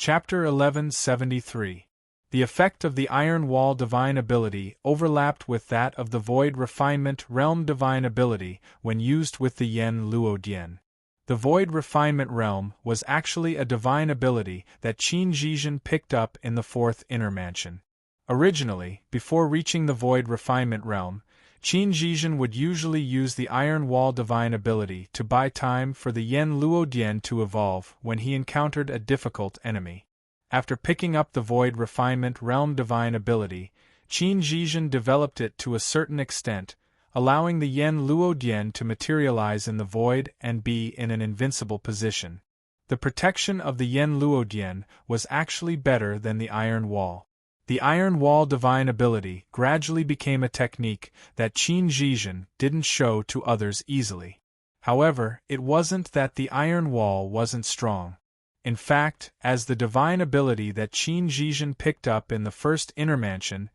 Chapter 1173. The effect of the Iron Wall divine ability overlapped with that of the Void Refinement Realm divine ability when used with the Yen Luo Dian. The Void Refinement Realm was actually a divine ability that Qin Zhizhen picked up in the fourth inner mansion. Originally, before reaching the Void Refinement Realm, Qin Zhizhen would usually use the Iron Wall divine ability to buy time for the Yen Luo Dian to evolve when he encountered a difficult enemy. After picking up the Void Refinement Realm divine ability, Qin Zhizhen developed it to a certain extent, allowing the Yen Luo Dian to materialize in the void and be in an invincible position. The protection of the Yen Luo Dian was actually better than the Iron Wall. The Iron Wall divine ability gradually became a technique that Qin Zhizhen didn't show to others easily. However, it wasn't that the Iron Wall wasn't strong. In fact, as the divine ability that Qin Zhizhen picked up in the first inner mansion,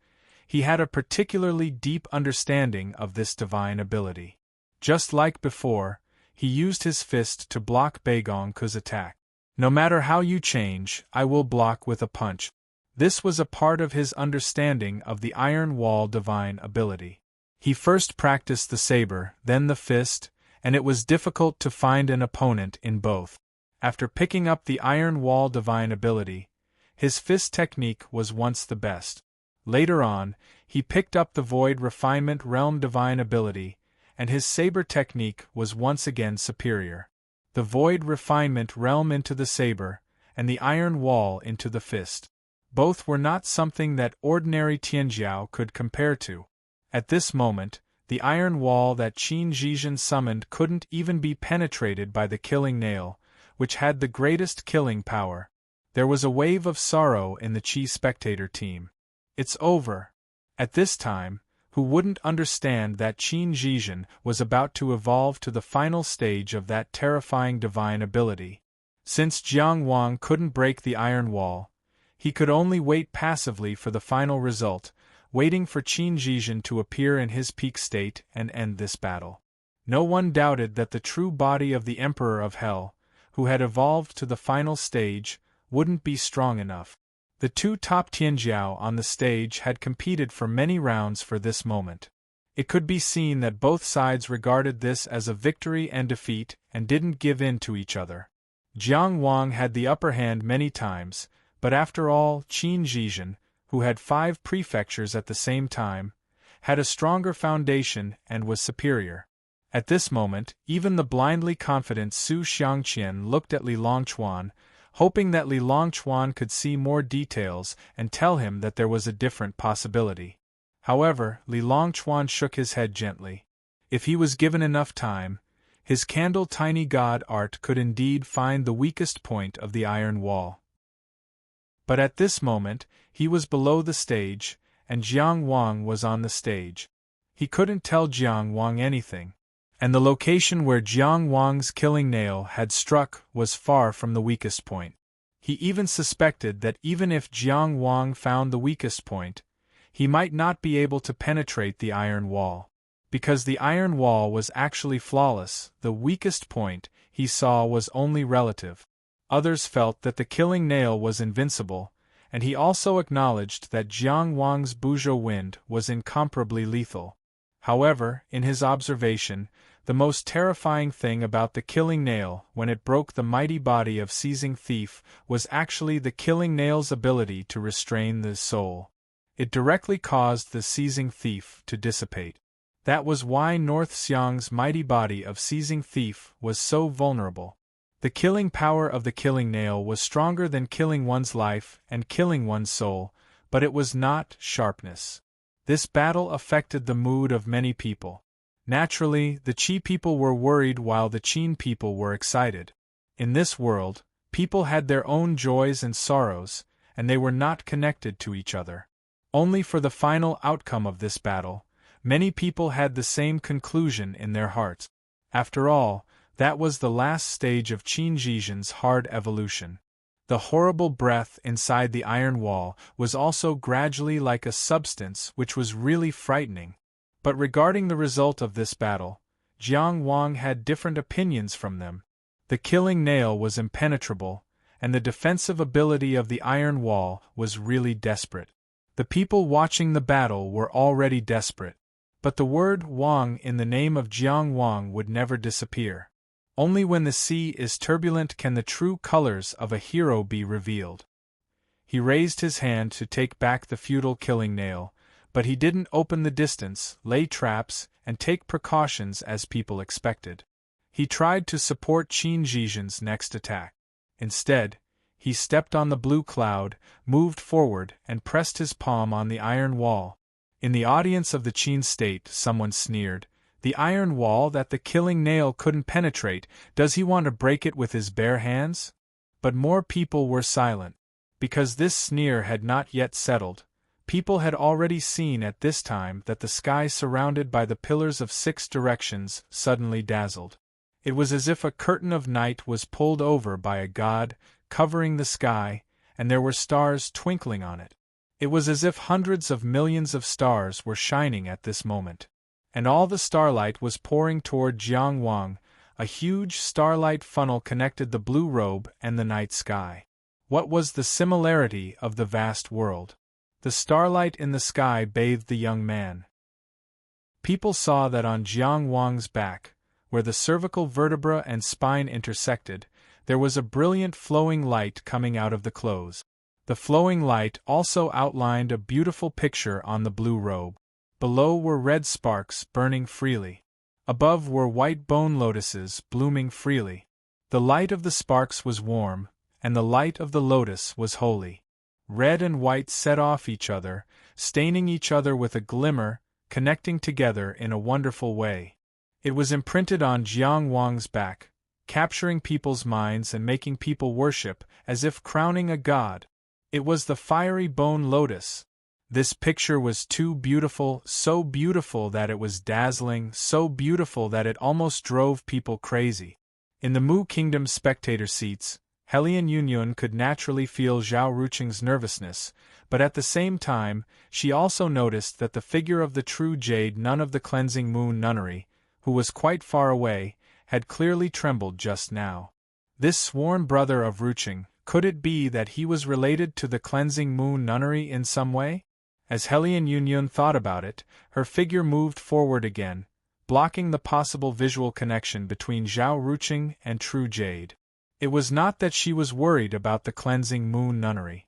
he had a particularly deep understanding of this divine ability. Just like before, he used his fist to block Beigongke's attack. No matter how you change, I will block with a punch. This was a part of his understanding of the Iron Wall divine ability. He first practiced the saber, then the fist, and it was difficult to find an opponent in both. After picking up the Iron Wall divine ability, his fist technique was once the best. Later on, he picked up the Void Refinement Realm divine ability, and his saber technique was once again superior. The Void Refinement Realm into the saber, and the Iron Wall into the fist. Both were not something that ordinary Tianjiao could compare to. At this moment, the Iron Wall that Qin Zhizhen summoned couldn't even be penetrated by the killing nail, which had the greatest killing power. There was a wave of sorrow in the Qi spectator team. It's over. At this time, who wouldn't understand that Qin Zhizhen was about to evolve to the final stage of that terrifying divine ability? Since Jiang Wang couldn't break the Iron Wall, he could only wait passively for the final result, waiting for Qin Zhizhen to appear in his peak state and end this battle. No one doubted that the true body of the Emperor of Hell, who had evolved to the final stage, wouldn't be strong enough. The two top Tianjiao on the stage had competed for many rounds for this moment. It could be seen that both sides regarded this as a victory and defeat and didn't give in to each other. Jiang Wang had the upper hand many times, but after all, Qin Zhizhen, who had 5 prefectures at the same time, had a stronger foundation and was superior. At this moment, even the blindly confident Su Xiangqian looked at Li Longchuan, hoping that Li Longchuan could see more details and tell him that there was a different possibility. However, Li Longchuan shook his head gently. If he was given enough time, his candle-tiny god art could indeed find the weakest point of the Iron Wall. But at this moment, he was below the stage, and Jiang Wang was on the stage. He couldn't tell Jiang Wang anything. And the location where Jiang Wang's killing nail had struck was far from the weakest point. He even suspected that even if Jiang Wang found the weakest point, he might not be able to penetrate the Iron Wall. Because the Iron Wall was actually flawless, the weakest point he saw was only relative. Others felt that the killing nail was invincible, and he also acknowledged that Jiang Wang's Buzhou wind was incomparably lethal. However, in his observation, the most terrifying thing about the killing nail when it broke the mighty body of Seizing Thief was actually the killing nail's ability to restrain the soul. It directly caused the Seizing Thief to dissipate. That was why North Xiang's mighty body of Seizing Thief was so vulnerable. The killing power of the killing nail was stronger than killing one's life and killing one's soul, but it was not sharpness. This battle affected the mood of many people. Naturally, the Qi people were worried while the Qin people were excited. In this world, people had their own joys and sorrows, and they were not connected to each other. Only for the final outcome of this battle, many people had the same conclusion in their hearts. After all, that was the last stage of Qin Zhizhen's hard evolution. The horrible breath inside the Iron Wall was also gradually like a substance which was really frightening. But regarding the result of this battle, Jiang Wang had different opinions from them. The killing nail was impenetrable, and the defensive ability of the iron wall was really desperate. The people watching the battle were already desperate. But the word Wang in the name of Jiang Wang would never disappear. Only when the sea is turbulent can the true colors of a hero be revealed. He raised his hand to take back the futile killing nail, but he didn't open the distance, lay traps, and take precautions as people expected. He tried to support Qin Zhizhen's next attack. Instead, he stepped on the blue cloud, moved forward, and pressed his palm on the iron wall. In the audience of the Qin state, someone sneered, "The iron wall that the killing nail couldn't penetrate, does he want to break it with his bare hands?" But more people were silent. Because this sneer had not yet settled, people had already seen at this time that the sky surrounded by the pillars of 6 directions suddenly dazzled. It was as if a curtain of night was pulled over by a god, covering the sky, and there were stars twinkling on it. It was as if hundreds of millions of stars were shining at this moment. And all the starlight was pouring toward Jiang Wang. A huge starlight funnel connected the blue robe and the night sky. What was the similarity of the vast world? The starlight in the sky bathed the young man. People saw that on Jiang Wang's back, where the cervical vertebra and spine intersected, there was a brilliant flowing light coming out of the clothes. The flowing light also outlined a beautiful picture on the blue robe. Below were red sparks burning freely. Above were white bone lotuses blooming freely. The light of the sparks was warm, and the light of the lotus was holy. Red and white set off each other, staining each other with a glimmer, connecting together in a wonderful way. It was imprinted on Jiang Wang's back, capturing people's minds and making people worship, as if crowning a god. It was the fiery bone lotus. This picture was too beautiful, so beautiful that it was dazzling, so beautiful that it almost drove people crazy. In the Mu Kingdom spectator seats, Helian Yunyun could naturally feel Zhao Ruqing's nervousness, but at the same time, she also noticed that the figure of the true jade nun of the cleansing moon nunnery, who was quite far away, had clearly trembled just now. This sworn brother of Ruqing, could it be that he was related to the cleansing moon nunnery in some way? As Helian Yunyun thought about it, her figure moved forward again, blocking the possible visual connection between Zhao Ruqing and true jade. It was not that she was worried about the cleansing moon nunnery,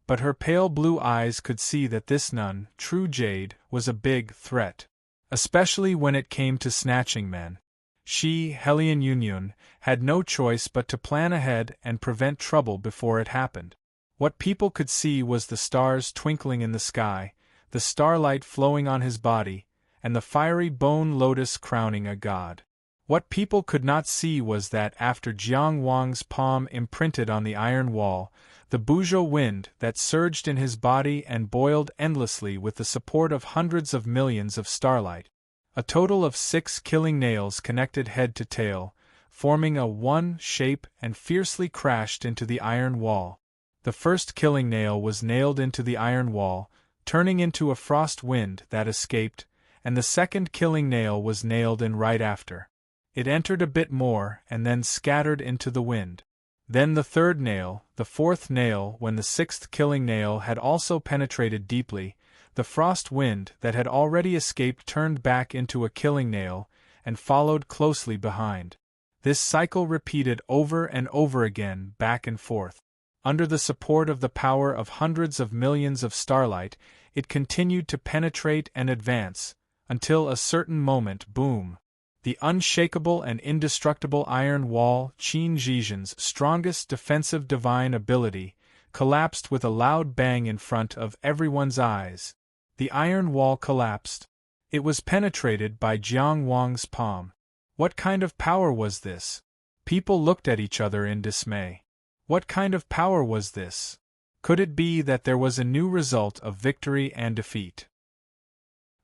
but her pale blue eyes could see that this nun, true jade, was a big threat, especially when it came to snatching men. She, Helian Yunyun, had no choice but to plan ahead and prevent trouble before it happened. What people could see was the stars twinkling in the sky, the starlight flowing on his body, and the fiery bone lotus crowning a god. What people could not see was that after Jiang Wang's palm imprinted on the iron wall, the Buzhou wind that surged in his body and boiled endlessly with the support of hundreds of millions of starlight. A total of 6 killing nails connected head to tail, forming a one shape and fiercely crashed into the iron wall. The first killing nail was nailed into the iron wall, turning into a frost wind that escaped, and the second killing nail was nailed in right after. It entered a bit more and then scattered into the wind. Then the third nail, the fourth nail. When the 6th killing nail had also penetrated deeply, the frost wind that had already escaped turned back into a killing nail, and followed closely behind. This cycle repeated over and over again, back and forth. Under the support of the power of hundreds of millions of starlight, it continued to penetrate and advance, until a certain moment, boom! The unshakable and indestructible iron wall, Qin Zhizhen's strongest defensive divine ability, collapsed with a loud bang in front of everyone's eyes. The iron wall collapsed. It was penetrated by Jiang Wang's palm. What kind of power was this? People looked at each other in dismay. What kind of power was this? Could it be that there was a new result of victory and defeat?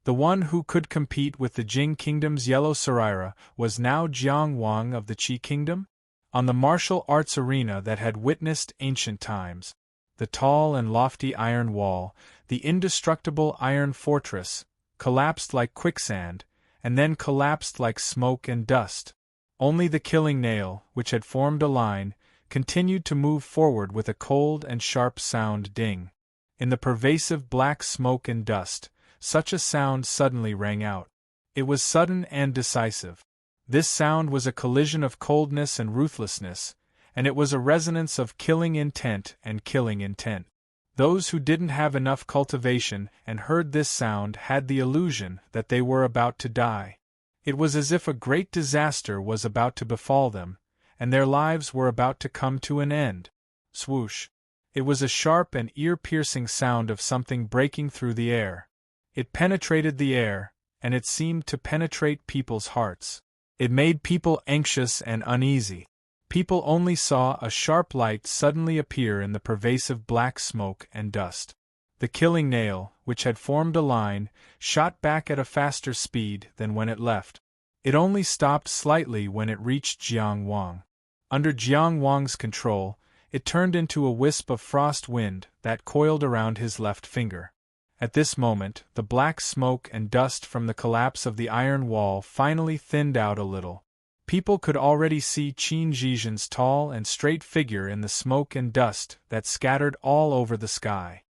The one who could compete with the Jing Kingdom's Yellow Saraira was now Jiang Wang of the Qi Kingdom? On the martial arts arena that had witnessed ancient times, the tall and lofty iron wall, the indestructible iron fortress, collapsed like quicksand, and then collapsed like smoke and dust. Only the killing nail, which had formed a line, continued to move forward with a cold and sharp sound ding. In the pervasive black smoke and dust, such a sound suddenly rang out. It was sudden and decisive. This sound was a collision of coldness and ruthlessness, and it was a resonance of killing intent and killing intent. Those who didn't have enough cultivation and heard this sound had the illusion that they were about to die. It was as if a great disaster was about to befall them, and their lives were about to come to an end. Swoosh! It was a sharp and ear-piercing sound of something breaking through the air. It penetrated the air, and it seemed to penetrate people's hearts. It made people anxious and uneasy. People only saw a sharp light suddenly appear in the pervasive black smoke and dust. The killing nail, which had formed a line, shot back at a faster speed than when it left. It only stopped slightly when it reached Jiang Wang. Under Jiang Wang's control, it turned into a wisp of frost wind that coiled around his left finger. At this moment, the black smoke and dust from the collapse of the iron wall finally thinned out a little. People could already see Qin Zhizhen's tall and straight figure in the smoke and dust that scattered all over the sky.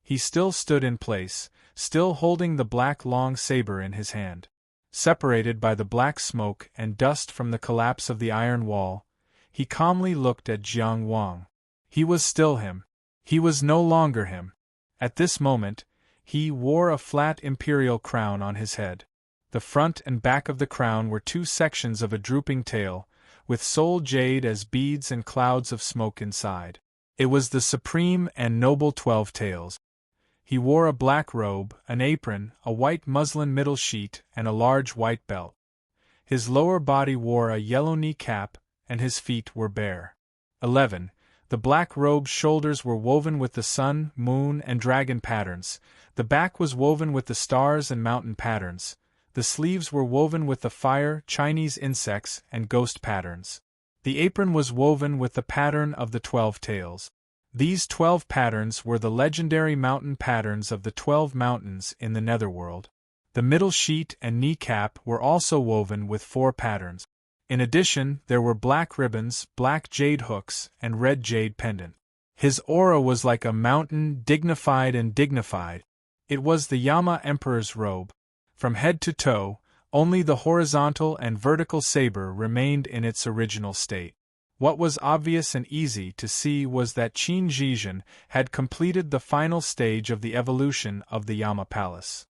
He still stood in place, still holding the black long saber in his hand. Separated by the black smoke and dust from the collapse of the iron wall, he calmly looked at Jiang Wang. He was still him. He was no longer him. At this moment, he wore a flat imperial crown on his head. The front and back of the crown were two sections of a drooping tail, with soul jade as beads and clouds of smoke inside. It was the supreme and noble 12 Tails. He wore a black robe, an apron, a white muslin middle sheet, and a large white belt. His lower body wore a yellow knee cap, and his feet were bare. 11. The black robe's shoulders were woven with the sun, moon, and dragon patterns. The back was woven with the stars and mountain patterns. The sleeves were woven with the fire, Chinese insects, and ghost patterns. The apron was woven with the pattern of the 12 Tails. These 12 patterns were the legendary mountain patterns of the 12 mountains in the netherworld. The middle sheet and kneecap were also woven with 4 patterns. In addition, there were black ribbons, black jade hooks, and red jade pendant. His aura was like a mountain, dignified and dignified. It was the Yama Emperor's robe. From head to toe, only the horizontal and vertical saber remained in its original state. What was obvious and easy to see was that Qin Zhizhen had completed the final stage of the evolution of the Yama Palace.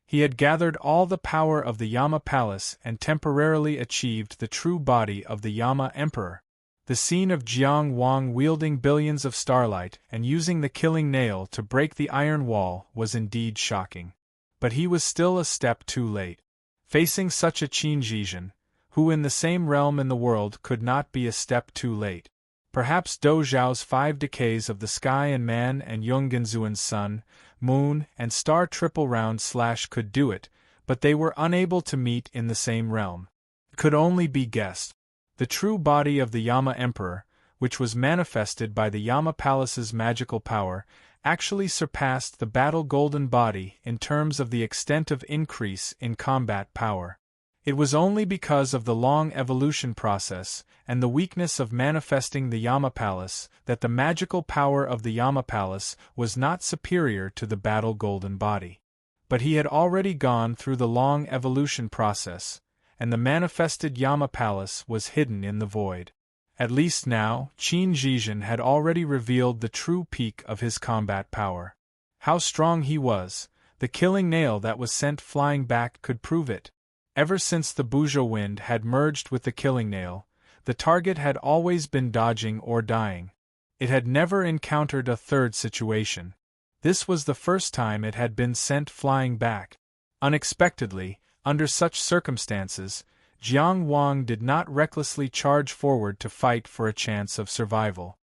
He had gathered all the power of the Yama Palace and temporarily achieved the true body of the Yama Emperor. The scene of Jiang Wang wielding billions of starlight and using the killing nail to break the iron wall was indeed shocking. But he was still a step too late. Facing such a Qin Zhizhen, who in the same realm in the world could not be a step too late. Perhaps Do Zhao's 5 decays of the sky and man and Yonggenzuan's sun, moon, and star triple round / could do it, but they were unable to meet in the same realm. It could only be guessed. The true body of the Yama Emperor, which was manifested by the Yama Palace's magical power, actually surpassed the battle golden body in terms of the extent of increase in combat power. It was only because of the long evolution process and the weakness of manifesting the Yama Palace that the magical power of the Yama Palace was not superior to the battle golden body. But he had already gone through the long evolution process, and the manifested Yama Palace was hidden in the void. At least now, Qin Zhizhen had already revealed the true peak of his combat power. How strong he was, the killing nail that was sent flying back could prove it. Ever since the Buzhou wind had merged with the killing nail, the target had always been dodging or dying. It had never encountered a third situation. This was the first time it had been sent flying back. Unexpectedly, under such circumstances, Jiang Wang did not recklessly charge forward to fight for a chance of survival.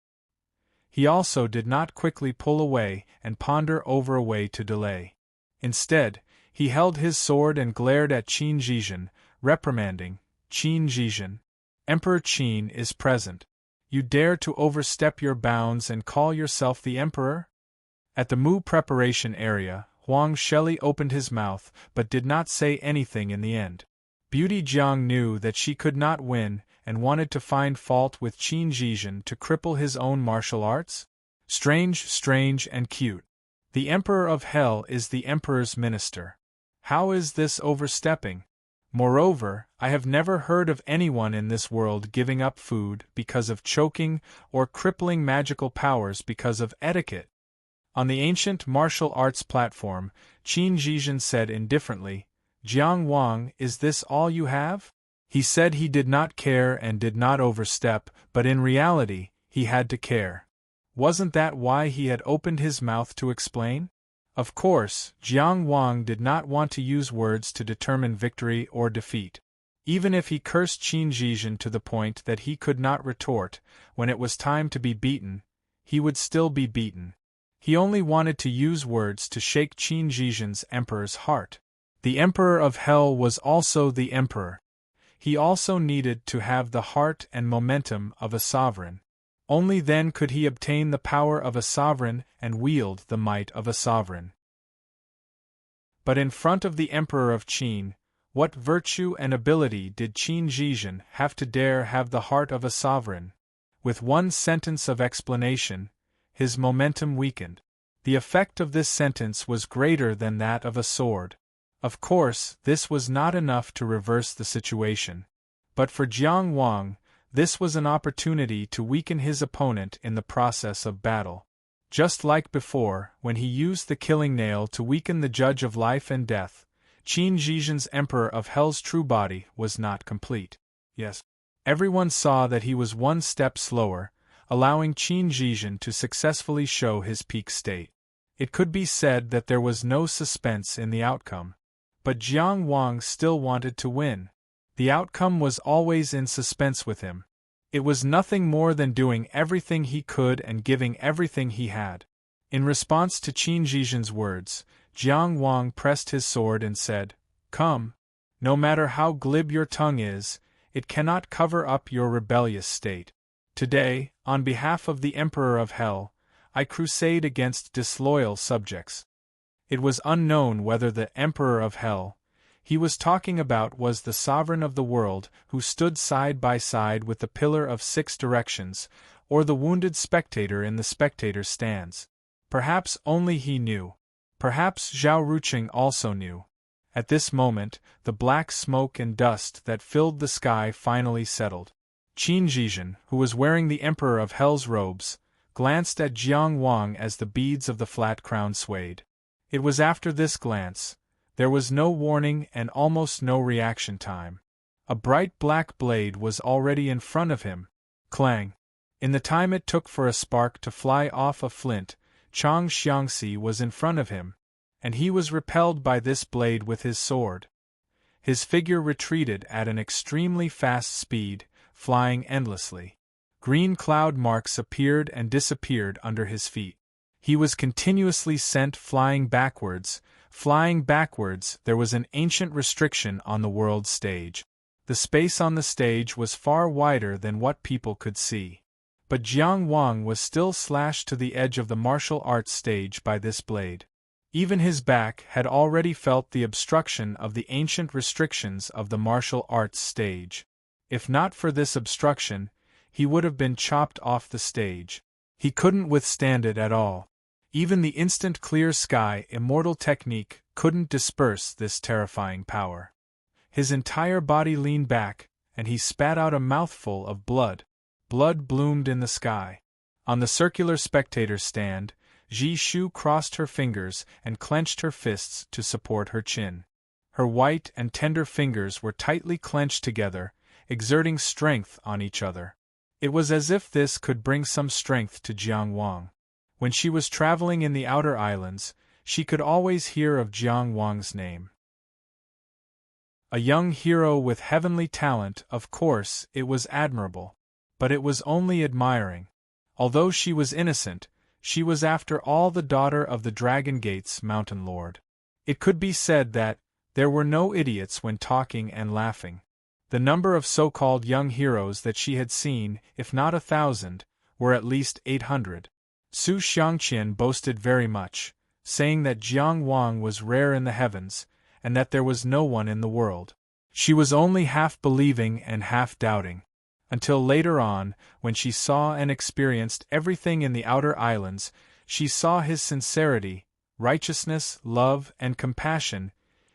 He also did not quickly pull away and ponder over a way to delay. Instead, he held his sword and glared at Qin Zhizhen, reprimanding, "Qin Zhizhen, Emperor Qin is present. You dare to overstep your bounds and call yourself the Emperor?" At the Mu preparation area, Huang Sheli opened his mouth but did not say anything in the end. Beauty Jiang knew that she could not win, and wanted to find fault with Qin Zhizhen to cripple his own martial arts? Strange and cute. The Emperor of Hell is the Emperor's minister. How is this overstepping? Moreover, I have never heard of anyone in this world giving up food because of choking or crippling magical powers because of etiquette. On the ancient martial arts platform, Qin Zhizhen said indifferently, "Jiang Wang, is this all you have?" He said he did not care and did not overstep, but in reality, he had to care. Wasn't that why he had opened his mouth to explain? Of course, Jiang Wang did not want to use words to determine victory or defeat. Even if he cursed Qin Zhizhen to the point that he could not retort, when it was time to be beaten, he would still be beaten. He only wanted to use words to shake Qin Zhizhen's emperor's heart. The Emperor of Hell was also the emperor. He also needed to have the heart and momentum of a sovereign. Only then could he obtain the power of a sovereign and wield the might of a sovereign. But in front of the Emperor of Qin, what virtue and ability did Qin Zhizhen have to dare have the heart of a sovereign? With one sentence of explanation, his momentum weakened. The effect of this sentence was greater than that of a sword. Of course, this was not enough to reverse the situation. But for Jiang Wang, this was an opportunity to weaken his opponent in the process of battle. Just like before, when he used the killing nail to weaken the judge of life and death, Qin Zhizhen's Emperor of Hell's true body was not complete. Yes. Everyone saw that he was one step slower, allowing Qin Zhizhen to successfully show his peak state. It could be said that there was no suspense in the outcome. But Jiang Wang still wanted to win. The outcome was always in suspense with him. It was nothing more than doing everything he could and giving everything he had. In response to Qin Zhizhen's words, Jiang Wang pressed his sword and said, "Come. No matter how glib your tongue is, it cannot cover up your rebellious state. Today, on behalf of the Emperor of Hell, I crusade against disloyal subjects." It was unknown whether the Emperor of Hell he was talking about was the sovereign of the world who stood side by side with the Pillar of Six Directions, or the wounded spectator in the spectator's stands. Perhaps only he knew. Perhaps Zhao Ruqing also knew. At this moment, the black smoke and dust that filled the sky finally settled. Qin Zhizhen, who was wearing the Emperor of Hell's robes, glanced at Jiang Wang as the beads of the flat crown swayed. It was after this glance. There was no warning and almost no reaction time. A bright black blade was already in front of him. Clang! In the time it took for a spark to fly off a flint, Chang Xiangxi was in front of him, and he was repelled by this blade with his sword. His figure retreated at an extremely fast speed, flying endlessly. Green cloud marks appeared and disappeared under his feet. He was continuously sent flying backwards. There was an ancient restriction on the world stage. The space on the stage was far wider than what people could see. But Jiang Wang was still slashed to the edge of the martial arts stage by this blade. Even his back had already felt the obstruction of the ancient restrictions of the martial arts stage. If not for this obstruction, he would have been chopped off the stage. He couldn't withstand it at all. Even the instant clear sky immortal technique couldn't disperse this terrifying power. His entire body leaned back, and he spat out a mouthful of blood. Blood bloomed in the sky. On the circular spectator stand, Ji Shu crossed her fingers and clenched her fists to support her chin. Her white and tender fingers were tightly clenched together, exerting strength on each other. It was as if this could bring some strength to Jiang Wang. When she was traveling in the outer islands, she could always hear of Jiang Wang's name. A young hero with heavenly talent, of course, it was admirable. But it was only admiring. Although she was innocent, she was after all the daughter of the Dragon Gate's mountain lord. It could be said that there were no idiots when talking and laughing. The number of so-called young heroes that she had seen, if not 1,000, were at least 800. Su Xiangqian boasted very much, saying that Jiang Wang was rare in the heavens, and that there was no one in the world. She was only half believing and half doubting. until later on, when she saw and experienced everything in the outer islands, she saw his sincerity, righteousness, love, and compassion.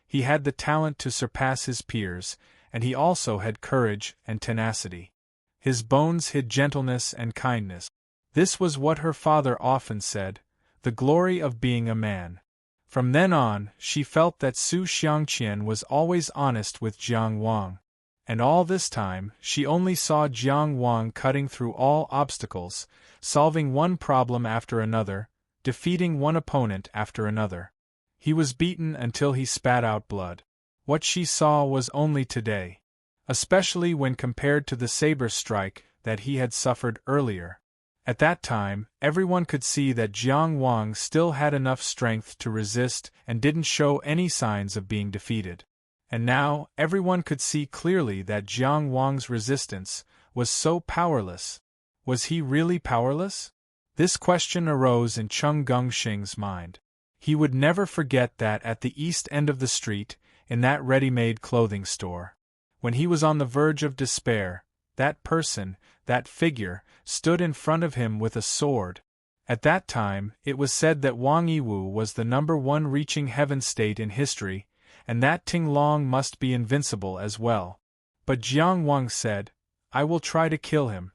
He had the talent to surpass his peers, and he also had courage and tenacity. His bones hid gentleness and kindness. This was what her father often said, the glory of being a man. From then on, she felt that Su Xiangqian was always honest with Jiang Wang. And all this time, she only saw Jiang Wang cutting through all obstacles, solving one problem after another, defeating one opponent after another. He was beaten until he spat out blood. What she saw was only today, especially when compared to the saber strike that he had suffered earlier. At that time, everyone could see that Jiang Wang still had enough strength to resist and didn't show any signs of being defeated. And now, everyone could see clearly that Jiang Wang's resistance was so powerless. Was he really powerless? This question arose in Cheng Gongxing's mind. He would never forget that at the east end of the street, in that ready-made clothing store, when he was on the verge of despair, that person, that figure, stood in front of him with a sword. At that time, it was said that Wang Yiwu was the #1 reaching heaven state in history, and that Ting Long must be invincible as well. But Jiang Wang said, "I will try to kill him."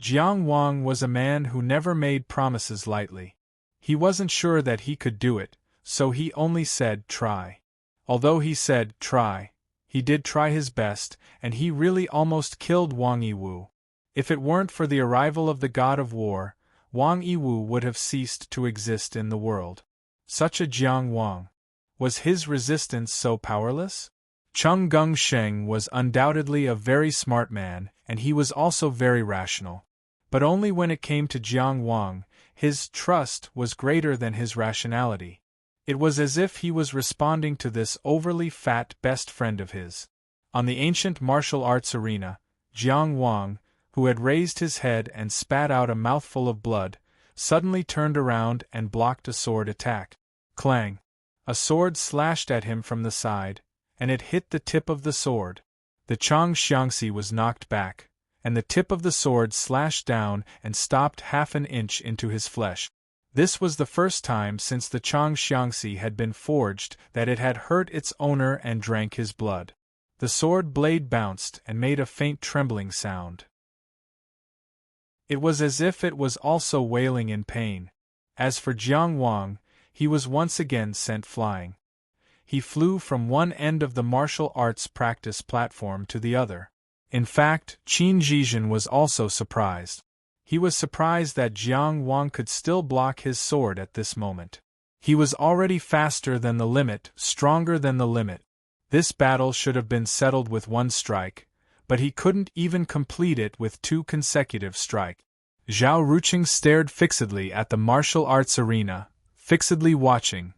Jiang Wang was a man who never made promises lightly. He wasn't sure that he could do it, so he only said try. Although he said try, he did try his best, and he really almost killed Wang Yiwu. If it weren't for the arrival of the god of war, Wang Yiwu would have ceased to exist in the world. Such a Jiang Wang. Was his resistance so powerless? Cheng Gongsheng was undoubtedly a very smart man, and he was also very rational. But only when it came to Jiang Wang, his trust was greater than his rationality. It was as if he was responding to this overly fat best friend of his. On the ancient martial arts arena, Jiang Wang, who had raised his head and spat out a mouthful of blood, suddenly turned around and blocked a sword attack. Clang! A sword slashed at him from the side, and it hit the tip of the sword. The Chang Xiangxi was knocked back, and the tip of the sword slashed down and stopped half an inch into his flesh. This was the first time since the Chang Xiangxi had been forged that it had hurt its owner and drank his blood. The sword blade bounced and made a faint trembling sound. It was as if it was also wailing in pain. As for Jiang Wang, he was once again sent flying. He flew from one end of the martial arts practice platform to the other. In fact, Qin Zhizhen was also surprised. He was surprised that Jiang Wang could still block his sword at this moment. He was already faster than the limit, stronger than the limit. This battle should have been settled with one strike, but he couldn't even complete it with 2 consecutive strikes. Zhao Ruqing stared fixedly at the martial arts arena, fixedly watching.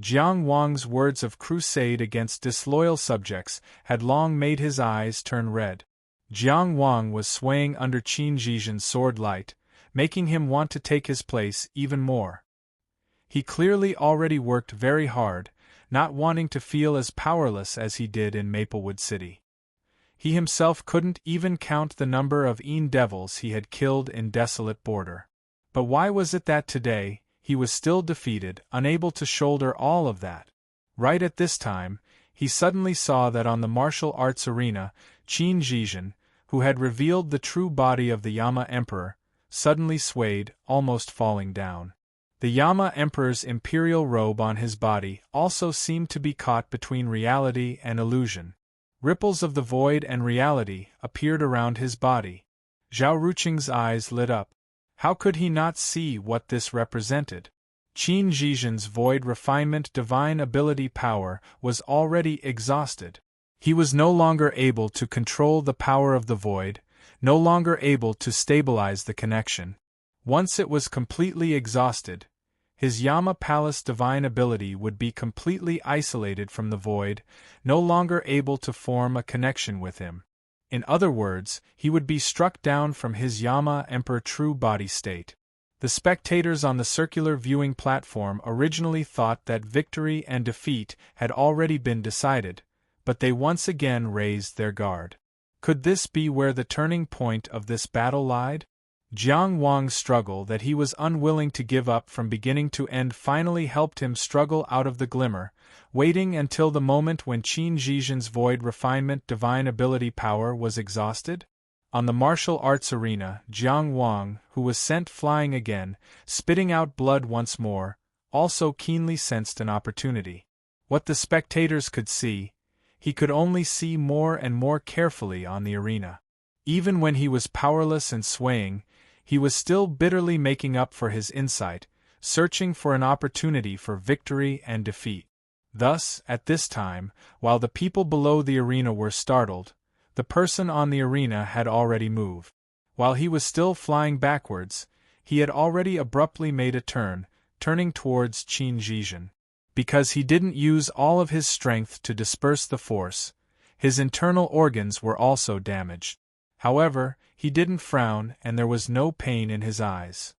Jiang Wang's words of crusade against disloyal subjects had long made his eyes turn red. Jiang Wang was swaying under Qin Zhizhen's sword light, making him want to take his place even more. He clearly already worked very hard, not wanting to feel as powerless as he did in Maplewood City. He himself couldn't even count the number of devils he had killed in Desolate Border. But why was it that today, he was still defeated, unable to shoulder all of that? Right at this time, he suddenly saw that on the martial arts arena, Qin Zhizhen, who had revealed the true body of the Yama Emperor, suddenly swayed, almost falling down. The Yama Emperor's imperial robe on his body also seemed to be caught between reality and illusion. Ripples of the void and reality appeared around his body. Zhao Ruqing's eyes lit up. How could he not see what this represented? Qin Zhizhen's void refinement divine ability power was already exhausted. He was no longer able to control the power of the void, no longer able to stabilize the connection. Once it was completely exhausted, his Yama Palace divine ability would be completely isolated from the void, no longer able to form a connection with him. In other words, he would be struck down from his Yama Emperor true body state. The spectators on the circular viewing platform originally thought that victory and defeat had already been decided, but they once again raised their guard. Could this be where the turning point of this battle lied? Jiang Wang's struggle that he was unwilling to give up from beginning to end finally helped him struggle out of the glimmer, waiting until the moment when Qin Zhizhen's void refinement divine ability power was exhausted? On the martial arts arena, Jiang Wang, who was sent flying again, spitting out blood once more, also keenly sensed an opportunity. What the spectators could see, he could only see more and more carefully on the arena. Even when he was powerless and swaying, he was still bitterly making up for his insight, searching for an opportunity for victory and defeat. Thus, at this time, while the people below the arena were startled, the person on the arena had already moved. While he was still flying backwards, he had already abruptly made a turn, turning towards Qin Zhizhen. Because he didn't use all of his strength to disperse the force, his internal organs were also damaged. However, he didn't frown and there was no pain in his eyes.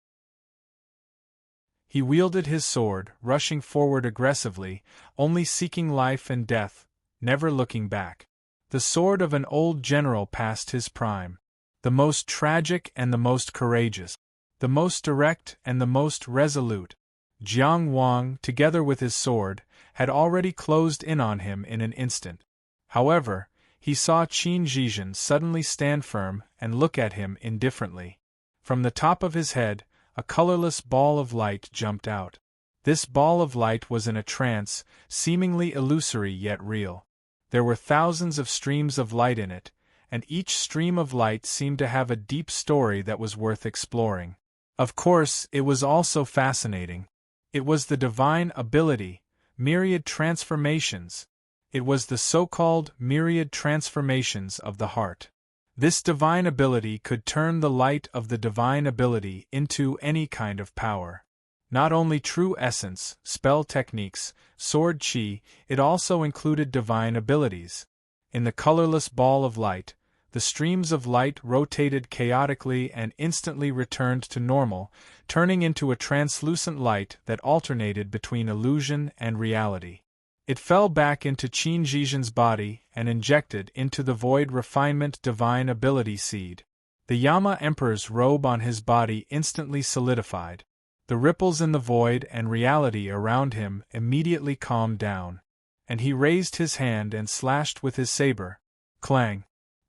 He wielded his sword, rushing forward aggressively, only seeking life and death, never looking back. The sword of an old general past his prime. The most tragic and the most courageous. The most direct and the most resolute. Jiang Wang, together with his sword, had already closed in on him in an instant. However, he saw Qin Zhizhen suddenly stand firm and look at him indifferently. From the top of his head, a colorless ball of light jumped out. This ball of light was in a trance, seemingly illusory yet real. There were thousands of streams of light in it, and each stream of light seemed to have a deep story that was worth exploring. Of course, it was also fascinating. It was the divine ability, myriad transformations. It was the so-called myriad transformations of the heart. This divine ability could turn the light of the divine ability into any kind of power. Not only true essence, spell techniques, sword chi, it also included divine abilities. In the colorless ball of light, the streams of light rotated chaotically and instantly returned to normal, turning into a translucent light that alternated between illusion and reality. It fell back into Qin Zhizhen's body and injected into the void refinement divine ability seed. The Yama Emperor's robe on his body instantly solidified. The ripples in the void and reality around him immediately calmed down, and he raised his hand and slashed with his saber. Clang!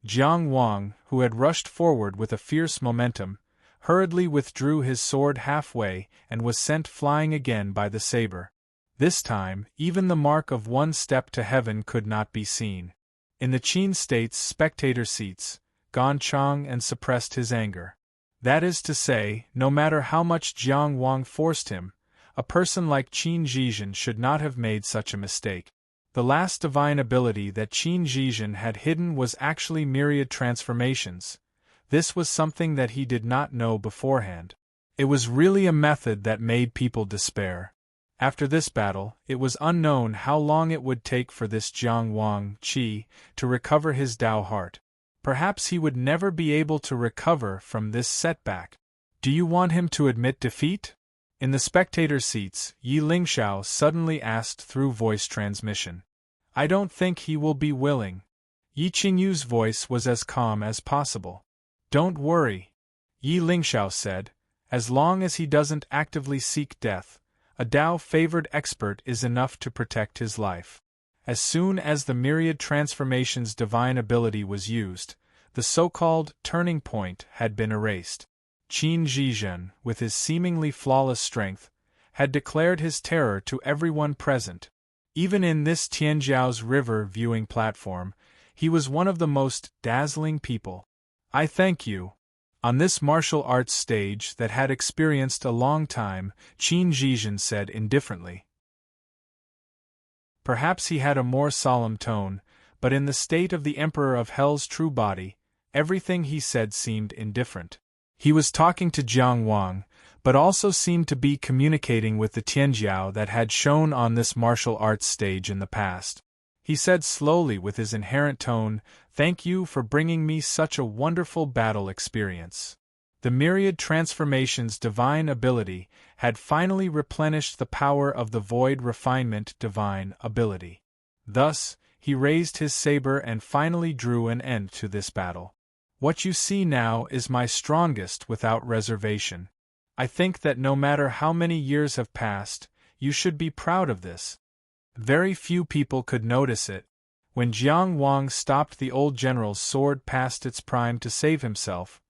Jiang Wang, who had rushed forward with a fierce momentum, hurriedly withdrew his sword halfway and was sent flying again by the saber. This time, even the mark of one step to heaven could not be seen. In the Qin state's spectator seats, Gan Chang and suppressed his anger. That is to say, no matter how much Jiang Wang forced him, a person like Qin Zhizhen should not have made such a mistake. The last divine ability that Qin Zhizhen had hidden was actually myriad transformations. This was something that he did not know beforehand. It was really a method that made people despair. After this battle, it was unknown how long it would take for this Jiang Wang Qi to recover his Tao heart. Perhaps he would never be able to recover from this setback. Do you want him to admit defeat? In the spectator seats, Yi Lingxiao suddenly asked through voice transmission. I don't think he will be willing. Yi Qingyu's voice was as calm as possible. Don't worry, Yi Lingxiao said. As long as he doesn't actively seek death, a Tao-favored expert is enough to protect his life. As soon as the myriad transformations divine ability was used, the so-called turning point had been erased. Qin Zhizhen, with his seemingly flawless strength, had declared his terror to everyone present. Even in this Tianjiao's river viewing platform, he was one of the most dazzling people. I thank you. On this martial arts stage that had experienced a long time, Qin Zhizhen said indifferently. Perhaps he had a more solemn tone, but in the state of the Emperor of Hell's true body, everything he said seemed indifferent. He was talking to Jiang Wang, but also seemed to be communicating with the Tianjiao that had shown on this martial arts stage in the past. He said slowly with his inherent tone, "Thank you for bringing me such a wonderful battle experience." The myriad transformations divine ability had finally replenished the power of the void refinement divine ability. Thus, he raised his saber and finally drew an end to this battle. What you see now is my strongest without reservation. I think that no matter how many years have passed, you should be proud of this. Very few people could notice it. When Jiang Wang stopped the old general's sword past its prime to save himself,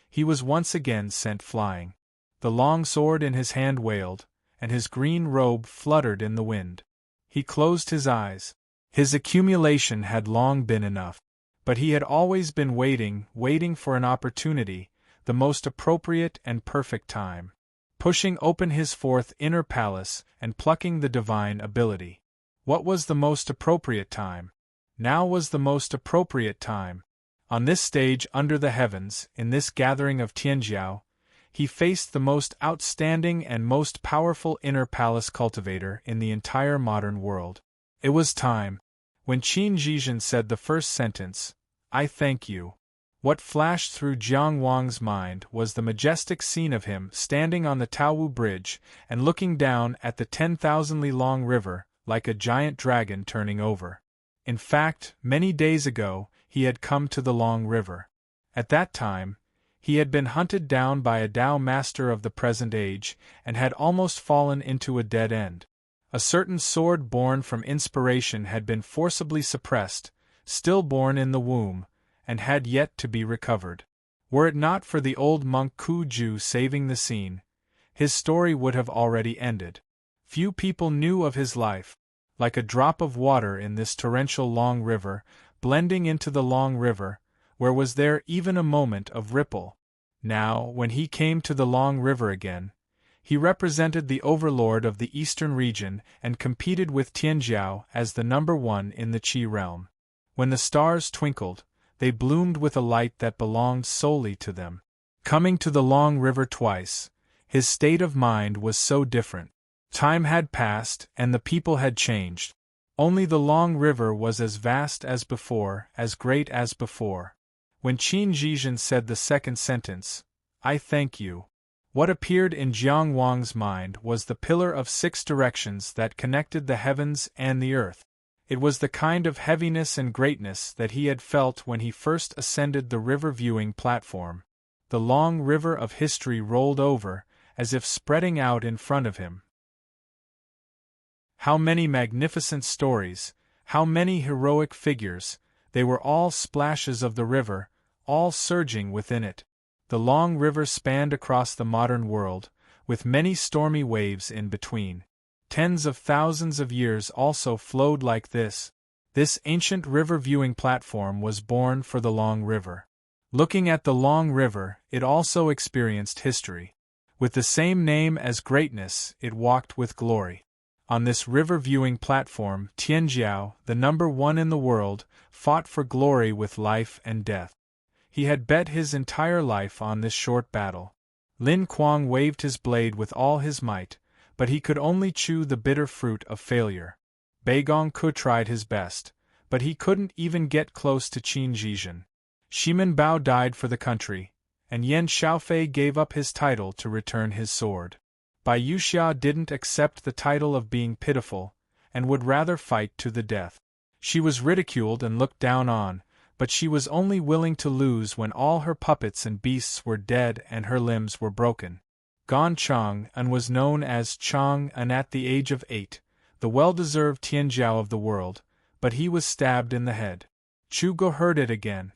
he was once again sent flying. The long sword in his hand wailed, and his green robe fluttered in the wind. He closed his eyes. His accumulation had long been enough. But he had always been waiting for an opportunity, the most appropriate and perfect time. Pushing open his fourth inner palace and plucking the divine ability. What was the most appropriate time? Now was the most appropriate time. On this stage under the heavens, in this gathering of Tianjiao, he faced the most outstanding and most powerful inner palace cultivator in the entire modern world. It was time. When Qin Zhizhen said the first sentence, "I thank you," what flashed through Jiang Wang's mind was the majestic scene of him standing on the Taowu Bridge and looking down at the 10,000 li long river, like a giant dragon turning over. In fact, many days ago, he had come to the Long River. At that time, he had been hunted down by a Tao master of the present age and had almost fallen into a dead end. A certain sword born from inspiration had been forcibly suppressed, stillborn in the womb, and had yet to be recovered. Were it not for the old monk Ku Ju saving the scene, his story would have already ended. Few people knew of his life. Like a drop of water in this torrential Long River, blending into the Long River, where was there even a moment of ripple? Now, when he came to the Long River again, he represented the overlord of the eastern region and competed with Tianjiao as the number one in the Qi realm. When the stars twinkled, they bloomed with a light that belonged solely to them. Coming to the Long River twice, his state of mind was so different. Time had passed, and the people had changed. Only the Long River was as vast as before, as great as before. When Qin Zhizhen said the second sentence, "I thank you," what appeared in Jiang Wang's mind was the pillar of 6 directions that connected the heavens and the earth. It was the kind of heaviness and greatness that he had felt when he first ascended the river-viewing platform. The long river of history rolled over, as if spreading out in front of him. How many magnificent stories, how many heroic figures, they were all splashes of the river, all surging within it. The Long River spanned across the modern world, with many stormy waves in between. Tens of thousands of years also flowed like this. This ancient river-viewing platform was born for the Long River. Looking at the Long River, it also experienced history. With the same name as greatness, it walked with glory. On this river-viewing platform, Tianjiao, the number one in the world, fought for glory with life and death. He had bet his entire life on this short battle. Lin Kuang waved his blade with all his might, but he could only chew the bitter fruit of failure. Beigong Ke tried his best, but he couldn't even get close to Qin Zhizhen. Shimen Bao died for the country, and Yan Xiaofei gave up his title to return his sword. Bai Yuxia didn't accept the title of being pitiful, and would rather fight to the death. She was ridiculed and looked down on, but she was only willing to lose when all her puppets and beasts were dead and her limbs were broken. Gan Chang'an was known as Chang'an at the age of 8, the well-deserved Tianjiao of the world, but he was stabbed in the head. Chu Ge heard it again.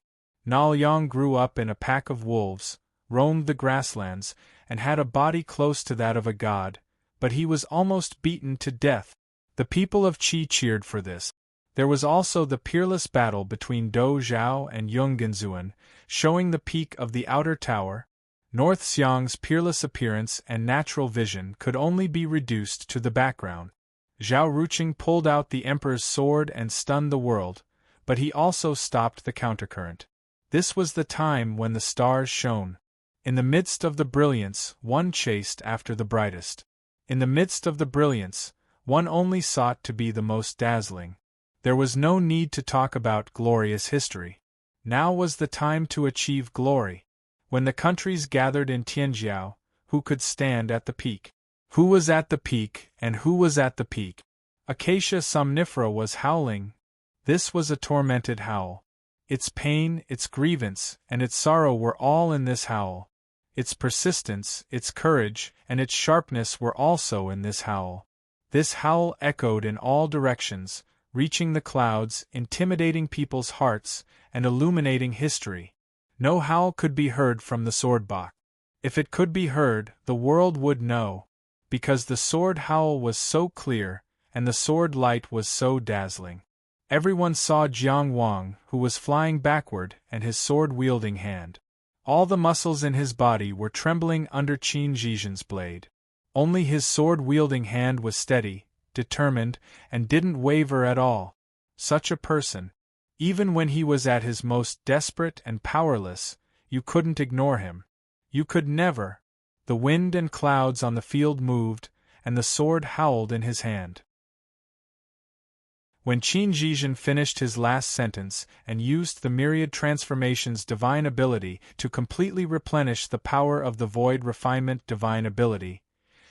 Nal Yang grew up in a pack of wolves, roamed the grasslands, and had a body close to that of a god, but he was almost beaten to death. The people of Qi cheered for this. There was also the peerless battle between Dou Zhao and Yonggenzuan, showing the peak of the outer tower. North Xiang's peerless appearance and natural vision could only be reduced to the background. Zhao Ruqing pulled out the emperor's sword and stunned the world, but he also stopped the countercurrent. This was the time when the stars shone. In the midst of the brilliance, one chased after the brightest. In the midst of the brilliance, one only sought to be the most dazzling. There was no need to talk about glorious history. Now was the time to achieve glory. When the countries gathered in Tianjiao, who could stand at the peak? Who was at the peak, and who was at the peak? Acacia somnifera was howling. This was a tormented howl. Its pain, its grievance, and its sorrow were all in this howl. Its persistence, its courage, and its sharpness were also in this howl. This howl echoed in all directions, reaching the clouds, intimidating people's hearts, and illuminating history. No howl could be heard from the sword box. If it could be heard, the world would know, because the sword howl was so clear, and the sword light was so dazzling. Everyone saw Jiang Wang, who was flying backward, and his sword-wielding hand. All the muscles in his body were trembling under Qin Zhizhen's blade. Only his sword-wielding hand was steady, determined, and didn't waver at all. Such a person, even when he was at his most desperate and powerless, you couldn't ignore him. You could never. The wind and clouds on the field moved, and the sword howled in his hand. When Qin Zhizhen finished his last sentence and used the myriad transformations divine ability to completely replenish the power of the void refinement divine ability,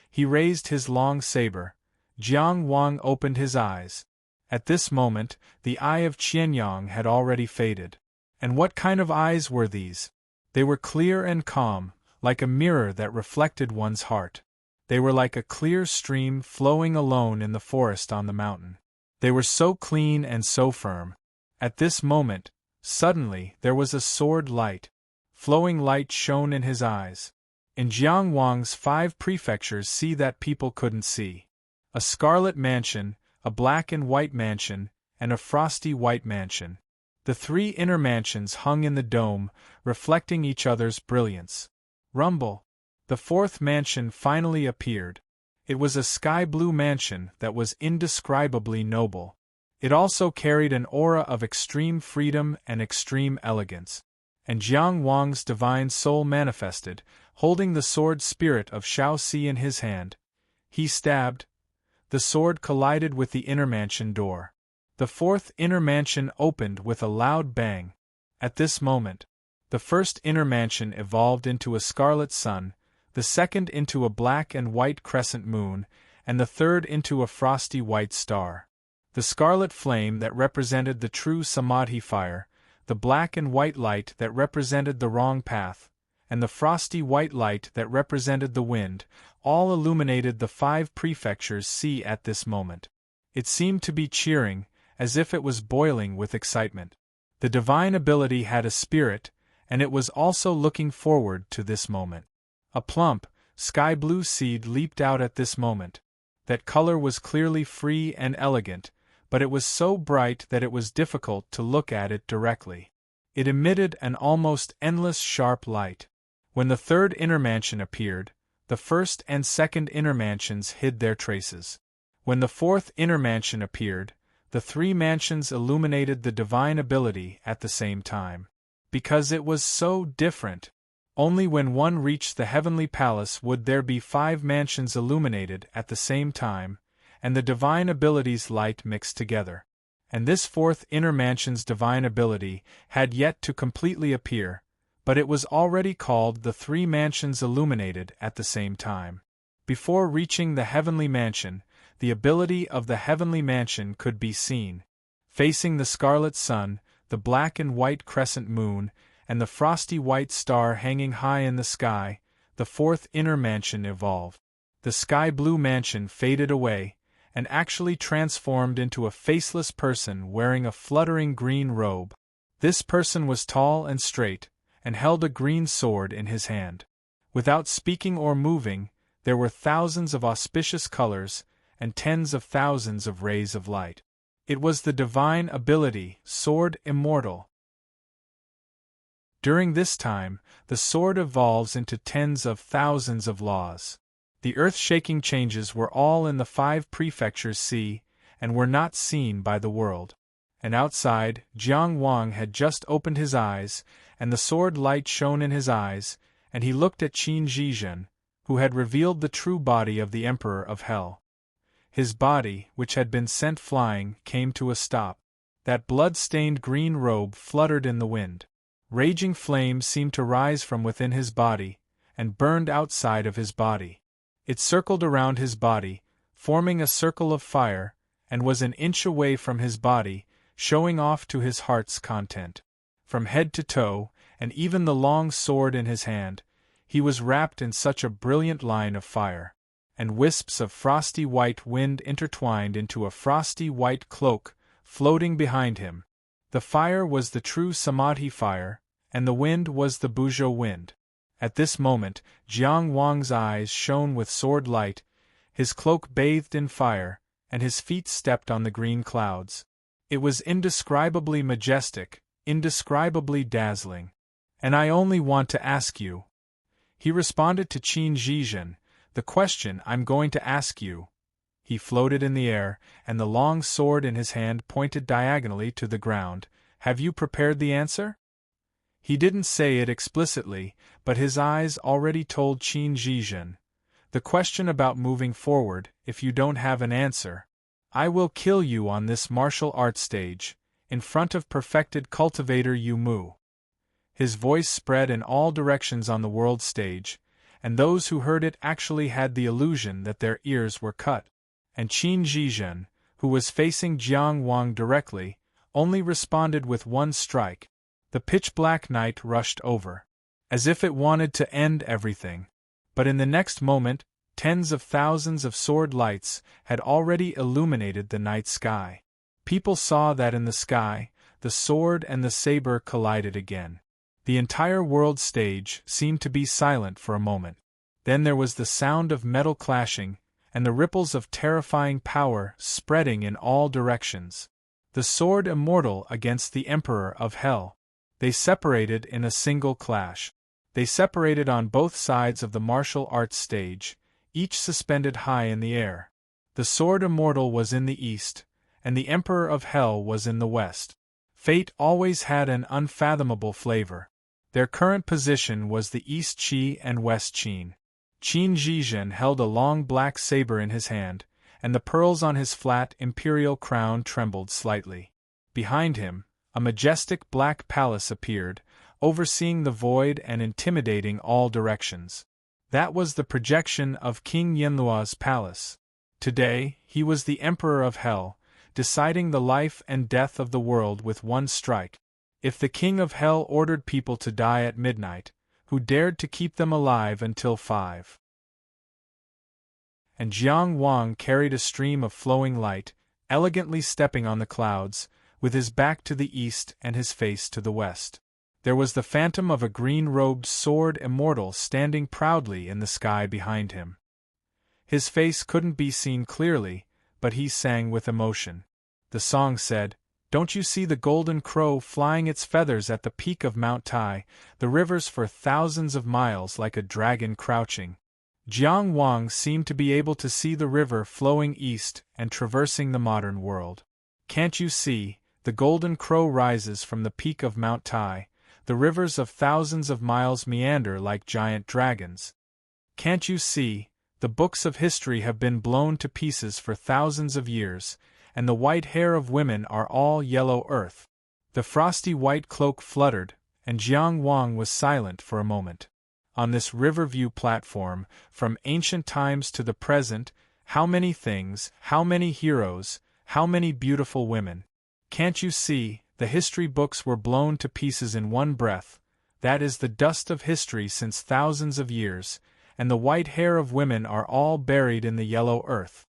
he raised his long saber. Jiang Wang opened his eyes. At this moment, the eye of Qianyang had already faded. And what kind of eyes were these? They were clear and calm, like a mirror that reflected one's heart. They were like a clear stream flowing alone in the forest on the mountain. They were so clean and so firm. At this moment, suddenly, there was a sword light. Flowing light shone in his eyes. In Jiang Wang's 5 prefectures see that people couldn't see. A scarlet mansion, a black and white mansion, and a frosty white mansion. The 3 inner mansions hung in the dome, reflecting each other's brilliance. Rumble! The 4th mansion finally appeared. It was a sky-blue mansion that was indescribably noble. It also carried an aura of extreme freedom and extreme elegance. And Jiang Wang's divine soul manifested, holding the sword spirit of Shaoxi in his hand. He stabbed. The sword collided with the inner mansion door. The 4th inner mansion opened with a loud bang. At this moment, the 1st inner mansion evolved into a scarlet sun, the 2nd into a black and white crescent moon, and the 3rd into a frosty white star. The scarlet flame that represented the true Samadhi fire, the black and white light that represented the wrong path, and the frosty white light that represented the wind, all illuminated the 5 prefectures see at this moment. It seemed to be cheering, as if it was boiling with excitement. The divine ability had a spirit, and it was also looking forward to this moment. A plump, sky-blue seed leaped out at this moment. That color was clearly free and elegant, but it was so bright that it was difficult to look at it directly. It emitted an almost endless sharp light. When the 3rd inner mansion appeared, the 1st and 2nd inner mansions hid their traces. When the 4th inner mansion appeared, the 3 mansions illuminated the divine ability at the same time. Because it was so different. Only when one reached the heavenly palace would there be 5 mansions illuminated at the same time, and the divine ability's light mixed together. And this 4th inner mansion's divine ability had yet to completely appear, but it was already called the 3 mansions illuminated at the same time. Before reaching the heavenly mansion, the ability of the heavenly mansion could be seen. Facing the scarlet sun, the black and white crescent moon, and the frosty white star hanging high in the sky, the 4th inner mansion evolved. The sky-blue mansion faded away, and actually transformed into a faceless person wearing a fluttering green robe. This person was tall and straight, and held a green sword in his hand. Without speaking or moving, there were thousands of auspicious colors, and tens of thousands of rays of light. It was the divine ability, Sword Immortal. During this time, the sword evolves into tens of thousands of laws. The earth-shaking changes were all in the 5 prefectures see, and were not seen by the world. And outside, Jiang Wang had just opened his eyes, and the sword light shone in his eyes, and he looked at Qin Zhizhen, who had revealed the true body of the Emperor of Hell. His body, which had been sent flying, came to a stop. That blood-stained green robe fluttered in the wind. Raging flames seemed to rise from within his body, and burned outside of his body. It circled around his body, forming a circle of fire, and was an inch away from his body, showing off to his heart's content. From head to toe, and even the long sword in his hand, he was wrapped in such a brilliant line of fire, and wisps of frosty white wind intertwined into a frosty white cloak, floating behind him. The fire was the true Samadhi fire, and the wind was the Buzhou wind. At this moment, Jiang Wang's eyes shone with sword light, his cloak bathed in fire, and his feet stepped on the green clouds. It was indescribably majestic, indescribably dazzling. "And I only want to ask you," he responded to Qin Zhizhen, "the question I'm going to ask you." He floated in the air, and the long sword in his hand pointed diagonally to the ground. "Have you prepared the answer?" He didn't say it explicitly, but his eyes already told Qin Zhizhen. "The question about moving forward, if you don't have an answer, I will kill you on this martial art stage, in front of perfected cultivator Yu Mu." His voice spread in all directions on the world stage, and those who heard it actually had the illusion that their ears were cut. And Qin Zhizhen, who was facing Jiang Wang directly, only responded with one strike. The pitch-black night rushed over, as if it wanted to end everything. But in the next moment, tens of thousands of sword lights had already illuminated the night sky. People saw that in the sky, the sword and the saber collided again. The entire world stage seemed to be silent for a moment. Then there was the sound of metal clashing, and the ripples of terrifying power spreading in all directions. The sword immortal against the Emperor of Hell. They separated in a single clash. They separated on both sides of the martial arts stage, each suspended high in the air. The sword immortal was in the east, and the Emperor of Hell was in the west. Fate always had an unfathomable flavor. Their current position was the East Qi and West Qin. Qin Zhizhen held a long black saber in his hand, and the pearls on his flat imperial crown trembled slightly. Behind him, a majestic black palace appeared, overseeing the void and intimidating all directions. That was the projection of King Yenlua's palace. Today, he was the Emperor of Hell, deciding the life and death of the world with one strike. If the King of Hell ordered people to die at midnight, who dared to keep them alive until 5? And Jiang Wang carried a stream of flowing light, elegantly stepping on the clouds, with his back to the east and his face to the west. There was the phantom of a green-robed sword immortal standing proudly in the sky behind him. His face couldn't be seen clearly, but he sang with emotion. The song said, "Don't you see the golden crow flying its feathers at the peak of Mount Tai, the rivers for thousands of miles like a dragon crouching?" Jiang Wang seemed to be able to see the river flowing east and traversing the modern world. "Can't you see, the golden crow rises from the peak of Mount Tai, the rivers of thousands of miles meander like giant dragons? Can't you see, the books of history have been blown to pieces for thousands of years, and the white hair of women are all yellow earth?" The frosty white cloak fluttered, and Jiang Wang was silent for a moment. On this Riverview platform, from ancient times to the present, how many things, how many heroes, how many beautiful women. Can't you see, the history books were blown to pieces in one breath, that is the dust of history since thousands of years, and the white hair of women are all buried in the yellow earth.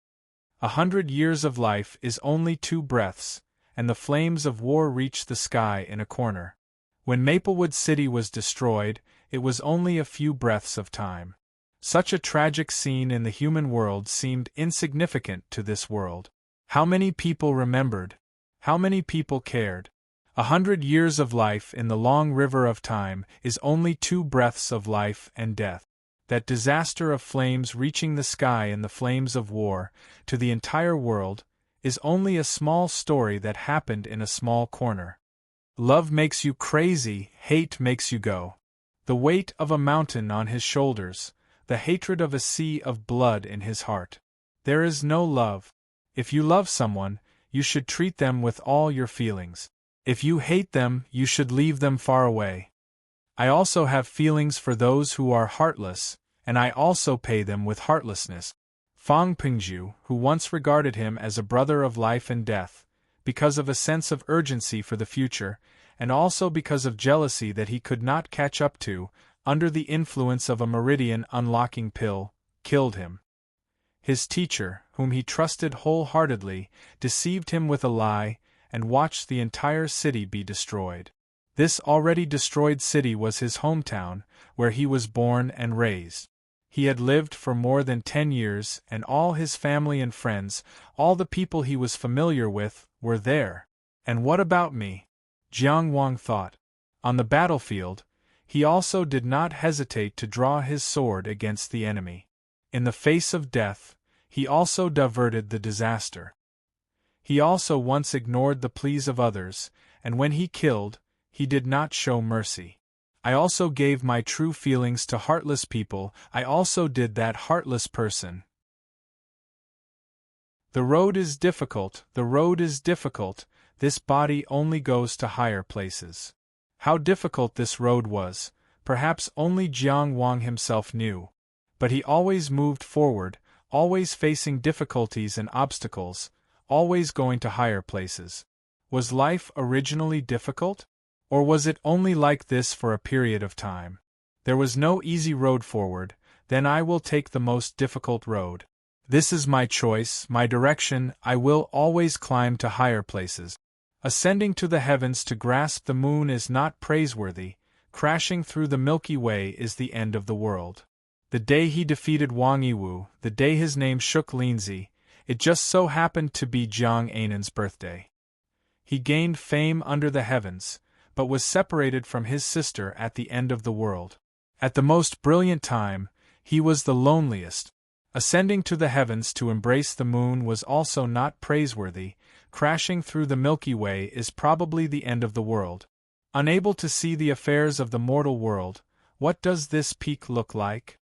100 years of life is only 2 breaths, and the flames of war reach the sky in a corner. When Maplewood City was destroyed, it was only a few breaths of time. Such a tragic scene in the human world seemed insignificant to this world. How many people remembered? How many people cared? 100 years of life in the long river of time is only 2 breaths of life and death. That disaster of flames reaching the sky in the flames of war, to the entire world, is only a small story that happened in a small corner. Love makes you crazy, hate makes you go. The weight of a mountain on his shoulders, the hatred of a sea of blood in his heart. There is no love. If you love someone, you should treat them with all your feelings. If you hate them, you should leave them far away. I also have feelings for those who are heartless, and I also pay them with heartlessness. Fang Pingju, who once regarded him as a brother of life and death, because of a sense of urgency for the future, and also because of jealousy that he could not catch up to, under the influence of a meridian unlocking pill, killed him. His teacher, whom he trusted wholeheartedly, deceived him with a lie, and watched the entire city be destroyed. This already destroyed city was his hometown, where he was born and raised. He had lived for more than 10 years, and all his family and friends, all the people he was familiar with, were there. And what about me? Jiang Wang thought. On the battlefield, he also did not hesitate to draw his sword against the enemy. In the face of death, he also diverted the disaster. He also once ignored the pleas of others, and when he killed, he did not show mercy. I also gave my true feelings to heartless people. I also did that heartless person. The road is difficult, the road is difficult, this body only goes to higher places. How difficult this road was, perhaps only Jiang Wang himself knew. But he always moved forward, always facing difficulties and obstacles, always going to higher places. Was life originally difficult? Or was it only like this for a period of time? There was no easy road forward, then I will take the most difficult road. This is my choice, my direction, I will always climb to higher places. Ascending to the heavens to grasp the moon is not praiseworthy, crashing through the Milky Way is the end of the world. The day he defeated Wang Yiwu, the day his name shook Linzi, it just so happened to be Jiang Ainan's birthday. He gained fame under the heavens, but was separated from his sister at the end of the world. At the most brilliant time, he was the loneliest. Ascending to the heavens to embrace the moon was also not praiseworthy, crashing through the Milky Way is probably the end of the world. Unable to see the affairs of the mortal world, what does this peak look like?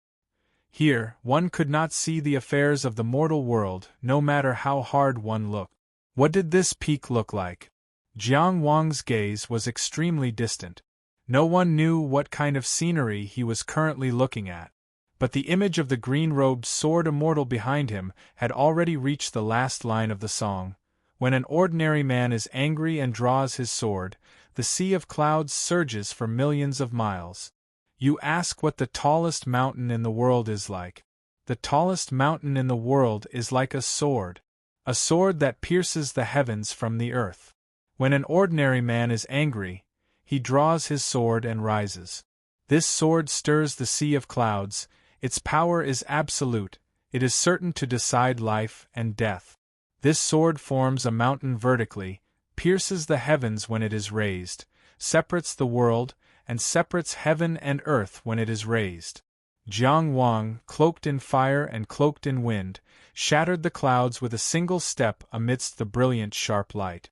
Here, one could not see the affairs of the mortal world, no matter how hard one looked. What did this peak look like? Jiang Wang's gaze was extremely distant. No one knew what kind of scenery he was currently looking at. But the image of the green-robed sword immortal behind him had already reached the last line of the song. When an ordinary man is angry and draws his sword, the sea of clouds surges for millions of miles. You ask what the tallest mountain in the world is like. The tallest mountain in the world is like a sword that pierces the heavens from the earth. When an ordinary man is angry, he draws his sword and rises. This sword stirs the sea of clouds, its power is absolute, it is certain to decide life and death. This sword forms a mountain vertically, pierces the heavens when it is raised, separates the world, and separates heaven and earth when it is raised. Jiang Wang, cloaked in fire and cloaked in wind, shattered the clouds with a single step amidst the brilliant sharp light.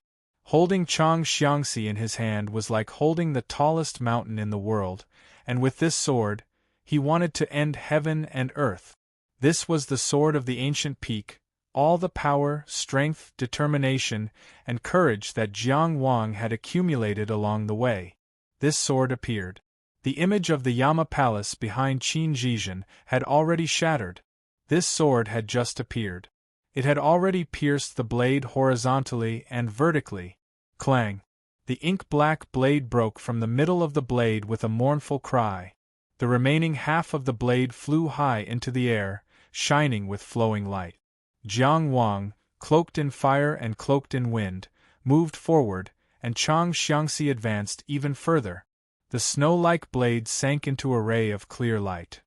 Holding Chang Xiangxi in his hand was like holding the tallest mountain in the world, and with this sword, he wanted to end heaven and earth. This was the sword of the ancient peak, all the power, strength, determination, and courage that Jiang Wang had accumulated along the way. This sword appeared. The image of the Yama Palace behind Qin Zhizhen had already shattered. This sword had just appeared. It had already pierced the blade horizontally and vertically. Clang! The ink-black blade broke from the middle of the blade with a mournful cry. The remaining half of the blade flew high into the air, shining with flowing light. Jiang Wang, cloaked in fire and cloaked in wind, moved forward, and Chang Xiangxi advanced even further. The snow-like blade sank into a ray of clear light.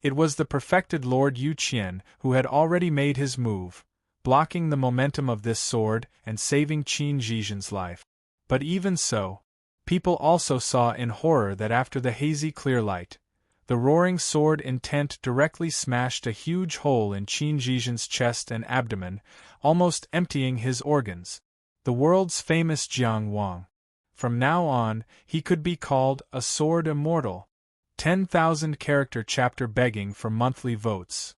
It was the perfected Lord Yu Qian who had already made his move, blocking the momentum of this sword and saving Qin Zhizhen's life. But even so, people also saw in horror that after the hazy clear light, the roaring sword intent directly smashed a huge hole in Qin Zhizhen's chest and abdomen, almost emptying his organs. The world's famous Jiang Wang. From now on, he could be called a sword immortal. 10,000 character chapter begging for monthly votes.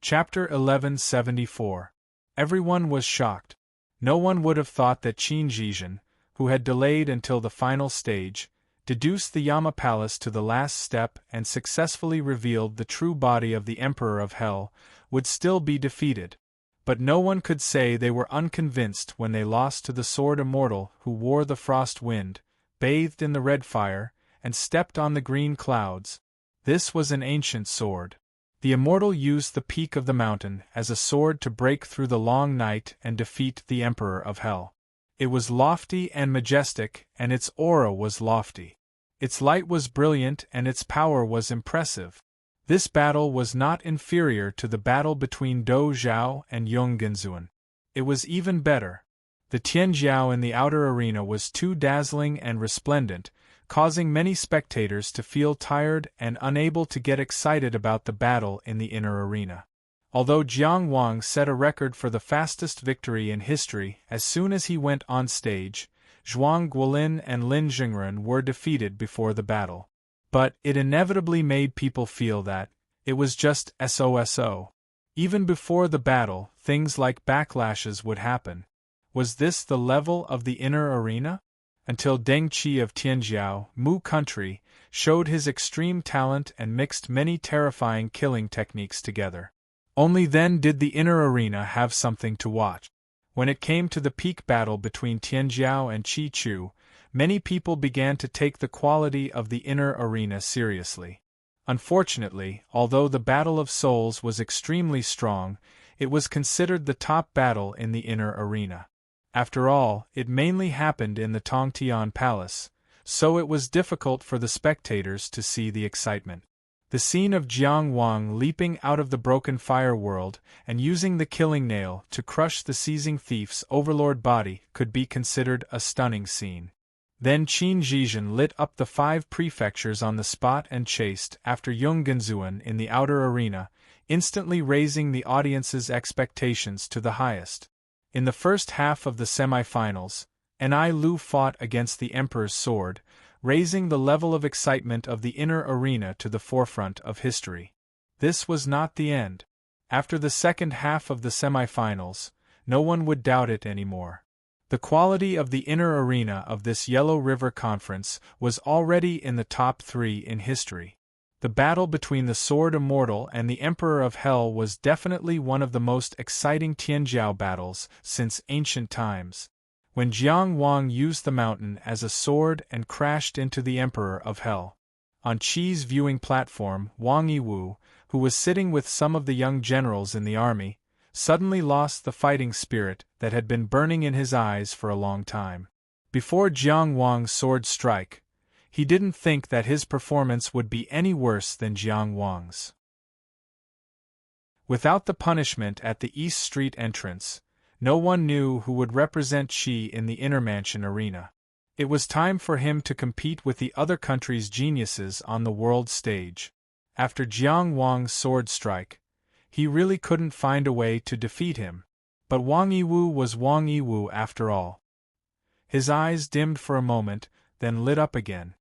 Chapter 1174. Everyone was shocked. No one would have thought that Qin Zhizhen, who had delayed until the final stage, deduced the Yama Palace to the last step and successfully revealed the true body of the Emperor of Hell, would still be defeated. But no one could say they were unconvinced when they lost to the sword immortal who wore the frost wind, bathed in the red fire, and stepped on the green clouds. This was an ancient sword. The immortal used the peak of the mountain as a sword to break through the long night and defeat the Emperor of Hell. It was lofty and majestic, and its aura was lofty. Its light was brilliant and its power was impressive. This battle was not inferior to the battle between Dou Zhao and Yung Genzuan. It was even better. The Tianjiao in the outer arena was too dazzling and resplendent, causing many spectators to feel tired and unable to get excited about the battle in the inner arena. Although Jiang Wang set a record for the fastest victory in history as soon as he went on stage, Zhuang Guolin and Lin Jingren were defeated before the battle. But it inevitably made people feel that it was just SOSO. Even before the battle, things like backlashes would happen. Was this the level of the inner arena? Until Deng Qi of Tianjiao, Mu country, showed his extreme talent and mixed many terrifying killing techniques together. Only then did the inner arena have something to watch. When it came to the peak battle between Tianjiao and Qi Chu, many people began to take the quality of the inner arena seriously. Unfortunately, although the Battle of Souls was extremely strong, it was considered the top battle in the inner arena. After all, it mainly happened in the Tongtian Palace, so it was difficult for the spectators to see the excitement. The scene of Jiang Wang leaping out of the broken fire world and using the killing nail to crush the seizing thief's overlord body could be considered a stunning scene. Then Qin Zhizhen lit up the 5 prefectures on the spot and chased after Yung Genzuan in the outer arena, instantly raising the audience's expectations to the highest. In the first half of the semi-finals, Enai Lu fought against the Emperor's sword, raising the level of excitement of the inner arena to the forefront of history. This was not the end. After the second half of the semi-finals, no one would doubt it anymore. The quality of the inner arena of this Yellow River Conference was already in the top 3 in history. The battle between the Sword Immortal and the Emperor of Hell was definitely one of the most exciting Tianjiao battles since ancient times. When Jiang Wang used the mountain as a sword and crashed into the Emperor of Hell. On Qi's viewing platform, Wang Yiwu, who was sitting with some of the young generals in the army, suddenly lost the fighting spirit that had been burning in his eyes for a long time. Before Jiang Wang's sword strike, he didn't think that his performance would be any worse than Jiang Wang's. Without the punishment at the East Street entrance, no one knew who would represent Qi in the Inner Mansion arena. It was time for him to compete with the other country's geniuses on the world stage. After Jiang Wang's sword strike, he really couldn't find a way to defeat him. But Wang Yiwu was Wang Yiwu after all. His eyes dimmed for a moment, then lit up again.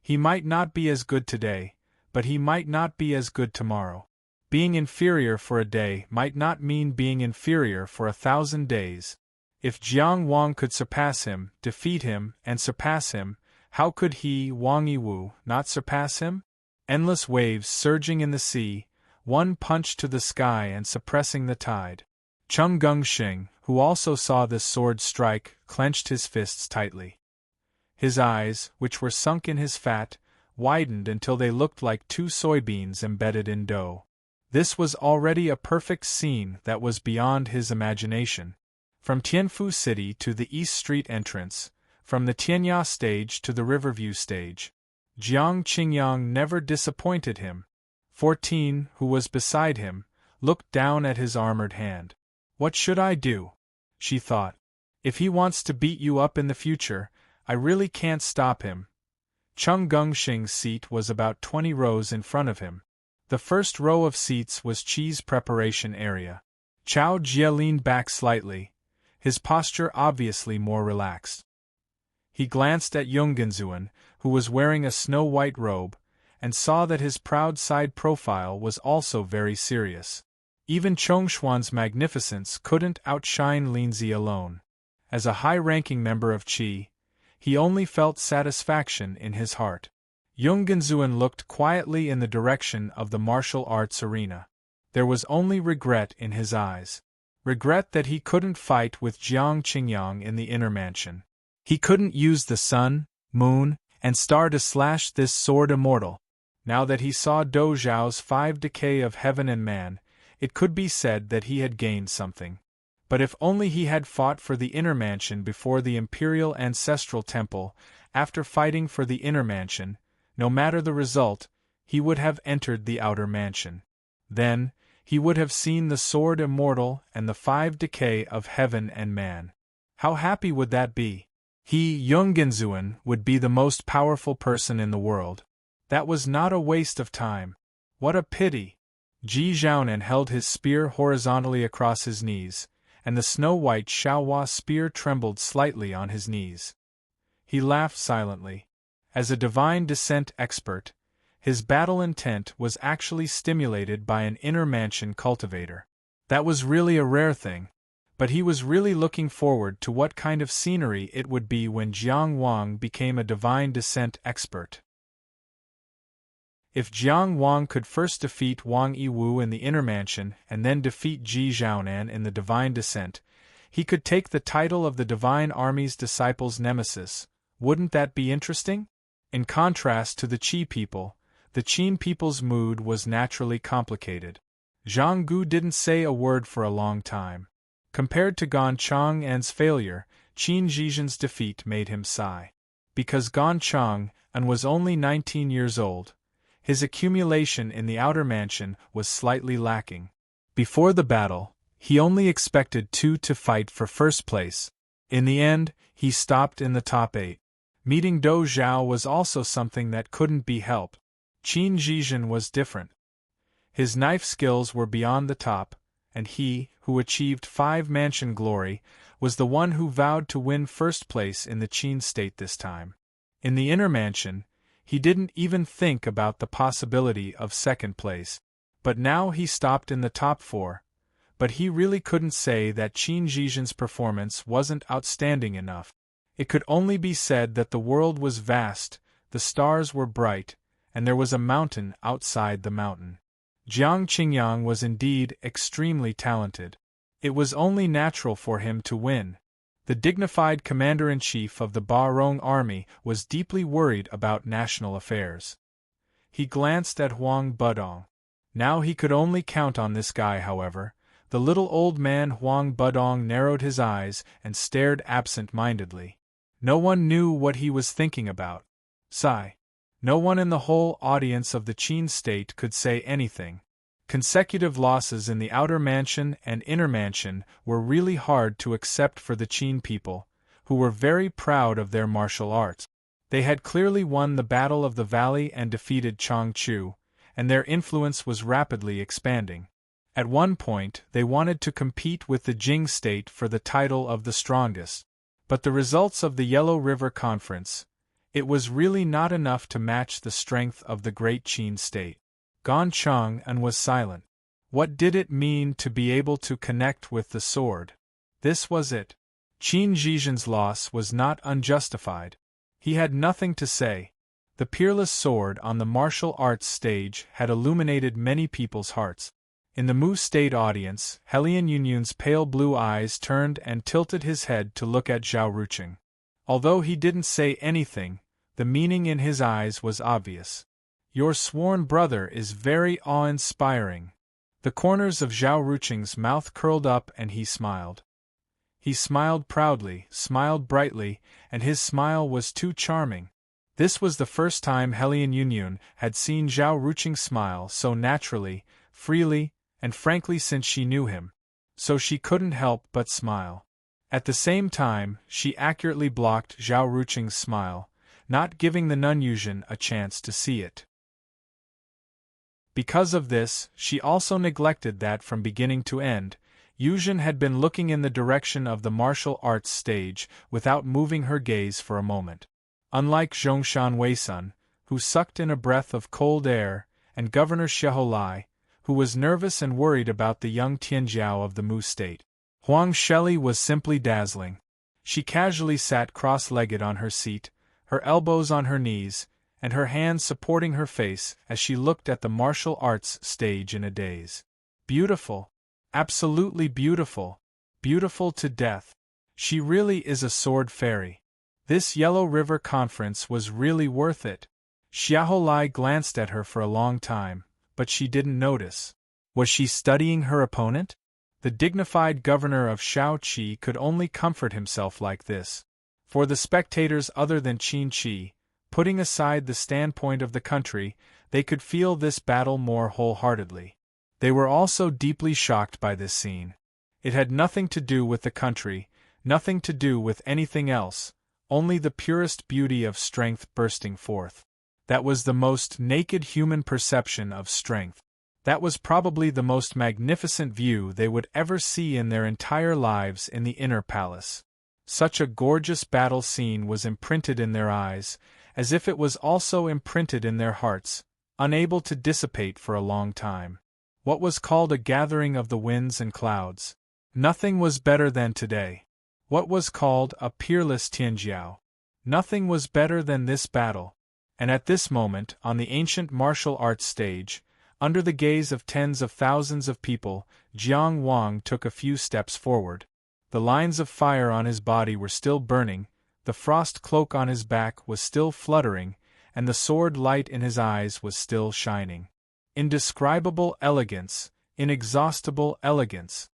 He might not be as good today, but he might not be as good tomorrow. Being inferior for a day might not mean being inferior for 1,000 days. If Jiang Wang could surpass him, defeat him, and surpass him, how could he, Wang Yiwu, not surpass him? Endless waves surging in the sea, one punch to the sky and suppressing the tide. Cheng Gengxing, who also saw this sword strike, clenched his fists tightly. His eyes, which were sunk in his fat, widened until they looked like 2 soybeans embedded in dough. This was already a perfect scene that was beyond his imagination. From Tianfu City to the East Street entrance, from the Tianya stage to the Riverview stage, Jiang Qingyang never disappointed him. 14, who was beside him, looked down at his armored hand. What should I do? She thought. If he wants to beat you up in the future, I really can't stop him. Cheng Gengxing's seat was about 20 rows in front of him. The first row of seats was Qi's preparation area. Chao Jie leaned back slightly, his posture obviously more relaxed. He glanced at Yung Genzuan, who was wearing a snow-white robe, and saw that his proud side profile was also very serious. Even Chongshuan's magnificence couldn't outshine Linzi alone. As a high-ranking member of Qi, he only felt satisfaction in his heart. Yung Genzuan looked quietly in the direction of the martial arts arena. There was only regret in his eyes. Regret that he couldn't fight with Jiang Qingyang in the inner mansion. He couldn't use the sun, moon, and star to slash this sword immortal. Now that he saw Do Zhao's 5 decay of heaven and man, it could be said that he had gained something. But if only he had fought for the inner mansion before the imperial ancestral temple, after fighting for the inner mansion, no matter the result, he would have entered the outer mansion. Then, he would have seen the sword immortal and the 5 decay of heaven and man. How happy would that be? He, Yung Genzuan, would be the most powerful person in the world. That was not a waste of time. What a pity! Ji Zhaonan held his spear horizontally across his knees, and the snow-white Xiaohua spear trembled slightly on his knees. He laughed silently. As a divine descent expert, his battle intent was actually stimulated by an inner mansion cultivator. That was really a rare thing, but he was really looking forward to what kind of scenery it would be when Jiang Wang became a divine descent expert. If Jiang Wang could first defeat Wang Yiwu in the inner mansion and then defeat Ji Zhaonan in the divine descent, he could take the title of the Divine Army's disciples' nemesis. Wouldn't that be interesting? In contrast to the Qi people, the Qin people's mood was naturally complicated. Zhang Gu didn't say a word for a long time. Compared to Gan Chang'an's failure, Qin Zhizhen's defeat made him sigh. Because Gan Chang'an was only 19 years old, his accumulation in the outer mansion was slightly lacking. Before the battle, he only expected 2 to fight for first place. In the end, he stopped in the top 8. Meeting Do Zhao was also something that couldn't be helped. Qin Zhizhen was different. His knife skills were beyond the top, and he, who achieved 5 mansion glory, was the one who vowed to win first place in the Qin state this time. In the inner mansion, he didn't even think about the possibility of second place. But now he stopped in the top 4. But he really couldn't say that Qin Zhizhen's performance wasn't outstanding enough. It could only be said that the world was vast, the stars were bright, and there was a mountain outside the mountain. Jiang Qingyang was indeed extremely talented. It was only natural for him to win. The dignified commander-in-chief of the Barong army was deeply worried about national affairs. He glanced at Huang Budong. Now he could only count on this guy, however. The little old man Huang Budong narrowed his eyes and stared absent-mindedly. No one knew what he was thinking about. Sigh. No one in the whole audience of the Qin state could say anything. Consecutive losses in the outer mansion and inner mansion were really hard to accept for the Qin people, who were very proud of their martial arts. They had clearly won the Battle of the Valley and defeated Changchu, and their influence was rapidly expanding. At one point, they wanted to compete with the Jing state for the title of the strongest. But the results of the Yellow River Conference, it was really not enough to match the strength of the great Qin state. Gan Chang'an was silent. What did it mean to be able to connect with the sword? This was it. Qin Zhizhen's loss was not unjustified. He had nothing to say. The peerless sword on the martial arts stage had illuminated many people's hearts. In the Mu State audience, Helian Yunyun's pale blue eyes turned and tilted his head to look at Zhao Ruqing. Although he didn't say anything, the meaning in his eyes was obvious. Your sworn brother is very awe-inspiring. The corners of Zhao Ruqing's mouth curled up and he smiled. He smiled proudly, smiled brightly, and his smile was too charming. This was the first time Helian Yunyun had seen Zhao Ruqing smile so naturally, freely, and frankly since she knew him. So she couldn't help but smile. At the same time, she accurately blocked Zhao Ruqing's smile, not giving the Nun Yuzhen a chance to see it. Because of this, she also neglected that from beginning to end, Yuzhen had been looking in the direction of the martial arts stage without moving her gaze for a moment. Unlike Zhongshan Weisun, who sucked in a breath of cold air, and Governor Sheholai, who was nervous and worried about the young Tianjiao of the Mu state, Huang Sheli was simply dazzling. She casually sat cross-legged on her seat, her elbows on her knees, and her hands supporting her face as she looked at the martial arts stage in a daze. Beautiful. Absolutely beautiful. Beautiful to death. She really is a sword fairy. This Yellow River conference was really worth it. Xiaolai glanced at her for a long time, but she didn't notice. Was she studying her opponent? The dignified governor of Shaoqi could only comfort himself like this. For the spectators other than Qin Shi, putting aside the standpoint of the country, they could feel this battle more wholeheartedly. They were also deeply shocked by this scene. It had nothing to do with the country, nothing to do with anything else, only the purest beauty of strength bursting forth. That was the most naked human perception of strength. That was probably the most magnificent view they would ever see in their entire lives in the inner palace. Such a gorgeous battle scene was imprinted in their eyes, as if it was also imprinted in their hearts, unable to dissipate for a long time. What was called a gathering of the winds and clouds. Nothing was better than today. What was called a peerless Tianjiao. Nothing was better than this battle. And at this moment, on the ancient martial arts stage, under the gaze of tens of thousands of people, Jiang Wang took a few steps forward. The lines of fire on his body were still burning, the frost cloak on his back was still fluttering, and the sword light in his eyes was still shining. Indescribable elegance, inexhaustible elegance.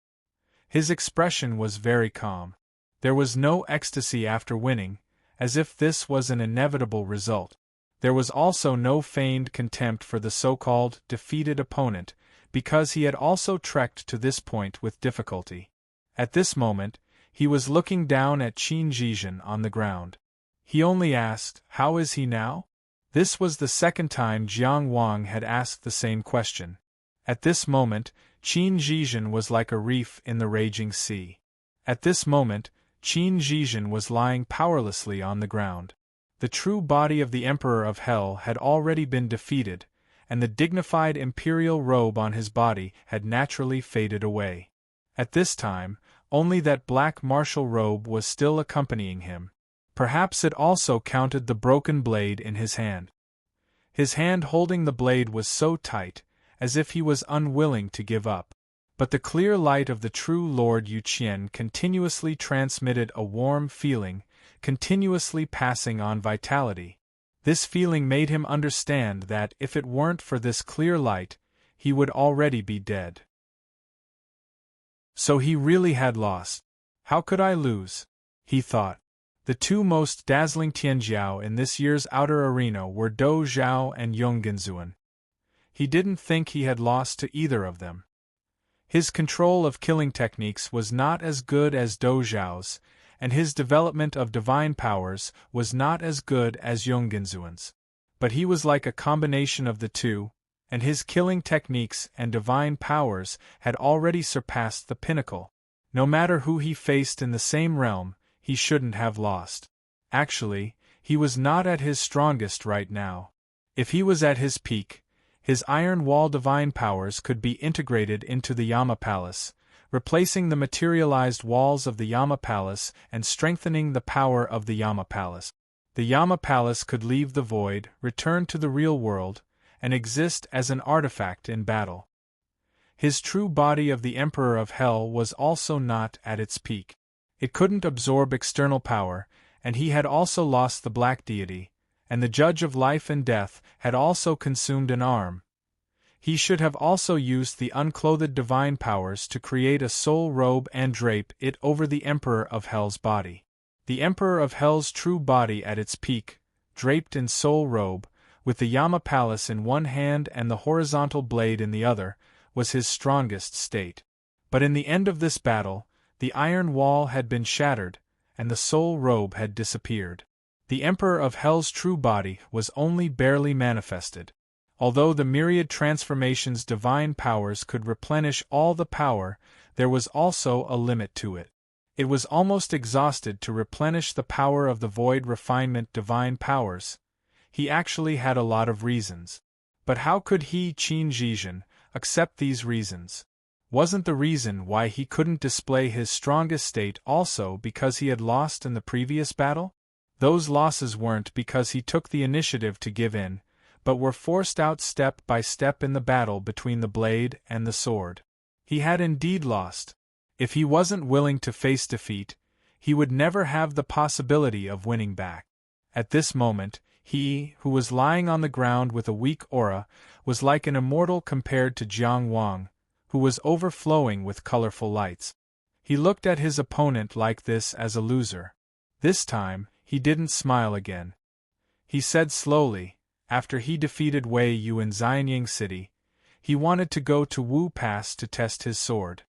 His expression was very calm. There was no ecstasy after winning, as if this was an inevitable result. There was also no feigned contempt for the so-called defeated opponent, because he had also trekked to this point with difficulty. At this moment, he was looking down at Qin Zhizhen on the ground. He only asked, "How is he now?" This was the second time Jiang Wang had asked the same question. At this moment, Qin Zhizhen was like a reef in the raging sea. At this moment, Qin Zhizhen was lying powerlessly on the ground. The true body of the Emperor of Hell had already been defeated, and the dignified imperial robe on his body had naturally faded away. At this time, only that black martial robe was still accompanying him. Perhaps it also counted the broken blade in his hand. His hand holding the blade was so tight, as if he was unwilling to give up. But the clear light of the true Lord Yuqian continuously transmitted a warm feeling, continuously passing on vitality. This feeling made him understand that if it weren't for this clear light, he would already be dead. So he really had lost. How could I lose? He thought. The two most dazzling Tianjiao in this year's outer arena were Dou Zhao and Yonggenzuan. He didn't think he had lost to either of them. His control of killing techniques was not as good as Dou Zhao's, and his development of divine powers was not as good as Yonggenzuan's. But he was like a combination of the two, and his killing techniques and divine powers had already surpassed the pinnacle. No matter who he faced in the same realm, he shouldn't have lost. Actually, he was not at his strongest right now. If he was at his peak, his iron wall divine powers could be integrated into the Yama Palace, replacing the materialized walls of the Yama Palace and strengthening the power of the Yama Palace. The Yama Palace could leave the void, return to the real world, and exist as an artifact in battle. His true body of the Emperor of Hell was also not at its peak. It couldn't absorb external power, and he had also lost the Black Deity, and the Judge of Life and Death had also consumed an arm. He should have also used the unclothed divine powers to create a soul robe and drape it over the Emperor of Hell's body. The Emperor of Hell's true body at its peak, draped in soul robe, with the Yama Palace in one hand and the horizontal blade in the other, was his strongest state. But in the end of this battle, the iron wall had been shattered, and the soul robe had disappeared. The Emperor of Hell's true body was only barely manifested. Although the myriad transformations' divine powers could replenish all the power, there was also a limit to it. It was almost exhausted to replenish the power of the void refinement divine powers. He actually had a lot of reasons. But how could he, Qin Zhizhen, accept these reasons? Wasn't the reason why he couldn't display his strongest state also because he had lost in the previous battle? Those losses weren't because he took the initiative to give in, but were forced out step by step in the battle between the blade and the sword. He had indeed lost. If he wasn't willing to face defeat, he would never have the possibility of winning back. At this moment, he, who was lying on the ground with a weak aura, was like an immortal compared to Jiang Wang, who was overflowing with colorful lights. He looked at his opponent like this as a loser. This time, he didn't smile again. He said slowly, after he defeated Wei Yu in Xianyang City, he wanted to go to Wu Pass to test his sword.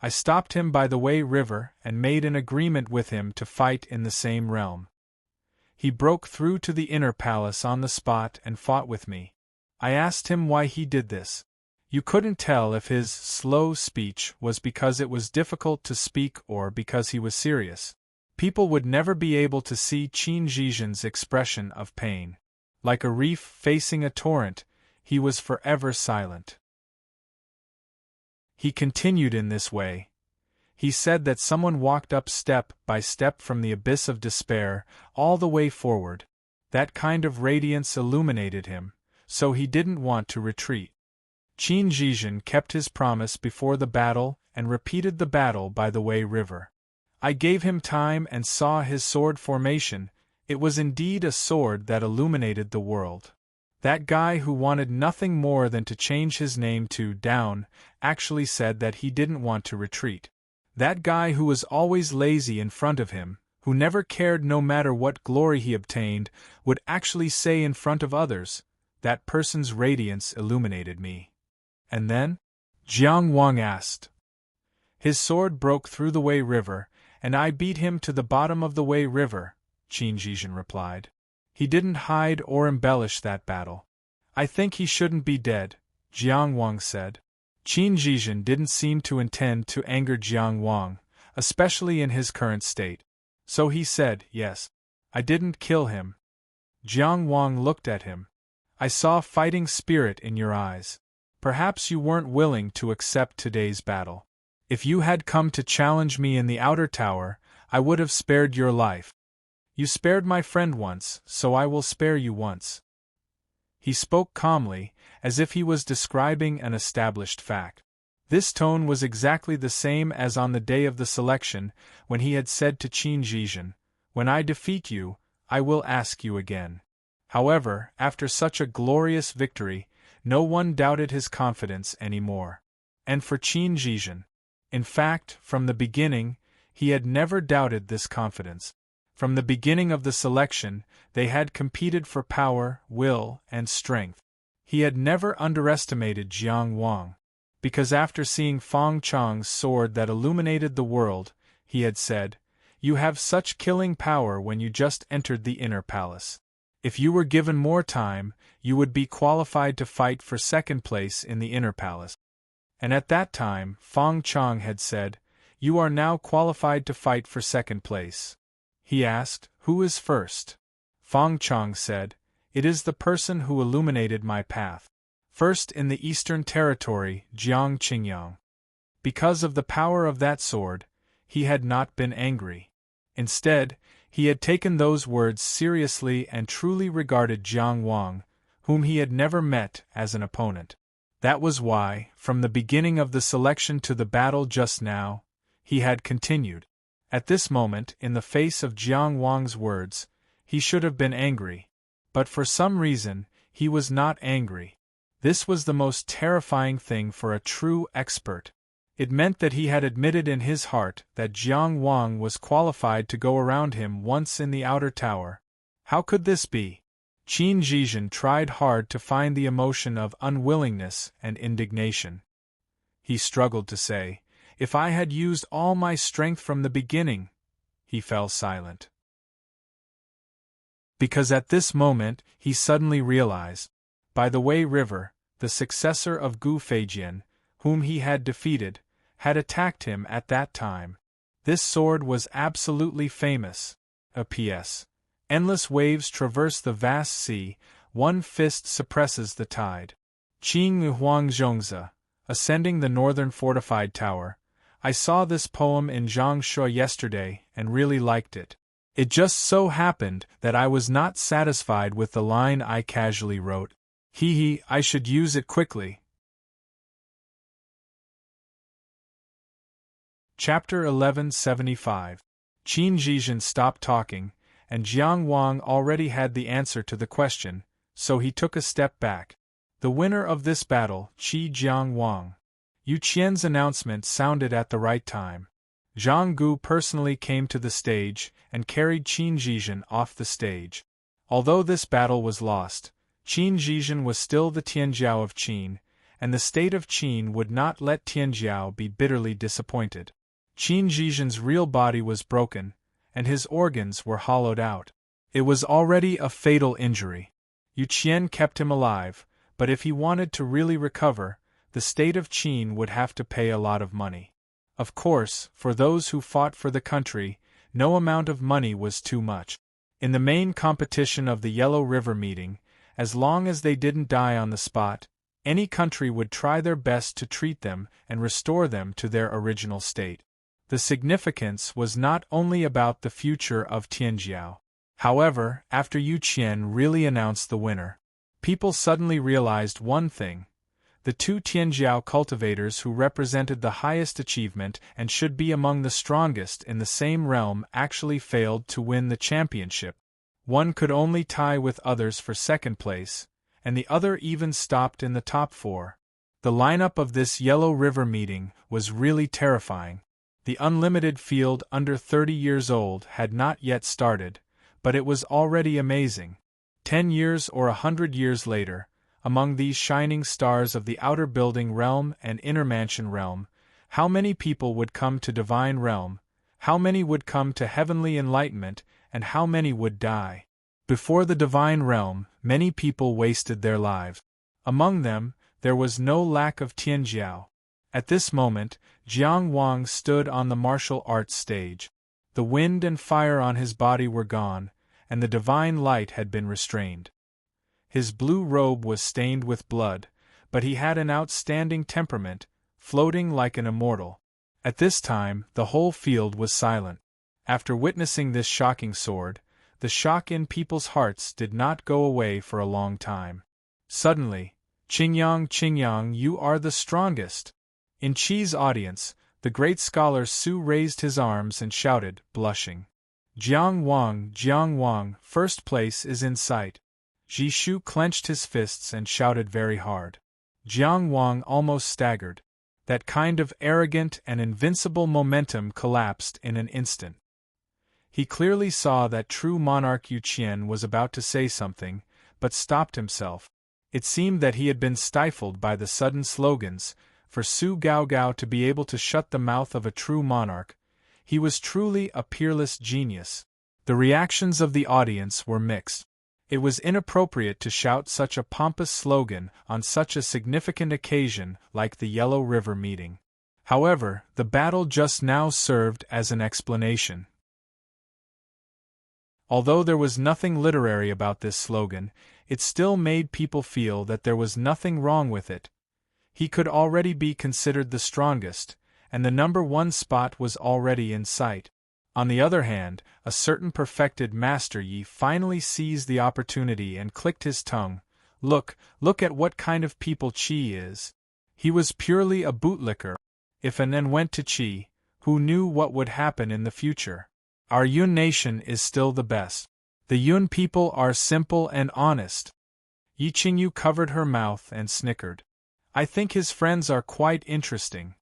I stopped him by the Wei River and made an agreement with him to fight in the same realm. He broke through to the inner palace on the spot and fought with me. I asked him why he did this. You couldn't tell if his slow speech was because it was difficult to speak or because he was serious. People would never be able to see Qin Zhizhen's expression of pain. Like a reef facing a torrent, he was forever silent. He continued in this way. He said that someone walked up step by step from the abyss of despair, all the way forward. That kind of radiance illuminated him, so he didn't want to retreat. Qin Zhizhen kept his promise before the battle and repeated the battle by the Wei River. I gave him time and saw his sword formation. It was indeed a sword that illuminated the world. That guy who wanted nothing more than to change his name to Down actually said that he didn't want to retreat. That guy who was always lazy in front of him, who never cared no matter what glory he obtained, would actually say in front of others, "That person's radiance illuminated me." And then? Jiang Wang asked. His sword broke through the Wei River, and I beat him to the bottom of the Wei River, Qin Zhizhen replied. He didn't hide or embellish that battle. I think he shouldn't be dead, Jiang Wang said. Qin Zhizhen didn't seem to intend to anger Jiang Wang, especially in his current state. So he said, "Yes. I didn't kill him." Jiang Wang looked at him. "I saw fighting spirit in your eyes. Perhaps you weren't willing to accept today's battle. If you had come to challenge me in the outer tower, I would have spared your life. You spared my friend once, so I will spare you once." He spoke calmly, as if he was describing an established fact. This tone was exactly the same as on the day of the selection, when he had said to Qin Zhizhen, "When I defeat you, I will ask you again." However, after such a glorious victory, no one doubted his confidence anymore. And for Qin Zhizhen, in fact, from the beginning, he had never doubted this confidence. From the beginning of the selection, they had competed for power, will, and strength. He had never underestimated Jiang Wang, because after seeing Feng Chang's sword that illuminated the world, he had said, "You have such killing power when you just entered the inner palace. If you were given more time, you would be qualified to fight for second place in the inner palace." And at that time, Feng Chang had said, "You are now qualified to fight for second place." He asked, "Who is first?" Feng Chang said, "It is the person who illuminated my path. First in the Eastern Territory, Jiang Qingyang." Because of the power of that sword, he had not been angry. Instead, he had taken those words seriously and truly regarded Jiang Wang, whom he had never met, as an opponent. That was why, from the beginning of the selection to the battle just now, he had continued. At this moment, in the face of Jiang Wang's words, he should have been angry. But for some reason, he was not angry. This was the most terrifying thing for a true expert. It meant that he had admitted in his heart that Jiang Wang was qualified to go around him once in the outer tower. How could this be? Qin Zhizhen tried hard to find the emotion of unwillingness and indignation. He struggled to say, "If I had used all my strength from the beginning," he fell silent. Because at this moment, he suddenly realized, by the Wei River, the successor of Gu Feijian, whom he had defeated, had attacked him at that time. This sword was absolutely famous. A P.S. Endless waves traverse the vast sea, one fist suppresses the tide. Qing Huang Zhongzi, ascending the northern fortified tower. I saw this poem in Zhongshui yesterday and really liked it. It just so happened that I was not satisfied with the line I casually wrote. I should use it quickly. Chapter 1175. Qin Zhizhen stopped talking, and Jiang Wang already had the answer to the question, so he took a step back. The winner of this battle, Qi Jiang Wang. Yu Qian's announcement sounded at the right time. Zhang Gu personally came to the stage and carried Qin Zhizhen off the stage. Although this battle was lost, Qin Zhizhen was still the Tianjiao of Qin, and the state of Qin would not let Tianjiao be bitterly disappointed. Qin Zhizhen's real body was broken, and his organs were hollowed out. It was already a fatal injury. Yu Qian kept him alive, but if he wanted to really recover, the state of Qin would have to pay a lot of money. Of course, for those who fought for the country, no amount of money was too much. In the main competition of the Yellow River meeting, as long as they didn't die on the spot, any country would try their best to treat them and restore them to their original state. The significance was not only about the future of Tianjiao. However, after Yu Qian really announced the winner, people suddenly realized one thing. The two Tianjiao cultivators who represented the highest achievement and should be among the strongest in the same realm actually failed to win the championship. One could only tie with others for second place, and the other even stopped in the top 4. The lineup of this Yellow River meeting was really terrifying. The unlimited field under 30 years old had not yet started, but it was already amazing. 10 years or 100 years later, among these shining stars of the outer building realm and inner mansion realm, how many people would come to divine realm, how many would come to heavenly enlightenment, and how many would die? Before the divine realm, many people wasted their lives. Among them, there was no lack of Tianjiao. At this moment, Jiang Wang stood on the martial arts stage. The wind and fire on his body were gone, and the divine light had been restrained. His blue robe was stained with blood, but he had an outstanding temperament, floating like an immortal. At this time, the whole field was silent. After witnessing this shocking sword, the shock in people's hearts did not go away for a long time. Suddenly, Qingyang, you are the strongest! In Qi's audience, the great scholar Su raised his arms and shouted, blushing. Jiang Wang, first place is in sight. Jishu clenched his fists and shouted very hard. Jiang Wang almost staggered. That kind of arrogant and invincible momentum collapsed in an instant. He clearly saw that true monarch Yu Qian was about to say something, but stopped himself. It seemed that he had been stifled by the sudden slogans. For Su Gaogao to be able to shut the mouth of a true monarch, he was truly a peerless genius. The reactions of the audience were mixed. It was inappropriate to shout such a pompous slogan on such a significant occasion like the Yellow River meeting. However, the battle just now served as an explanation. Although there was nothing literary about this slogan, it still made people feel that there was nothing wrong with it. He could already be considered the strongest, and the number 1 spot was already in sight. On the other hand, a certain perfected Master Yi finally seized the opportunity and clicked his tongue. Look at what kind of people Qi is. He was purely a bootlicker. If an N went to Qi, who knew what would happen in the future? Our Yun nation is still the best. The Yun people are simple and honest. Yi Qingyu covered her mouth and snickered. I think his friends are quite interesting.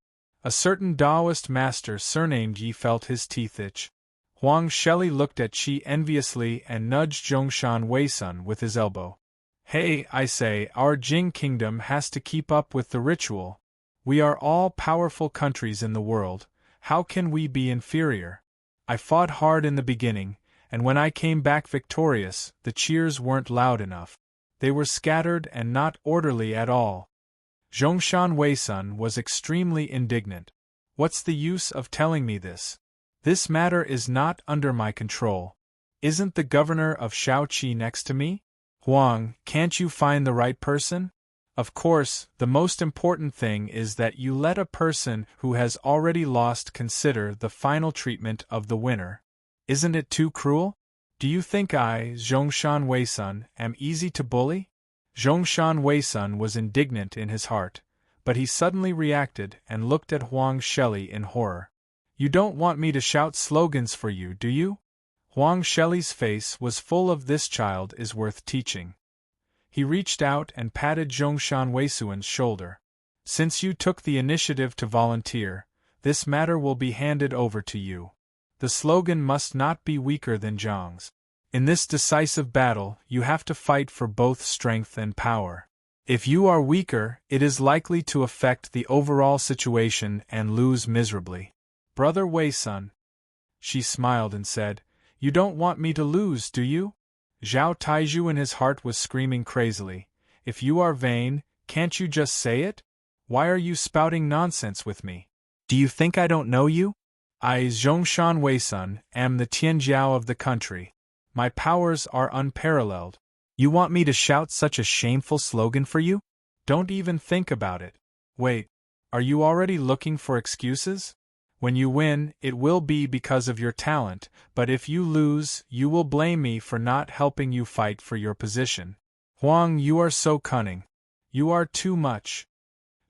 A certain Taoist master surnamed Yi felt his teeth itch. Huang Shelley looked at Qi enviously and nudged Zhongshan Weisun with his elbow. Hey, I say, our Jing kingdom has to keep up with the ritual. We are all powerful countries in the world, how can we be inferior? I fought hard in the beginning, and when I came back victorious, the cheers weren't loud enough. They were scattered and not orderly at all. Zhongshan Weisun was extremely indignant. What's the use of telling me this? This matter is not under my control. Isn't the governor of Shaoqi next to me? Huang, can't you find the right person? Of course, the most important thing is that you let a person who has already lost consider the final treatment of the winner. Isn't it too cruel? Do you think I, Zhongshan Weisun, am easy to bully? Zhongshan Weisun was indignant in his heart, but he suddenly reacted and looked at Huang Sheli in horror. You don't want me to shout slogans for you, do you? Huang Sheli's face was full of "this child is worth teaching." He reached out and patted Zhongshan Weisun's shoulder. Since you took the initiative to volunteer, this matter will be handed over to you. The slogan must not be weaker than Zhang's. In this decisive battle, you have to fight for both strength and power. If you are weaker, it is likely to affect the overall situation and lose miserably. Brother Weisun. She smiled and said, You don't want me to lose, do you? Zhao Taizhu in his heart was screaming crazily. If you are vain, can't you just say it? Why are you spouting nonsense with me? Do you think I don't know you? I, Zhongshan Weisun, am the Tianjiao of the country. My powers are unparalleled. You want me to shout such a shameful slogan for you? Don't even think about it. Wait, are you already looking for excuses? When you win, it will be because of your talent, but if you lose, you will blame me for not helping you fight for your position. Huang, you are so cunning. You are too much.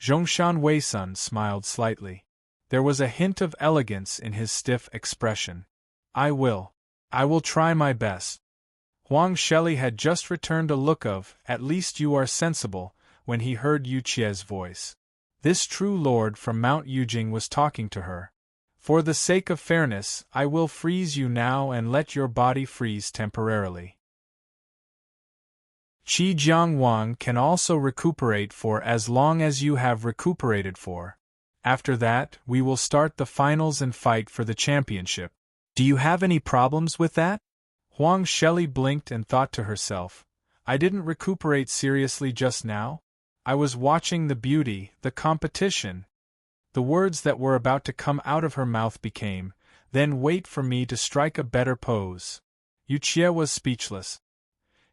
Zhongshan Weisun smiled slightly. There was a hint of elegance in his stiff expression. I will try my best. Huang Sheli had just returned a look of, at least you are sensible, when he heard Yu Qie's voice. This true lord from Mount Yujing was talking to her. For the sake of fairness, I will freeze you now and let your body freeze temporarily. Qi Jiang Wang can also recuperate for as long as you have recuperated for. After that, we will start the finals and fight for the championship. Do you have any problems with that? Huang Sheli blinked and thought to herself, I didn't recuperate seriously just now. I was watching the beauty, the competition. The words that were about to come out of her mouth became, then wait for me to strike a better pose. Yu Qie was speechless.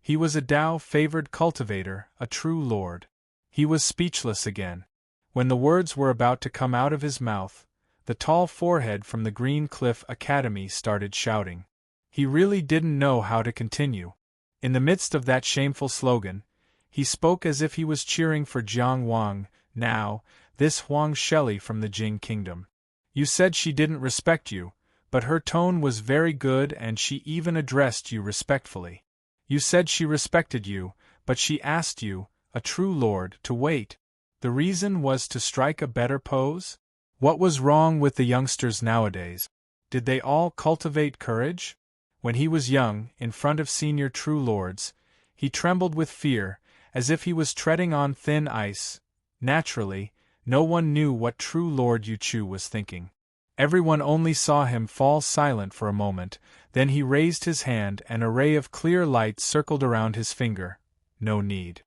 He was a Tao-favored cultivator, a true lord. He was speechless again. When the words were about to come out of his mouth, the tall forehead from the Green Cliff Academy started shouting. He really didn't know how to continue. In the midst of that shameful slogan, he spoke as if he was cheering for Jiang Wang, now, this Huang Sheli from the Jing Kingdom. You said she didn't respect you, but her tone was very good and she even addressed you respectfully. You said she respected you, but she asked you, a true lord, to wait. The reason was to strike a better pose? What was wrong with the youngsters nowadays? Did they all cultivate courage? When he was young, in front of senior true lords, he trembled with fear, as if he was treading on thin ice. Naturally, no one knew what true Lord Yu Chu was thinking. Everyone only saw him fall silent for a moment, then he raised his hand and a ray of clear light circled around his finger. No need.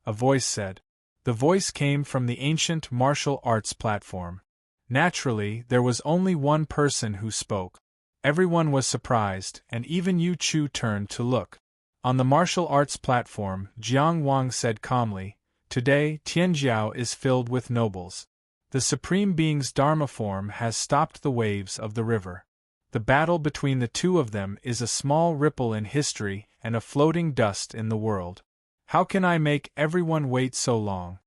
A voice said. The voice came from the ancient martial arts platform. Naturally, there was only one person who spoke. Everyone was surprised, and even Yu Chu turned to look. On the martial arts platform, Jiang Wang said calmly, Today, Tianjiao is filled with nobles. The Supreme Being's Dharma form has stopped the waves of the river. The battle between the two of them is a small ripple in history and a floating dust in the world. How can I make everyone wait so long?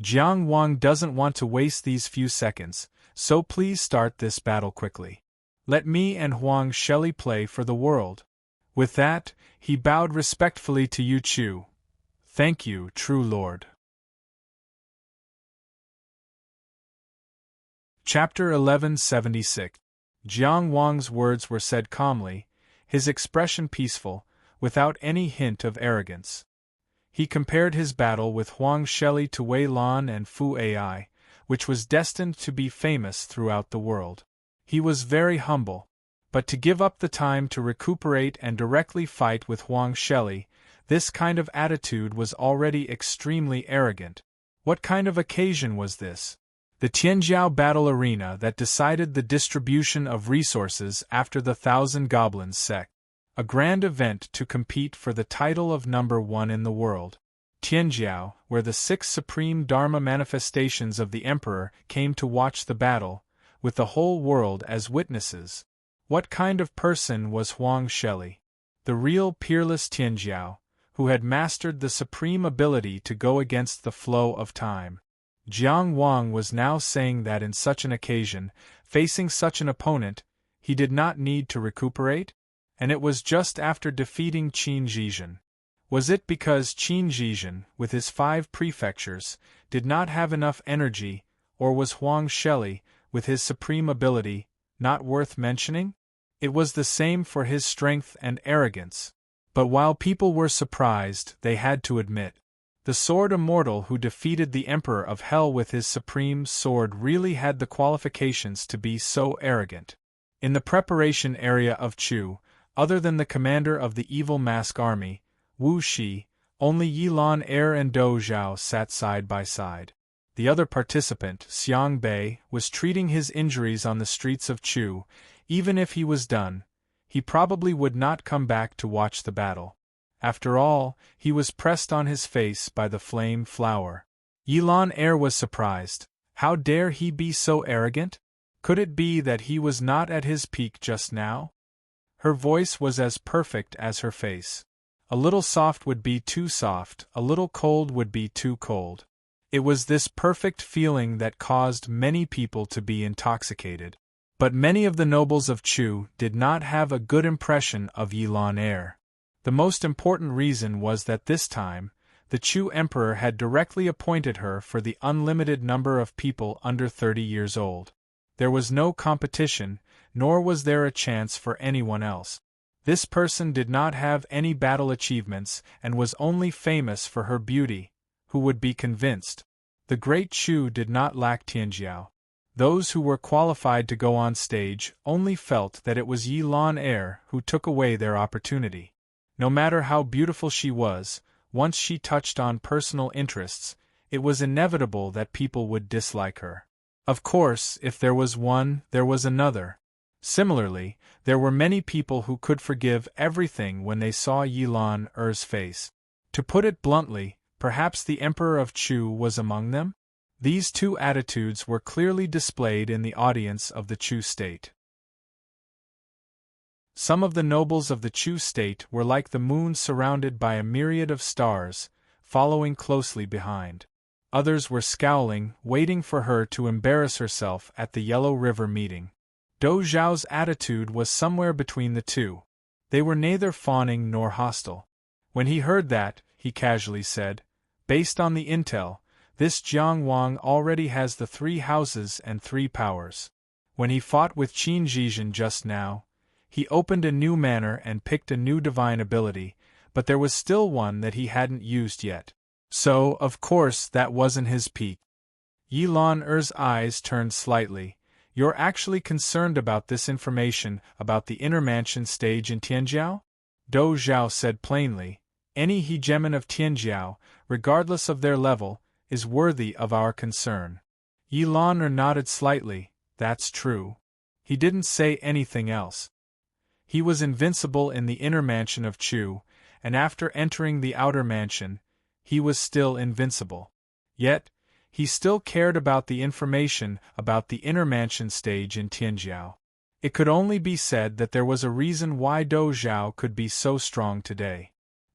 Jiang Wang doesn't want to waste these few seconds, so please start this battle quickly. Let me and Huang Sheli play for the world. With that, he bowed respectfully to Yu Chu. Thank you, true lord. Chapter 1176. Jiang Wang's words were said calmly, his expression peaceful, without any hint of arrogance. He compared his battle with Huang Sheli to Wei Lan and Fu Ai, which was destined to be famous throughout the world. He was very humble, but to give up the time to recuperate and directly fight with Huang Sheli, this kind of attitude was already extremely arrogant. What kind of occasion was this? The Tianjiao battle arena that decided the distribution of resources after the Thousand Goblins sect. A grand event to compete for the title of number one in the world. Tianjiao, where the 6 supreme Dharma manifestations of the emperor came to watch the battle, with the whole world as witnesses. What kind of person was Huang Sheli? The real peerless Tianjiao, who had mastered the supreme ability to go against the flow of time. Jiang Wang was now saying that in such an occasion, facing such an opponent, he did not need to recuperate? And it was just after defeating Qin Zhizhen. Was it because Qin Zhizhen, with his 5 prefectures, did not have enough energy, or was Huang Sheli, with his supreme ability, not worth mentioning? It was the same for his strength and arrogance. But while people were surprised, they had to admit, the sword immortal who defeated the Emperor of Hell with his supreme sword really had the qualifications to be so arrogant. In the preparation area of Chu, other than the commander of the evil mask army, Wu Shi, only Yilan Air and Dou Zhao sat side by side. The other participant, Xiang Bei, was treating his injuries on the streets of Chu. Even if he was done, he probably would not come back to watch the battle. After all, he was pressed on his face by the flame flower. Yilan Air was surprised. How dare he be so arrogant? Could it be that he was not at his peak just now? Her voice was as perfect as her face. A little soft would be too soft, a little cold would be too cold. It was this perfect feeling that caused many people to be intoxicated. But many of the nobles of Chu did not have a good impression of Yilan Air. The most important reason was that this time, the Chu emperor had directly appointed her for the unlimited number of people under 30 years old. There was no competition, nor was there a chance for anyone else. This person did not have any battle achievements and was only famous for her beauty. Who would be convinced? The great Chu did not lack Tianjiao. Those who were qualified to go on stage only felt that it was Yilan Air who took away their opportunity. No matter how beautiful she was, once she touched on personal interests, it was inevitable that people would dislike her. Of course, if there was one, there was another. Similarly, there were many people who could forgive everything when they saw Yilan Er's face. To put it bluntly, perhaps the Emperor of Chu was among them? These 2 attitudes were clearly displayed in the audience of the Chu state. Some of the nobles of the Chu state were like the moon surrounded by a myriad of stars, following closely behind. Others were scowling, waiting for her to embarrass herself at the Yellow River meeting. Dou Zhao's attitude was somewhere between the 2. They were neither fawning nor hostile. When he heard that, he casually said, "Based on the intel, this Jiang Wang already has the 3 houses and 3 powers. When he fought with Qin Zhizhen just now, he opened a new manner and picked a new divine ability, but there was still one that he hadn't used yet. So, of course, that wasn't his peak." Yilan Er's eyes turned slightly. "You're actually concerned about this information about the inner mansion stage in Tianjiao?" Dou Zhao said plainly, "Any hegemon of Tianjiao, regardless of their level, is worthy of our concern." Yilan Er nodded slightly. "That's true." He didn't say anything else. He was invincible in the inner mansion of Chu, and after entering the outer mansion, he was still invincible. Yet, he still cared about the information about the inner mansion stage in Tianjiao. It could only be said that there was a reason why Dou Zhao could be so strong today.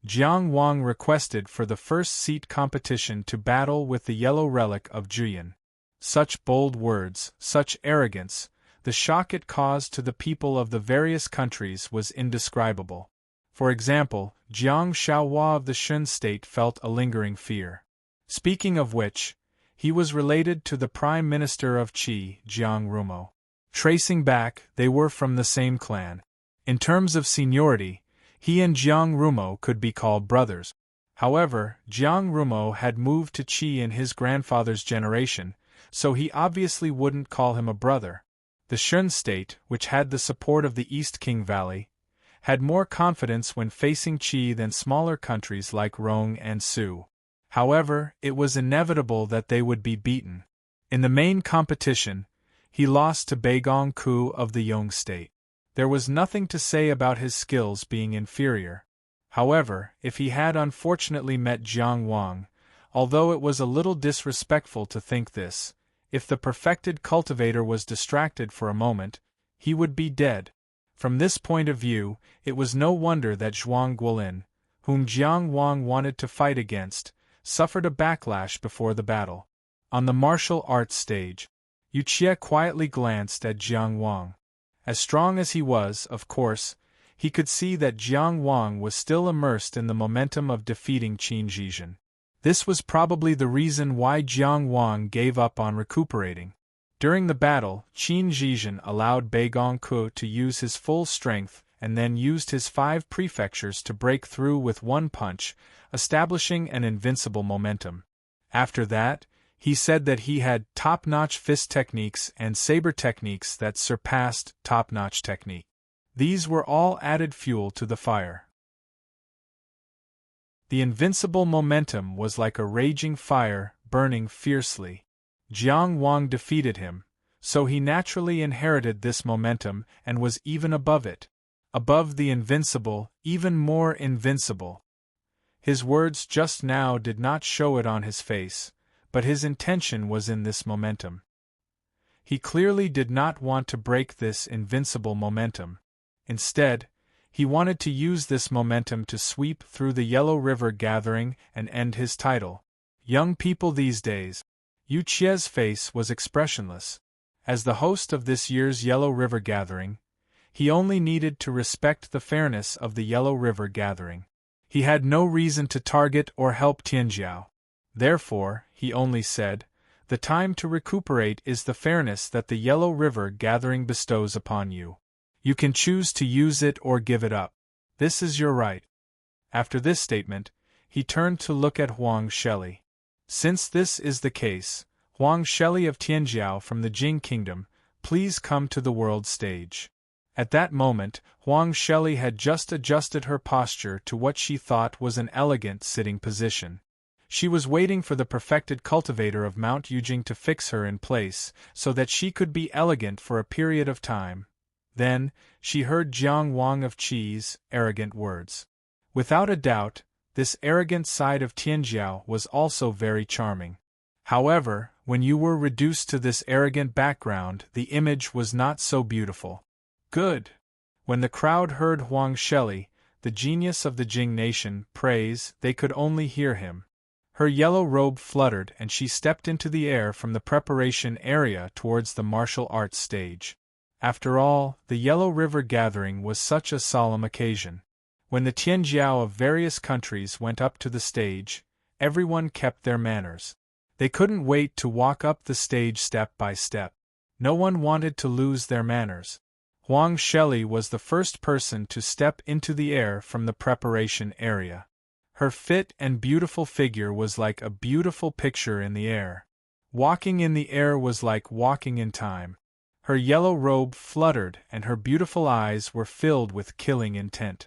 Jiang Wang requested for the first seat competition to battle with the yellow relic of Juyan. Such bold words, such arrogance, the shock it caused to the people of the various countries was indescribable. For example, Jiang Shaohua of the Shun state felt a lingering fear. Speaking of which, he was related to the Prime Minister of Qi, Jiang Rumo. Tracing back, they were from the same clan. In terms of seniority, he and Jiang Rumo could be called brothers. However, Jiang Rumo had moved to Qi in his grandfather's generation, so he obviously wouldn't call him a brother. The Shun state, which had the support of the East King Valley, had more confidence when facing Qi than smaller countries like Rong and Su. However, it was inevitable that they would be beaten. In the main competition, he lost to Beigong Ku of the Yong state. There was nothing to say about his skills being inferior. However, if he had unfortunately met Jiang Wang, although it was a little disrespectful to think this, if the perfected cultivator was distracted for a moment, he would be dead. From this point of view, it was no wonder that Zhuang Guolin, whom Jiang Wang wanted to fight against, suffered a backlash before the battle. On the martial arts stage, Yu Qie quietly glanced at Jiang Wang. As strong as he was, of course, he could see that Jiang Wang was still immersed in the momentum of defeating Qin Zhizhen. This was probably the reason why Jiang Wang gave up on recuperating. During the battle, Qin Zhizhen allowed Bai Gongke to use his full strength and then used his 5 prefectures to break through with one punch, establishing an invincible momentum. After that, he said that he had top-notch fist techniques and saber techniques that surpassed top-notch technique. These were all added fuel to the fire. The invincible momentum was like a raging fire, burning fiercely. Jiang Wang defeated him, so he naturally inherited this momentum and was even above it. Above the invincible, even more invincible. His words just now did not show it on his face, but his intention was in this momentum. He clearly did not want to break this invincible momentum. Instead, he wanted to use this momentum to sweep through the Yellow River Gathering and end his title. Young people these days. Yu Qie's face was expressionless. As the host of this year's Yellow River Gathering, he only needed to respect the fairness of the Yellow River Gathering. He had no reason to target or help Tianjiao. Therefore, he only said, "The time to recuperate is the fairness that the Yellow River Gathering bestows upon you. You can choose to use it or give it up. This is your right." After this statement, he turned to look at Huang Sheli. "Since this is the case, Huang Sheli of Tianjiao from the Jing Kingdom, please come to the world stage." At that moment, Huang Sheli had just adjusted her posture to what she thought was an elegant sitting position. She was waiting for the perfected cultivator of Mount Yujing to fix her in place so that she could be elegant for a period of time. Then, she heard Jiang Wang of Qi's arrogant words. Without a doubt, this arrogant side of Tianjiao was also very charming. However, when you were reduced to this arrogant background, the image was not so beautiful. Good. When the crowd heard Huang Sheli, the genius of the Jing nation, praise, they could only hear him. Her yellow robe fluttered and she stepped into the air from the preparation area towards the martial arts stage. After all, the Yellow River Gathering was such a solemn occasion. When the Tianjiao of various countries went up to the stage, everyone kept their manners. They couldn't wait to walk up the stage step by step. No one wanted to lose their manners. Huang Sheli was the first person to step into the air from the preparation area. Her fit and beautiful figure was like a beautiful picture in the air. Walking in the air was like walking in time. Her yellow robe fluttered and her beautiful eyes were filled with killing intent.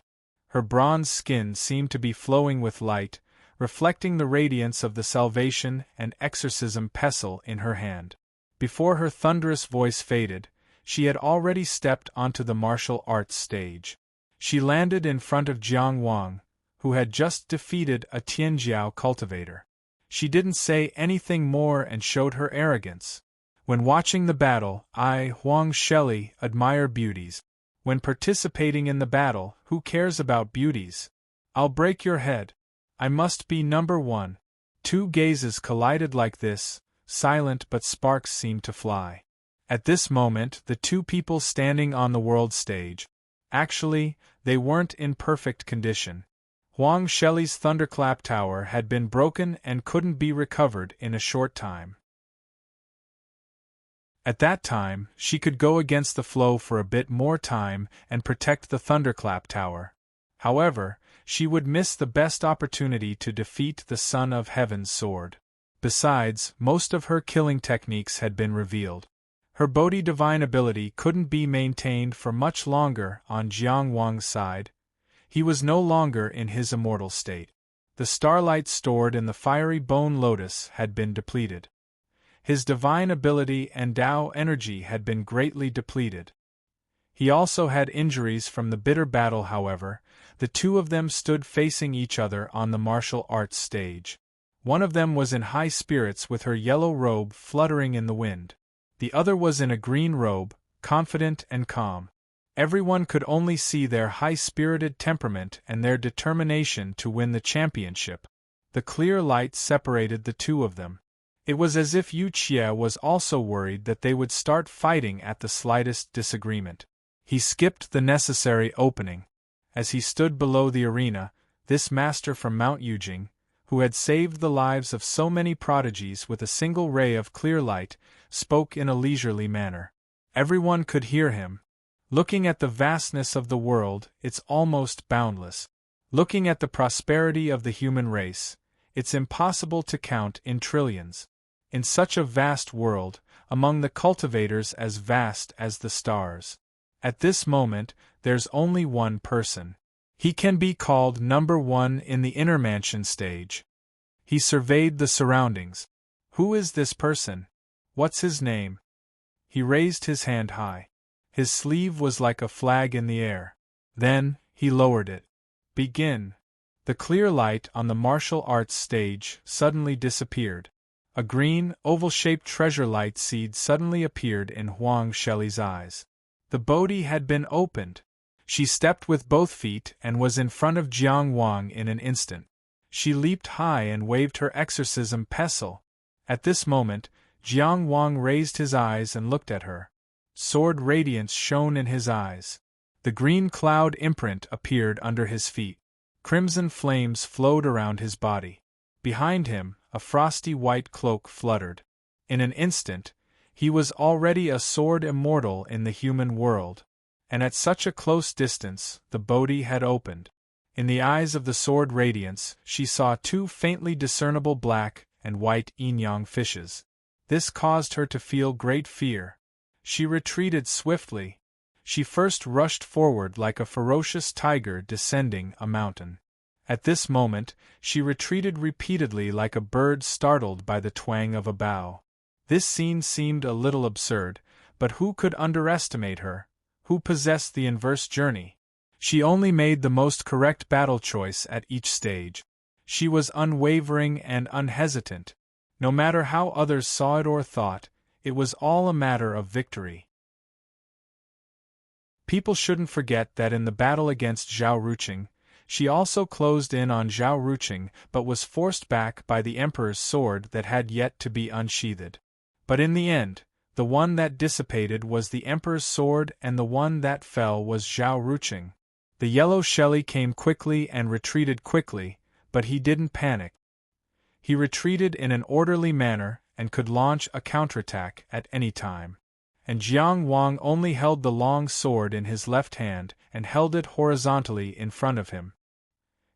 Her bronze skin seemed to be flowing with light, reflecting the radiance of the salvation and exorcism pestle in her hand. Before her thunderous voice faded, she had already stepped onto the martial arts stage. She landed in front of Jiang Wang, who had just defeated a Tianjiao cultivator. She didn't say anything more and showed her arrogance. When watching the battle, I, Huang Sheli, admire beauties. When participating in the battle, who cares about beauties? I'll break your head. I must be number one. Two gazes collided like this, silent but sparks seemed to fly. At this moment, the two people standing on the world stage. Actually, they weren't in perfect condition. Huang Sheli's thunderclap tower had been broken and couldn't be recovered in a short time. At that time, she could go against the flow for a bit more time and protect the thunderclap tower. However, she would miss the best opportunity to defeat the Son of Heaven's sword. Besides, most of her killing techniques had been revealed. Her Bodhi divine ability couldn't be maintained for much longer on Jiang Wang's side. He was no longer in his immortal state. The starlight stored in the fiery bone lotus had been depleted. His divine ability and Tao energy had been greatly depleted. He also had injuries from the bitter battle. However, the two of them stood facing each other on the martial arts stage. One of them was in high spirits with her yellow robe fluttering in the wind. The other was in a green robe, confident and calm. Everyone could only see their high-spirited temperament and their determination to win the championship. The clear light separated the two of them. It was as if Yu Xie was also worried that they would start fighting at the slightest disagreement. He skipped the necessary opening. As he stood below the arena, this master from Mount Yujing, who had saved the lives of so many prodigies with a single ray of clear light, spoke in a leisurely manner. Everyone could hear him. Looking at the vastness of the world, it's almost boundless. Looking at the prosperity of the human race, it's impossible to count in trillions. In such a vast world, among the cultivators as vast as the stars. At this moment, there's only one person. He can be called number one in the inner mansion stage. He surveyed the surroundings. Who is this person? What's his name? He raised his hand high. His sleeve was like a flag in the air. Then, he lowered it. Begin. The clear light on the martial arts stage suddenly disappeared. A green, oval-shaped treasure light seed suddenly appeared in Huang Shelley's eyes. The Bodhi had been opened. She stepped with both feet and was in front of Jiang Wang in an instant. She leaped high and waved her exorcism pestle. At this moment, Jiang Wang raised his eyes and looked at her. Sword radiance shone in his eyes. The green cloud imprint appeared under his feet. Crimson flames flowed around his body. Behind him, a frosty white cloak fluttered. In an instant, he was already a sword immortal in the human world. And at such a close distance, the Bodhi had opened. In the eyes of the sword radiance, she saw two faintly discernible black and white yin-yang fishes. This caused her to feel great fear. She retreated swiftly. She first rushed forward like a ferocious tiger descending a mountain. At this moment, she retreated repeatedly like a bird startled by the twang of a bow. This scene seemed a little absurd, but who could underestimate her? Who possessed the inverse journey? She only made the most correct battle choice at each stage. She was unwavering and unhesitant. No matter how others saw it or thought, it was all a matter of victory. People shouldn't forget that in the battle against Zhao Ruqing, she also closed in on Zhao Ruqing but was forced back by the Emperor's sword that had yet to be unsheathed. But in the end, the one that dissipated was the Emperor's sword and the one that fell was Zhao Ruqing. The yellow Shelley came quickly and retreated quickly, but he didn't panic. He retreated in an orderly manner and could launch a counterattack at any time. And Jiang Wang only held the long sword in his left hand and held it horizontally in front of him.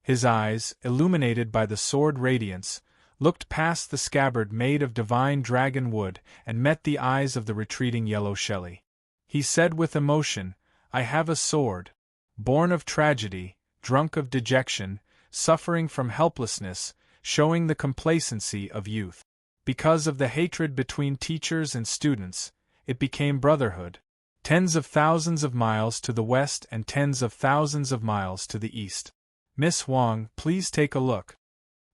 His eyes, illuminated by the sword radiance, looked past the scabbard made of divine dragon wood and met the eyes of the retreating yellow Shelley. He said with emotion, "I have a sword. Born of tragedy, drunk of dejection, suffering from helplessness, showing the complacency of youth. Because of the hatred between teachers and students, it became brotherhood. Tens of thousands of miles to the west and tens of thousands of miles to the east. Miss Huang, please take a look."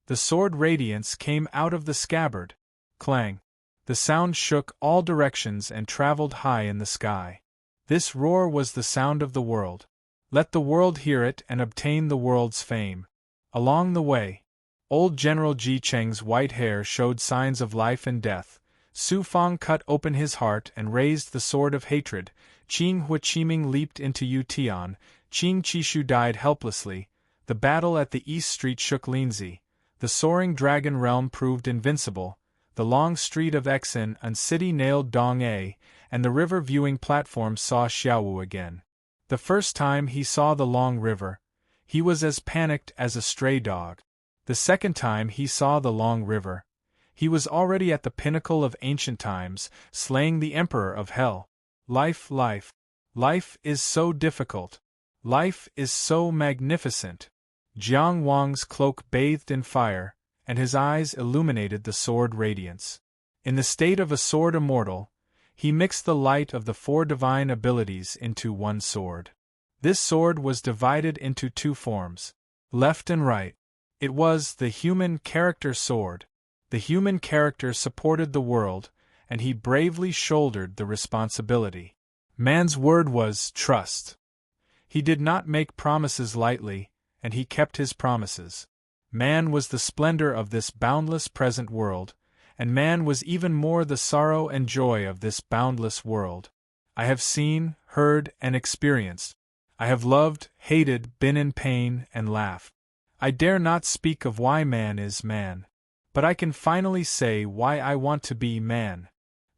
The sword radiance came out of the scabbard. Clang. The sound shook all directions and traveled high in the sky. This roar was the sound of the world. Let the world hear it and obtain the world's fame. Along the way, old General Ji Cheng's white hair showed signs of life and death. Su Fang cut open his heart and raised the sword of hatred. Qing Huiqiming leaped into Yu Tian. Qing Qishu died helplessly. The battle at the East Street shook Linzi. The soaring dragon realm proved invincible. The long street of Exin and city nailed Dong A, and the river viewing platform saw Xiaowu again. The first time he saw the long river, he was as panicked as a stray dog. The second time he saw the long river, he was already at the pinnacle of ancient times, slaying the Emperor of Hell. Life is so difficult. Life is so magnificent. Jiang Wang's cloak bathed in fire, and his eyes illuminated the sword radiance. In the state of a sword immortal, He mixed the light of the 4 divine abilities into one sword. This sword was divided into 2 forms, left and right. It was the human character sword. The human character supported the world, and he bravely shouldered the responsibility. Man's word was trust. He did not make promises lightly, and he kept his promises. Man was the splendor of this boundless present world, and man was even more the sorrow and joy of this boundless world. I have seen, heard, and experienced. I have loved, hated, been in pain, and laughed. I dare not speak of why man is man. But I can finally say why I want to be man.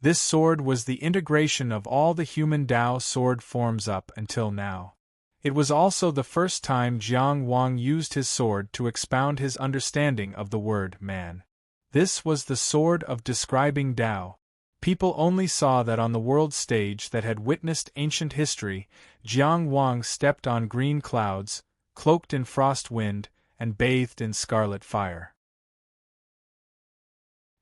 This sword was the integration of all the human Tao sword forms up until now. It was also the first time Jiang Wang used his sword to expound his understanding of the word man. This was the sword of describing Tao. People only saw that on the world stage that had witnessed ancient history. Jiang Wang stepped on green clouds, cloaked in frost wind, and bathed in scarlet fire.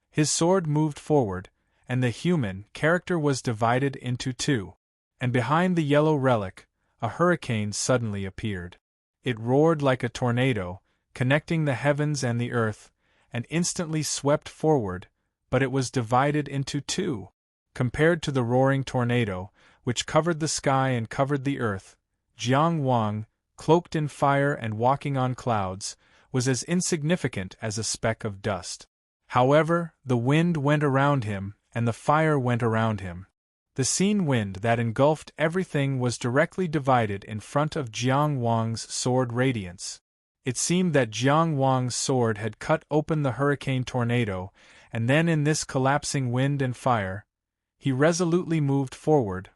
His sword moved forward, and the human character was divided into 2. And behind the yellow relic, a hurricane suddenly appeared. It roared like a tornado, connecting the heavens and the earth, and instantly swept forward, but it was divided into 2. Compared to the roaring tornado, which covered the sky and covered the earth, Jiang Wang, cloaked in fire and walking on clouds, was as insignificant as a speck of dust. However, the wind went around him, and the fire went around him. The scene wind that engulfed everything was directly divided in front of Jiang Wang's sword radiance. It seemed that Jiang Wang's sword had cut open the hurricane tornado, and then in this collapsing wind and fire, he resolutely moved forward.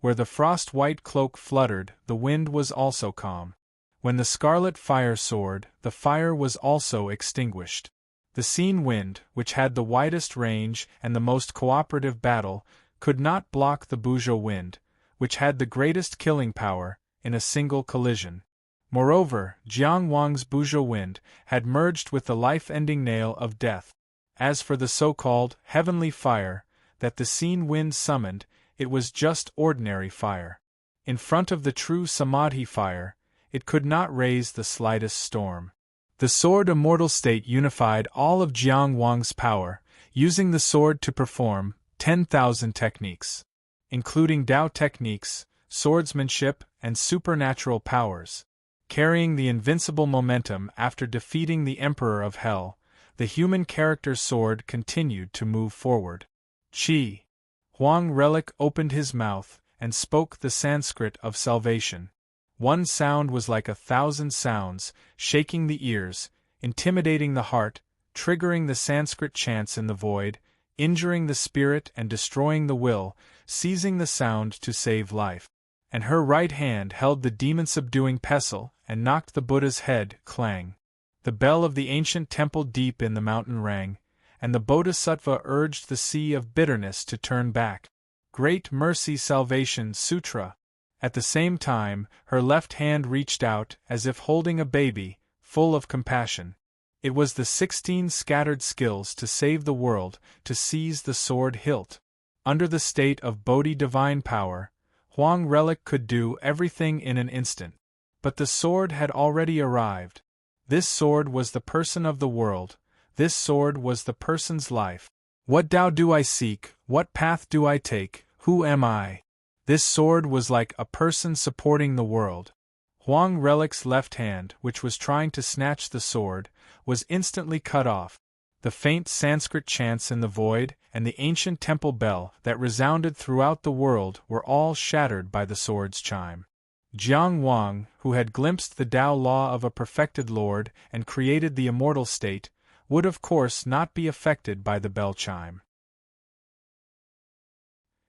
Where the frost-white cloak fluttered, the wind was also calm. When the scarlet fire soared, the fire was also extinguished. The scene wind, which had the widest range and the most cooperative battle, could not block the Buzhou wind, which had the greatest killing power, in a single collision. Moreover, Jiang Wang's Buzhou wind had merged with the life-ending nail of death. As for the so-called heavenly fire that the scene wind summoned, it was just ordinary fire. In front of the true Samadhi fire, it could not raise the slightest storm. The sword immortal state unified all of Jiang Wang's power, using the sword to perform 10,000 techniques, including Tao techniques, swordsmanship, and supernatural powers. Carrying the invincible momentum after defeating the Emperor of Hell, the human character's sword continued to move forward. Qi. Huang Relic opened his mouth and spoke the Sanskrit of salvation. One sound was like 1,000 sounds, shaking the ears, intimidating the heart, triggering the Sanskrit chants in the void, injuring the spirit and destroying the will, seizing the sound to save life. And her right hand held the demon-subduing pestle and knocked the Buddha's head, clang. The bell of the ancient temple deep in the mountain rang, and the Bodhisattva urged the sea of bitterness to turn back. Great Mercy Salvation Sutra. At the same time, her left hand reached out, as if holding a baby, full of compassion. It was the 16 scattered skills to save the world, to seize the sword hilt. Under the state of Bodhi divine power, Huang Relic could do everything in an instant. But the sword had already arrived. This sword was the person of the world. This sword was the person's life. What Tao do I seek? What path do I take? Who am I? This sword was like a person supporting the world. Huang Relic's left hand, which was trying to snatch the sword, was instantly cut off. The faint Sanskrit chants in the void and the ancient temple bell that resounded throughout the world were all shattered by the sword's chime. Jiang Wang, who had glimpsed the Tao law of a perfected Lord and created the immortal state, would of course not be affected by the bell chime.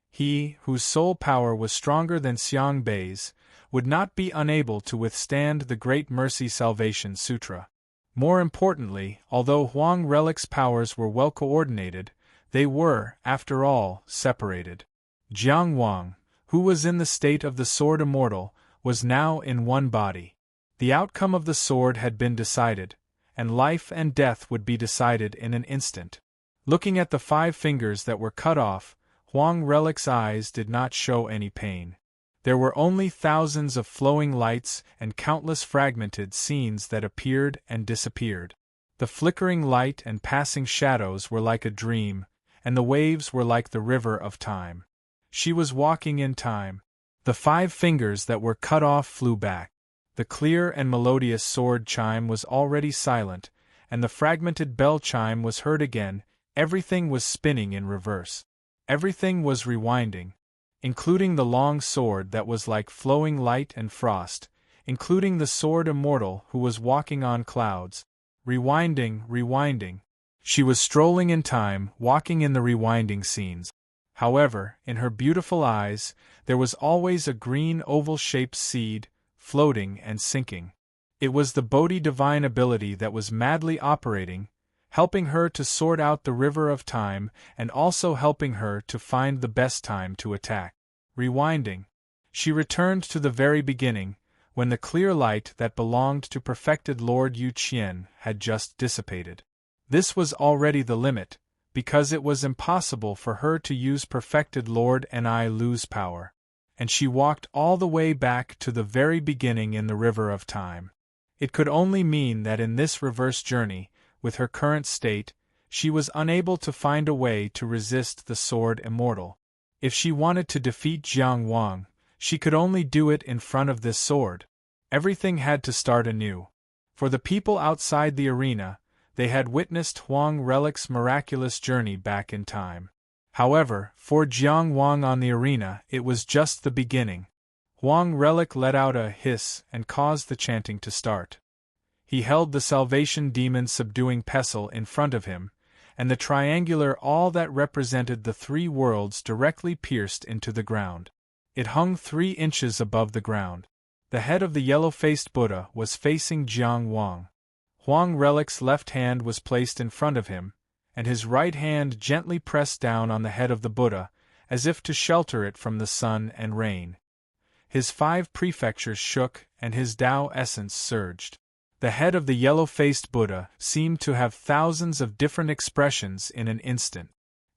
He, whose soul power was stronger than Xiang Bei's, would not be unable to withstand the Great Mercy Salvation Sutra. More importantly, although Huang Relic's powers were well coordinated, they were, after all, separated. Jiang Wang, who was in the state of the sword immortal, was now in one body. The outcome of the sword had been decided, and life and death would be decided in an instant. Looking at the 5 fingers that were cut off, Huang Relic's eyes did not show any pain. There were only thousands of flowing lights and countless fragmented scenes that appeared and disappeared. The flickering light and passing shadows were like a dream, and the waves were like the river of time. She was walking in time. The 5 fingers that were cut off flew back. The clear and melodious sword chime was already silent, and the fragmented bell chime was heard again. Everything was spinning in reverse. Everything was rewinding, including the long sword that was like flowing light and frost, including the sword immortal who was walking on clouds. Rewinding, rewinding. She was strolling in time, walking in the rewinding scenes. However, in her beautiful eyes, there was always a green oval-shaped seed, floating and sinking. It was the Bodhi divine ability that was madly operating, helping her to sort out the river of time and also helping her to find the best time to attack. Rewinding. She returned to the very beginning, when the clear light that belonged to perfected Lord Yu Qian had just dissipated. This was already the limit, because it was impossible for her to use perfected Lord and I lose power. And she walked all the way back to the very beginning in the river of time. It could only mean that in this reverse journey, with her current state, she was unable to find a way to resist the sword immortal. If she wanted to defeat Jiang Wang, she could only do it in front of this sword. Everything had to start anew. For the people outside the arena, they had witnessed Huang Relic's miraculous journey back in time. However, for Jiang Wang on the arena, it was just the beginning. Huang Relic let out a hiss and caused the chanting to start. He held the Salvation Demon subduing pestle in front of him, and the triangular all that represented the 3 worlds directly pierced into the ground. It hung 3 inches above the ground. The head of the yellow-faced Buddha was facing Jiang Wang. Huang Relic's left hand was placed in front of him, and his right hand gently pressed down on the head of the Buddha, as if to shelter it from the sun and rain. His 5 prefectures shook, and his Tao essence surged. The head of the yellow-faced Buddha seemed to have thousands of different expressions in an instant.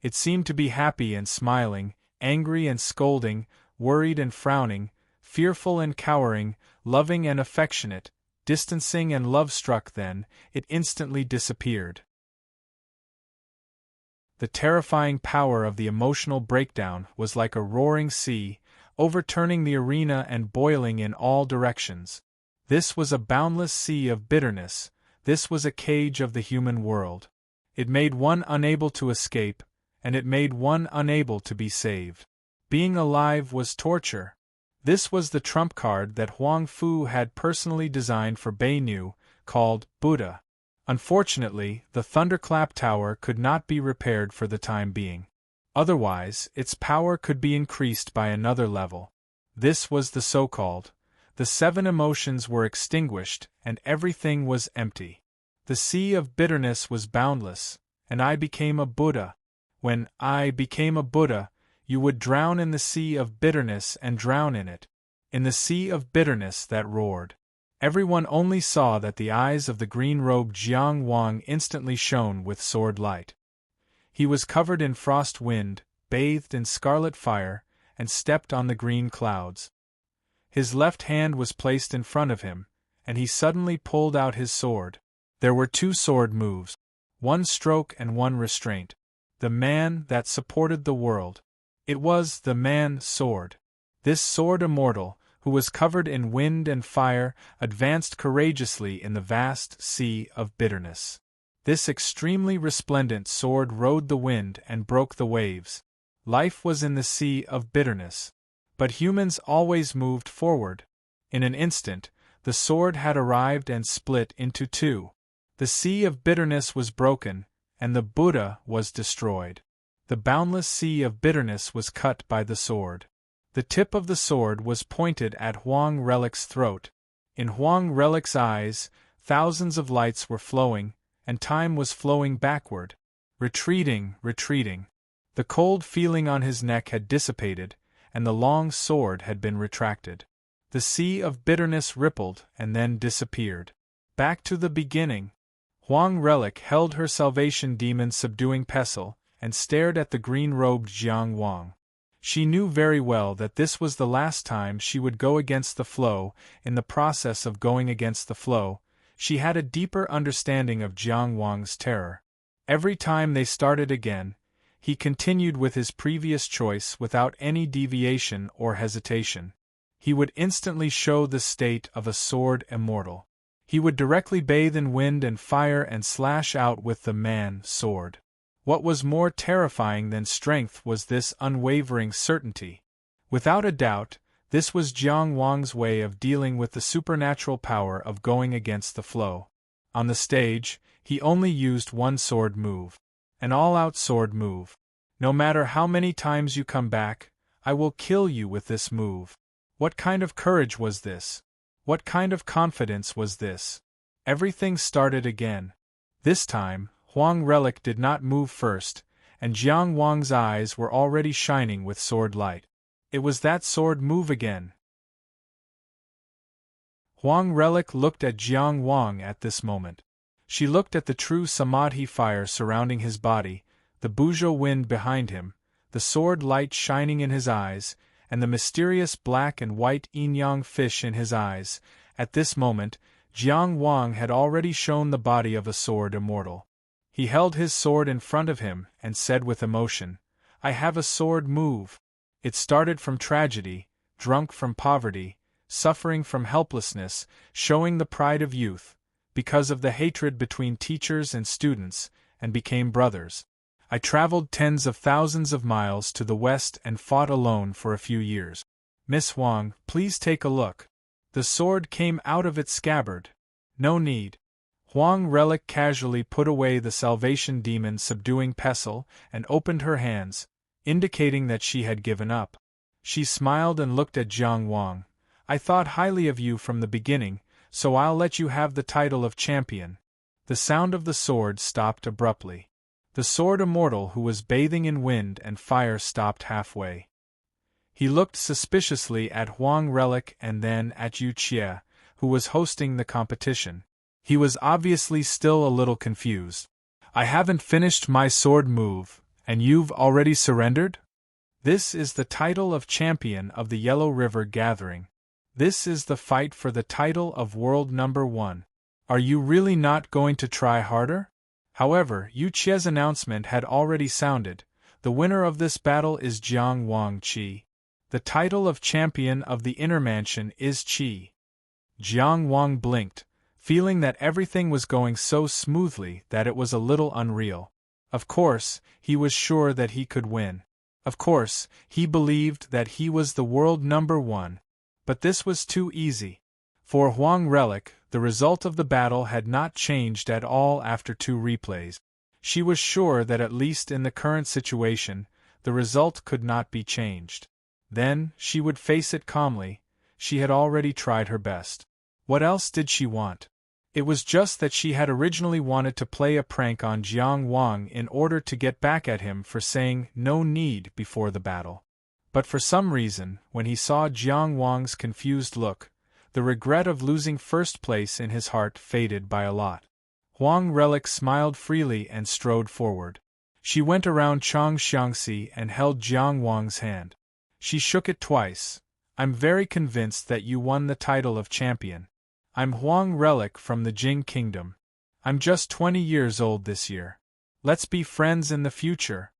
It seemed to be happy and smiling, angry and scolding, worried and frowning, fearful and cowering, loving and affectionate, distancing and love-struck. Then, it instantly disappeared. The terrifying power of the emotional breakdown was like a roaring sea, overturning the arena and boiling in all directions. This was a boundless sea of bitterness, this was a cage of the human world. It made one unable to escape, and it made one unable to be saved. Being alive was torture. This was the trump card that Huang Fu had personally designed for Beinu, called Buddha. Unfortunately, the Thunderclap Tower could not be repaired for the time being. Otherwise, its power could be increased by another level. This was the so-called. The 7 emotions were extinguished, and everything was empty. The sea of bitterness was boundless, and I became a Buddha. When I became a Buddha, you would drown in the sea of bitterness and drown in it. In the sea of bitterness that roared. Everyone only saw that the eyes of the green-robed Jiang Wang instantly shone with sword light. He was covered in frost wind, bathed in scarlet fire, and stepped on the green clouds. His left hand was placed in front of him, and he suddenly pulled out his sword. There were 2 sword moves, 1 stroke and 1 restraint. The man that supported the world. It was the man-sword. This sword immortal, who was covered in wind and fire, advanced courageously in the vast sea of bitterness. This extremely resplendent sword rode the wind and broke the waves. Life was in the sea of bitterness. But humans always moved forward. In an instant, the sword had arrived and split into 2. The sea of bitterness was broken, and the Buddha was destroyed. The boundless sea of bitterness was cut by the sword. The tip of the sword was pointed at Huang Relic's throat. In Huang Relic's eyes, thousands of lights were flowing, and time was flowing backward. Retreating, retreating. The cold feeling on his neck had dissipated, and the long sword had been retracted. The sea of bitterness rippled and then disappeared. Back to the beginning. Huang Relic held her Salvation Demon subduing pestle, and stared at the green-robed Jiang Wang. She knew very well that this was the last time she would go against the flow. In the process of going against the flow, she had a deeper understanding of Jiang Wang's terror. Every time they started again, he continued with his previous choice without any deviation or hesitation. He would instantly show the state of a sword immortal. He would directly bathe in wind and fire and slash out with the man-sword. What was more terrifying than strength was this unwavering certainty. Without a doubt, this was Jiang Wang's way of dealing with the supernatural power of going against the flow. On the stage, he only used one sword move. An all-out sword move. No matter how many times you come back, I will kill you with this move. What kind of courage was this? What kind of confidence was this? Everything started again. This time, Huang Relic did not move first, and Jiang Wang's eyes were already shining with sword light. It was that sword move again. Huang Relic looked at Jiang Wang at this moment. She looked at the true samadhi fire surrounding his body, the Buzhou wind behind him, the sword light shining in his eyes, and the mysterious black and white yin-yang fish in his eyes. At this moment, Jiang Wang had already shown the body of a sword immortal. He held his sword in front of him and said with emotion, "I have a sword move. It started from tragedy, drunk from poverty, suffering from helplessness, showing the pride of youth, because of the hatred between teachers and students, and became brothers. I traveled tens of thousands of miles to the west and fought alone for a few years. Miss Huang, please take a look. The sword came out of its scabbard. No need." Huang Relic casually put away the salvation demon subduing pestle and opened her hands, indicating that she had given up. She smiled and looked at Jiang Wang. "I thought highly of you from the beginning, so I'll let you have the title of champion." The sound of the sword stopped abruptly. The sword immortal who was bathing in wind and fire stopped halfway. He looked suspiciously at Huang Relic and then at Yu Qie, who was hosting the competition. He was obviously still a little confused. "I haven't finished my sword move, and you've already surrendered? This is the title of champion of the Yellow River Gathering. This is the fight for the title of world number 1. Are you really not going to try harder?" However, Yu Qie's announcement had already sounded. The winner of this battle is Jiang Wang Qi. The title of champion of the Inner Mansion is Qi. Jiang Wang blinked, feeling that everything was going so smoothly that it was a little unreal. Of course, he was sure that he could win. Of course, he believed that he was the world number 1. But this was too easy. For Huang Relic, the result of the battle had not changed at all after 2 replays. She was sure that at least in the current situation, the result could not be changed. Then, she would face it calmly. She had already tried her best. What else did she want? It was just that she had originally wanted to play a prank on Jiang Wang in order to get back at him for saying "no need" before the battle. But for some reason, when he saw Jiang Wang's confused look, the regret of losing first place in his heart faded by a lot. Huang Relic smiled freely and strode forward. She went around Chang Xiangxi and held Jiang Wang's hand. She shook it twice. "I'm very convinced that you won the title of champion. I'm Huang Relic from the Jing Kingdom. I'm just 20 years old this year. Let's be friends in the future."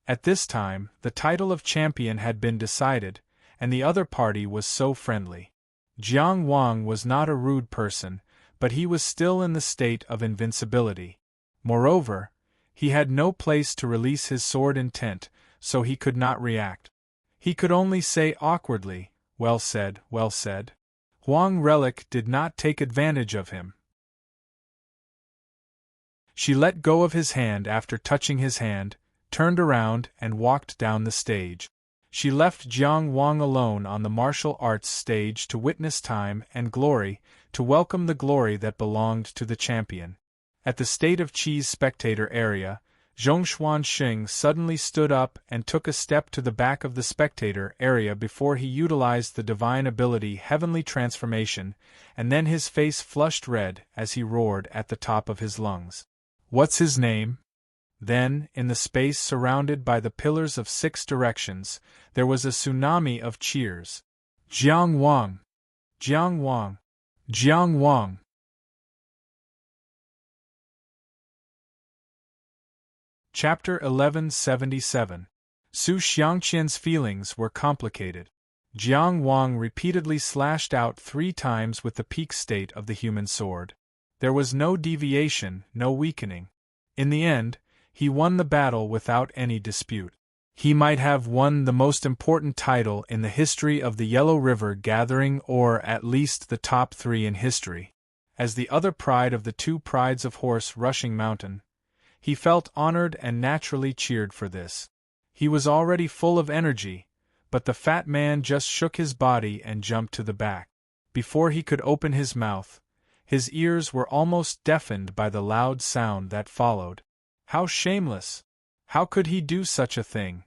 At this time, the title of champion had been decided, and the other party was so friendly. Jiang Wang was not a rude person, but he was still in the state of invincibility. Moreover, he had no place to release his sword intent, so he could not react. He could only say awkwardly, "Well said, well said." Huang Relic did not take advantage of him. She let go of his hand after touching his hand, turned around and walked down the stage. She left Jiang Wang alone on the martial arts stage to witness time and glory, to welcome the glory that belonged to the champion. At the State of Qi's spectator area, Zhongshuan Xing suddenly stood up and took a step to the back of the spectator area before he utilized the divine ability Heavenly Transformation, and then his face flushed red as he roared at the top of his lungs. "What's his name?" Then, in the space surrounded by the pillars of 6 directions, there was a tsunami of cheers. Jiang Wang! Jiang Wang! Jiang Wang! Chapter 1177. Su Xiangqian's feelings were complicated. Jiang Wang repeatedly slashed out 3 times with the peak state of the human sword. There was no deviation, no weakening. In the end, he won the battle without any dispute. He might have won the most important title in the history of the Yellow River Gathering, or at least the top 3 in history. As the other pride of the 2 prides of Horse Rushing Mountain, he felt honored and naturally cheered for this. He was already full of energy, but the fat man just shook his body and jumped to the back. Before he could open his mouth, his ears were almost deafened by the loud sound that followed. How shameless! How could he do such a thing?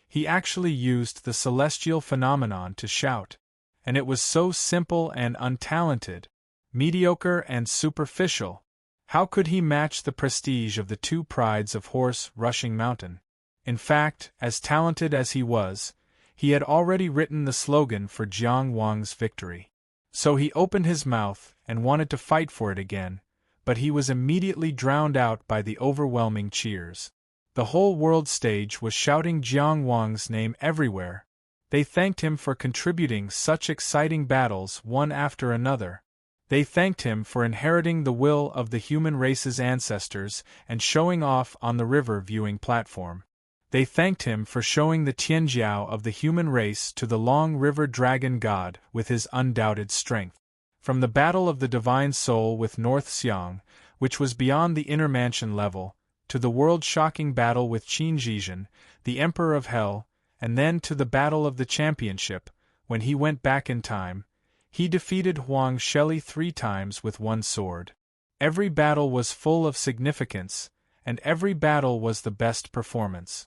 He actually used the celestial phenomenon to shout. And it was so simple and untalented, mediocre and superficial. How could he match the prestige of the 2 prides of Horse Rushing Mountain? In fact, as talented as he was, he had already written the slogan for Jiang Wang's victory. So he opened his mouth and wanted to fight for it again, but he was immediately drowned out by the overwhelming cheers. The whole world stage was shouting Jiang Wang's name everywhere. They thanked him for contributing such exciting battles one after another. They thanked him for inheriting the will of the human race's ancestors and showing off on the river viewing platform. They thanked him for showing the Tianjiao of the human race to the Long River Dragon God with his undoubted strength. From the battle of the Divine Soul with North Xiang, which was beyond the inner mansion level, to the world-shocking battle with Qin Zhizhen, the Emperor of Hell, and then to the battle of the championship, when he went back in time, he defeated Huang Shelley 3 times with 1 sword. Every battle was full of significance, and every battle was the best performance.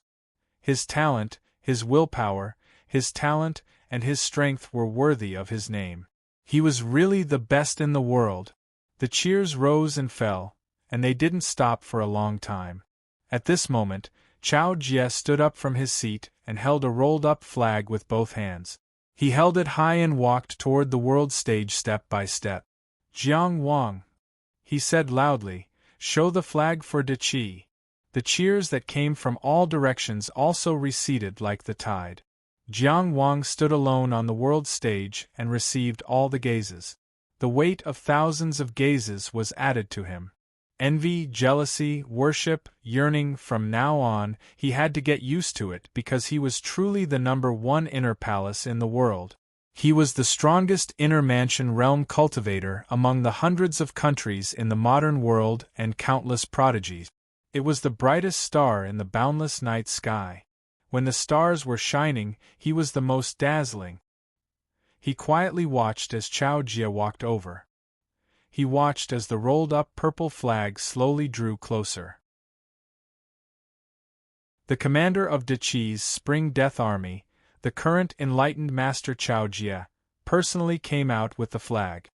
His talent, his willpower, his talent, and his strength were worthy of his name. He was really the best in the world. The cheers rose and fell, and they didn't stop for a long time. At this moment, Chao Jie stood up from his seat and held a rolled-up flag with both hands. He held it high and walked toward the world stage step by step. Jiang Wang, he said loudly, show the flag for De Qi. The cheers that came from all directions also receded like the tide. Jiang Wang stood alone on the world stage and received all the gazes. The weight of thousands of gazes was added to him. Envy, jealousy, worship, yearning, from now on, he had to get used to it because he was truly the #1 inner palace in the world. He was the strongest inner mansion realm cultivator among the hundreds of countries in the modern world and countless prodigies. It was the brightest star in the boundless night sky. When the stars were shining, he was the most dazzling. He quietly watched as Chao Jie walked over. He watched as the rolled-up purple flag slowly drew closer. The commander of De Qi's Spring Death Army, the current enlightened master Chao Jie, personally came out with the flag.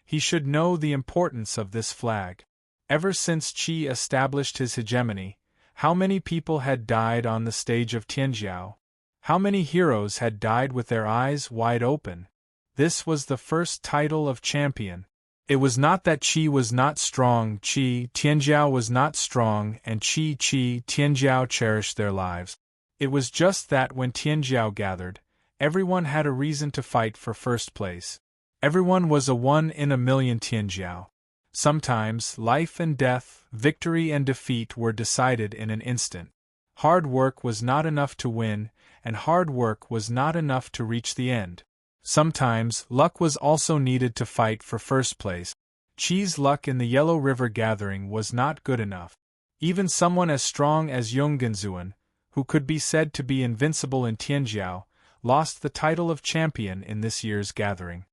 He should know the importance of this flag. Ever since Qi established his hegemony, how many people had died on the stage of Tianjiao? How many heroes had died with their eyes wide open? This was the first title of champion. It was not that Qi was not strong, Tianjiao was not strong, and Tianjiao cherished their lives. It was just that when Tianjiao gathered, everyone had a reason to fight for first place. Everyone was a 1 in a million Tianjiao. Sometimes, life and death, victory and defeat were decided in an instant. Hard work was not enough to win, and hard work was not enough to reach the end. Sometimes, luck was also needed to fight for first place. Qi's luck in the Yellow River Gathering was not good enough. Even someone as strong as Yonggenzuan, who could be said to be invincible in Tianjiao, lost the title of champion in this year's gathering.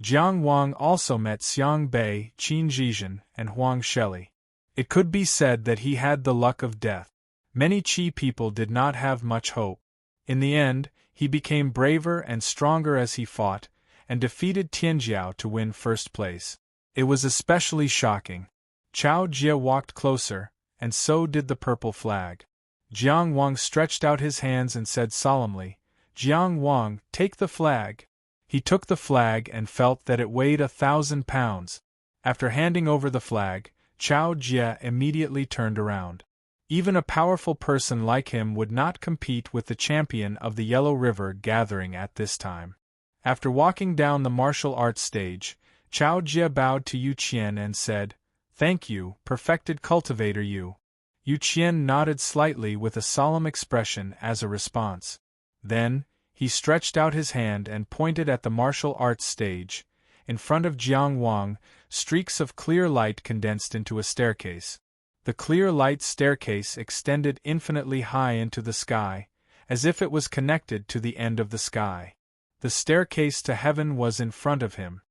Jiang Wang also met Xiang Bei, Qin Zhizhen, and Huang Shelley. It could be said that he had the luck of death. Many Qi people did not have much hope. In the end, he became braver and stronger as he fought, and defeated Tianjiao to win first place. It was especially shocking. Chao Jie walked closer, and so did the purple flag. Jiang Wang stretched out his hands and said solemnly, "Jiang Wang, take the flag." He took the flag and felt that it weighed 1,000 pounds. After handing over the flag, Chao Jie immediately turned around. Even a powerful person like him would not compete with the champion of the Yellow River gathering at this time. After walking down the martial arts stage, Chao Jie bowed to Yu Qian and said, "Thank you, perfected cultivator Yu." Yu Qian nodded slightly with a solemn expression as a response. Then, he stretched out his hand and pointed at the martial arts stage. In front of Jiang Wang, streaks of clear light condensed into a staircase. The clear light staircase extended infinitely high into the sky, as if it was connected to the end of the sky. The staircase to heaven was in front of him.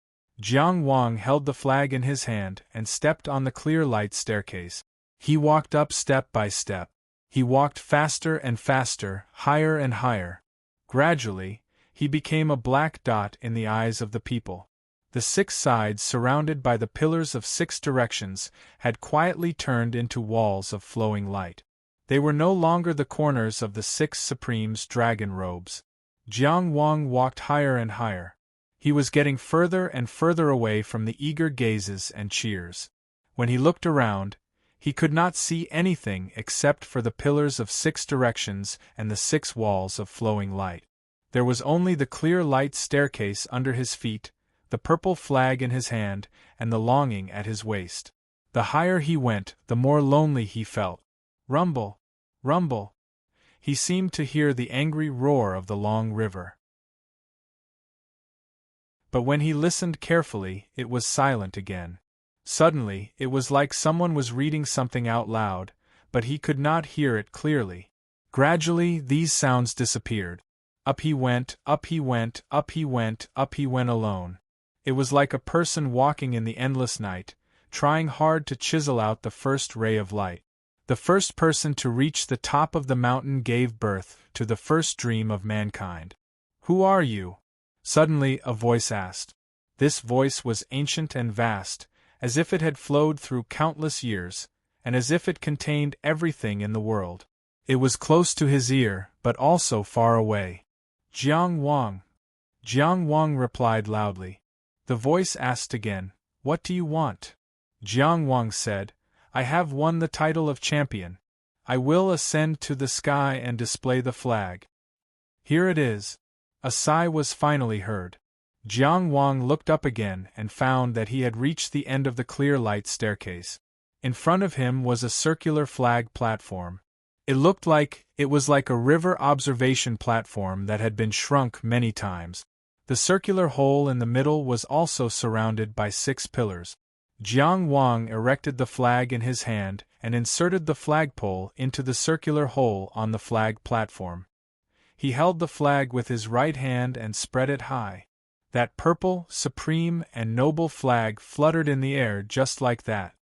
Jiang Wang held the flag in his hand and stepped on the clear light staircase. He walked up step by step. He walked faster and faster, higher and higher. Gradually, he became a black dot in the eyes of the people. The 6 sides surrounded by the pillars of 6 directions had quietly turned into walls of flowing light. They were no longer the corners of the 6 Supremes' dragon robes. Jiang Wang walked higher and higher. He was getting further and further away from the eager gazes and cheers. When he looked around, he could not see anything except for the pillars of 6 directions and the 6 walls of flowing light. There was only the clear light staircase under his feet, the purple flag in his hand, and the longing at his waist. The higher he went, the more lonely he felt. Rumble! Rumble! He seemed to hear the angry roar of the long river. But when he listened carefully, it was silent again. Suddenly, it was like someone was reading something out loud, but he could not hear it clearly. Gradually, these sounds disappeared. Up he went, up he went, up he went, up he went alone. It was like a person walking in the endless night, trying hard to chisel out the first ray of light. The first person to reach the top of the mountain gave birth to the first dream of mankind. "Who are you?" Suddenly a voice asked. This voice was ancient and vast, as if it had flowed through countless years, and as if it contained everything in the world. It was close to his ear, but also far away. "Jiang Wang." Jiang Wang replied loudly. The voice asked again, "What do you want?" Jiang Wang said, "I have won the title of champion. I will ascend to the sky and display the flag. Here it is." A sigh was finally heard. Jiang Wang looked up again and found that he had reached the end of the clear light staircase. In front of him was a circular flag platform. It was like a river observation platform that had been shrunk many times. The circular hole in the middle was also surrounded by 6 pillars. Jiang Wang erected the flag in his hand and inserted the flagpole into the circular hole on the flag platform. He held the flag with his right hand and spread it high. That purple, supreme, and noble flag fluttered in the air just like that.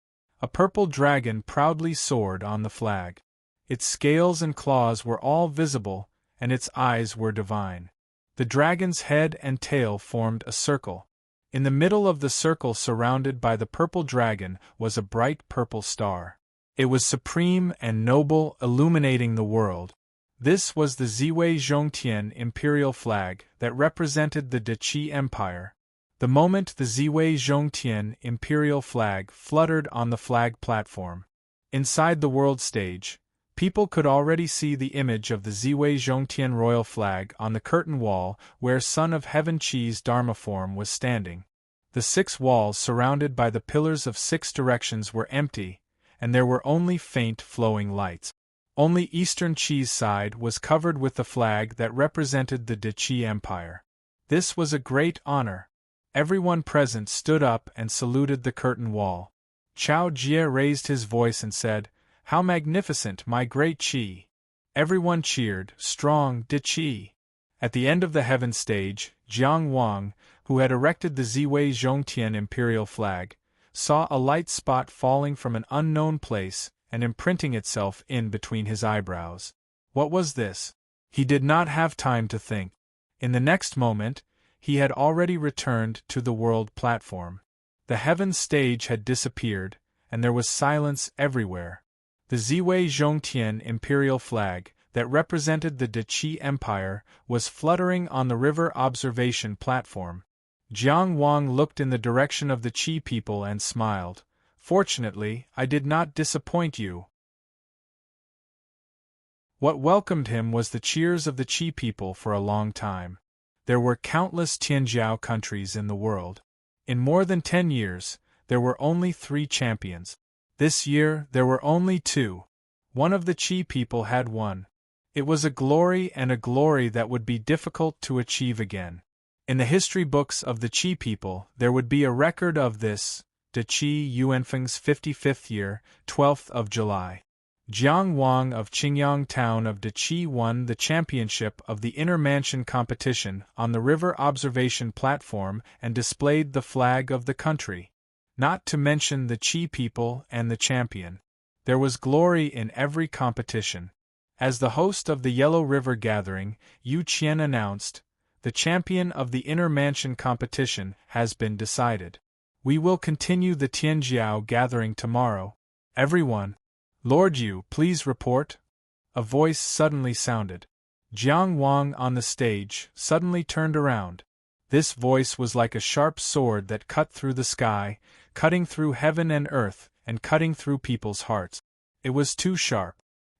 A purple dragon proudly soared on the flag. Its scales and claws were all visible, and its eyes were divine. The dragon's head and tail formed a circle. In the middle of the circle surrounded by the purple dragon was a bright purple star. It was supreme and noble, illuminating the world. This was the Ziwei Zhongtian imperial flag that represented the Deqi Empire. The moment the Ziwei Zhongtian imperial flag fluttered on the flag platform, inside the world stage, people could already see the image of the Ziwei Zhongtian royal flag on the curtain wall where Son of Heaven Qi's Dharma form was standing. The 6 walls surrounded by the pillars of 6 directions were empty, and there were only faint flowing lights. Only Eastern Qi's side was covered with the flag that represented the Deqi Empire. This was a great honor. Everyone present stood up and saluted the curtain wall. Chao Jie raised his voice and said, "How magnificent, my great Qi!" Everyone cheered, "Strong, Deqi!" At the end of the heaven stage, Jiang Wang, who had erected the Ziwei Zhongtian imperial flag, saw a light spot falling from an unknown place and imprinting itself in between his eyebrows. What was this? He did not have time to think. In the next moment, he had already returned to the world platform. The heaven stage had disappeared, and there was silence everywhere. The Ziwei Zhongtian imperial flag, that represented the Deqi Empire, was fluttering on the river observation platform. Jiang Wang looked in the direction of the Qi people and smiled. Fortunately, I did not disappoint you. What welcomed him was the cheers of the Qi people for a long time. There were countless Tianjiao countries in the world. In more than 10 years, there were only 3 champions. This year, there were only 2. One of the Qi people had won. It was a glory, and a glory that would be difficult to achieve again. In the history books of the Qi people, there would be a record of this. Deqi Yuanfeng's 55th year, 12th of July. Jiang Wang of Qingyang town of Deqi won the championship of the Inner Mansion competition on the river observation platform and displayed the flag of the country. Not to mention the Qi people and the champion. There was glory in every competition. As the host of the Yellow River Gathering, Yu Qian announced, "The champion of the Inner Mansion competition has been decided. We will continue the Tianjiao Gathering tomorrow. Everyone." "Lord Yu, please report." A voice suddenly sounded. Jiang Wang on the stage suddenly turned around. This voice was like a sharp sword that cut through the sky, cutting through heaven and earth, and cutting through people's hearts. It was too sharp.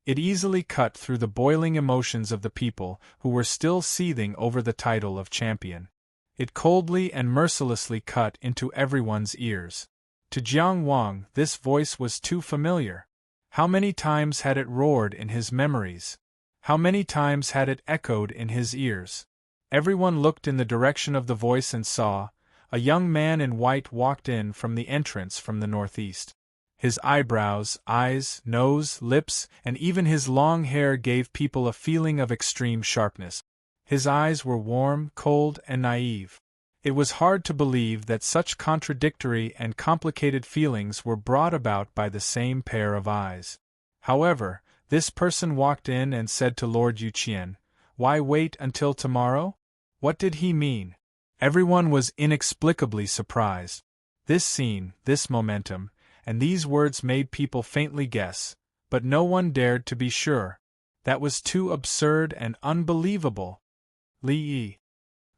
It easily cut through the boiling emotions of the people who were still seething over the title of champion. It coldly and mercilessly cut into everyone's ears. To Jiang Wang, this voice was too familiar. How many times had it roared in his memories? How many times had it echoed in his ears? Everyone looked in the direction of the voice and saw, a young man in white walked in from the entrance from the northeast. His eyebrows, eyes, nose, lips, and even his long hair gave people a feeling of extreme sharpness. His eyes were warm, cold, and naive. It was hard to believe that such contradictory and complicated feelings were brought about by the same pair of eyes. However, this person walked in and said to Lord Yu Qian, "Why wait until tomorrow?" What did he mean? Everyone was inexplicably surprised. This scene, this momentum, and these words made people faintly guess, but no one dared to be sure. That was too absurd and unbelievable. Li Yi.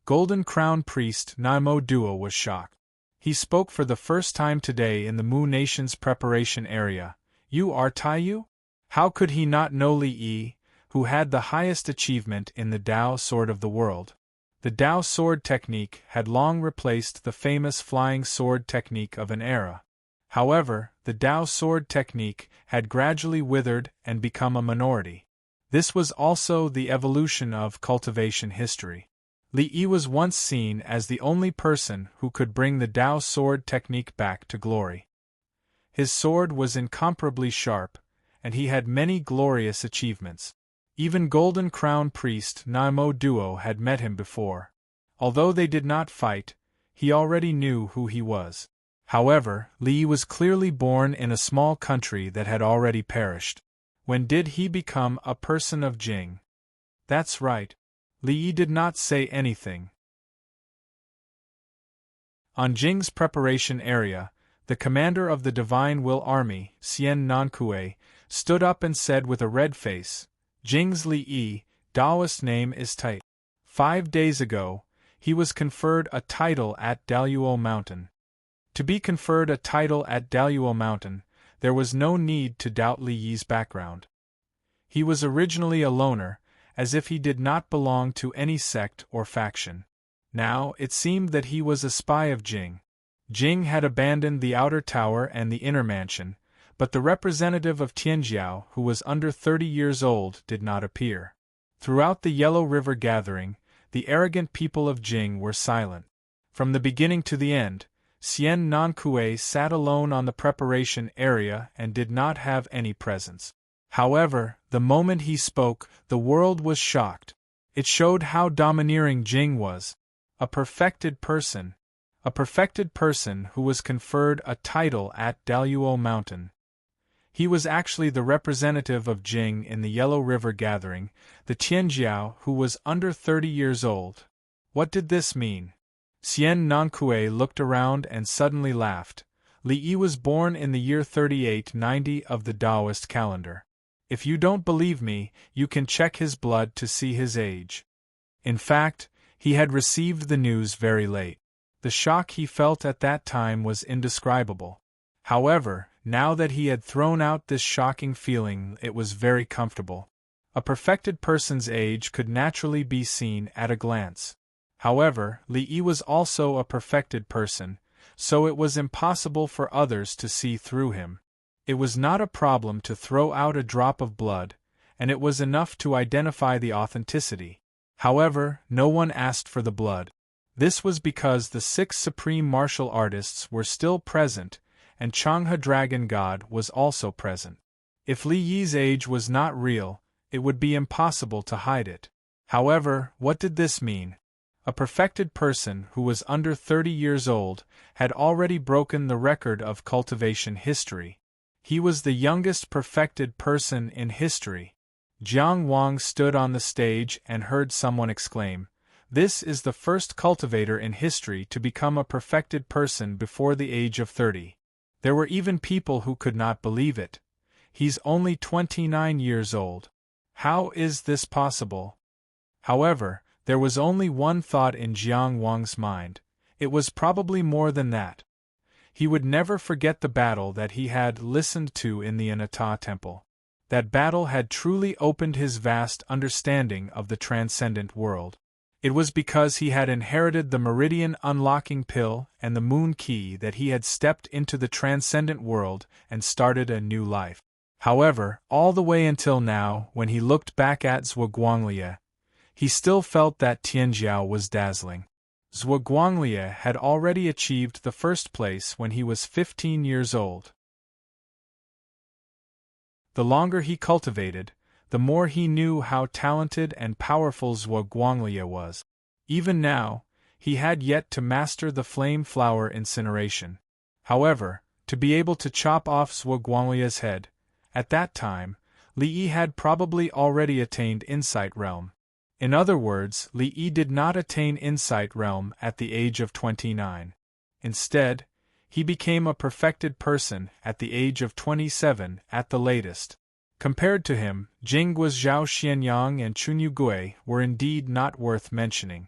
Golden Crown Priest Naimo Duo was shocked. He spoke for the first time today in the Mu Nation's preparation area. "You are Taiyu?" How could he not know Li Yi, who had the highest achievement in the Dao sword of the world? The Dao sword technique had long replaced the famous flying sword technique of an era. However, the Dao sword technique had gradually withered and become a minority. This was also the evolution of cultivation history. Li Yi was once seen as the only person who could bring the Dao sword technique back to glory. His sword was incomparably sharp, and he had many glorious achievements. Even Golden Crown Priest Naimo Duo had met him before. Although they did not fight, he already knew who he was. However, Li Yi was clearly born in a small country that had already perished. When did he become a person of Jing? That's right. Li Yi did not say anything. On Jing's preparation area, the commander of the Divine Will Army, Xian Nankue, stood up and said with a red face, "Jing's Li Yi, Daoist name is Tai. 5 days ago, he was conferred a title at Daluo Mountain." To be conferred a title at Daluo Mountain, there was no need to doubt Li Yi's background. He was originally a loner, as if he did not belong to any sect or faction. Now, it seemed that he was a spy of Jing. Jing had abandoned the outer tower and the inner mansion, but the representative of Tianjiao, who was under 30 years old, did not appear. Throughout the Yellow River Gathering, the arrogant people of Jing were silent. From the beginning to the end, Xian Nankue sat alone on the preparation area and did not have any presence. However, the moment he spoke, the world was shocked. It showed how domineering Jing was. A perfected person who was conferred a title at Daluo Mountain. He was actually the representative of Jing in the Yellow River Gathering, the Tianjiao who was under 30 years old. What did this mean? Xian Nankue looked around and suddenly laughed. Li Yi was born in the year 3890 of the Taoist calendar. If you don't believe me, you can check his blood to see his age. In fact, he had received the news very late. The shock he felt at that time was indescribable. However, now that he had thrown out this shocking feeling, it was very comfortable. A perfected person's age could naturally be seen at a glance. However, Li Yi was also a perfected person, so it was impossible for others to see through him. It was not a problem to throw out a drop of blood, and it was enough to identify the authenticity. However, no one asked for the blood. This was because the 6 supreme martial artists were still present, and Changhe Dragon God was also present. If Li Yi's age was not real, it would be impossible to hide it. However, what did this mean? A perfected person who was under 30 years old had already broken the record of cultivation history. He was the youngest perfected person in history. Jiang Wang stood on the stage and heard someone exclaim, "This is the first cultivator in history to become a perfected person before the age of 30. There were even people who could not believe it. He's only 29 years old. How is this possible?" However, there was only one thought in Jiang Wang's mind. It was probably more than that. He would never forget the battle that he had listened to in the Anata temple. That battle had truly opened his vast understanding of the transcendent world. It was because he had inherited the meridian unlocking pill and the moon key that he had stepped into the transcendent world and started a new life. However, all the way until now, when he looked back at Zhuguanglie, he still felt that Tianjiao was dazzling. Zhuguanglie had already achieved the first place when he was 15 years old. The longer he cultivated, the more he knew how talented and powerful Zhuguanglie was. Even now, he had yet to master the flame flower incineration. However, to be able to chop off Zhuguanglie's head, at that time, Li Yi had probably already attained Insight Realm. In other words, Li Yi did not attain Insight Realm at the age of 29. Instead, he became a perfected person at the age of 27 at the latest. Compared to him, Jingguo's Zhao Xianyang and Chunyu Gui were indeed not worth mentioning.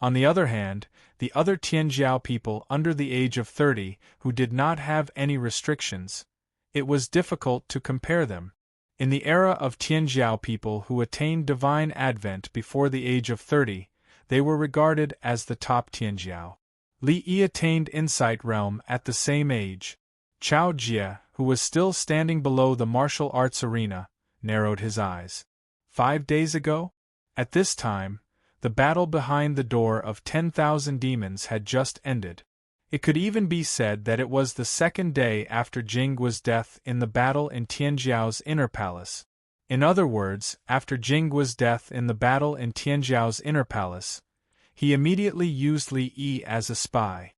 On the other hand, the other Tianjiao people under the age of 30 who did not have any restrictions, it was difficult to compare them. In the era of Tianjiao people who attained divine advent before the age of 30, they were regarded as the top Tianjiao. Li Yi attained Insight Realm at the same age. Chao Jie, who was still standing below the martial arts arena, narrowed his eyes. 5 days ago? At this time, the battle behind the door of 10,000 demons had just ended. It could even be said that it was the second day after Jingguo's death in the battle in Tianjiao's inner palace. In other words, after Jingguo's death in the battle in Tianjiao's inner palace, he immediately used Li Yi as a spy.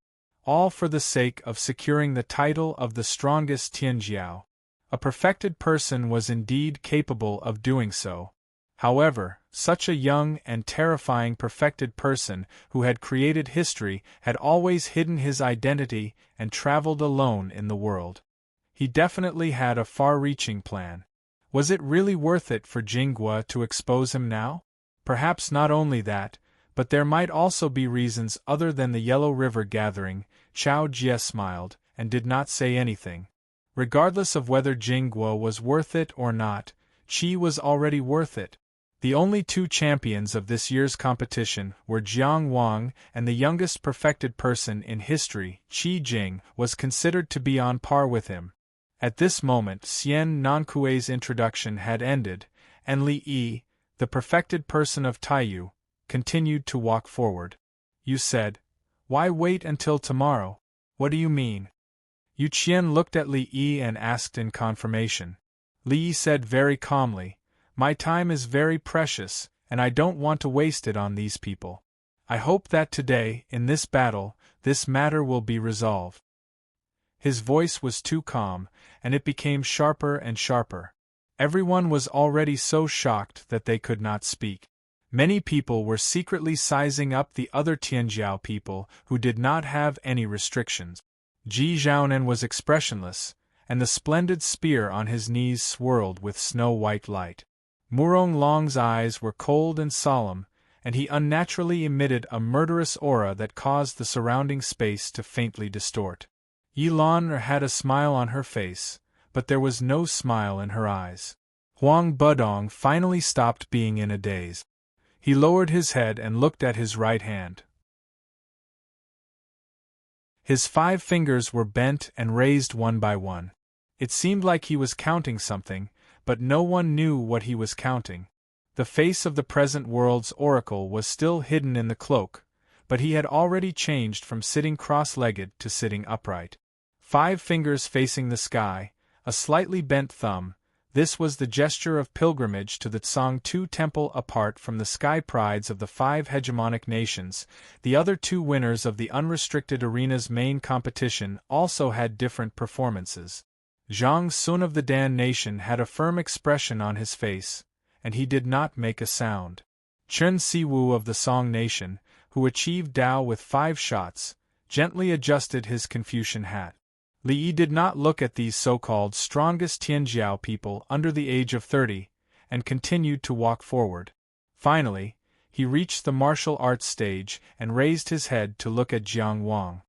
All for the sake of securing the title of the strongest Tianjiao. A perfected person was indeed capable of doing so. However, such a young and terrifying perfected person who had created history had always hidden his identity and traveled alone in the world. He definitely had a far-reaching plan. Was it really worth it for Jingguo to expose him now? Perhaps not only that, but there might also be reasons other than the Yellow River gathering. Chao Jie smiled, and did not say anything. Regardless of whether Jingguo was worth it or not, Qi was already worth it. The only 2 champions of this year's competition were Jiang Wang, and the youngest perfected person in history, Qi Jing, was considered to be on par with him. At this moment Xian Nankui's introduction had ended, and Li Yi, the perfected person of Taiyu, continued to walk forward. "You said, why wait until tomorrow? What do you mean?" Yu Qian looked at Li Yi and asked in confirmation. Li Yi said very calmly, "My time is very precious, and I don't want to waste it on these people. I hope that today, in this battle, this matter will be resolved." His voice was too calm, and it became sharper and sharper. Everyone was already so shocked that they could not speak. Many people were secretly sizing up the other Tianjiao people who did not have any restrictions. Ji Zhaonan was expressionless, and the splendid spear on his knees swirled with snow-white light. Murong Long's eyes were cold and solemn, and he unnaturally emitted a murderous aura that caused the surrounding space to faintly distort. Yilan had a smile on her face, but there was no smile in her eyes. Huang Budong finally stopped being in a daze. He lowered his head and looked at his right hand. His 5 fingers were bent and raised one by one. It seemed like he was counting something, but no one knew what he was counting. The face of the present world's oracle was still hidden in the cloak, but he had already changed from sitting cross-legged to sitting upright. 5 fingers facing the sky, a slightly bent thumb. This was the gesture of pilgrimage to the Tsangtu temple. Apart from the sky prides of the 5 hegemonic nations, the other 2 winners of the unrestricted arena's main competition also had different performances. Zhang Sun of the Dan nation had a firm expression on his face, and he did not make a sound. Chen Siwu of the Song nation, who achieved Dao with 5 shots, gently adjusted his Confucian hat. Li Yi did not look at these so-called strongest Tianjiao people under the age of 30, and continued to walk forward. Finally, he reached the martial arts stage and raised his head to look at Jiang Wang.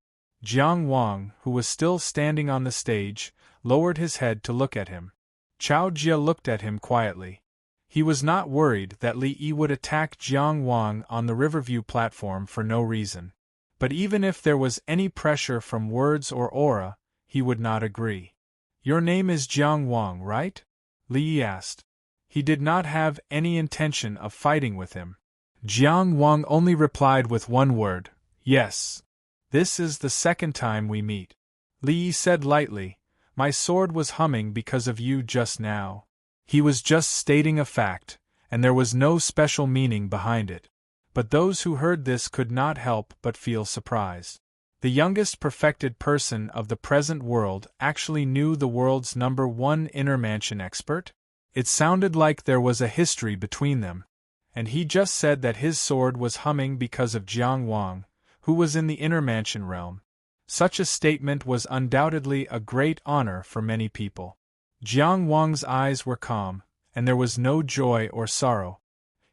Jiang Wang, who was still standing on the stage, lowered his head to look at him. Chao Jia looked at him quietly. He was not worried that Li Yi would attack Jiang Wang on the Riverview platform for no reason. But even if there was any pressure from words or aura, he would not agree. "Your name is Jiang Wang, right?" Li Yi asked. He did not have any intention of fighting with him. Jiang Wang only replied with one word, "Yes. This is the second time we meet." Li Yi said lightly, "My sword was humming because of you just now." He was just stating a fact, and there was no special meaning behind it. But those who heard this could not help but feel surprised. The youngest perfected person of the present world actually knew the world's #1 inner mansion expert? It sounded like there was a history between them. And he just said that his sword was humming because of Jiang Wang, who was in the inner mansion realm. Such a statement was undoubtedly a great honor for many people. Jiang Wang's eyes were calm, and there was no joy or sorrow.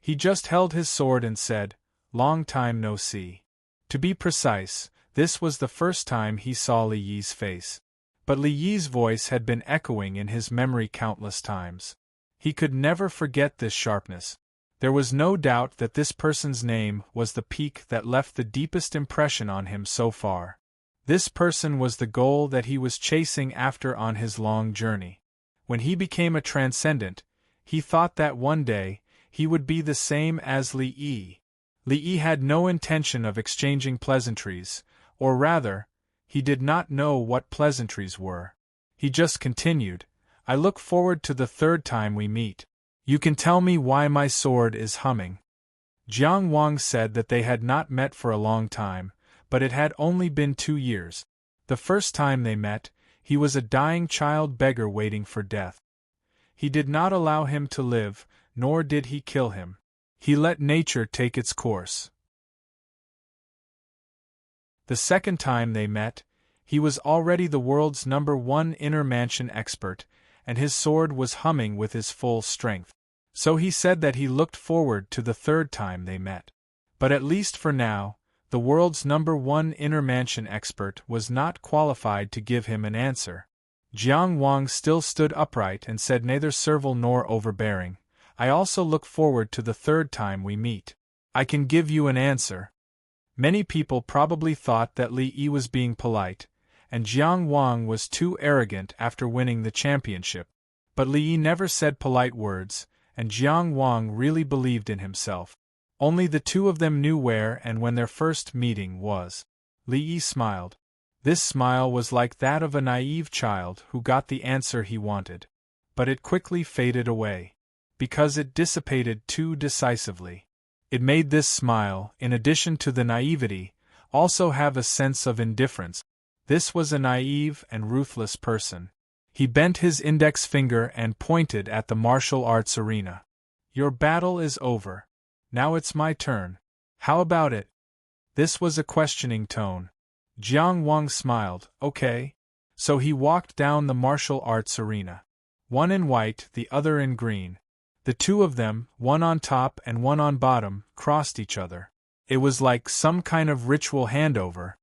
He just held his sword and said, "Long time no see." To be precise, this was the first time he saw Li Yi's face. But Li Yi's voice had been echoing in his memory countless times. He could never forget this sharpness. There was no doubt that this person's name was the peak that left the deepest impression on him so far. This person was the goal that he was chasing after on his long journey. When he became a transcendent, he thought that one day, he would be the same as Li Yi. Li Yi had no intention of exchanging pleasantries, or rather, he did not know what pleasantries were. He just continued, "I look forward to the third time we meet. You can tell me why my sword is humming." Jiang Wang said that they had not met for a long time, but it had only been 2 years. The first time they met, he was a dying child beggar waiting for death. He did not allow him to live, nor did he kill him. He let nature take its course. The second time they met, he was already the world's #1 inner mansion expert, and his sword was humming with his full strength. So he said that he looked forward to the third time they met. But at least for now, the world's #1 inner mansion expert was not qualified to give him an answer. Jiang Wang still stood upright and said neither servile nor overbearing, "I also look forward to the third time we meet. I can give you an answer." Many people probably thought that Li Yi was being polite, and Jiang Wang was too arrogant after winning the championship. But Li Yi never said polite words, and Jiang Wang really believed in himself. Only the two of them knew where and when their first meeting was. Li Yi smiled. This smile was like that of a naive child who got the answer he wanted. But it quickly faded away. Because it dissipated too decisively. It made this smile, in addition to the naivety, also have a sense of indifference. This was a naive and ruthless person. He bent his index finger and pointed at the martial arts arena. "Your battle is over. Now it's my turn. How about it?" This was a questioning tone. Jiang Wang smiled. Okay. So he walked down the martial arts arena. One in white, the other in green. The two of them, one on top and one on bottom, crossed each other. It was like some kind of ritual handover,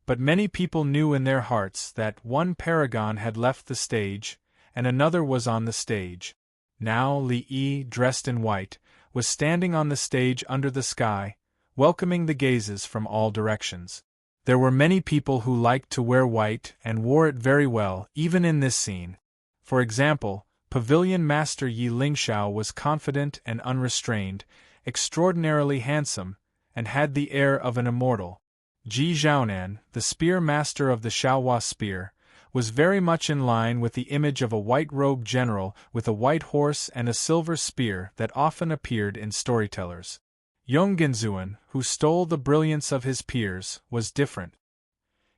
but many people knew in their hearts that one paragon had left the stage, and another was on the stage. Now Li Yi, dressed in white, was standing on the stage under the sky, welcoming the gazes from all directions. There were many people who liked to wear white and wore it very well, even in this scene. For example, Pavilion Master Yi Lingxiao was confident and unrestrained, extraordinarily handsome, and had the air of an immortal. Ji Zhaonan, the spear master of the Xiaohua spear, was very much in line with the image of a white-robed general with a white horse and a silver spear that often appeared in storytellers. Yonggenzuan, who stole the brilliance of his peers, was different.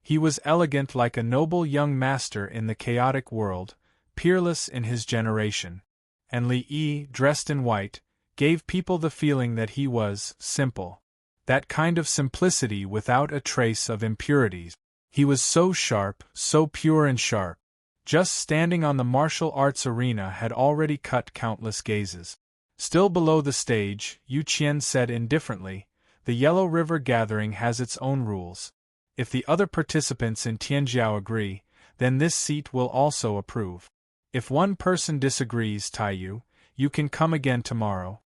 He was elegant like a noble young master in the chaotic world, peerless in his generation. And Li Yi, dressed in white, gave people the feeling that he was simple. That kind of simplicity without a trace of impurities. He was so sharp, so pure and sharp. Just standing on the martial arts arena had already cut countless gazes. Still below the stage, Yu Qian said indifferently, "The Yellow River Gathering has its own rules. If the other participants in Tianjiao agree, then this seat will also approve. If one person disagrees, Taiyu, you can come again tomorrow."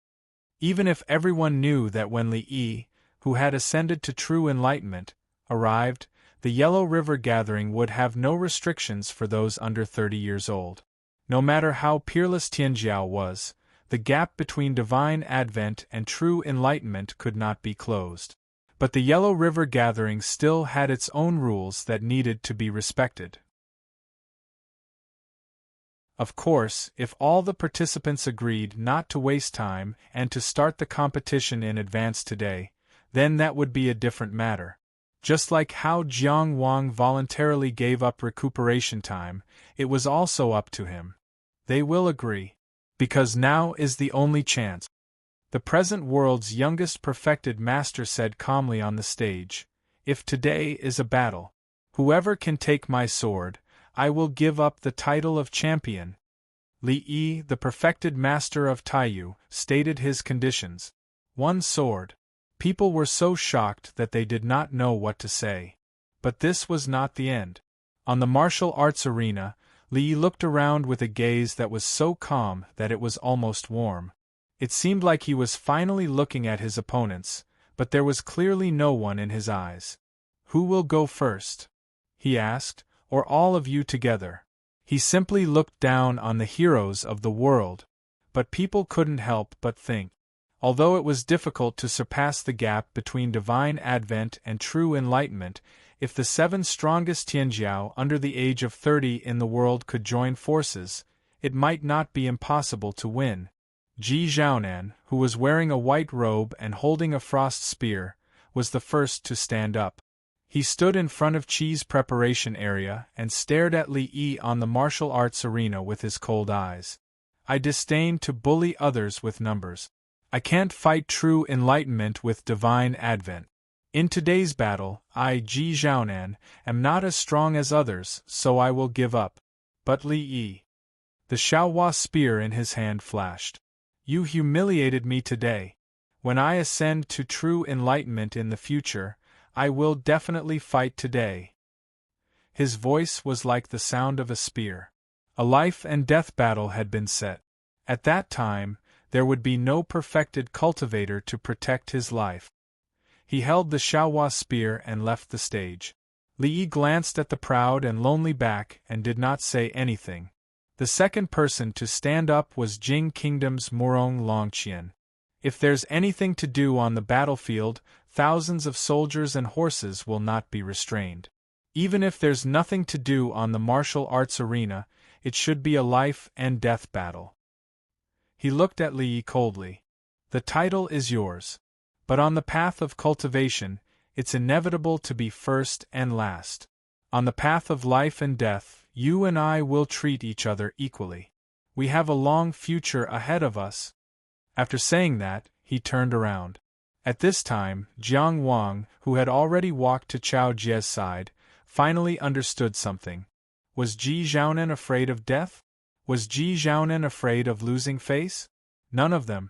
Even if everyone knew that when Li Yi, who had ascended to true enlightenment, arrived, the Yellow River Gathering would have no restrictions for those under 30 years old. No matter how peerless Tianjiao was, the gap between divine advent and true enlightenment could not be closed. But the Yellow River Gathering still had its own rules that needed to be respected. Of course, if all the participants agreed not to waste time and to start the competition in advance today, then that would be a different matter. Just like how Jiang Wang voluntarily gave up recuperation time, it was also up to him. They will agree. Because now is the only chance. The present world's youngest perfected master said calmly on the stage, "If today is a battle, whoever can take my sword, I will give up the title of champion." Li Yi, the perfected master of Taiyu, stated his conditions. One sword. People were so shocked that they did not know what to say. But this was not the end. On the martial arts arena, Li Yi looked around with a gaze that was so calm that it was almost warm. It seemed like he was finally looking at his opponents, but there was clearly no one in his eyes. "Who will go first?" he asked, "or all of you together?" He simply looked down on the heroes of the world. But people couldn't help but think. Although it was difficult to surpass the gap between divine advent and true enlightenment, if the 7 strongest Tianjiao under the age of 30 in the world could join forces, it might not be impossible to win. Ji Zhaonan, who was wearing a white robe and holding a frost spear, was the first to stand up. He stood in front of Qi's preparation area and stared at Li Yi on the martial arts arena with his cold eyes. "I disdain to bully others with numbers. I can't fight true enlightenment with divine advent. In today's battle, I, Ji Zhaonan, am not as strong as others, so I will give up." But Li Yi. The Xiaohua spear in his hand flashed. "You humiliated me today. When I ascend to true enlightenment in the future, I will definitely fight today." His voice was like the sound of a spear. A life and death battle had been set. At that time, there would be no perfected cultivator to protect his life. He held the Xiaohua spear and left the stage. Li Yi glanced at the proud and lonely back and did not say anything. The second person to stand up was Jing Kingdom's Murong Longqian. If there's anything to do on the battlefield, thousands of soldiers and horses will not be restrained. Even if there's nothing to do on the martial arts arena, it should be a life and death battle. He looked at Li Yi coldly. "The title is yours. But on the path of cultivation, it's inevitable to be first and last. On the path of life and death, you and I will treat each other equally. We have a long future ahead of us." After saying that, he turned around. At this time, Jiang Wang, who had already walked to Chao Jie's side, finally understood something. Was Ji Zhaonan afraid of death? Was Ji Zhaonan afraid of losing face? None of them.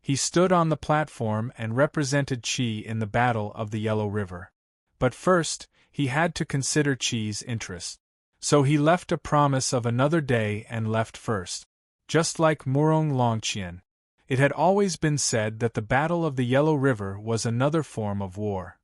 He stood on the platform and represented Qi in the Battle of the Yellow River. But first, he had to consider Qi's interests. So he left a promise of another day and left first. Just like Murong Longqian. It had always been said that the Battle of the Yellow River was another form of war.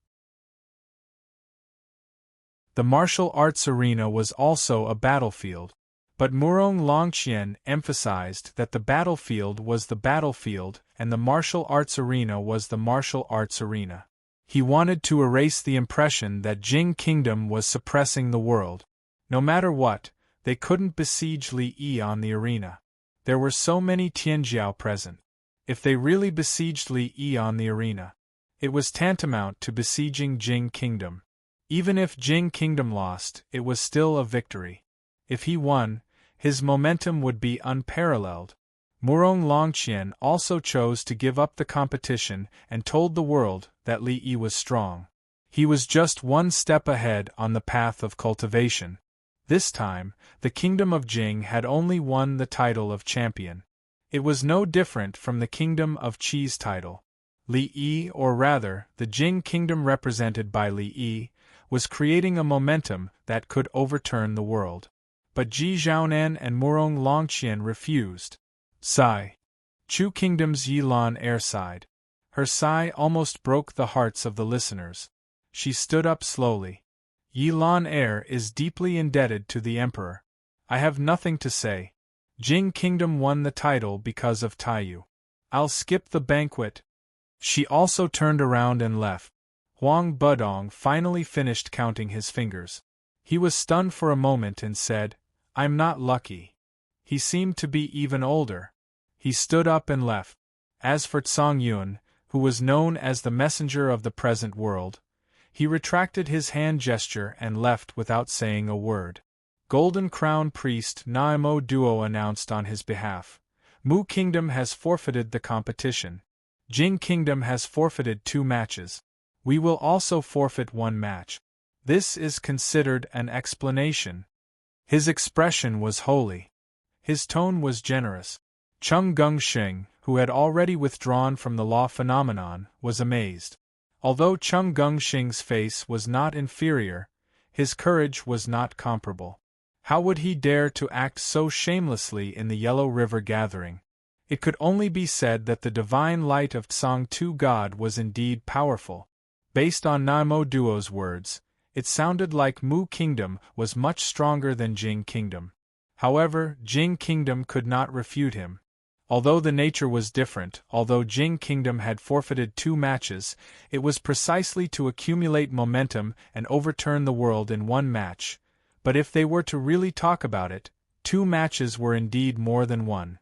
The martial arts arena was also a battlefield. But Murong Longqian emphasized that the battlefield was the battlefield and the martial arts arena was the martial arts arena. He wanted to erase the impression that Jing Kingdom was suppressing the world. No matter what, they couldn't besiege Li Yi on the arena. There were so many Tianjiao present. If they really besieged Li Yi on the arena, it was tantamount to besieging Jing Kingdom. Even if Jing Kingdom lost, it was still a victory. If he won, his momentum would be unparalleled. Murong Longqian also chose to give up the competition and told the world that Li Yi was strong. He was just one step ahead on the path of cultivation. This time, the kingdom of Jing had only won the title of champion. It was no different from the kingdom of Qi's title. Li Yi, or rather, the Jing kingdom represented by Li Yi, was creating a momentum that could overturn the world. But Ji Zhaonan and Murong Longqian refused. Sigh. Chu Kingdom's Yilan Air sighed. Her sigh almost broke the hearts of the listeners. She stood up slowly. Yilan Air is deeply indebted to the emperor. I have nothing to say. Jing Kingdom won the title because of Taiyu. I'll skip the banquet. She also turned around and left. Huang Budong finally finished counting his fingers. He was stunned for a moment and said, I'm not lucky. He seemed to be even older. He stood up and left. As for Tsang Yun, who was known as the messenger of the present world, he retracted his hand gesture and left without saying a word. Golden Crown Priest Naimo Duo announced on his behalf, Mu Kingdom has forfeited the competition. Jing Kingdom has forfeited 2 matches. We will also forfeit 1 match. This is considered an explanation. His expression was holy. His tone was generous. Chung Gungsheng, who had already withdrawn from the law phenomenon, was amazed. Although Chung Gungsheng's face was not inferior, his courage was not comparable. How would he dare to act so shamelessly in the Yellow River gathering? It could only be said that the divine light of Tsang Tu God was indeed powerful. Based on Naimo Duo's words, it sounded like Mu Kingdom was much stronger than Jing Kingdom. However, Jing Kingdom could not refute him. Although the nature was different, although Jing Kingdom had forfeited 2 matches, it was precisely to accumulate momentum and overturn the world in 1 match. But if they were to really talk about it, 2 matches were indeed more than 1.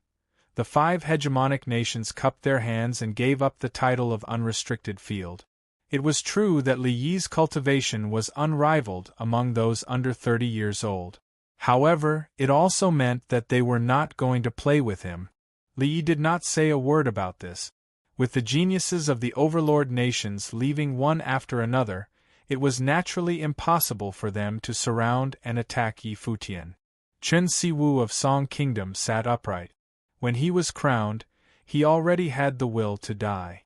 The 5 hegemonic nations cupped their hands and gave up the title of unrestricted field. It was true that Li Yi's cultivation was unrivaled among those under 30 years old. However, it also meant that they were not going to play with him. Li Yi did not say a word about this. With the geniuses of the overlord nations leaving one after another, it was naturally impossible for them to surround and attack Yi Futian. Chen Siwu of Song Kingdom sat upright. When he was crowned, he already had the will to die.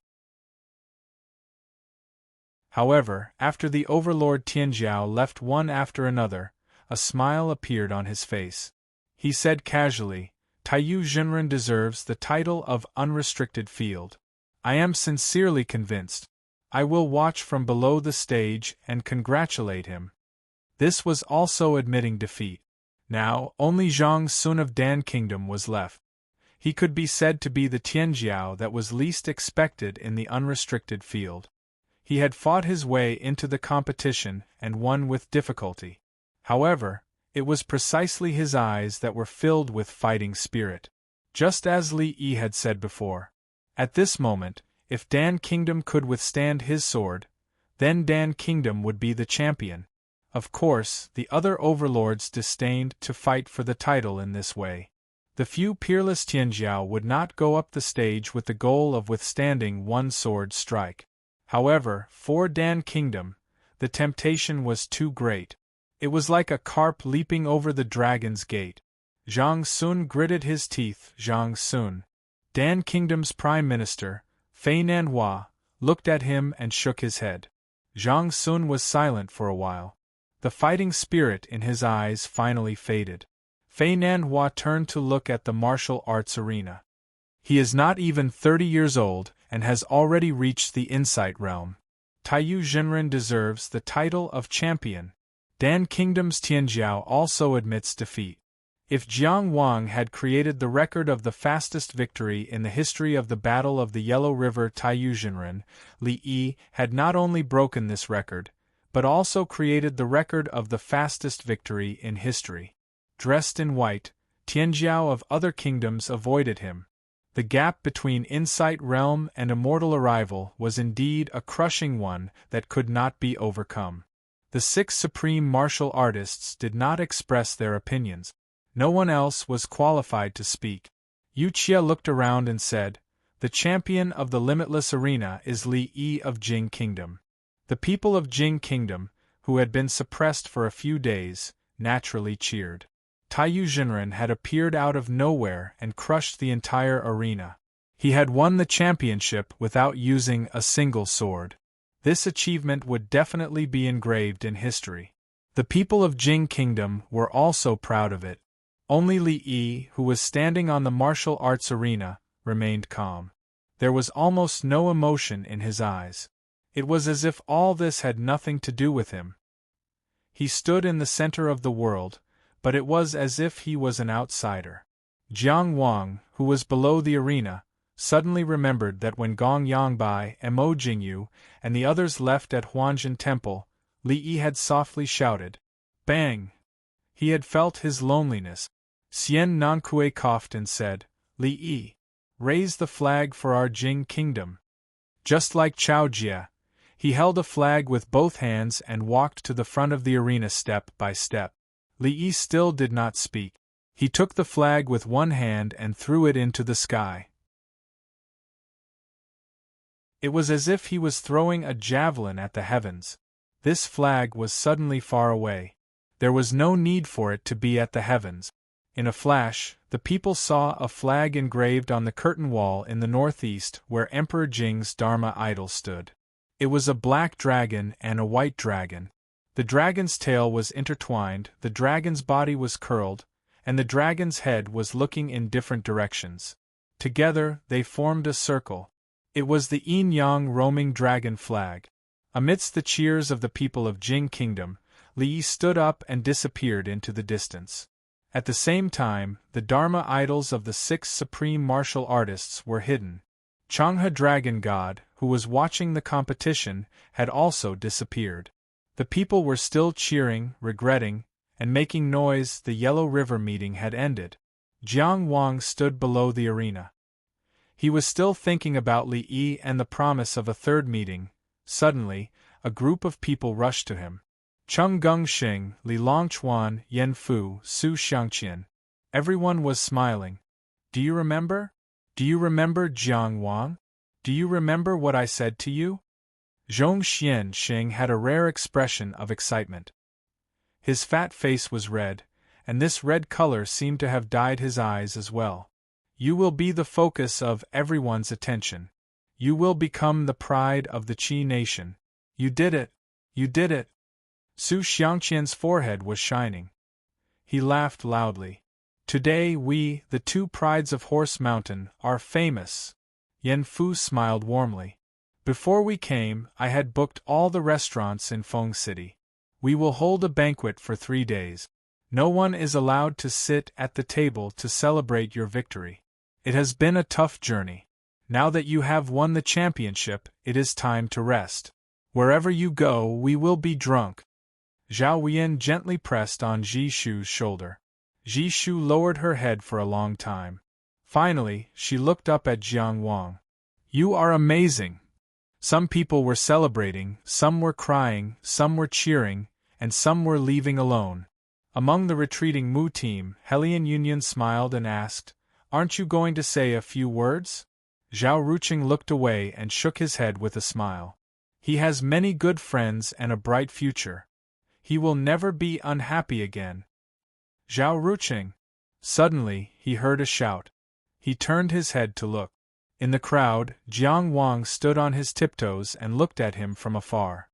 However, after the overlord Tianjiao left one after another, a smile appeared on his face. He said casually, Taiyu Jinren deserves the title of unrestricted field. I am sincerely convinced. I will watch from below the stage and congratulate him. This was also admitting defeat. Now, only Zhang Sun of Dan Kingdom was left. He could be said to be the Tianjiao that was least expected in the unrestricted field. He had fought his way into the competition and won with difficulty. However, it was precisely his eyes that were filled with fighting spirit. Just as Li Yi had said before. At this moment, if Dan Kingdom could withstand his sword, then Dan Kingdom would be the champion. Of course, the other overlords disdained to fight for the title in this way. The few peerless Tianjiao would not go up the stage with the goal of withstanding one sword strike. However, for Dan Kingdom, The temptation was too great. It was like a carp leaping over the dragon's gate. Zhang Sun gritted his teeth. Zhang Sun, Dan Kingdom's prime minister, Fei Nanhua, looked at him and shook his head. Zhang Sun was silent for a while. The fighting spirit in his eyes finally faded. Fei Nanhua turned to look at the martial arts arena. He is not even 30 years old and has already reached the insight realm. Taiyu Jinren deserves the title of champion. Dan Kingdom's Tianjiao also admits defeat. If Jiang Wang had created the record of the fastest victory in the history of the Battle of the Yellow River Taiyu Jinren, Li Yi had not only broken this record, but also created the record of the fastest victory in history. Dressed in white, Tianjiao of other kingdoms avoided him. The gap between Insight Realm and Immortal Arrival was indeed a crushing one that could not be overcome. The 6 supreme martial artists did not express their opinions. No one else was qualified to speak. Yu Qia looked around and said, "The champion of the limitless arena is Li Yi of Jing Kingdom." The people of Jing Kingdom, who had been suppressed for a few days, naturally cheered. Taiyu Jinren had appeared out of nowhere and crushed the entire arena. He had won the championship without using a single sword. This achievement would definitely be engraved in history. The people of Jing Kingdom were also proud of it. Only Li Yi, who was standing on the martial arts arena, remained calm. There was almost no emotion in his eyes. It was as if all this had nothing to do with him. He stood in the center of the world, but it was as if he was an outsider. Jiang Wang, who was below the arena, suddenly remembered that when Gong Yangbai, Mo Jingyu, and the others left at Huanjin Temple, Li Yi had softly shouted, "Bang!" He had felt his loneliness. Xian Nankue coughed and said, "Li Yi, raise the flag for our Jing Kingdom." Just like Chao Jia, he held a flag with both hands and walked to the front of the arena step by step. Li Yi still did not speak. He took the flag with one hand and threw it into the sky. It was as if he was throwing a javelin at the heavens. This flag was suddenly far away. There was no need for it to be at the heavens. In a flash, the people saw a flag engraved on the curtain wall in the northeast where Emperor Jing's Dharma idol stood. It was a black dragon and a white dragon. The dragon's tail was intertwined, the dragon's body was curled, and the dragon's head was looking in different directions. Together, they formed a circle. It was the yin-yang roaming dragon flag. Amidst the cheers of the people of Jing Kingdom, Li Yi stood up and disappeared into the distance. At the same time, the Dharma idols of the 6 supreme martial artists were hidden. Changhe Dragon God, who was watching the competition, had also disappeared. The people were still cheering, regretting, and making noise. The Yellow River meeting had ended. Jiang Wang stood below the arena. He was still thinking about Li Yi and the promise of a third meeting. Suddenly, a group of people rushed to him. Cheng Gengxing, Li Longchuan, Yan Fu, Su Xiangqian. Everyone was smiling. "Do you remember? Do you remember Jiang Wang? Do you remember what I said to you?" Zhong Xianxing had a rare expression of excitement. His fat face was red, and this red color seemed to have dyed his eyes as well. "You will be the focus of everyone's attention. You will become the pride of the Qi nation. You did it! You did it!" Su Xiangqian's forehead was shining. He laughed loudly. "Today we, the 2 prides of Horse Mountain, are famous." Yan Fu smiled warmly. "Before we came, I had booked all the restaurants in Feng City. We will hold a banquet for 3 days. No one is allowed to sit at the table to celebrate your victory. It has been a tough journey. Now that you have won the championship, it is time to rest. Wherever you go, we will be drunk." Zhao Weyan gently pressed on Ji Shu's shoulder. Ji Shu lowered her head for a long time. Finally, she looked up at Jiang Wang. "You are amazing." Some people were celebrating, some were crying, some were cheering, and some were leaving alone. Among the retreating Mu team, Helian Union smiled and asked, "Aren't you going to say a few words?" Zhao Ruqing looked away and shook his head with a smile. He has many good friends and a bright future. He will never be unhappy again. Zhao Ruqing! Suddenly, he heard a shout. He turned his head to look. In the crowd, Jiang Wang stood on his tiptoes and looked at him from afar.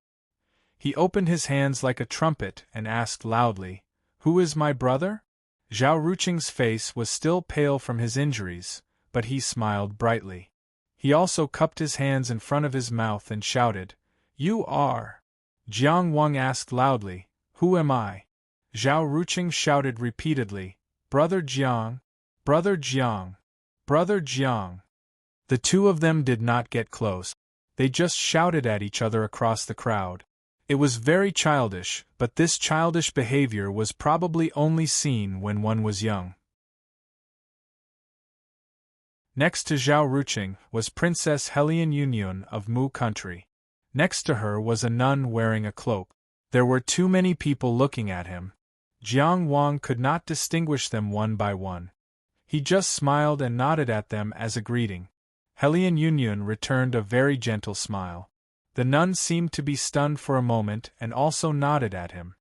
He opened his hands like a trumpet and asked loudly, "Who is my brother?" Zhao Ruqing's face was still pale from his injuries, but he smiled brightly. He also cupped his hands in front of his mouth and shouted, "You are!" Jiang Wang asked loudly, "Who am I?" Zhao Ruqing shouted repeatedly, "Brother Jiang! Brother Jiang! Brother Jiang!" The two of them did not get close. They just shouted at each other across the crowd. It was very childish, but this childish behavior was probably only seen when one was young. Next to Zhao Ruqing was Princess Helian Yunyun of Mu country. Next to her was a nun wearing a cloak. There were too many people looking at him. Jiang Wang could not distinguish them one by one. He just smiled and nodded at them as a greeting. Helian Yunyun returned a very gentle smile. The nun seemed to be stunned for a moment and also nodded at him.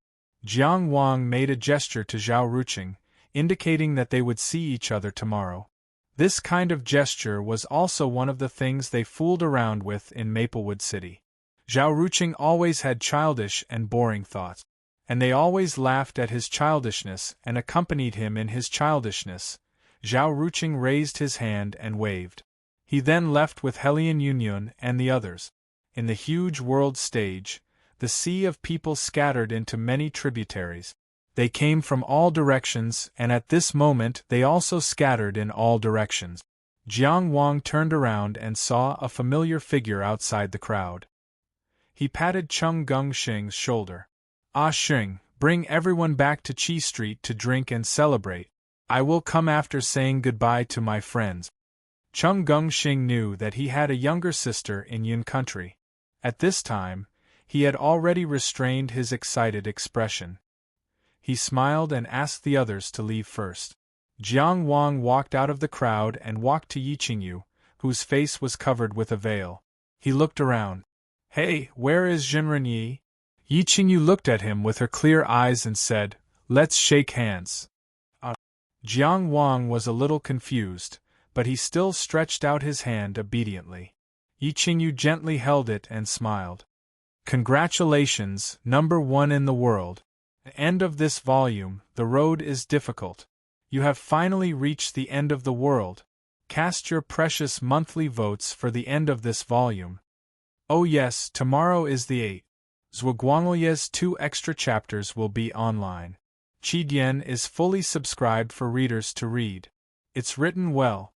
Jiang Wang made a gesture to Zhao Ruqing, indicating that they would see each other tomorrow. This kind of gesture was also one of the things they fooled around with in Maplewood City. Zhao Ruqing always had childish and boring thoughts, and they always laughed at his childishness and accompanied him in his childishness. Zhao Ruqing raised his hand and waved. He then left with Helian Yunyun and the others. In the huge world stage, the sea of people scattered into many tributaries. They came from all directions, and at this moment they also scattered in all directions. Jiang Wang turned around and saw a familiar figure outside the crowd. He patted Cheng Gongxing's shoulder. "Ah Xing, bring everyone back to Qi Street to drink and celebrate. I will come after saying goodbye to my friends." Cheng Gongxing knew that he had a younger sister in Yun country. At this time, he had already restrained his excited expression. He smiled and asked the others to leave first. Jiang Wang walked out of the crowd and walked to Yiqingyu, whose face was covered with a veil. He looked around. "Hey, where is Jinrenyi?" Yiqingyu looked at him with her clear eyes and said, "Let's shake hands." Jiang Wang was a little confused, but he still stretched out his hand obediently. Yiqingyu gently held it and smiled. "Congratulations, number one in the world. End of this volume. The road is difficult. You have finally reached the end of the world. Cast your precious monthly votes for the end of this volume. Oh yes, tomorrow is the 8th. Zhuguangye's 2 extra chapters will be online. Qidian is fully subscribed for readers to read. It's written well."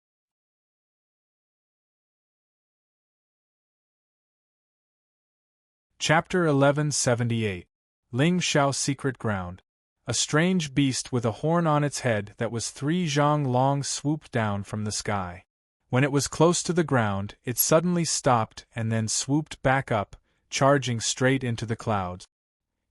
Chapter 1178. Ling Xiao's Secret Ground. A strange beast with a horn on its head that was 3 zhang long swooped down from the sky. When it was close to the ground, it suddenly stopped and then swooped back up, charging straight into the clouds.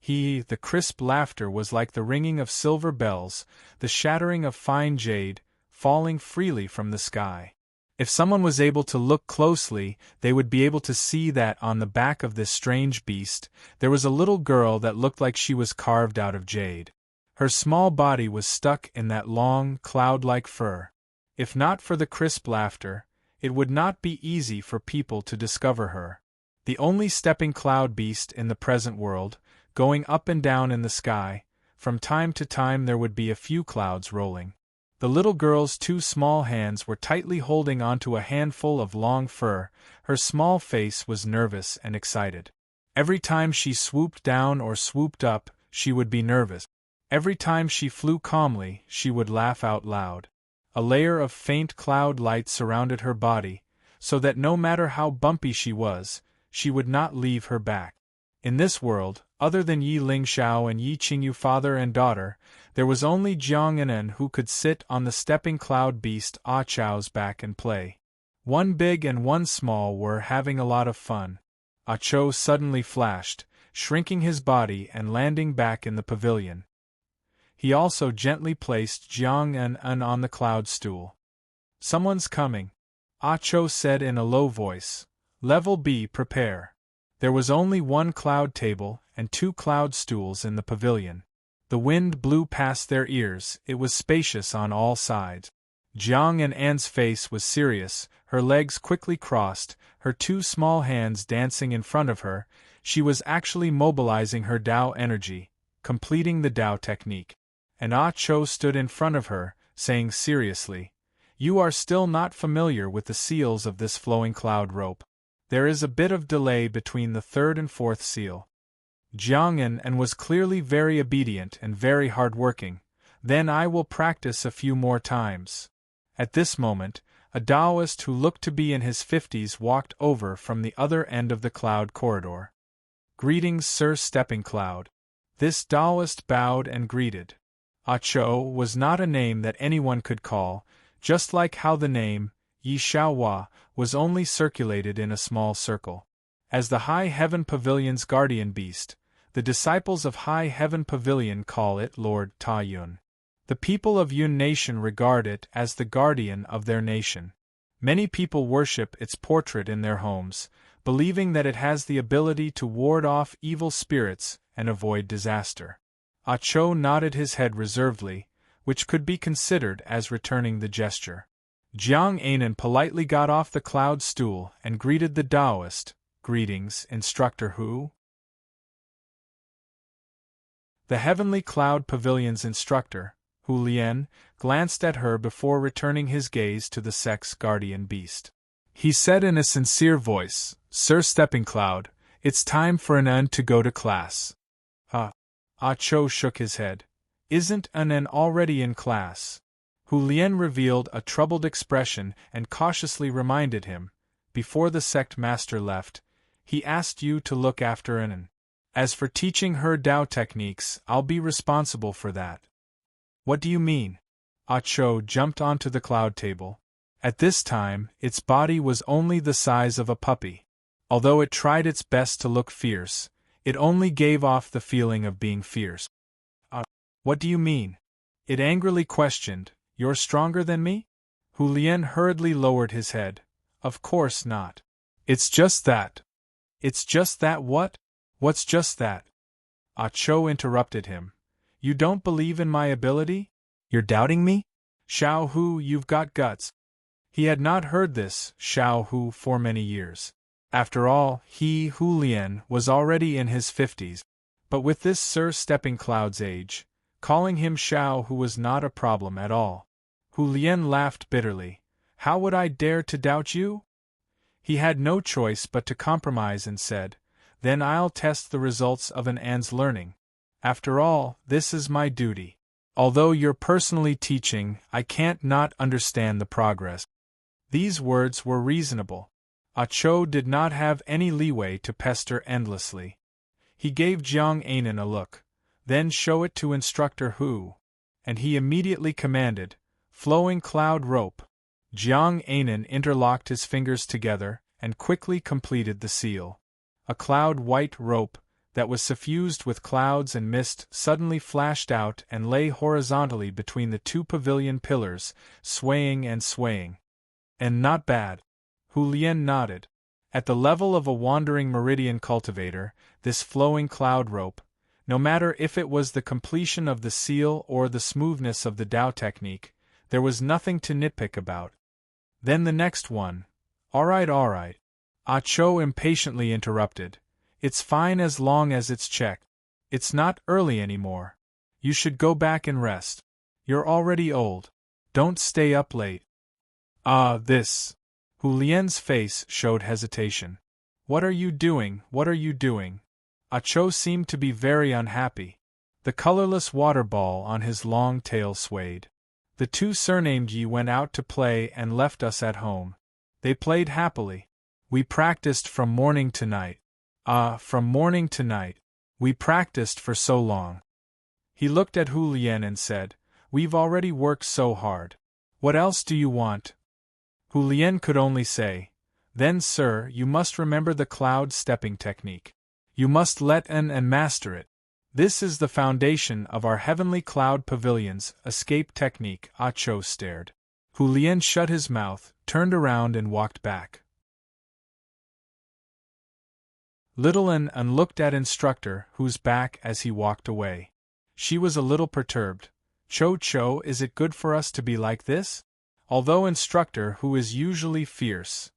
The crisp laughter was like the ringing of silver bells, the shattering of fine jade, falling freely from the sky. If someone was able to look closely, they would be able to see that on the back of this strange beast, there was a little girl that looked like she was carved out of jade. Her small body was stuck in that long, cloud-like fur. If not for the crisp laughter, it would not be easy for people to discover her. The only stepping cloud beast in the present world, going up and down in the sky. From time to time there would be a few clouds rolling. The little girl's 2 small hands were tightly holding onto a handful of long fur. Her small face was nervous and excited. Every time she swooped down or swooped up, she would be nervous. Every time she flew calmly, she would laugh out loud. A layer of faint cloud light surrounded her body, so that no matter how bumpy she was, she would not leave her back. In this world, other than Yi Lingxiao and Yiqingyu father and daughter, there was only Jiang Anen who could sit on the stepping cloud beast Ah Chao's back and play. One big and one small were having a lot of fun. Ah Chao suddenly flashed, shrinking his body and landing back in the pavilion. He also gently placed Jiang Anen on the cloud stool. "Someone's coming," Ah Chao said in a low voice. "Level B, prepare." There was only one cloud table and 2 cloud stools in the pavilion. The wind blew past their ears, it was spacious on all sides. Jiang and Anne's face was serious, her legs quickly crossed, her 2 small hands dancing in front of her. She was actually mobilizing her Tao energy, completing the Tao technique. And Ah Cho stood in front of her, saying seriously, "You are still not familiar with the seals of this flowing cloud rope. There is a bit of delay between the 3rd and 4th seal." Jiang and was clearly very obedient and very hard-working. "Then I will practice a few more times." At this moment, a Taoist who looked to be in his 50s walked over from the other end of the cloud corridor. "Greetings, Sir Stepping Cloud." This Taoist bowed and greeted. Ah Cho was not a name that anyone could call, just like how the name, Yi Xiaohua, was only circulated in a small circle. As the High Heaven Pavilion's guardian beast, the disciples of High Heaven Pavilion call it Lord Ta Yun. The people of Yun Nation regard it as the guardian of their nation. Many people worship its portrait in their homes, believing that it has the ability to ward off evil spirits and avoid disaster. Ah Cho nodded his head reservedly, which could be considered as returning the gesture. Jiang Anan politely got off the cloud stool and greeted the Taoist. "Greetings, Instructor Hu." The Heavenly Cloud Pavilion's instructor, Hu Lian, glanced at her before returning his gaze to the sect's guardian beast. He said in a sincere voice, "Sir Stepping Cloud, it's time for Anan to go to class." Ah Cho shook his head. "Isn't Anan already in class?" Hu Lian revealed a troubled expression and cautiously reminded him, before the sect master left, "He asked you to look after Anan. As for teaching her Tao techniques, I'll be responsible for that." "What do you mean?" Ah Cho jumped onto the cloud table. At this time, its body was only the size of a puppy. Although it tried its best to look fierce, it only gave off the feeling of being fierce. What do you mean?" It angrily questioned. "You're stronger than me?" Hu Lian hurriedly lowered his head. "Of course not. It's just that." "It's just that what? What's just that?" Ah Cho interrupted him. "You don't believe in my ability? You're doubting me? Xiao Hu, you've got guts." He had not heard this, Xiao Hu, for many years. After all, he, Hu Lian, was already in his 50s. But with this Sir Stepping Cloud's age, calling him Xiao Hu was not a problem at all. Hu Lian laughed bitterly. "How would I dare to doubt you?" He had no choice but to compromise and said, "Then I'll test the results of An's learning. After all, this is my duty. Although you're personally teaching, I can't not understand the progress." These words were reasonable. Ah Cho did not have any leeway to pester endlessly. He gave Jiang Anan a look. "Then show it to Instructor Hu." And he immediately commanded, "Flowing cloud rope." Jiang Anan interlocked his fingers together and quickly completed the seal. A cloud-white rope, that was suffused with clouds and mist, suddenly flashed out and lay horizontally between the 2 pavilion pillars, swaying and swaying. "And not bad." Hu Lian nodded. At the level of a wandering meridian cultivator, this flowing cloud rope, no matter if it was the completion of the seal or the smoothness of the Tao technique, there was nothing to nitpick about. Then the next one. All right. Ah Cho impatiently interrupted. "It's fine as long as it's checked. It's not early anymore. You should go back and rest. You're already old. Don't stay up late." This. Hu Lian's face showed hesitation. "What are you doing? What are you doing?" Ah Cho seemed to be very unhappy. The colorless water ball on his long tail swayed. "The 2 surnamed Yi went out to play and left us at home. They played happily. We practiced from morning to night. From morning to night. We practiced for so long." He looked at Hu Lian and said, "We've already worked so hard. What else do you want?" Hu Lian could only say, "Then sir, you must remember the cloud stepping technique. You must let and master it. This is the foundation of our Heavenly Cloud Pavilion's escape technique." Ah Cho stared. Hu Lian shut his mouth, turned around and walked back. Little An looked at instructor whose back as he walked away. She was a little perturbed. Cho, is it good for us to be like this? Although instructor who is usually fierce.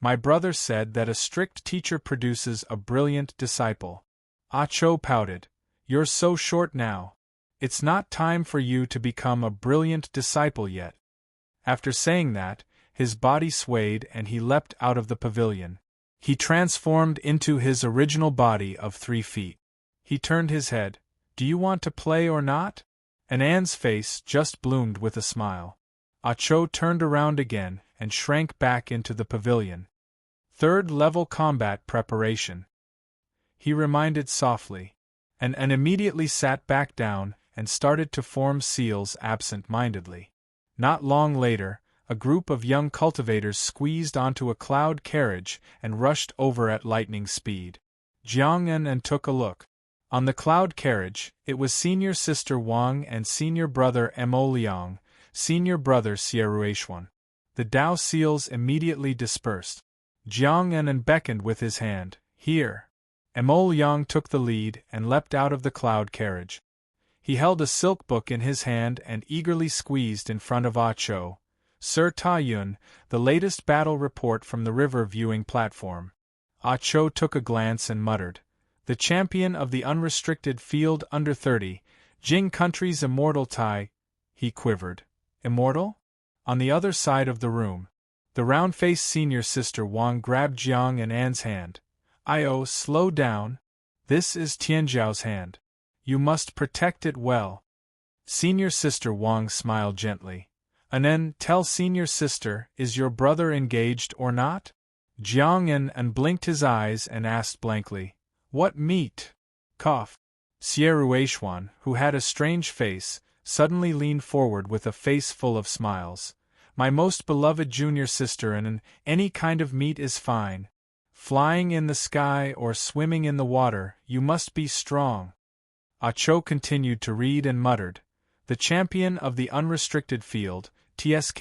My brother said that a strict teacher produces a brilliant disciple. Cho pouted. You're so short now. It's not time for you to become a brilliant disciple yet. After saying that, his body swayed and he leapt out of the pavilion. He transformed into his original body of 3 feet. He turned his head. Do you want to play or not? And Anne's face just bloomed with a smile. Cho turned around again and shrank back into the pavilion. 3rd level combat preparation. He reminded softly. And immediately sat back down and started to form seals absent-mindedly. Not long later, a group of young cultivators squeezed onto a cloud carriage and rushed over at lightning speed. Jiang En took a look. On the cloud carriage, it was senior sister Wang and senior brother Mo Liang, senior brother Xieruishuan. The Dao seals immediately dispersed. Jiang En beckoned with his hand. Here. Mo Liang took the lead and leapt out of the cloud carriage. He held a silk book in his hand and eagerly squeezed in front of Cho. Sir Ta Yun, the latest battle report from the river viewing platform. Cho took a glance and muttered. The champion of the unrestricted field under 30, Jing country's immortal Tai. He quivered. Immortal? On the other side of the room, the round-faced senior sister Wang grabbed Jiang and Anne's hand. Slow down. This is Tianjiao's hand. You must protect it well. Senior sister Wang smiled gently. Anen, tell senior sister, is your brother engaged or not? Jiang En blinked his eyes and asked blankly. What meat? Cough. Xieruishuan, who had a strange face, suddenly leaned forward with a face full of smiles. My most beloved junior sister Anen, any kind of meat is fine. Flying in the sky or swimming in the water, you must be strong. Cho continued to read and muttered. The champion of the unrestricted field, TSK.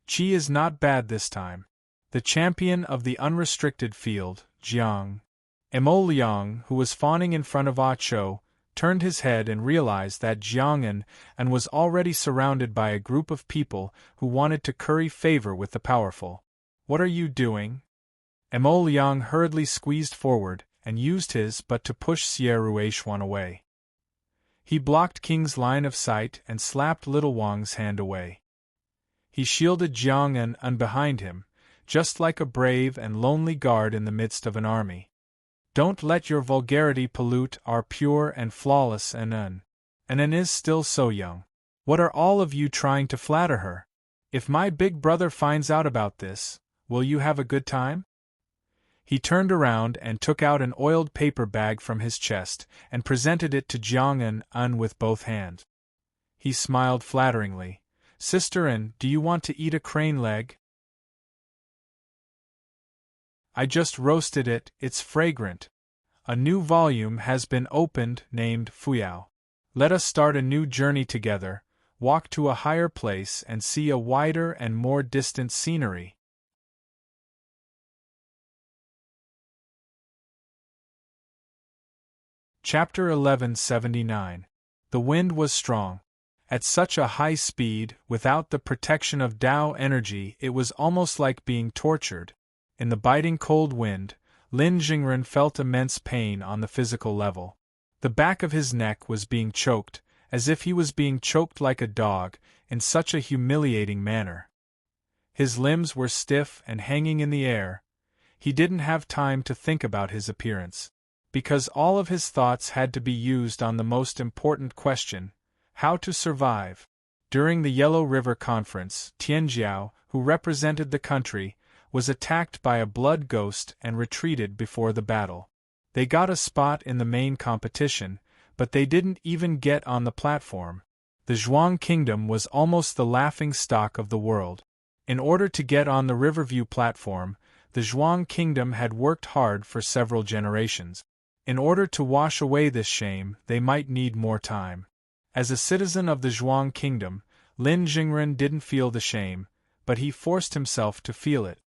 Chi is not bad this time. The champion of the unrestricted field, Jiang. Mo Liang, who was fawning in front of Cho, turned his head and realized that Jiang En was already surrounded by a group of people who wanted to curry favor with the powerful. What are you doing? Mo Liang hurriedly squeezed forward and used his but to push Xieruishuan away. He blocked King's line of sight and slapped little Wang's hand away. He shielded Jiang En behind him, just like a brave and lonely guard in the midst of an army. Don't let your vulgarity pollute our pure and flawless Anen. Anen is still so young. What are all of you trying to flatter her? If my big brother finds out about this, will you have a good time? He turned around and took out an oiled paper bag from his chest and presented it to Jiang En with both hands. He smiled flatteringly. Sister An, do you want to eat a crane leg? I just roasted it, it's fragrant. A new volume has been opened named Fuyao. Let us start a new journey together, walk to a higher place and see a wider and more distant scenery. Chapter 1179. The wind was strong. At such a high speed, without the protection of Tao energy, it was almost like being tortured. In the biting cold wind, Lin Jingren felt immense pain on the physical level. The back of his neck was being choked, as if he was being choked like a dog, in such a humiliating manner. His limbs were stiff and hanging in the air. He didn't have time to think about his appearance, because all of his thoughts had to be used on the most important question: how to survive. During the Yellow River Conference, Tianjiao, who represented the country, was attacked by a blood ghost and retreated before the battle. They got a spot in the main competition, but they didn't even get on the platform. The Zhuang Kingdom was almost the laughing stock of the world. In order to get on the Riverview platform, the Zhuang Kingdom had worked hard for several generations. In order to wash away this shame, they might need more time. As a citizen of the Zhuang Kingdom, Lin Jingren didn't feel the shame, but he forced himself to feel it.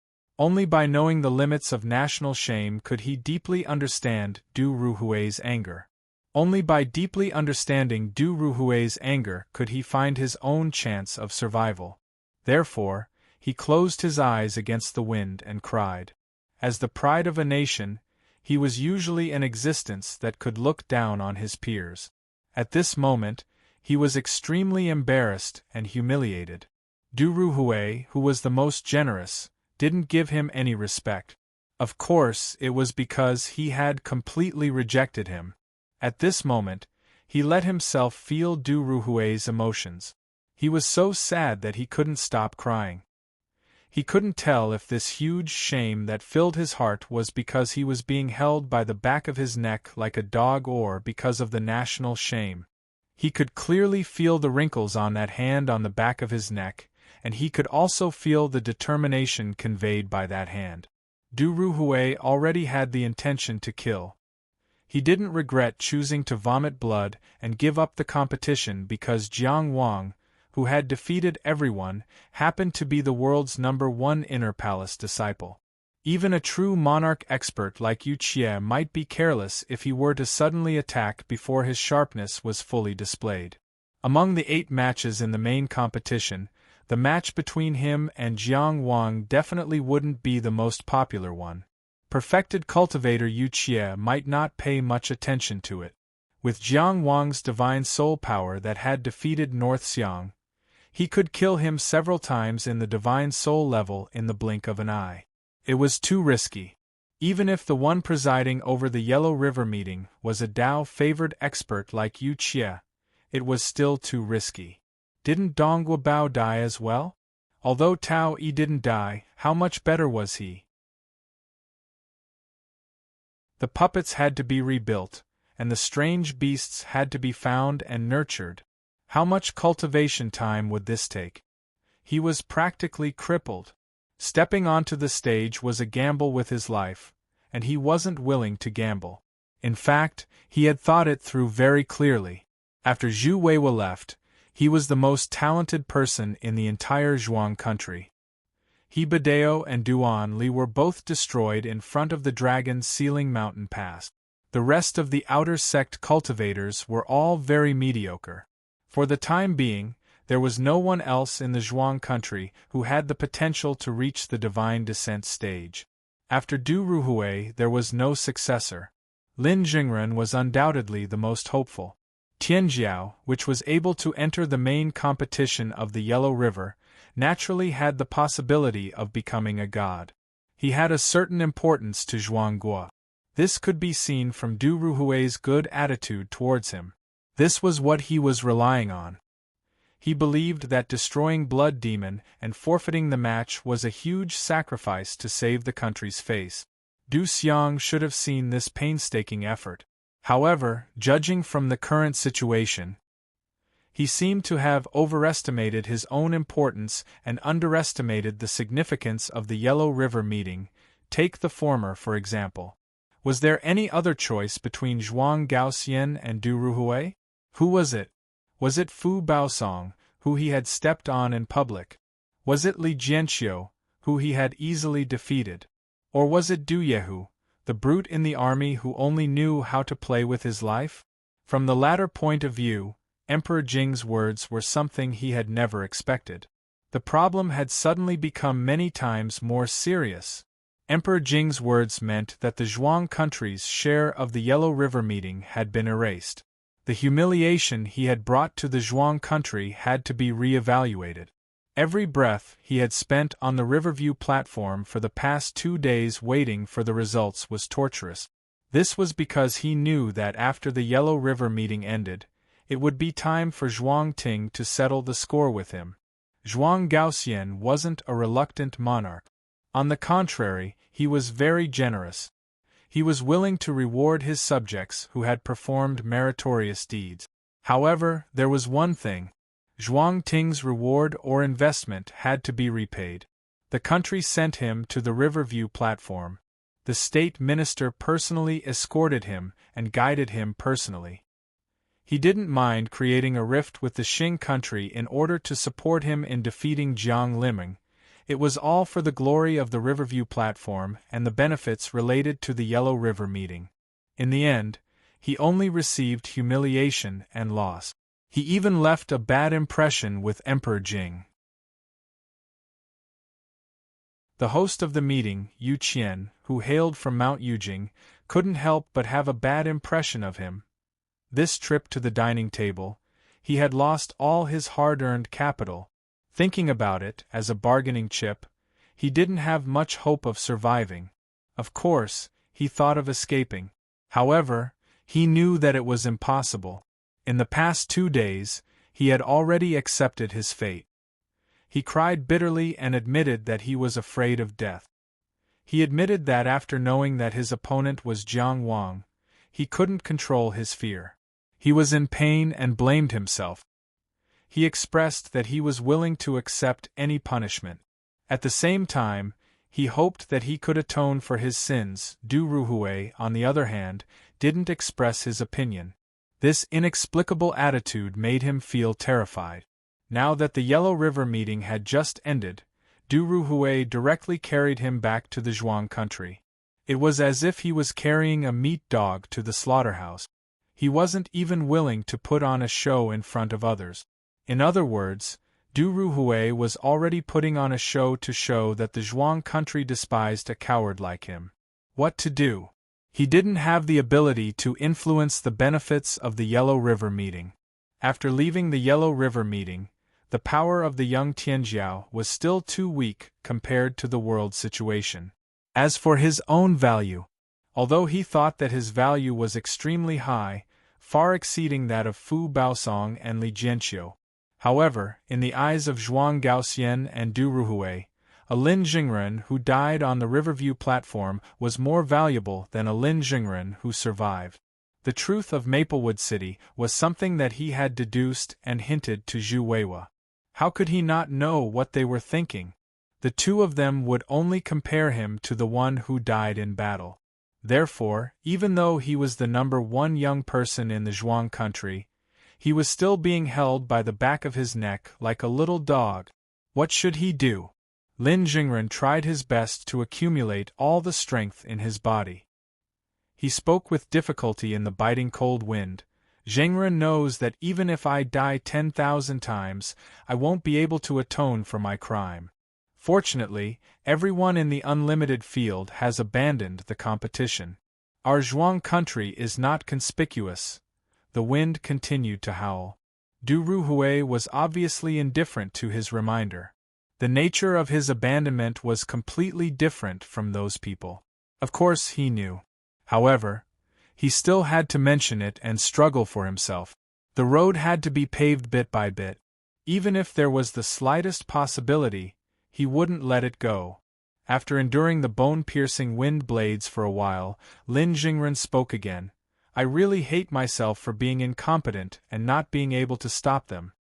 Only by knowing the limits of national shame could he deeply understand Du Ruhui's anger. Only by deeply understanding Du Ruhui's anger could he find his own chance of survival. Therefore, he closed his eyes against the wind and cried. As the pride of a nation, he was usually an existence that could look down on his peers. At this moment, he was extremely embarrassed and humiliated. Du Ruhui, who was the most generous, didn't give him any respect. Of course, it was because he had completely rejected him. At this moment, he let himself feel Du Ruhui's emotions. He was so sad that he couldn't stop crying. He couldn't tell if this huge shame that filled his heart was because he was being held by the back of his neck like a dog or because of the national shame. He could clearly feel the wrinkles on that hand on the back of his neck, and he could also feel the determination conveyed by that hand. Du Ruhui already had the intention to kill. He didn't regret choosing to vomit blood and give up the competition because Jiang Wang, who had defeated everyone, happened to be the world's #1 inner palace disciple. Even a true monarch expert like Yu Qie might be careless if he were to suddenly attack before his sharpness was fully displayed. Among the 8 matches in the main competition, the match between him and Jiang Wang definitely wouldn't be the most popular one. Perfected cultivator Yu Qie might not pay much attention to it. With Jiang Wang's divine soul power that had defeated North Xiang, he could kill him several times in the divine soul level in the blink of an eye. It was too risky. Even if the one presiding over the Yellow River meeting was a Dao-favored expert like Yu Qie, it was still too risky. Didn't Dong Guobao die as well? Although Tao Yi didn't die, how much better was he? The puppets had to be rebuilt, and the strange beasts had to be found and nurtured. How much cultivation time would this take? He was practically crippled. Stepping onto the stage was a gamble with his life, and he wasn't willing to gamble. In fact, he had thought it through very clearly. After Zhu Weiwa left, he was the most talented person in the entire Zhuang country. He Badao and Duan Li were both destroyed in front of the Dragon's Ceiling Mountain Pass. The rest of the outer sect cultivators were all very mediocre. For the time being, there was no one else in the Zhuang country who had the potential to reach the divine descent stage. After Du Ruhui, there was no successor. Lin Jingren was undoubtedly the most hopeful. Tianjiao, which was able to enter the main competition of the Yellow River, naturally had the possibility of becoming a god. He had a certain importance to Zhuangguo. This could be seen from Du Ruhui's good attitude towards him. This was what he was relying on. He believed that destroying Blood Demon and forfeiting the match was a huge sacrifice to save the country's face. Du Xiang should have seen this painstaking effort. However, judging from the current situation, he seemed to have overestimated his own importance and underestimated the significance of the Yellow River meeting. Take the former, for example. Was there any other choice between Zhuang Gaoxian and Du Ruhui? Who was it? Was it Fu Baosong, who he had stepped on in public? Was it Li Jianqiu, who he had easily defeated? Or was it Du Yehu, the brute in the army who only knew how to play with his life? From the latter point of view, Emperor Jing's words were something he had never expected. The problem had suddenly become many times more serious. Emperor Jing's words meant that the Zhuang country's share of the Yellow River meeting had been erased. The humiliation he had brought to the Zhuang country had to be re-evaluated. Every breath he had spent on the Riverview platform for the past 2 days waiting for the results was torturous. This was because he knew that after the Yellow River meeting ended, it would be time for Zhuang Ting to settle the score with him. Zhuang Gaoxian wasn't a reluctant monarch. On the contrary, he was very generous. He was willing to reward his subjects who had performed meritorious deeds. However, there was one thing. Zhuang Ting's reward or investment had to be repaid. The country sent him to the Riverview platform. The state minister personally escorted him and guided him personally. He didn't mind creating a rift with the Xing country in order to support him in defeating Jiang Liming. It was all for the glory of the Riverview platform and the benefits related to the Yellow River meeting. In the end, he only received humiliation and loss. He even left a bad impression with Emperor Jing. The host of the meeting, Yu Qian, who hailed from Mount Yujing, couldn't help but have a bad impression of him. This trip to the dining table, he had lost all his hard-earned capital. Thinking about it as a bargaining chip, he didn't have much hope of surviving. Of course, he thought of escaping. However, he knew that it was impossible. In the past 2 days, he had already accepted his fate. He cried bitterly and admitted that he was afraid of death. He admitted that after knowing that his opponent was Jiang Wang, he couldn't control his fear. He was in pain and blamed himself. He expressed that he was willing to accept any punishment. At the same time, he hoped that he could atone for his sins. Du Ruhui, on the other hand, didn't express his opinion. This inexplicable attitude made him feel terrified. Now that the Yellow River meeting had just ended, Du Ruhui directly carried him back to the Zhuang country. It was as if he was carrying a meat dog to the slaughterhouse. He wasn't even willing to put on a show in front of others. In other words, Du Ruhui was already putting on a show to show that the Zhuang country despised a coward like him. What to do? He didn't have the ability to influence the benefits of the Yellow River meeting. After leaving the Yellow River meeting, the power of the young Tianjiao was still too weak compared to the world situation. As for his own value, although he thought that his value was extremely high, far exceeding that of Fu Baosong and Li Jianqiu. However, in the eyes of Zhuang Gaoxian and Du Ruhui, a Lin Jingren who died on the Riverview platform was more valuable than a Lin Jingren who survived. The truth of Maplewood City was something that he had deduced and hinted to Zhu Weiwa. How could he not know what they were thinking? The two of them would only compare him to the one who died in battle. Therefore, even though he was the #1 young person in the Zhuang country, he was still being held by the back of his neck like a little dog. What should he do? Lin Jingren tried his best to accumulate all the strength in his body. He spoke with difficulty in the biting cold wind. Jingren knows that even if I die 10,000 times, I won't be able to atone for my crime. Fortunately, everyone in the unlimited field has abandoned the competition. Our Zhuang country is not conspicuous. The wind continued to howl. Du Ruhui was obviously indifferent to his reminder. The nature of his abandonment was completely different from those people. Of course he knew. However, he still had to mention it and struggle for himself. The road had to be paved bit by bit. Even if there was the slightest possibility, he wouldn't let it go. After enduring the bone-piercing wind blades for a while, Lin Jingren spoke again. I really hate myself for being incompetent and not being able to stop them.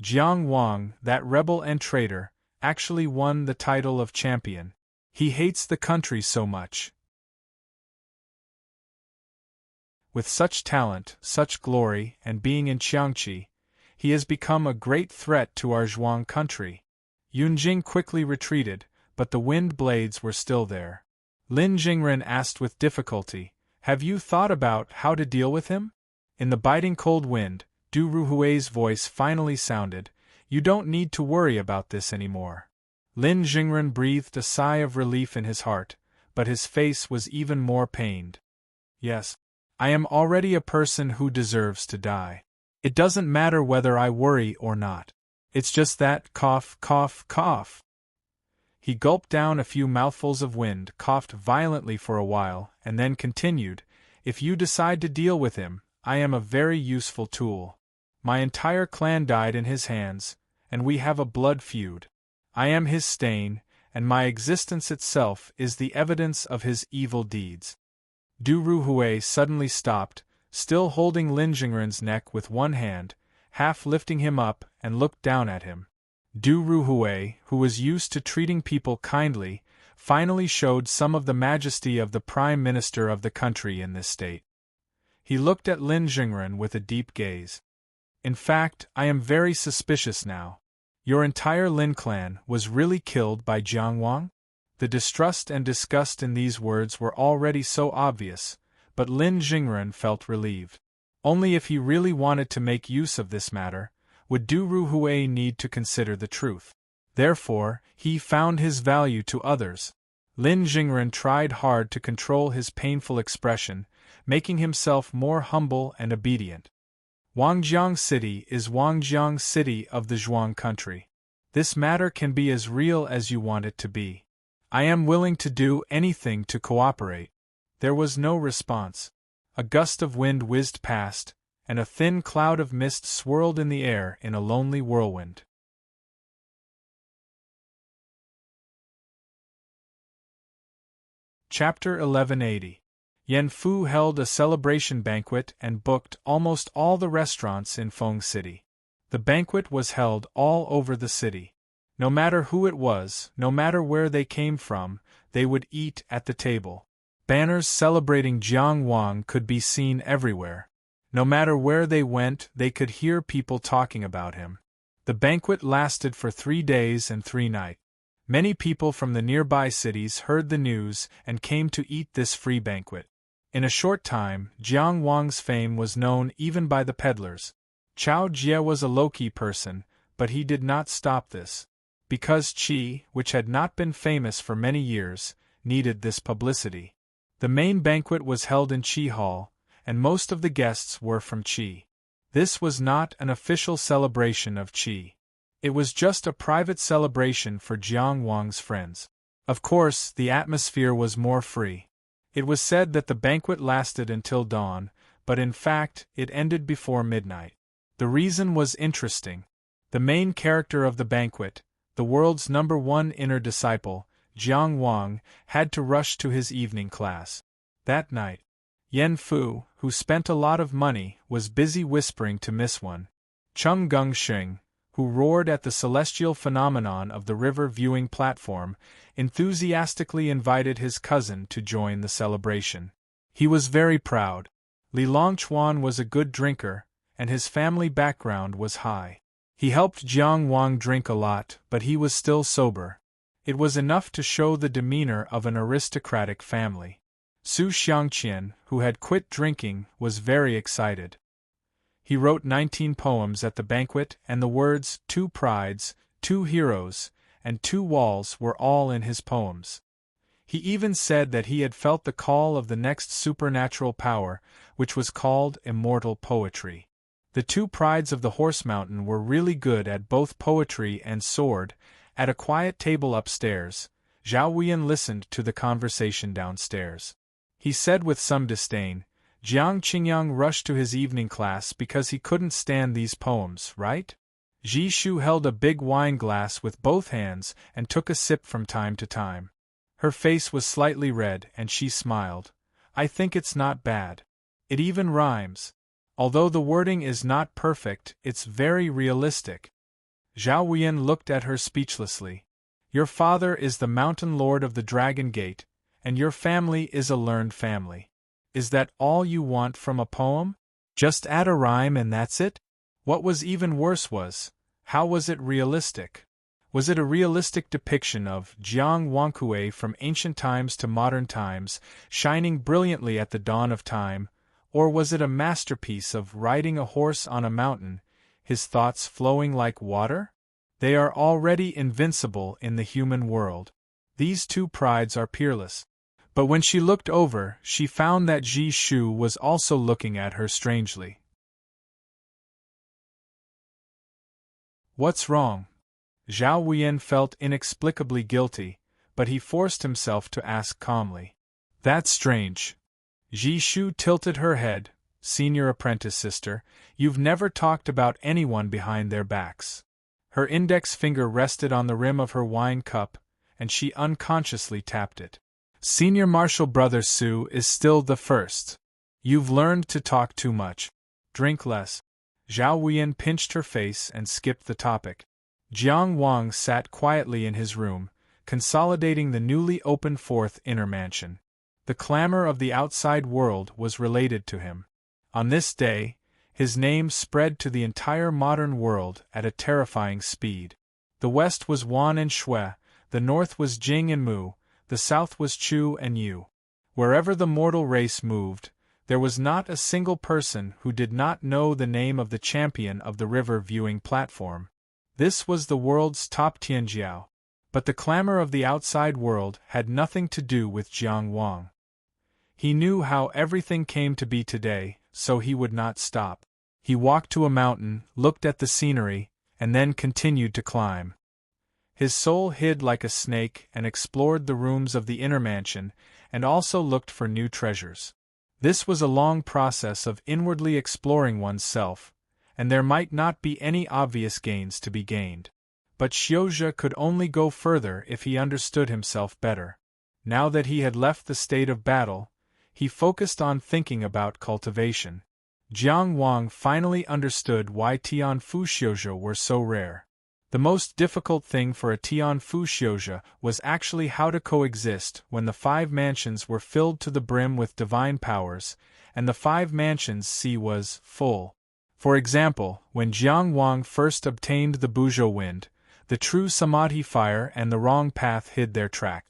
Jiang Wang, that rebel and traitor, actually won the title of champion. He hates the country so much. With such talent, such glory, and being in Qiangqi, he has become a great threat to our Zhuang country. Yunjing quickly retreated, but the wind blades were still there. Lin Jingren asked with difficulty, have you thought about how to deal with him? In the biting cold wind, Du Ruhui's voice finally sounded, you don't need to worry about this anymore. Lin Jingren breathed a sigh of relief in his heart, but his face was even more pained. Yes, I am already a person who deserves to die. It doesn't matter whether I worry or not. It's just that, cough, cough, cough. He gulped down a few mouthfuls of wind, coughed violently for a while, and then continued, if you decide to deal with him, I am a very useful tool. My entire clan died in his hands, and we have a blood feud. I am his stain, and my existence itself is the evidence of his evil deeds. Du Ruhui suddenly stopped, still holding Lin Jingren's neck with one hand, half lifting him up, and looked down at him. Du Ruhui, who was used to treating people kindly, finally showed some of the majesty of the Prime Minister of the country in this state. He looked at Lin Jingren with a deep gaze. In fact, I am very suspicious now. Your entire Lin clan was really killed by Jiang Wang? The distrust and disgust in these words were already so obvious, but Lin Jingren felt relieved. Only if he really wanted to make use of this matter, would Du Ruhui need to consider the truth. Therefore, he found his value to others. Lin Jingren tried hard to control his painful expression, making himself more humble and obedient. Wangjiang City is Wangjiang City of the Zhuang country. This matter can be as real as you want it to be. I am willing to do anything to cooperate. There was no response. A gust of wind whizzed past, and a thin cloud of mist swirled in the air in a lonely whirlwind. Chapter 1180. Yan Fu held a celebration banquet and booked almost all the restaurants in Feng City. The banquet was held all over the city. No matter who it was, no matter where they came from, they would eat at the table. Banners celebrating Jiang Wang could be seen everywhere. No matter where they went, they could hear people talking about him. The banquet lasted for 3 days and 3 nights. Many people from the nearby cities heard the news and came to eat this free banquet. In a short time, Jiang Wang's fame was known even by the peddlers. Chao Jie was a low-key person, but he did not stop this. Because Qi, which had not been famous for many years, needed this publicity. The main banquet was held in Qi Hall, and most of the guests were from Qi. This was not an official celebration of Qi. It was just a private celebration for Jiang Wang's friends. Of course, the atmosphere was more free. It was said that the banquet lasted until dawn, but in fact, it ended before midnight. The reason was interesting. The main character of the banquet, the world's #1 inner disciple, Jiang Wang, had to rush to his evening class. That night, Yan Fu, who spent a lot of money, was busy whispering to Miss One. Chung Gongxing, who roared at the celestial phenomenon of the river viewing platform, enthusiastically invited his cousin to join the celebration. He was very proud. Li Longchuan was a good drinker, and his family background was high. He helped Jiang Wang drink a lot, but he was still sober. It was enough to show the demeanor of an aristocratic family. Su Xiangqian, who had quit drinking, was very excited. He wrote 19 poems at the banquet, and the words 2 prides, 2 heroes, and 2 walls were all in his poems. He even said that he had felt the call of the next supernatural power, which was called immortal poetry. The 2 prides of the Horse Mountain were really good at both poetry and sword. At a quiet table upstairs, Zhao Wuyan listened to the conversation downstairs. He said with some disdain, Jiang Qingyang rushed to his evening class because he couldn't stand these poems, right? Ji Shu held a big wine glass with both hands and took a sip from time to time. Her face was slightly red and she smiled. I think it's not bad. It even rhymes. Although the wording is not perfect, it's very realistic. Zhao Wuyan looked at her speechlessly. Your father is the mountain lord of the Dragon Gate, and your family is a learned family. Is that all you want from a poem? Just add a rhyme and that's it? What was even worse was, how was it realistic? Was it a realistic depiction of Jiang Wangkue from ancient times to modern times, shining brilliantly at the dawn of time? Or was it a masterpiece of riding a horse on a mountain, his thoughts flowing like water? They are already invincible in the human world. These 2 prides are peerless. But when she looked over, she found that Ji Shu was also looking at her strangely. What's wrong? Zhao Wuyan felt inexplicably guilty, but he forced himself to ask calmly. That's strange. Ji Shu tilted her head. Senior apprentice sister, you've never talked about anyone behind their backs. Her index finger rested on the rim of her wine cup, and she unconsciously tapped it. Senior Marshal Brother Su is still the first. You've learned to talk too much. Drink less. Zhao Wuyan pinched her face and skipped the topic. Jiang Wang sat quietly in his room, consolidating the newly opened 4th inner mansion. The clamor of the outside world was related to him. On this day, his name spread to the entire modern world at a terrifying speed. The west was Wan and Shui, the north was Jing and Mu, the south was Chu and Yu. Wherever the mortal race moved, there was not a single person who did not know the name of the champion of the river viewing platform. This was the world's top Tianjiao. But the clamor of the outside world had nothing to do with Jiang Wang. He knew how everything came to be today, so he would not stop. He walked to a mountain, looked at the scenery, and then continued to climb. His soul hid like a snake and explored the rooms of the inner mansion, and also looked for new treasures. This was a long process of inwardly exploring one's self, and there might not be any obvious gains to be gained. But Xiuzhe could only go further if he understood himself better. Now that he had left the state of battle, he focused on thinking about cultivation. Jiang Wang finally understood why Tianfu Xiuzhe were so rare. The most difficult thing for a Tianfu Xiuzhe was actually how to coexist when the 5 mansions were filled to the brim with divine powers, and the 5 mansions sea was full. For example, when Jiang Wang first obtained the Buzhou wind, the true Samadhi fire and the wrong path hid their track.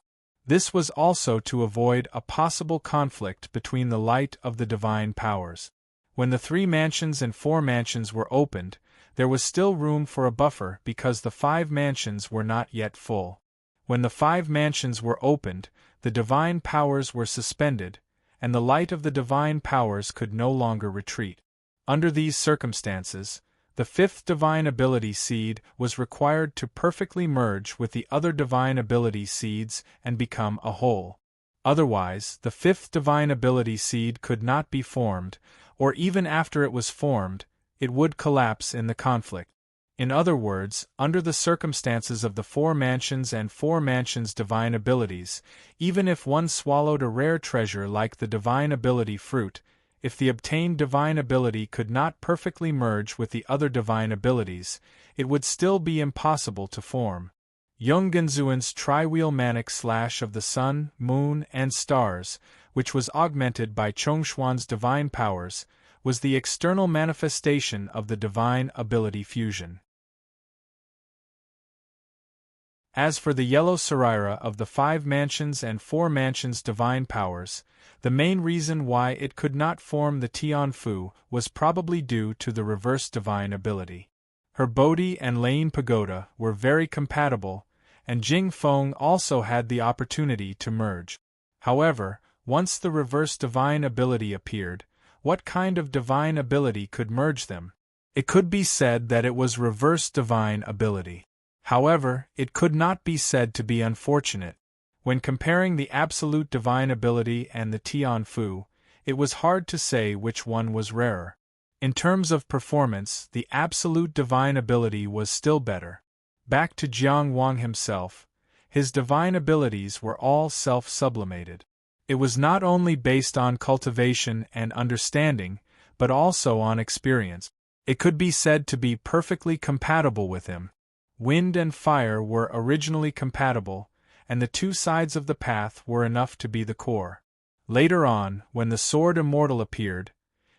This was also to avoid a possible conflict between the light of the divine powers. When the 3 mansions and 4 mansions were opened, there was still room for a buffer because the 5 mansions were not yet full. When the 5 mansions were opened, the divine powers were suspended, and the light of the divine powers could no longer retreat. Under these circumstances, the 5th divine ability seed was required to perfectly merge with the other divine ability seeds and become a whole. Otherwise, the 5th divine ability seed could not be formed, or even after it was formed, it would collapse in the conflict. In other words, under the circumstances of the 4 mansions and 4 mansions divine abilities, even if one swallowed a rare treasure like the divine ability fruit, if the obtained divine ability could not perfectly merge with the other divine abilities, it would still be impossible to form. Yonggenzuan's tri-wheel manic slash of the sun, moon, and stars, which was augmented by Chongshuan's divine powers, was the external manifestation of the divine ability fusion. As for the yellow Saraira of the 5 mansions and 4 mansions divine powers, the main reason why it could not form the Tianfu was probably due to the reverse divine ability. Her Bodhi and Lane Pagoda were very compatible, and Jing Feng also had the opportunity to merge. However, once the reverse divine ability appeared, what kind of divine ability could merge them? It could be said that it was reverse divine ability. However, it could not be said to be unfortunate. When comparing the absolute divine ability and the Tianfu, it was hard to say which one was rarer. In terms of performance, the absolute divine ability was still better. Back to Jiang Wang himself, his divine abilities were all self-sublimated. It was not only based on cultivation and understanding, but also on experience. It could be said to be perfectly compatible with him. Wind and fire were originally compatible, and the 2 sides of the path were enough to be the core. Later on, when the Sword Immortal appeared,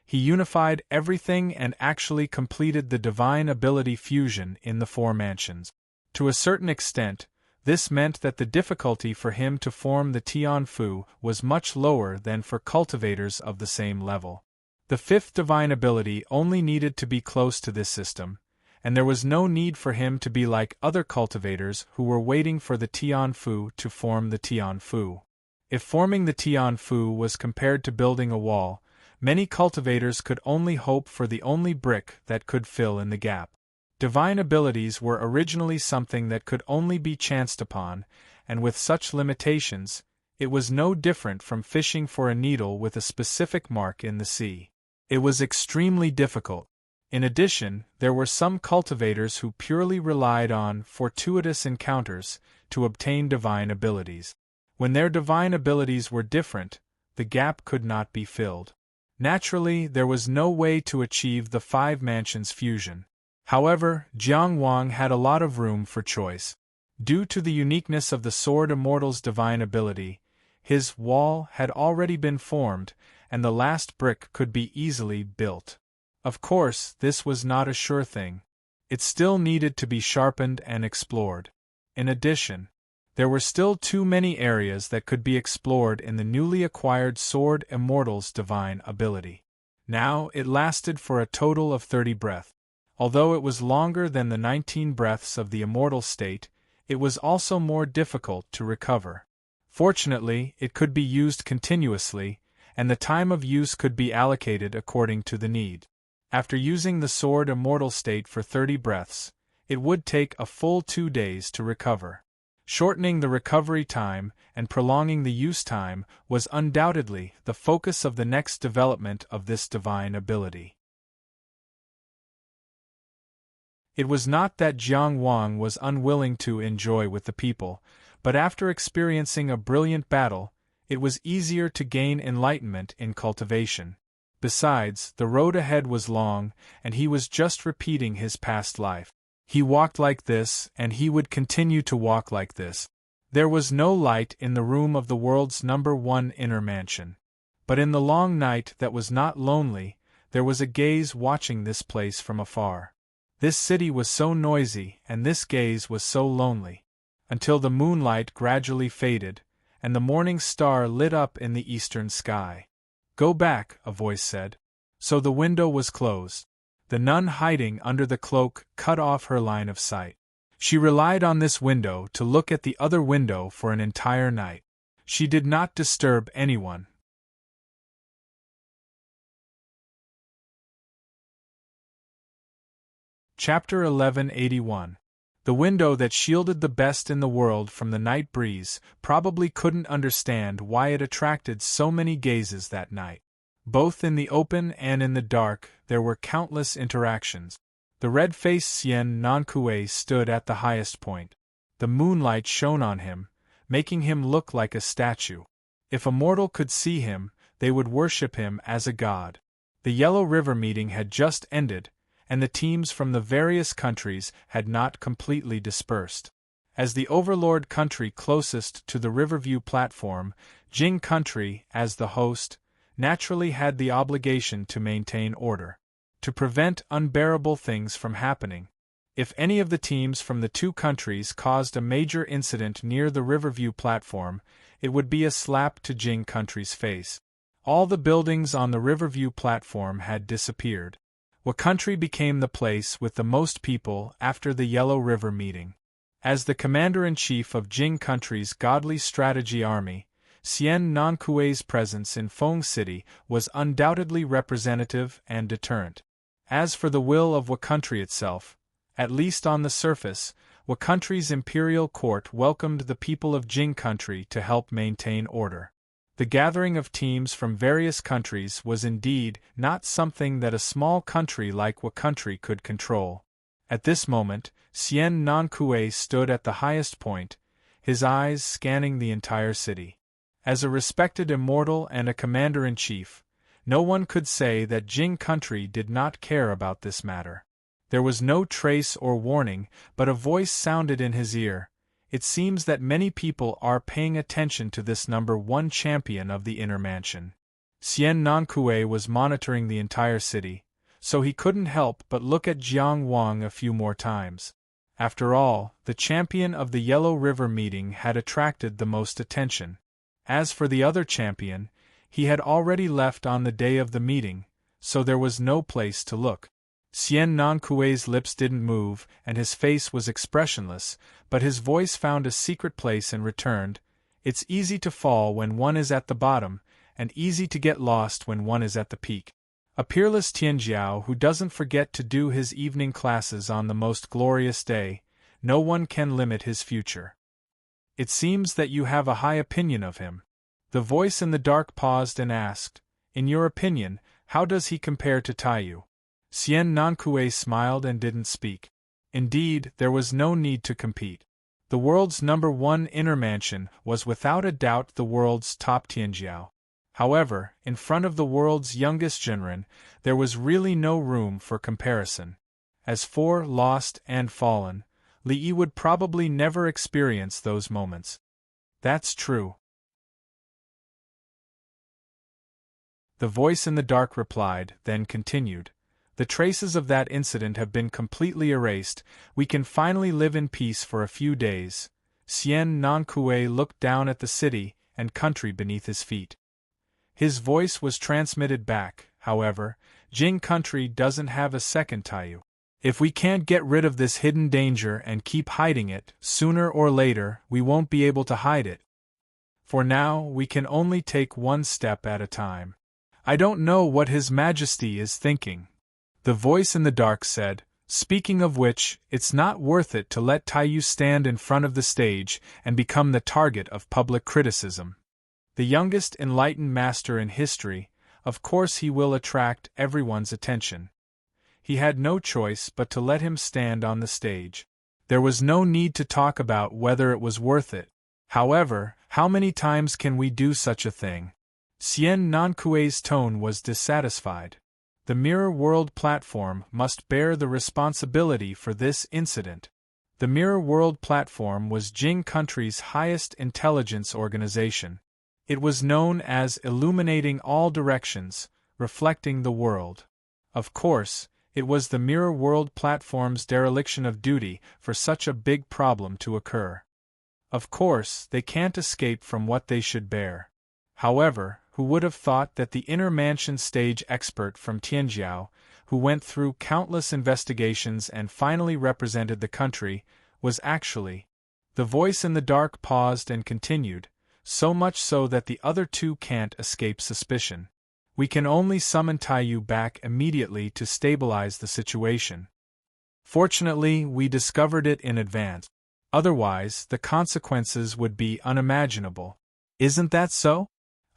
he unified everything and actually completed the divine ability fusion in the 4 mansions. To a certain extent, this meant that the difficulty for him to form the Tianfu was much lower than for cultivators of the same level. The 5th divine ability only needed to be close to this system, and there was no need for him to be like other cultivators who were waiting for the Tianfu to form the Tianfu. If forming the Tianfu was compared to building a wall, many cultivators could only hope for the only brick that could fill in the gap. Divine abilities were originally something that could only be chanced upon, and with such limitations, it was no different from fishing for a needle with a specific mark in the sea. It was extremely difficult. In addition, there were some cultivators who purely relied on fortuitous encounters to obtain divine abilities. When their divine abilities were different, the gap could not be filled. Naturally, there was no way to achieve the 5 mansions fusion. However, Jiang Wang had a lot of room for choice. Due to the uniqueness of the Sword Immortal's divine ability, his wall had already been formed, and the last brick could be easily built. Of course, this was not a sure thing. It still needed to be sharpened and explored. In addition, there were still too many areas that could be explored in the newly acquired Sword Immortal's divine ability. Now it lasted for a total of 30 breaths. Although it was longer than the 19 breaths of the immortal state, it was also more difficult to recover. Fortunately, it could be used continuously, and the time of use could be allocated according to the need. After using the Sword Immortal state for 30 breaths, it would take a full 2 days to recover. Shortening the recovery time and prolonging the use time was undoubtedly the focus of the next development of this divine ability. It was not that Jiang Wang was unwilling to enjoy with the people, but after experiencing a brilliant battle, it was easier to gain enlightenment in cultivation. Besides, the road ahead was long, and he was just repeating his past life. He walked like this, and he would continue to walk like this. There was no light in the room of the world's #1 inner mansion. But in the long night that was not lonely, there was a gaze watching this place from afar. This city was so noisy, and this gaze was so lonely. Until the moonlight gradually faded, and the morning star lit up in the eastern sky. "Go back," a voice said. So the window was closed. The nun hiding under the cloak cut off her line of sight. She relied on this window to look at the other window for an entire night. She did not disturb anyone. Chapter 1181. The window that shielded the best in the world from the night breeze probably couldn't understand why it attracted so many gazes that night. Both in the open and in the dark, there were countless interactions. The red-faced Xian Nankue stood at the highest point. The moonlight shone on him, making him look like a statue. If a mortal could see him, they would worship him as a god. The Yellow River meeting had just ended, and the teams from the various countries had not completely dispersed. As the overlord country closest to the Riverview platform, Jing country, as the host, naturally had the obligation to maintain order, to prevent unbearable things from happening. If any of the teams from the two countries caused a major incident near the Riverview platform, it would be a slap to Jing country's face. All the buildings on the Riverview platform had disappeared. What country became the place with the most people after the Yellow River meeting? As the commander-in-chief of Jing country's godly strategy army, Xian Nankue's presence in Feng City was undoubtedly representative and deterrent. As for the will of What country itself, at least on the surface, What country's imperial court welcomed the people of Jing country to help maintain order. The gathering of teams from various countries was indeed not something that a small country like What country could control. At this moment, Xian Nankue stood at the highest point, his eyes scanning the entire city. As a respected immortal and a commander-in-chief, no one could say that Jing country did not care about this matter. There was no trace or warning, but a voice sounded in his ear. It seems that many people are paying attention to this #1 champion of the inner mansion. Xian Nankue was monitoring the entire city, so he couldn't help but look at Jiang Wang a few more times. After all, the champion of the Yellow River meeting had attracted the most attention. As for the other champion, he had already left on the day of the meeting, so there was no place to look. Xian Nankue's lips didn't move and his face was expressionless, but his voice found a secret place and returned. It's easy to fall when one is at the bottom, and easy to get lost when one is at the peak. A peerless Tianjiao who doesn't forget to do his evening classes on the most glorious day, no one can limit his future. It seems that you have a high opinion of him. The voice in the dark paused and asked, "In your opinion, how does he compare to Taiyu?" Xian Nankue smiled and didn't speak. Indeed, there was no need to compete. The world's #1 inner mansion was without a doubt the world's top Tianjiao. However, in front of the world's youngest Jinren, there was really no room for comparison. As for Lost and Fallen, Li Yi would probably never experience those moments. That's true. The voice in the dark replied, then continued. The traces of that incident have been completely erased. We can finally live in peace for a few days. Xian Nankue looked down at the city and country beneath his feet. His voice was transmitted back, however. Jing country doesn't have a second Taiyu. If we can't get rid of this hidden danger and keep hiding it, sooner or later we won't be able to hide it. For now, we can only take one step at a time. I don't know what His Majesty is thinking. The voice in the dark said, speaking of which, it's not worth it to let Taiyu stand in front of the stage and become the target of public criticism. The youngest enlightened master in history, of course he will attract everyone's attention. He had no choice but to let him stand on the stage. There was no need to talk about whether it was worth it. However, how many times can we do such a thing? Xian Nankue's tone was dissatisfied. The Mirror World platform must bear the responsibility for this incident. The Mirror World platform was Jing country's highest intelligence organization. It was known as illuminating all directions, reflecting the world. Of course, it was the Mirror World platform's dereliction of duty for such a big problem to occur. Of course, they can't escape from what they should bear. However, who would have thought that the inner mansion stage expert from Tianjiao, who went through countless investigations and finally represented the country, was actually... The voice in the dark paused and continued, so much so that the other two can't escape suspicion. We can only summon Taiyu back immediately to stabilize the situation. Fortunately, we discovered it in advance. Otherwise, the consequences would be unimaginable. Isn't that so?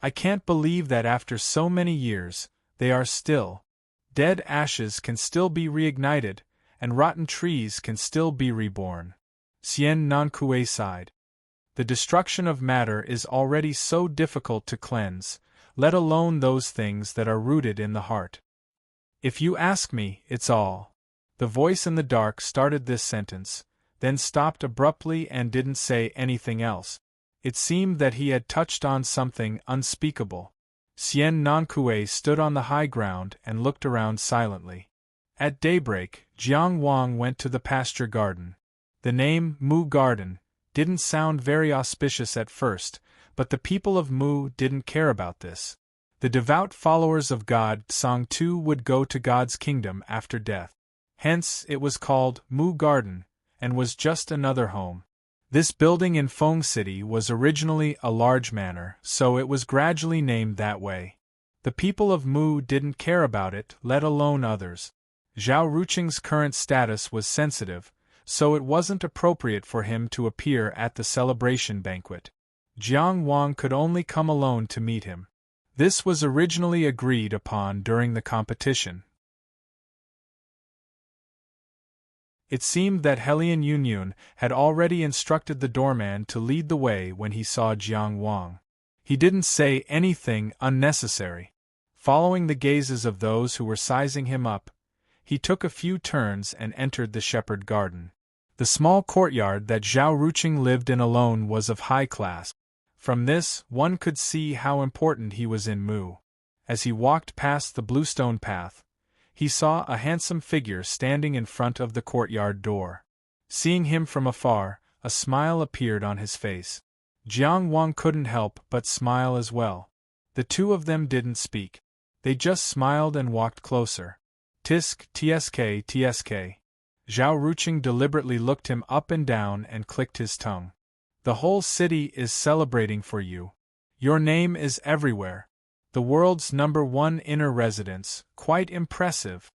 I can't believe that after so many years, they are still. Dead ashes can still be reignited, and rotten trees can still be reborn. Xian Nankue sighed. The destruction of matter is already so difficult to cleanse, let alone those things that are rooted in the heart. If you ask me, it's all. The voice in the dark started this sentence, then stopped abruptly and didn't say anything else. It seemed that he had touched on something unspeakable. Xian Nankue stood on the high ground and looked around silently. At daybreak, Jiang Wang went to the pasture garden. The name, Mu Garden, didn't sound very auspicious at first, but the people of Mu didn't care about this. The devout followers of God Song Tu would go to God's kingdom after death. Hence, it was called Mu Garden, and was just another home. This building in Feng City was originally a large manor, so it was gradually named that way. The people of Mu didn't care about it, let alone others. Zhao Ruqing's current status was sensitive, so it wasn't appropriate for him to appear at the celebration banquet. Jiang Wang could only come alone to meet him. This was originally agreed upon during the competition. It seemed that Helian Yunyun had already instructed the doorman to lead the way when he saw Jiang Wang. He didn't say anything unnecessary. Following the gazes of those who were sizing him up, he took a few turns and entered the shepherd garden. The small courtyard that Zhao Ruqing lived in alone was of high class. From this, one could see how important he was in Mu. As he walked past the bluestone path, he saw a handsome figure standing in front of the courtyard door. Seeing him from afar, a smile appeared on his face. Jiang Wang couldn't help but smile as well. The two of them didn't speak. They just smiled and walked closer. Tisk, tsk, tsk. Zhao Ruqing deliberately looked him up and down and clicked his tongue. The whole city is celebrating for you. Your name is everywhere. The world's #1 inner residence, quite impressive.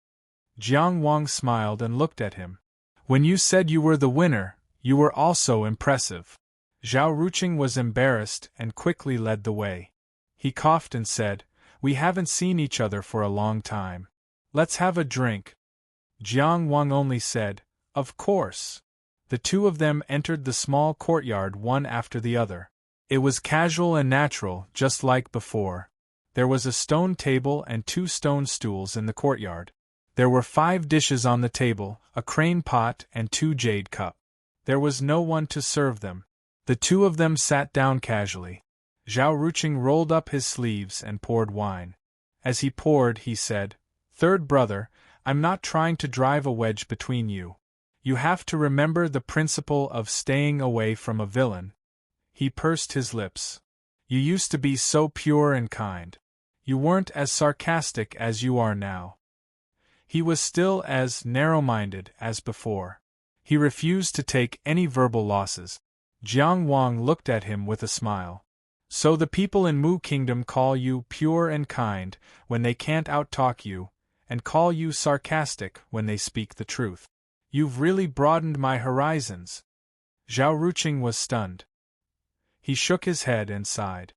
Jiang Wang smiled and looked at him. When you said you were the winner, you were also impressive. Zhao Ruqing was embarrassed and quickly led the way. He coughed and said, "We haven't seen each other for a long time. Let's have a drink." Jiang Wang only said, "Of course." The two of them entered the small courtyard one after the other. It was casual and natural, just like before. There was a stone table and 2 stone stools in the courtyard. There were 5 dishes on the table, a crane pot and 2 jade cups. There was no one to serve them. The two of them sat down casually. Zhao Ruqing rolled up his sleeves and poured wine. As he poured, he said, "Third brother, I'm not trying to drive a wedge between you. You have to remember the principle of staying away from a villain. He pursed his lips. You used to be so pure and kind. You weren't as sarcastic as you are now. He was still as narrow-minded as before. He refused to take any verbal losses. Jiang Wang looked at him with a smile. So the people in Mu Kingdom call you pure and kind when they can't outtalk you, and call you sarcastic when they speak the truth. You've really broadened my horizons. Zhao Ruqing was stunned. He shook his head and sighed.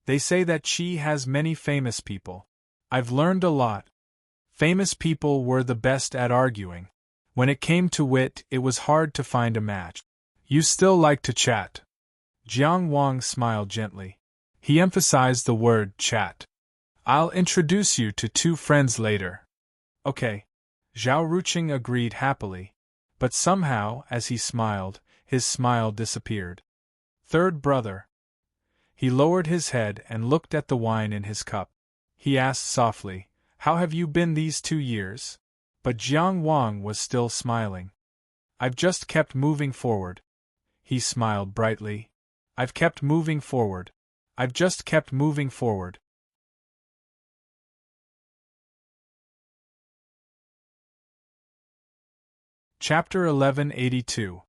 They say that Qi has many famous people. I've learned a lot. Famous people were the best at arguing. When it came to wit, it was hard to find a match. You still like to chat. Jiang Wang smiled gently. He emphasized the word chat. I'll introduce you to 2 friends later. Okay. Zhao Ruqing agreed happily. But somehow, as he smiled, his smile disappeared. Third brother. He lowered his head and looked at the wine in his cup. He asked softly, How have you been these 2 years? But Jiang Wang was still smiling. I've just kept moving forward. He smiled brightly. I've kept moving forward. I've just kept moving forward. Chapter 1182.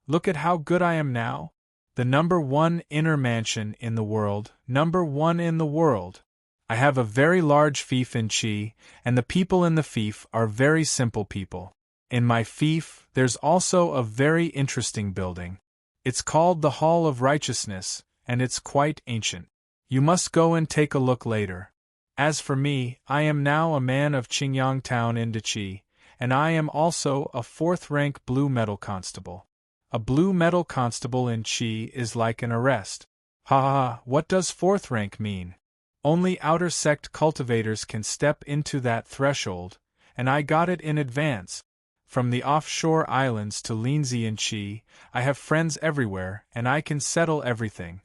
Look at how good I am now. The #1 inner mansion in the world, #1 in the world. I have a very large fief in Qi, and the people in the fief are very simple people. In my fief, there's also a very interesting building. It's called the Hall of Righteousness, and it's quite ancient. You must go and take a look later. As for me, I am now a man of Qingyang Town in Qi, and I am also a 4th-rank blue metal constable. A blue metal constable in Qi is like an arrest. Ha ha ha, what does 4th rank mean? Only outer sect cultivators can step into that threshold, and I got it in advance. From the offshore islands to Linzi in Qi, I have friends everywhere, and I can settle everything.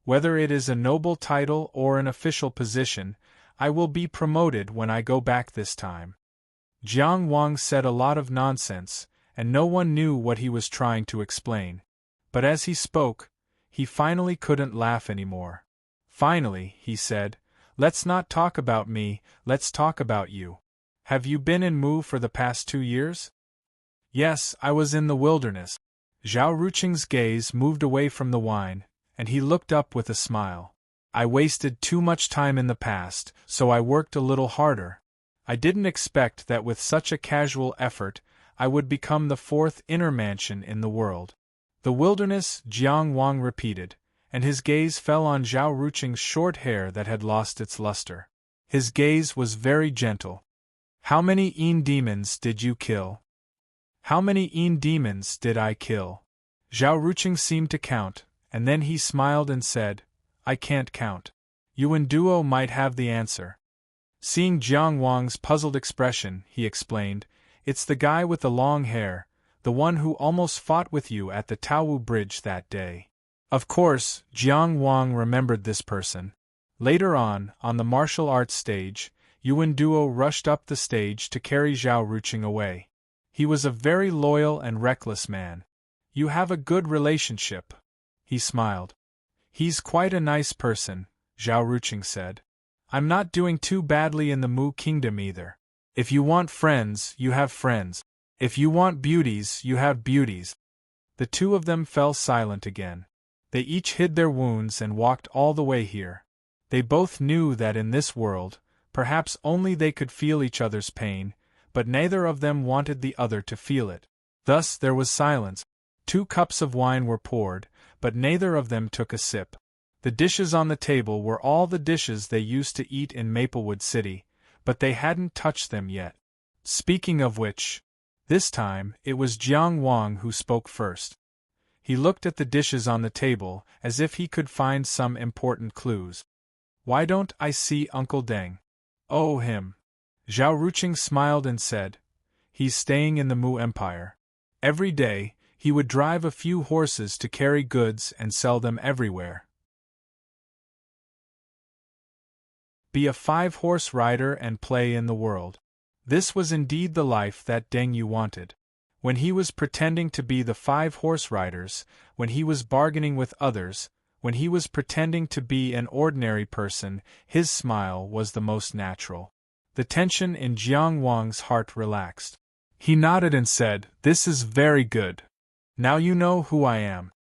Whether it is a noble title or an official position, I will be promoted when I go back this time. Jiang Wang said a lot of nonsense, and no one knew what he was trying to explain. But as he spoke, he finally couldn't laugh anymore. Finally, he said, Let's not talk about me, let's talk about you. Have you been in Mu for the past 2 years? Yes, I was in the wilderness. Zhao Ruqing's gaze moved away from the wine, and he looked up with a smile. I wasted too much time in the past, so I worked a little harder. I didn't expect that with such a casual effort, I would become the 4th inner mansion in the world. The wilderness, Jiang Wang repeated, and his gaze fell on Zhao Ruqing's short hair that had lost its luster. His gaze was very gentle. How many Yin demons did you kill? How many Yin demons did I kill? Zhao Ruqing seemed to count, and then he smiled and said, I can't count. Yuan Duo might have the answer. Seeing Jiang Wang's puzzled expression, he explained, It's the guy with the long hair, the one who almost fought with you at the Taowu Bridge that day. Of course, Jiang Wang remembered this person. Later on the martial arts stage, Yuan Duo rushed up the stage to carry Zhao Ruqing away. He was a very loyal and reckless man. You have a good relationship. He smiled. He's quite a nice person, Zhao Ruqing said. I'm not doing too badly in the Mu Kingdom either. If you want friends, you have friends. If you want beauties, you have beauties. The 2 of them fell silent again. They each hid their wounds and walked all the way here. They both knew that in this world, perhaps only they could feel each other's pain, but neither of them wanted the other to feel it. Thus there was silence. 2 cups of wine were poured, but neither of them took a sip. The dishes on the table were all the dishes they used to eat in Maplewood City, but they hadn't touched them yet. Speaking of which, this time it was Jiang Wang who spoke first. He looked at the dishes on the table as if he could find some important clues. Why don't I see Uncle Deng? Oh, him. Zhao Ruqing smiled and said, He's staying in the Mu Empire. Every day, he would drive a few horses to carry goods and sell them everywhere. Be a 5-horse rider and play in the world. This was indeed the life that Deng Yu wanted. When he was pretending to be the 5 horse riders, when he was bargaining with others, when he was pretending to be an ordinary person, his smile was the most natural. The tension in Jiang Wang's heart relaxed. He nodded and said, "This is very good. Now you know who I am."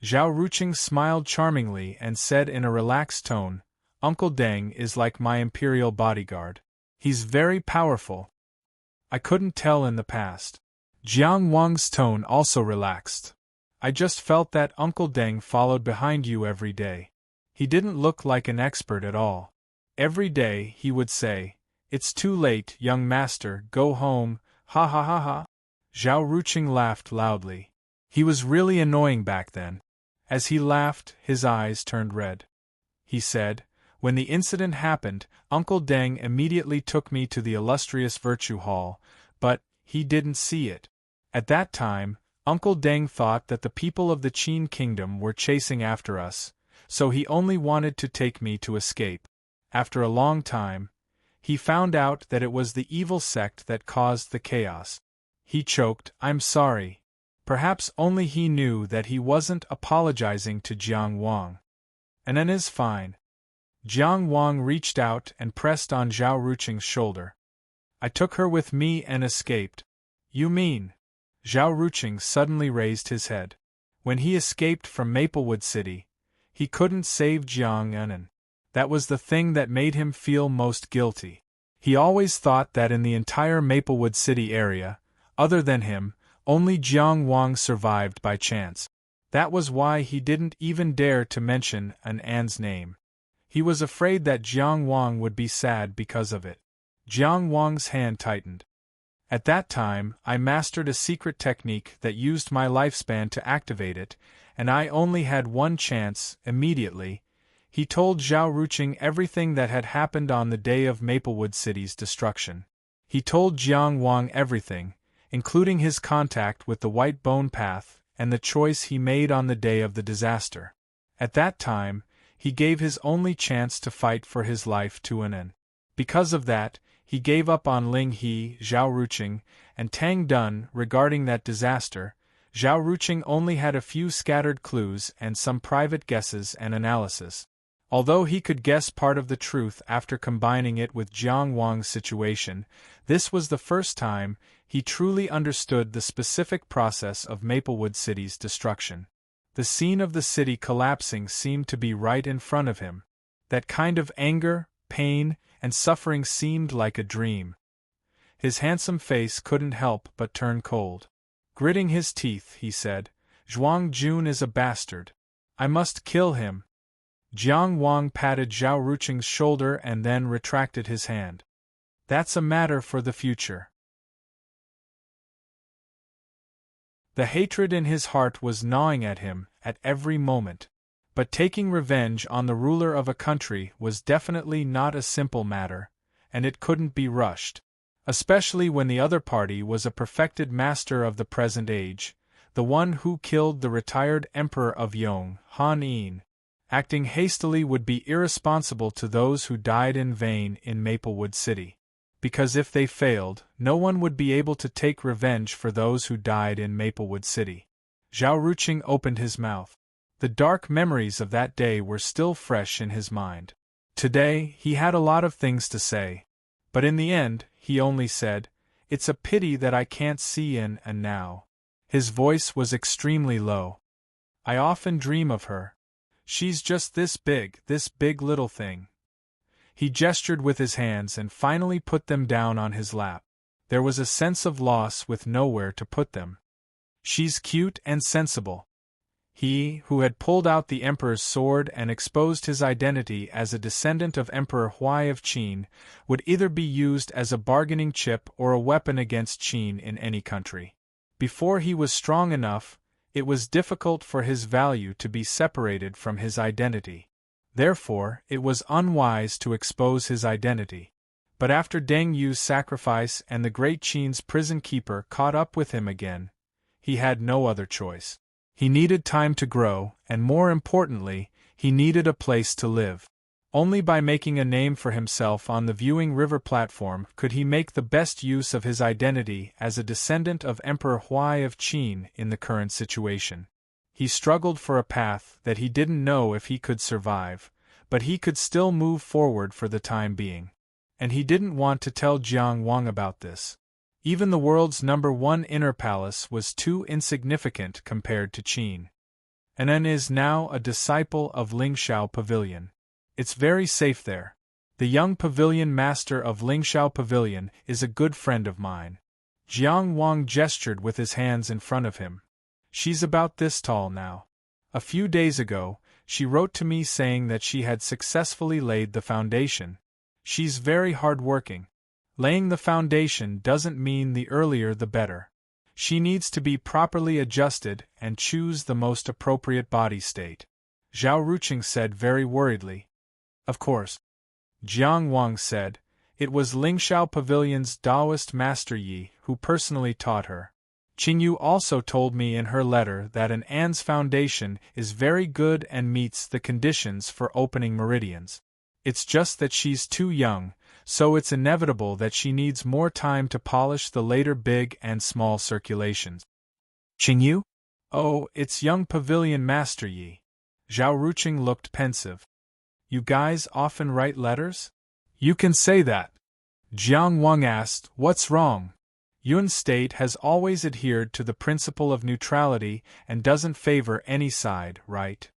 Zhao Ruqing smiled charmingly and said in a relaxed tone, "Uncle Deng is like my imperial bodyguard. He's very powerful. I couldn't tell in the past." Jiang Wang's tone also relaxed. "I just felt that Uncle Deng followed behind you every day. He didn't look like an expert at all. Every day he would say, 'It's too late, young master, go home, ha ha ha ha.'" Zhao Ruqing laughed loudly. He was really annoying back then. As he laughed, his eyes turned red. He said, "When the incident happened, Uncle Deng immediately took me to the illustrious Virtue Hall, but he didn't see it. At that time, Uncle Deng thought that the people of the Qin kingdom were chasing after us, so he only wanted to take me to escape. After a long time, he found out that it was the evil sect that caused the chaos." He choked, "I'm sorry." Perhaps only he knew that he wasn't apologizing to Jiang Wang. "And then is fine." Jiang Wang reached out and pressed on Zhao Ruqing's shoulder. "I took her with me and escaped." "You mean?" Zhao Ruqing suddenly raised his head. "When he escaped from Maplewood City, he couldn't save Jiang Enan. That was the thing that made him feel most guilty. He always thought that in the entire Maplewood City area, other than him, only Jiang Wang survived by chance. That was why he didn't even dare to mention An's name. He was afraid that Jiang Wang would be sad because of it." Jiang Wang's hand tightened. "At that time, I mastered a secret technique that used my lifespan to activate it, and I only had one chance, immediately." He told Zhao Ruqing everything that had happened on the day of Maplewood City's destruction. He told Jiang Wang everything, including his contact with the White Bone Path and the choice he made on the day of the disaster. At that time, he gave his only chance to fight for his life to an end. Because of that, he gave up on Ling He, Zhao Ruqing, and Tang Dun regarding that disaster. Zhao Ruqing only had a few scattered clues and some private guesses and analysis. Although he could guess part of the truth after combining it with Jiang Wang's situation, this was the first time he truly understood the specific process of Maplewood City's destruction. The scene of the city collapsing seemed to be right in front of him. That kind of anger, pain, and suffering seemed like a dream. His handsome face couldn't help but turn cold. Gritting his teeth, he said, "Zhuang Jun is a bastard. I must kill him." Jiang Wang patted Zhao Ruqing's shoulder and then retracted his hand. "That's a matter for the future." The hatred in his heart was gnawing at him at every moment. But taking revenge on the ruler of a country was definitely not a simple matter, and it couldn't be rushed. Especially when the other party was a perfected master of the present age, the one who killed the retired emperor of Yong, Han Yin. Acting hastily would be irresponsible to those who died in vain in Maplewood City. Because if they failed, no one would be able to take revenge for those who died in Maplewood City. Zhao Ruqing opened his mouth. The dark memories of that day were still fresh in his mind. Today, he had a lot of things to say. But in the end, he only said, "It's a pity that I can't see in and now." His voice was extremely low. "I often dream of her. She's just this big little thing." He gestured with his hands and finally put them down on his lap. There was a sense of loss with nowhere to put them. "She's cute and sensible." He, who had pulled out the emperor's sword and exposed his identity as a descendant of Emperor Huai of Qin, would either be used as a bargaining chip or a weapon against Qin in any country. Before he was strong enough, it was difficult for his value to be separated from his identity. Therefore, it was unwise to expose his identity. But after Deng Yu's sacrifice and the great Qin's prison keeper caught up with him again, he had no other choice. He needed time to grow, and more importantly, he needed a place to live. Only by making a name for himself on the viewing river platform could he make the best use of his identity as a descendant of Emperor Huai of Qin in the current situation. He struggled for a path that he didn't know if he could survive, but he could still move forward for the time being. And he didn't want to tell Jiang Wang about this. Even the world's #1 inner palace was too insignificant compared to Qin. Anan is now a disciple of Lingxiao Pavilion. It's very safe there. The young pavilion master of Lingxiao Pavilion is a good friend of mine. Jiang Wang gestured with his hands in front of him. She's about this tall now. A few days ago, she wrote to me saying that she had successfully laid the foundation. She's very hard-working. Laying the foundation doesn't mean the earlier the better. She needs to be properly adjusted and choose the most appropriate body state. Zhao Ruqing said very worriedly. Of course. Jiang Wang said, it was Lingxiao Pavilion's Taoist Master Yi who personally taught her. Qingyu also told me in her letter that an An's foundation is very good and meets the conditions for opening meridians. It's just that she's too young, so it's inevitable that she needs more time to polish the later big and small circulations. Qingyu? Oh, it's young Pavilion Master Yi. Zhao Ruqing looked pensive. You guys often write letters? You can say that. Jiang Wang asked, what's wrong? Yun State has always adhered to the principle of neutrality and doesn't favor any side, right?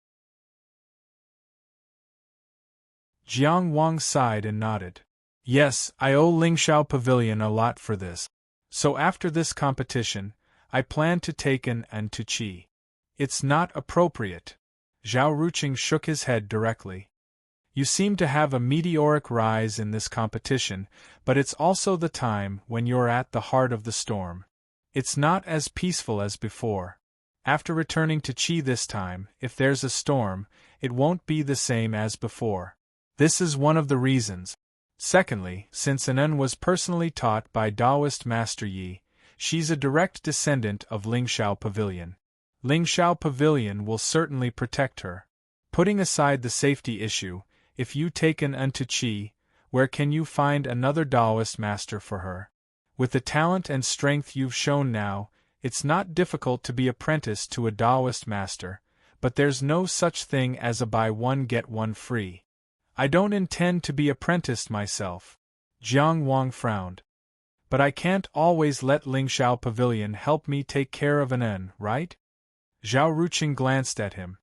Jiang Wang sighed and nodded. Yes, I owe Lingxiao Pavilion a lot for this. So after this competition, I plan to take an to Qi. It's not appropriate. Zhao Ruqing shook his head directly. You seem to have a meteoric rise in this competition, but it's also the time when you're at the heart of the storm. It's not as peaceful as before. After returning to Qi this time, if there's a storm, it won't be the same as before. This is one of the reasons. Secondly, since Anan was personally taught by Taoist Master Yi, she's a direct descendant of Lingxiao Pavilion. Lingxiao Pavilion will certainly protect her. Putting aside the safety issue, if you take an to Qi, where can you find another Taoist master for her? With the talent and strength you've shown now, it's not difficult to be apprenticed to a Taoist master, but there's no such thing as a buy one get one free. I don't intend to be apprenticed myself. Jiang Wang frowned. But I can't always let Lingxiao Pavilion help me take care of Anan, right? Zhao Ruqing glanced at him.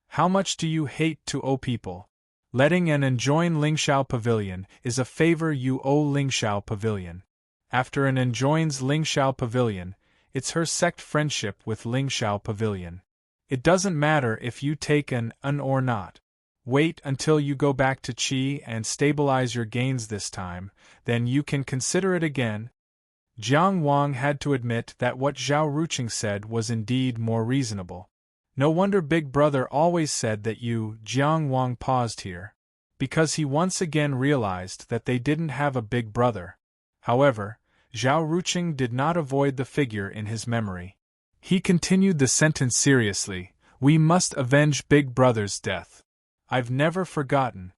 How much do you hate to owe people? Letting Anan join Lingxiao Pavilion is a favor you owe Lingxiao Pavilion. After Anan joins Lingxiao Pavilion, it's her sect friendship with Lingxiao Pavilion. It doesn't matter if you take an or not. Wait until you go back to Qi and stabilize your gains this time, then you can consider it again. Jiang Wang had to admit that what Zhao Ruqing said was indeed more reasonable. No wonder Big Brother always said that you. Jiang Wang paused here. Because he once again realized that they didn't have a Big Brother. However, Zhao Ruqing did not avoid the figure in his memory. He continued the sentence seriously, we must avenge Big Brother's death. I've never forgotten.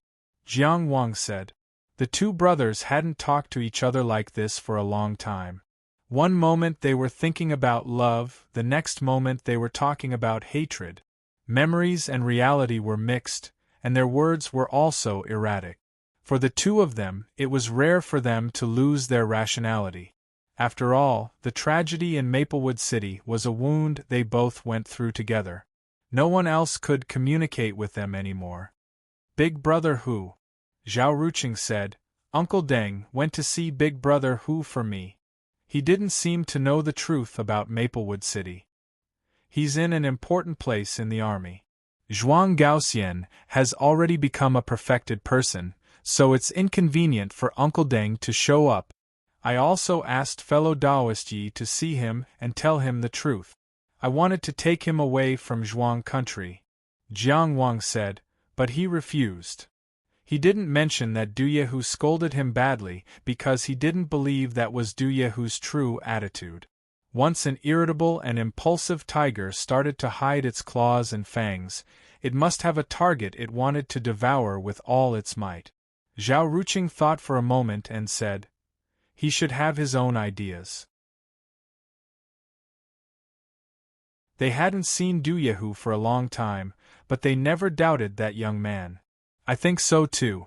Jiang Wang said. The two brothers hadn't talked to each other like this for a long time. One moment they were thinking about love, the next moment they were talking about hatred. Memories and reality were mixed, and their words were also erratic. For the two of them, it was rare for them to lose their rationality. After all, the tragedy in Maplewood City was a wound they both went through together. No one else could communicate with them anymore. Big Brother Hu? Zhao Ruqing said, Uncle Deng went to see Big Brother Hu for me. He didn't seem to know the truth about Maplewood City. He's in an important place in the army. Zhuang Gaoxian has already become a perfected person, so it's inconvenient for Uncle Deng to show up. I also asked fellow Taoist Yi to see him and tell him the truth. I wanted to take him away from Zhuang country. Jiang Wang said, but he refused. He didn't mention that Du Yehu scolded him badly because he didn't believe that was Du Yehu's true attitude. Once an irritable and impulsive tiger started to hide its claws and fangs, it must have a target it wanted to devour with all its might. Zhao Ruqing thought for a moment and said, he should have his own ideas. They hadn't seen Du Yehu for a long time, but they never doubted that young man. I think so too.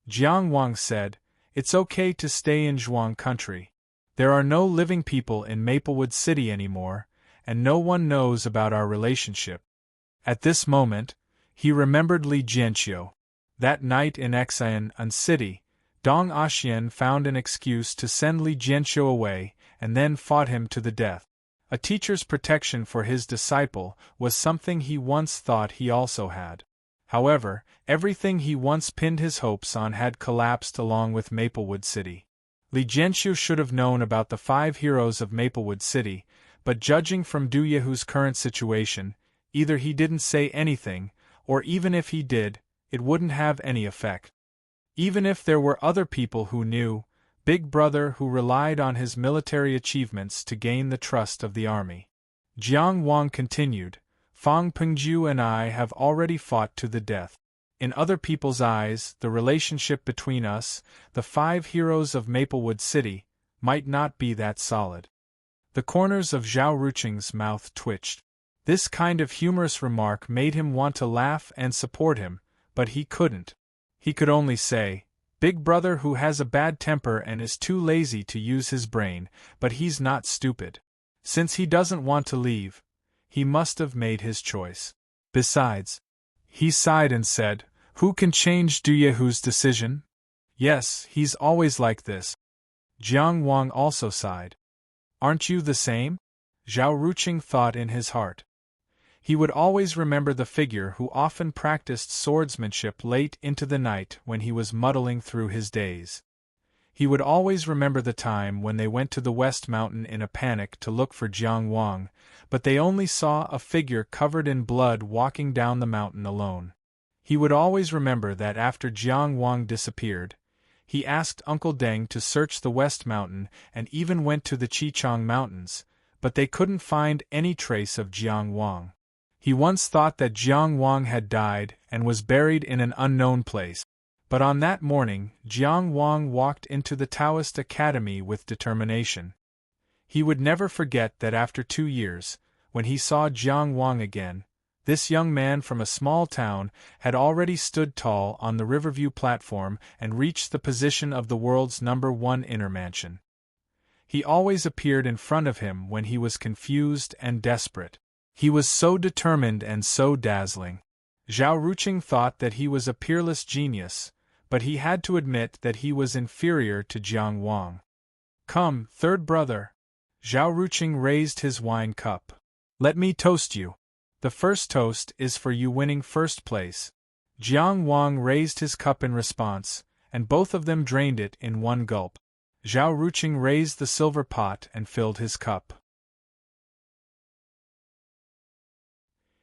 Jiang Wang said, it's okay to stay in Zhuang country. There are no living people in Maplewood City anymore, and no one knows about our relationship. At this moment, he remembered Li Jianqiu. That night in Xian City, Dong Axian found an excuse to send Li Jianqiu away, and then fought him to the death. A teacher's protection for his disciple was something he once thought he also had. However, everything he once pinned his hopes on had collapsed along with Maplewood City. Li Jianqiu should have known about the 5 heroes of Maplewood City, but judging from Du Yehu's current situation, either he didn't say anything, or even if he did, it wouldn't have any effect. Even if there were other people who knew, Big Brother who relied on his military achievements to gain the trust of the army. Jiang Wang continued, Fang Pengju and I have already fought to the death. In other people's eyes, the relationship between us, the 5 heroes of Maplewood City, might not be that solid. The corners of Zhao Ruqing's mouth twitched. This kind of humorous remark made him want to laugh and support him, but he couldn't. He could only say, Big Brother who has a bad temper and is too lazy to use his brain, but he's not stupid. Since he doesn't want to leave, he must have made his choice. Besides, he sighed and said, who can change Du Yehu's decision? Yes, he's always like this. Jiang Wang also sighed. Aren't you the same? Zhao Ruqing thought in his heart. He would always remember the figure who often practiced swordsmanship late into the night when he was muddling through his days. He would always remember the time when they went to the West Mountain in a panic to look for Jiang Wang, but they only saw a figure covered in blood walking down the mountain alone. He would always remember that after Jiang Wang disappeared, he asked Uncle Deng to search the West Mountain and even went to the Qichang Mountains, but they couldn't find any trace of Jiang Wang. He once thought that Jiang Wang had died and was buried in an unknown place, but on that morning Jiang Wang walked into the Taoist Academy with determination. He would never forget that after 2 years, when he saw Jiang Wang again, this young man from a small town had already stood tall on the Riverview platform and reached the position of the world's #1 inner mansion. He always appeared in front of him when he was confused and desperate. He was so determined and so dazzling. Zhao Ruqing thought that he was a peerless genius, but he had to admit that he was inferior to Jiang Wang. Come, third brother. Zhao Ruqing raised his wine cup. Let me toast you. The first toast is for you winning first place. Jiang Wang raised his cup in response, and both of them drained it in one gulp. Zhao Ruqing raised the silver pot and filled his cup.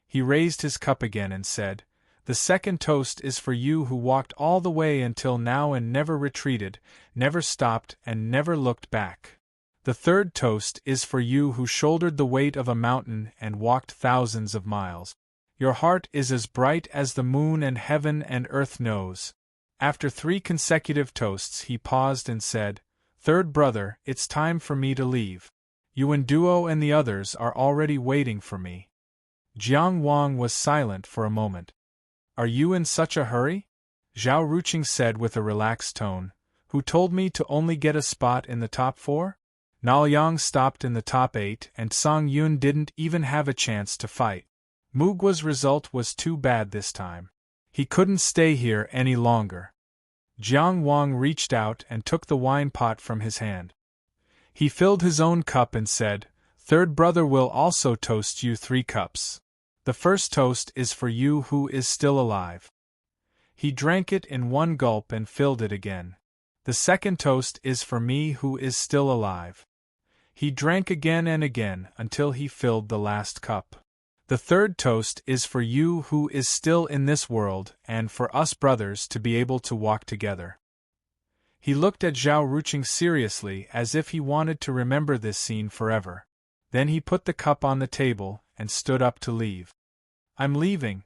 He raised his cup again and said, the second toast is for you who walked all the way until now and never retreated, never stopped and never looked back. The third toast is for you who shouldered the weight of a mountain and walked thousands of miles. Your heart is as bright as the moon and heaven and earth knows. After 3 consecutive toasts he paused and said, Third brother, it's time for me to leave. You and Duo and the others are already waiting for me. Jiang Wang was silent for a moment. Are you in such a hurry? Zhao Ruqing said with a relaxed tone. Who told me to only get a spot in the top 4? Naoyang stopped in the top 8 and Song Yun didn't even have a chance to fight. Mugua's result was too bad this time. He couldn't stay here any longer. Jiang Wang reached out and took the wine pot from his hand. He filled his own cup and said, Third brother will also toast you 3 cups. The first toast is for you who is still alive. He drank it in one gulp and filled it again. The second toast is for me who is still alive. He drank again and again until he filled the last cup. The third toast is for you who is still in this world and for us brothers to be able to walk together. He looked at Zhao Ruqing seriously as if he wanted to remember this scene forever. Then he put the cup on the table and stood up to leave. I'm leaving.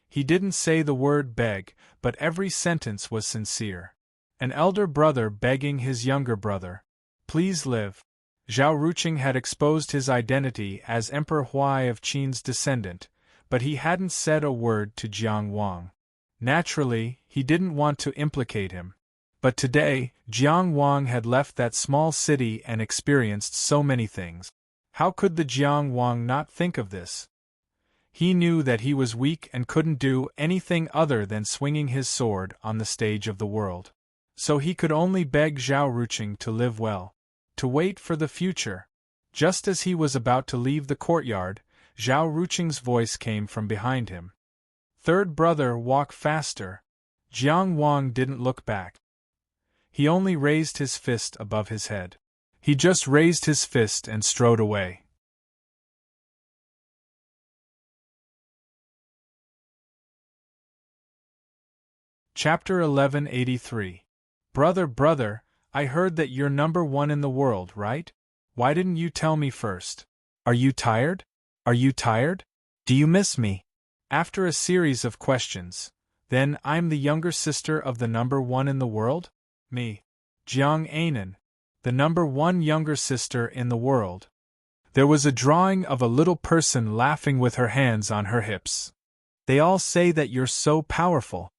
He didn't say the word beg, but every sentence was sincere. An elder brother begging his younger brother, please live. Zhao Ruqing had exposed his identity as Emperor Huai of Qin's descendant, but he hadn't said a word to Jiang Wang. Naturally, he didn't want to implicate him. But today, Jiang Wang had left that small city and experienced so many things. How could the Jiang Wang not think of this? He knew that he was weak and couldn't do anything other than swinging his sword on the stage of the world. So he could only beg Zhao Ruqing to live well, to wait for the future. Just as he was about to leave the courtyard, Zhao Ruqing's voice came from behind him. Third brother, walk faster. Jiang Wang didn't look back. He only raised his fist above his head. He just raised his fist and strode away. Chapter 1183. Brother, I heard that you're number 1 in the world, right? Why didn't you tell me first? Are you tired? Do you miss me? After a series of questions, then I'm the younger sister of the number 1 in the world? Me. Jiang Anan. The number 1 younger sister in the world. There was a drawing of a little person laughing with her hands on her hips. They all say that you're so powerful.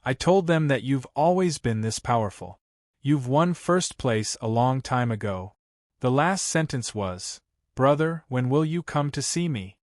I told them that you've always been this powerful. You've won first place a long time ago. The last sentence was, brother, when will you come to see me?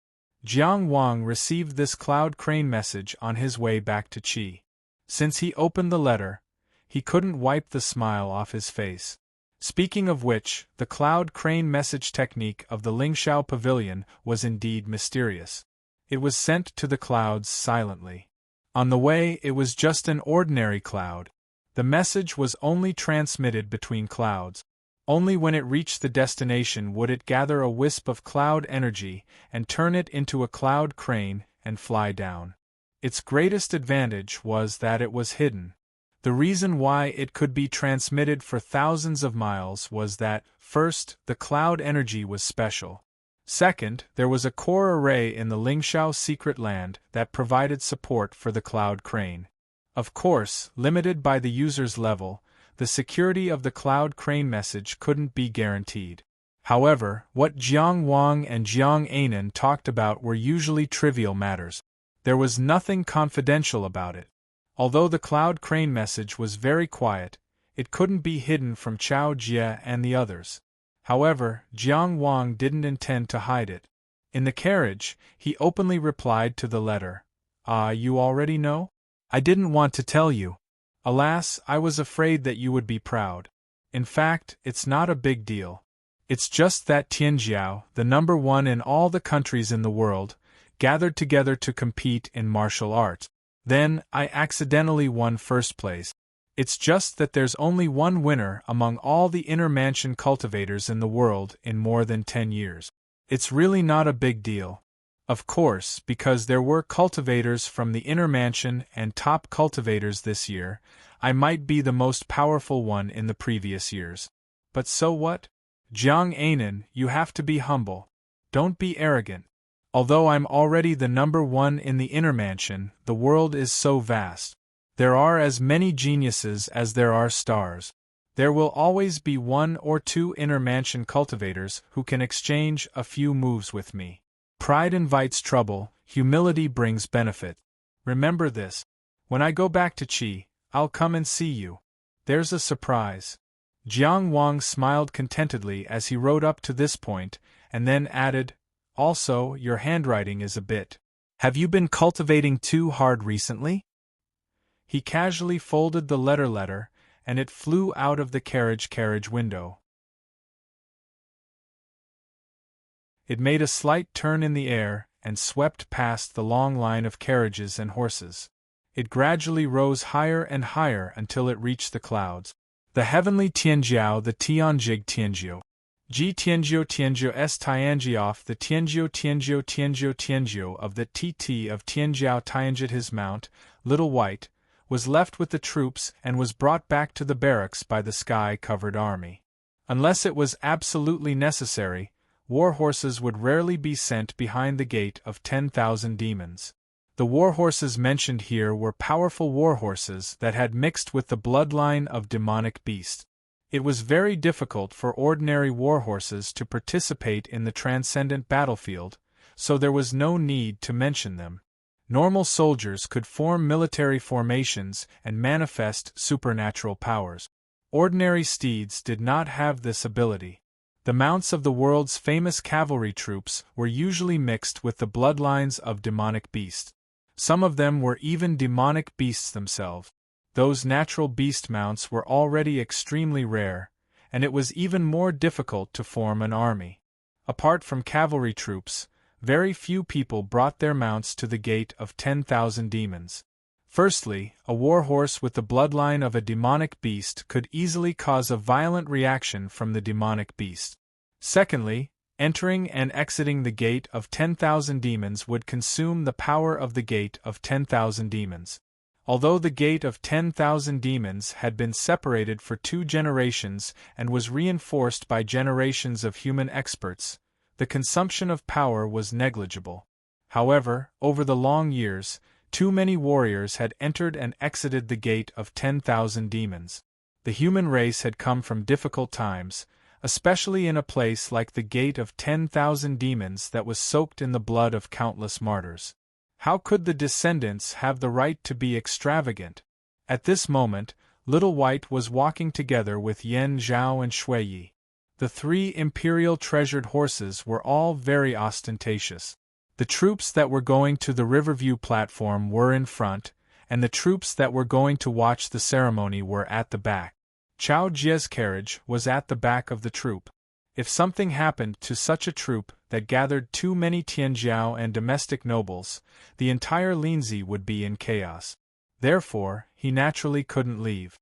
Jiang Wang received this cloud crane message on his way back to Qi. Since he opened the letter, he couldn't wipe the smile off his face. Speaking of which, the cloud crane message technique of the Lingxiao Pavilion was indeed mysterious. It was sent to the clouds silently. On the way, it was just an ordinary cloud. The message was only transmitted between clouds. Only when it reached the destination would it gather a wisp of cloud energy and turn it into a cloud crane and fly down. Its greatest advantage was that it was hidden. The reason why it could be transmitted for thousands of miles was that, first, the cloud energy was special. Second, there was a core array in the Lingxiao secret land that provided support for the cloud crane. Of course, limited by the user's level, the security of the cloud crane message couldn't be guaranteed. However, what Jiang Wang and Jiang Anan talked about were usually trivial matters. There was nothing confidential about it. Although the cloud crane message was very quiet, it couldn't be hidden from Chao Jie and the others. However, Jiang Wang didn't intend to hide it. In the carriage, he openly replied to the letter. You already know? I didn't want to tell you. Alas, I was afraid that you would be proud. In fact, it's not a big deal. It's just that Tianjiao, the number 1 in all the countries in the world, gathered together to compete in martial arts. Then, I accidentally won first place. It's just that there's only one winner among all the inner mansion cultivators in the world in more than 10 years. It's really not a big deal. Of course, because there were cultivators from the inner mansion and top cultivators this year, I might be the most powerful one in the previous years. But so what? Jiang Anan, you have to be humble. Don't be arrogant. Although I'm already the number 1 in the inner mansion, the world is so vast. There are as many geniuses as there are stars. There will always be 1 or 2 inner mansion cultivators who can exchange a few moves with me. Pride invites trouble, humility brings benefit. Remember this. When I go back to Qi, I'll come and see you. There's a surprise. Jiang Wang smiled contentedly as he rode up to this point, and then added, also, your handwriting is a bit. Have you been cultivating too hard recently? He casually folded the letter, and it flew out of the carriage window. It made a slight turn in the air and swept past the long line of carriages and horses. It gradually rose higher and higher until it reached the clouds. The heavenly Tianjiao, the Tianjig Tianjiao. Ji Tianjiao S Tianjioff, the Tianjiao of the TT of Tianjiao Tianjit, his mount, Little White, was left with the troops and was brought back to the barracks by the sky-covered army. Unless it was absolutely necessary, war horses would rarely be sent behind the gate of 10,000 demons. The war horses mentioned here were powerful war horses that had mixed with the bloodline of demonic beasts. It was very difficult for ordinary war horses to participate in the transcendent battlefield, so there was no need to mention them. Normal soldiers could form military formations and manifest supernatural powers. Ordinary steeds did not have this ability. The mounts of the world's famous cavalry troops were usually mixed with the bloodlines of demonic beasts. Some of them were even demonic beasts themselves. Those natural beast mounts were already extremely rare, and it was even more difficult to form an army. Apart from cavalry troops, very few people brought their mounts to the gate of 10,000 demons. Firstly, a war horse with the bloodline of a demonic beast could easily cause a violent reaction from the demonic beast. Secondly, entering and exiting the gate of 10,000 demons would consume the power of the gate of 10,000 demons. Although the gate of 10,000 demons had been separated for 2 generations and was reinforced by generations of human experts, the consumption of power was negligible. However, over the long years, too many warriors had entered and exited the gate of 10,000 demons. The human race had come from difficult times, especially in a place like the gate of 10,000 demons that was soaked in the blood of countless martyrs. How could the descendants have the right to be extravagant? At this moment, Little White was walking together with Yen Zhao and Shui Yi. The 3 imperial treasured horses were all very ostentatious. The troops that were going to the Riverview platform were in front, and the troops that were going to watch the ceremony were at the back. Chao Jie's carriage was at the back of the troop. If something happened to such a troop that gathered too many Tianjiao and domestic nobles, the entire Linzi would be in chaos. Therefore, he naturally couldn't leave.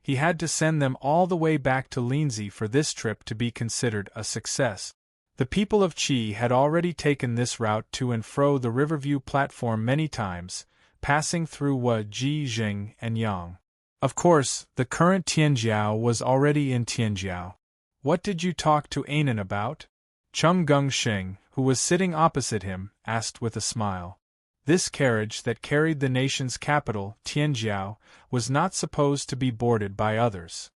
He had to send them all the way back to Linzi for this trip to be considered a success. The people of Qi had already taken this route to and fro the Riverview platform many times, passing through Wu, Ji, Jing, and Yang. Of course, the current Tianjiao was already in Tianjiao. What did you talk to Anan about? Chum Gungxing, who was sitting opposite him, asked with a smile. This carriage that carried the nation's capital, Tianjiao, was not supposed to be boarded by others.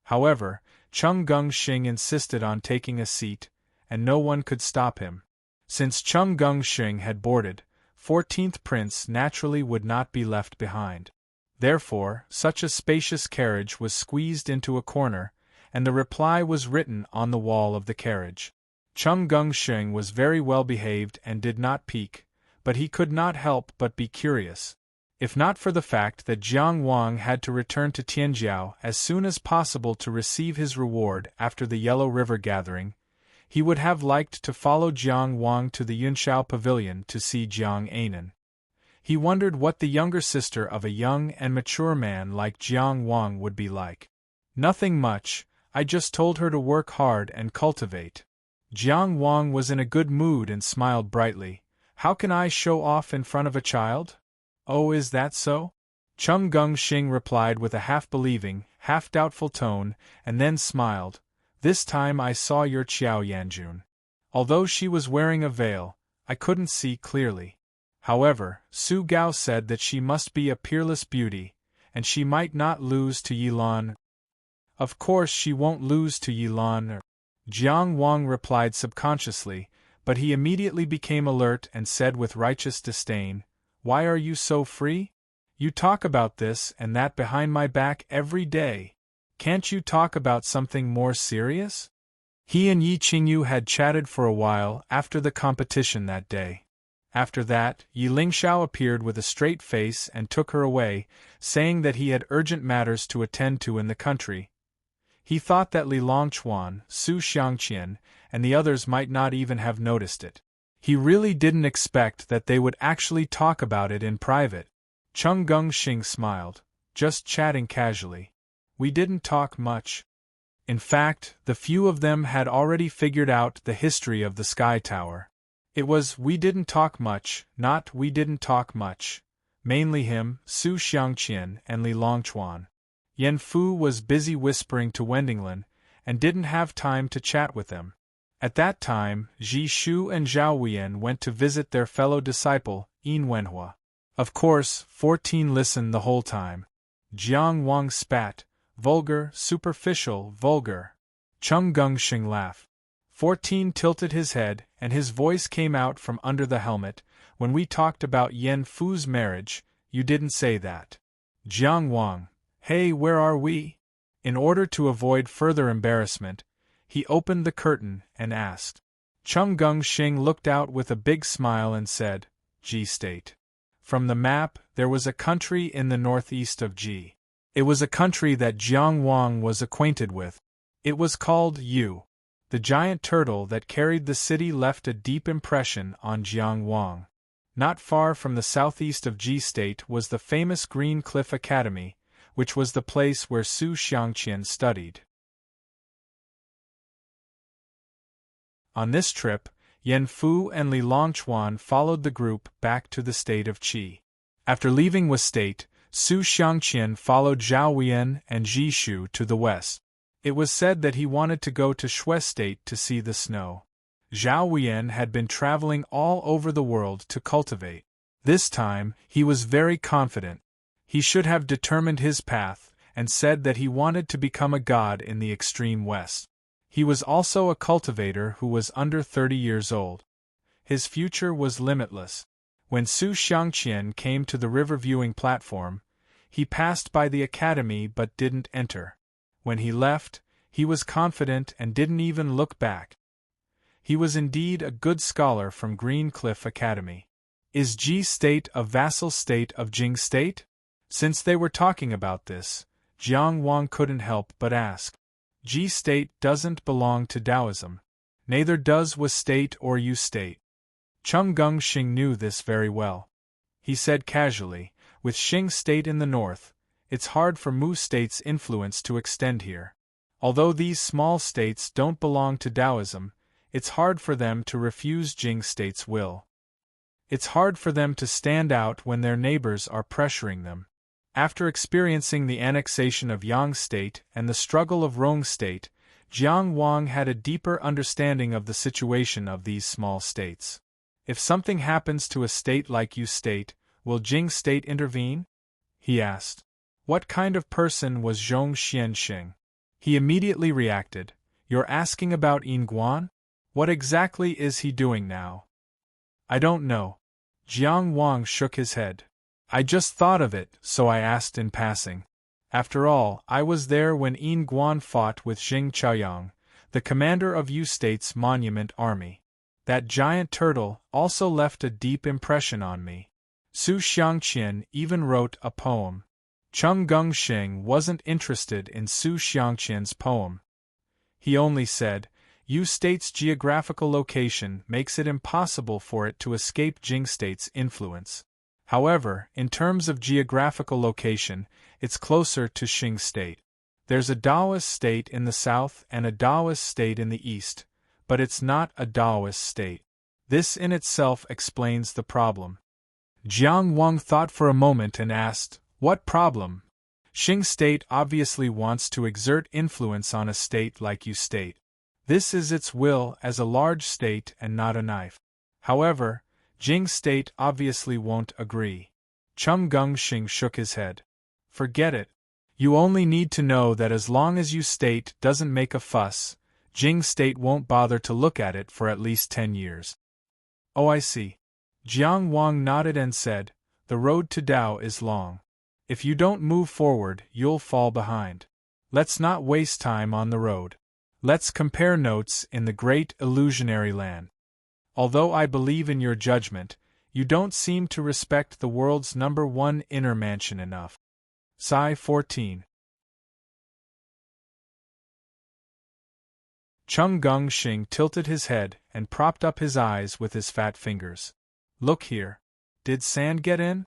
However, Chung Gungxing insisted on taking a seat, and no one could stop him. Since Chung Gungxing had boarded, 14th Prince naturally would not be left behind. Therefore, such a spacious carriage was squeezed into a corner, and the reply was written on the wall of the carriage. Chung Gungxing was very well behaved and did not peek, but he could not help but be curious. If not for the fact that Jiang Wang had to return to Tianjiao as soon as possible to receive his reward after the Yellow River gathering, he would have liked to follow Jiang Wang to the Yunshao Pavilion to see Jiang Anan. He wondered what the younger sister of a young and mature man like Jiang Wang would be like. Nothing much, I just told her to work hard and cultivate. Jiang Wang was in a good mood and smiled brightly. How can I show off in front of a child? Oh, is that so? Chung Gungxing replied with a half-believing, half-doubtful tone, and then smiled. This time I saw your Qiao Yanjun. Although she was wearing a veil, I couldn't see clearly. However, Su Gao said that she must be a peerless beauty, and she might not lose to Yilan. Of course she won't lose to Yilan. Jiang Wang replied subconsciously, but he immediately became alert and said with righteous disdain, Why are you so free? You talk about this and that behind my back every day. Can't you talk about something more serious? He and Yi Qingyu had chatted for a while after the competition that day. After that, Yi Lingshao appeared with a straight face and took her away, saying that he had urgent matters to attend to in the country. He thought that Li Longchuan, Su Xiangqian, and the others might not even have noticed it. He really didn't expect that they would actually talk about it in private. Chung Gungxing smiled, just chatting casually. We didn't talk much. In fact, the few of them had already figured out the history of the Sky Tower. It was we didn't talk much, not we didn't talk much. Mainly him, Su Xiangqian, and Li Longchuan. Yen Fu was busy whispering to Wendinglan, and didn't have time to chat with them. At that time, Ji Shu and Zhao Huiyan went to visit their fellow disciple, Yin Wenhua. Of course, 14 listened the whole time. Jiang Wang spat, vulgar, superficial, vulgar. Chung Gengsheng laughed. 14 tilted his head, and his voice came out from under the helmet. When we talked about Yen Fu's marriage, you didn't say that. Jiang Wang, hey, where are we? In order to avoid further embarrassment, he opened the curtain and asked. Chung Gengsheng looked out with a big smile and said, Ji State. From the map, there was a country in the northeast of Ji. It was a country that Jiang Wang was acquainted with. It was called Yu. The giant turtle that carried the city left a deep impression on Jiang Wang. Not far from the southeast of Ji State was the famous Green Cliff Academy, which was the place where Su Xiangqian studied. On this trip, Yen Fu and Li Longchuan followed the group back to the state of Qi. After leaving Wu State, Su Xiangqian followed Zhao Huiyan and Ji Shu to the west. It was said that he wanted to go to Shui State to see the snow. Zhao Huiyan had been traveling all over the world to cultivate. This time, he was very confident. He should have determined his path, and said that he wanted to become a god in the extreme west. He was also a cultivator who was under 30 years old. His future was limitless. When Su Xiangqian came to the river viewing platform, he passed by the academy but didn't enter. When he left, he was confident and didn't even look back. He was indeed a good scholar from Green Cliff Academy. Is Ji State a vassal state of Jing State? Since they were talking about this, Jiang Wang couldn't help but ask. Ji State doesn't belong to Taoism. Neither does Wu State or Yu State. Chung Gengsheng knew this very well. He said casually, with Xing State in the north, it's hard for Mu State's influence to extend here. Although these small states don't belong to Taoism, it's hard for them to refuse Jing State's will. It's hard for them to stand out when their neighbors are pressuring them. After experiencing the annexation of Yang State and the struggle of Rong State, Jiang Wang had a deeper understanding of the situation of these small states. If something happens to a state like Yu State, will Jing State intervene? He asked. What kind of person was Zhong Xianxing? He immediately reacted. You're asking about Yin Guan? What exactly is he doing now? I don't know. Jiang Wang shook his head. I just thought of it, so I asked in passing. After all, I was there when Yin Guan fought with Xing Chaoyang, the commander of Yu State's monument army. That giant turtle also left a deep impression on me. Su Xiangqian even wrote a poem. Chung Gengsheng wasn't interested in Su Xiangqian's poem. He only said, Yu State's geographical location makes it impossible for it to escape Jing State's influence. However, in terms of geographical location, it's closer to Xing State. There's a Taoist state in the south and a Taoist state in the east, but it's not a Taoist state. This in itself explains the problem. Jiang Wang thought for a moment and asked, what problem? Xing State obviously wants to exert influence on a state like Yu State. This is its will as a large state and not a knife. However, Jing State obviously won't agree. Chung Gengsheng shook his head. Forget it. You only need to know that as long as Yu State doesn't make a fuss, Jing State won't bother to look at it for at least 10 years. Oh, I see. Jiang Wang nodded and said, the road to Tao is long. If you don't move forward, you'll fall behind. Let's not waste time on the road. Let's compare notes in the great illusionary land. Although I believe in your judgment, you don't seem to respect the world's #1 inner mansion enough. Psi 14. Chung Gengsheng tilted his head and propped up his eyes with his fat fingers. Look here. Did sand get in?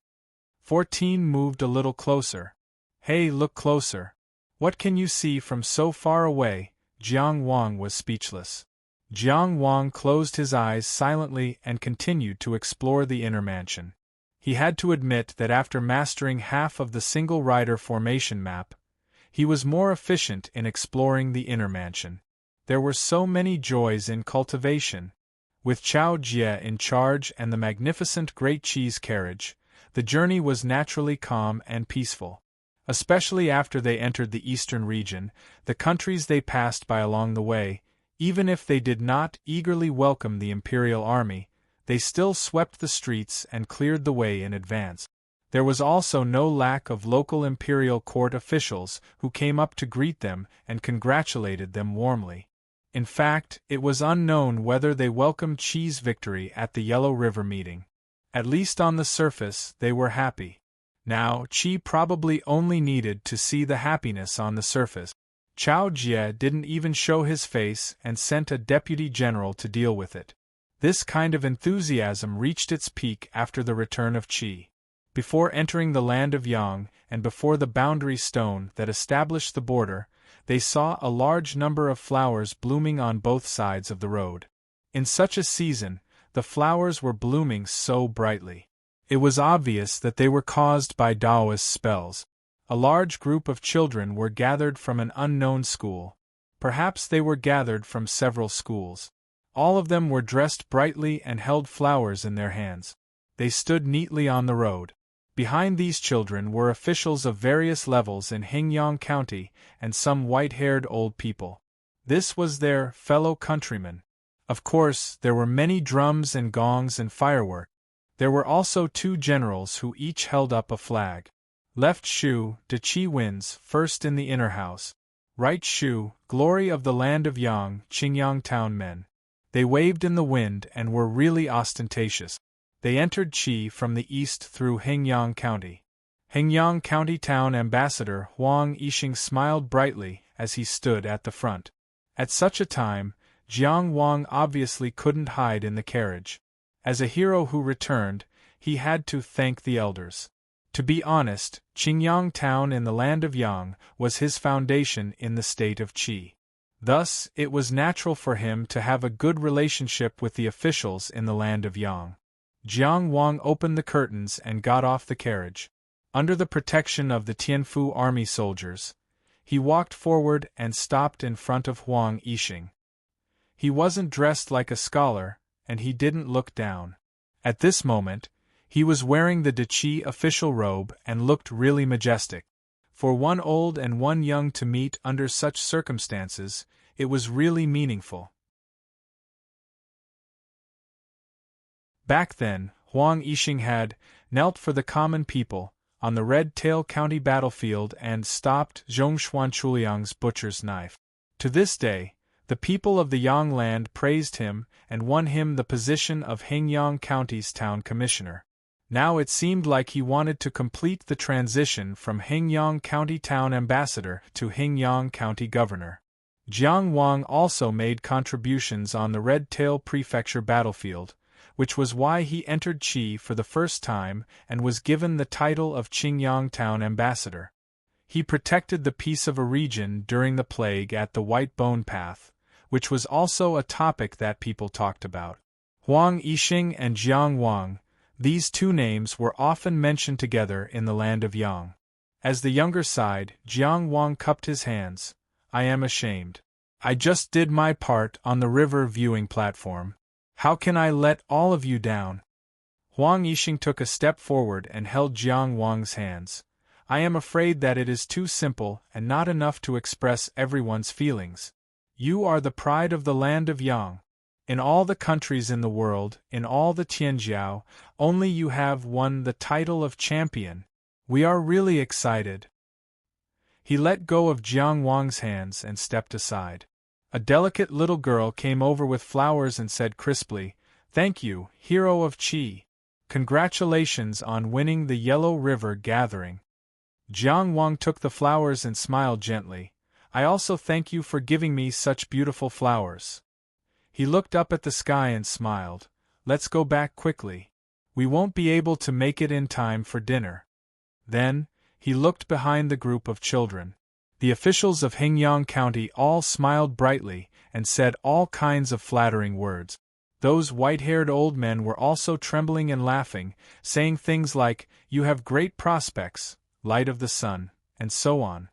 14 moved a little closer. Hey, look closer. What can you see from so far away? Jiang Wang was speechless. Jiang Wang closed his eyes silently and continued to explore the inner mansion. He had to admit that after mastering half of the single rider formation map, He was more efficient in exploring the inner mansion. There were so many joys in cultivation. With Chao Jie in charge and the magnificent great cheese carriage, the journey was naturally calm and peaceful. Especially after they entered the eastern region, the countries they passed by along the way, even if they did not eagerly welcome the imperial army, they still swept the streets and cleared the way in advance. There was also no lack of local imperial court officials who came up to greet them and congratulated them warmly. In fact, it was unknown whether they welcomed Qi's victory at the Yellow River meeting. At least on the surface, they were happy. Now, Qi probably only needed to see the happiness on the surface. Chao Jie didn't even show his face and sent a deputy general to deal with it. This kind of enthusiasm reached its peak after the return of Qi. Before entering the land of Yang, and before the boundary stone that established the border, they saw a large number of flowers blooming on both sides of the road. In such a season, the flowers were blooming so brightly. It was obvious that they were caused by Taoist spells. A large group of children were gathered from an unknown school. Perhaps they were gathered from several schools. All of them were dressed brightly and held flowers in their hands. They stood neatly on the road. Behind these children were officials of various levels in Hengyang County and some white-haired old people. This was their fellow countrymen. Of course, there were many drums and gongs and fireworks. There were also two generals who each held up a flag. Left Shu, De Qi wins, first in the inner house. Right Shu, glory of the land of Yang, Qingyang town men. They waved in the wind and were really ostentatious. They entered Qi from the east through Hengyang County. Hengyang County Town Ambassador Huang Yixing smiled brightly as he stood at the front. At such a time, Jiang Wang obviously couldn't hide in the carriage. As a hero who returned, he had to thank the elders. To be honest, Qingyang Town in the land of Yang was his foundation in the state of Qi. Thus, it was natural for him to have a good relationship with the officials in the land of Yang. Jiang Wang opened the curtains and got off the carriage. Under the protection of the Tianfu army soldiers, he walked forward and stopped in front of Huang Yixing. He wasn't dressed like a scholar, and he didn't look down. At this moment, he was wearing the De Qi official robe and looked really majestic. For one old and one young to meet under such circumstances, it was really meaningful. Back then, Huang Yixing had knelt for the common people on the Red Tail County battlefield and stopped Zhong Xuanchuliang's butcher's knife. To this day, the people of the Yang land praised him and won him the position of Hengyang County's town commissioner. Now it seemed like he wanted to complete the transition from Hengyang County town ambassador to Hengyang County governor. Jiang Wang also made contributions on the Red Tail Prefecture battlefield, which was why he entered Qi for the first time and was given the title of Qingyang Town Ambassador. He protected the peace of a region during the plague at the White Bone Path, which was also a topic that people talked about. Huang Yixing and Jiang Wang, these two names were often mentioned together in the land of Yang. As the younger side, Jiang Wang cupped his hands. I am ashamed. I just did my part on the river viewing platform. How can I let all of you down? Huang Yixing took a step forward and held Jiang Wang's hands. I am afraid that it is too simple and not enough to express everyone's feelings. You are the pride of the land of Yang. In all the countries in the world, in all the Tianjiao, only you have won the title of champion. We are really excited. He let go of Jiang Wang's hands and stepped aside. A delicate little girl came over with flowers and said crisply, Thank you, hero of Qi. Congratulations on winning the Yellow River gathering. Jiang Wang took the flowers and smiled gently. I also thank you for giving me such beautiful flowers. He looked up at the sky and smiled. Let's go back quickly. We won't be able to make it in time for dinner. Then, he looked behind the group of children. The officials of Hengyang County all smiled brightly and said all kinds of flattering words. Those white-haired old men were also trembling and laughing, saying things like, You have great prospects, light of the sun, and so on.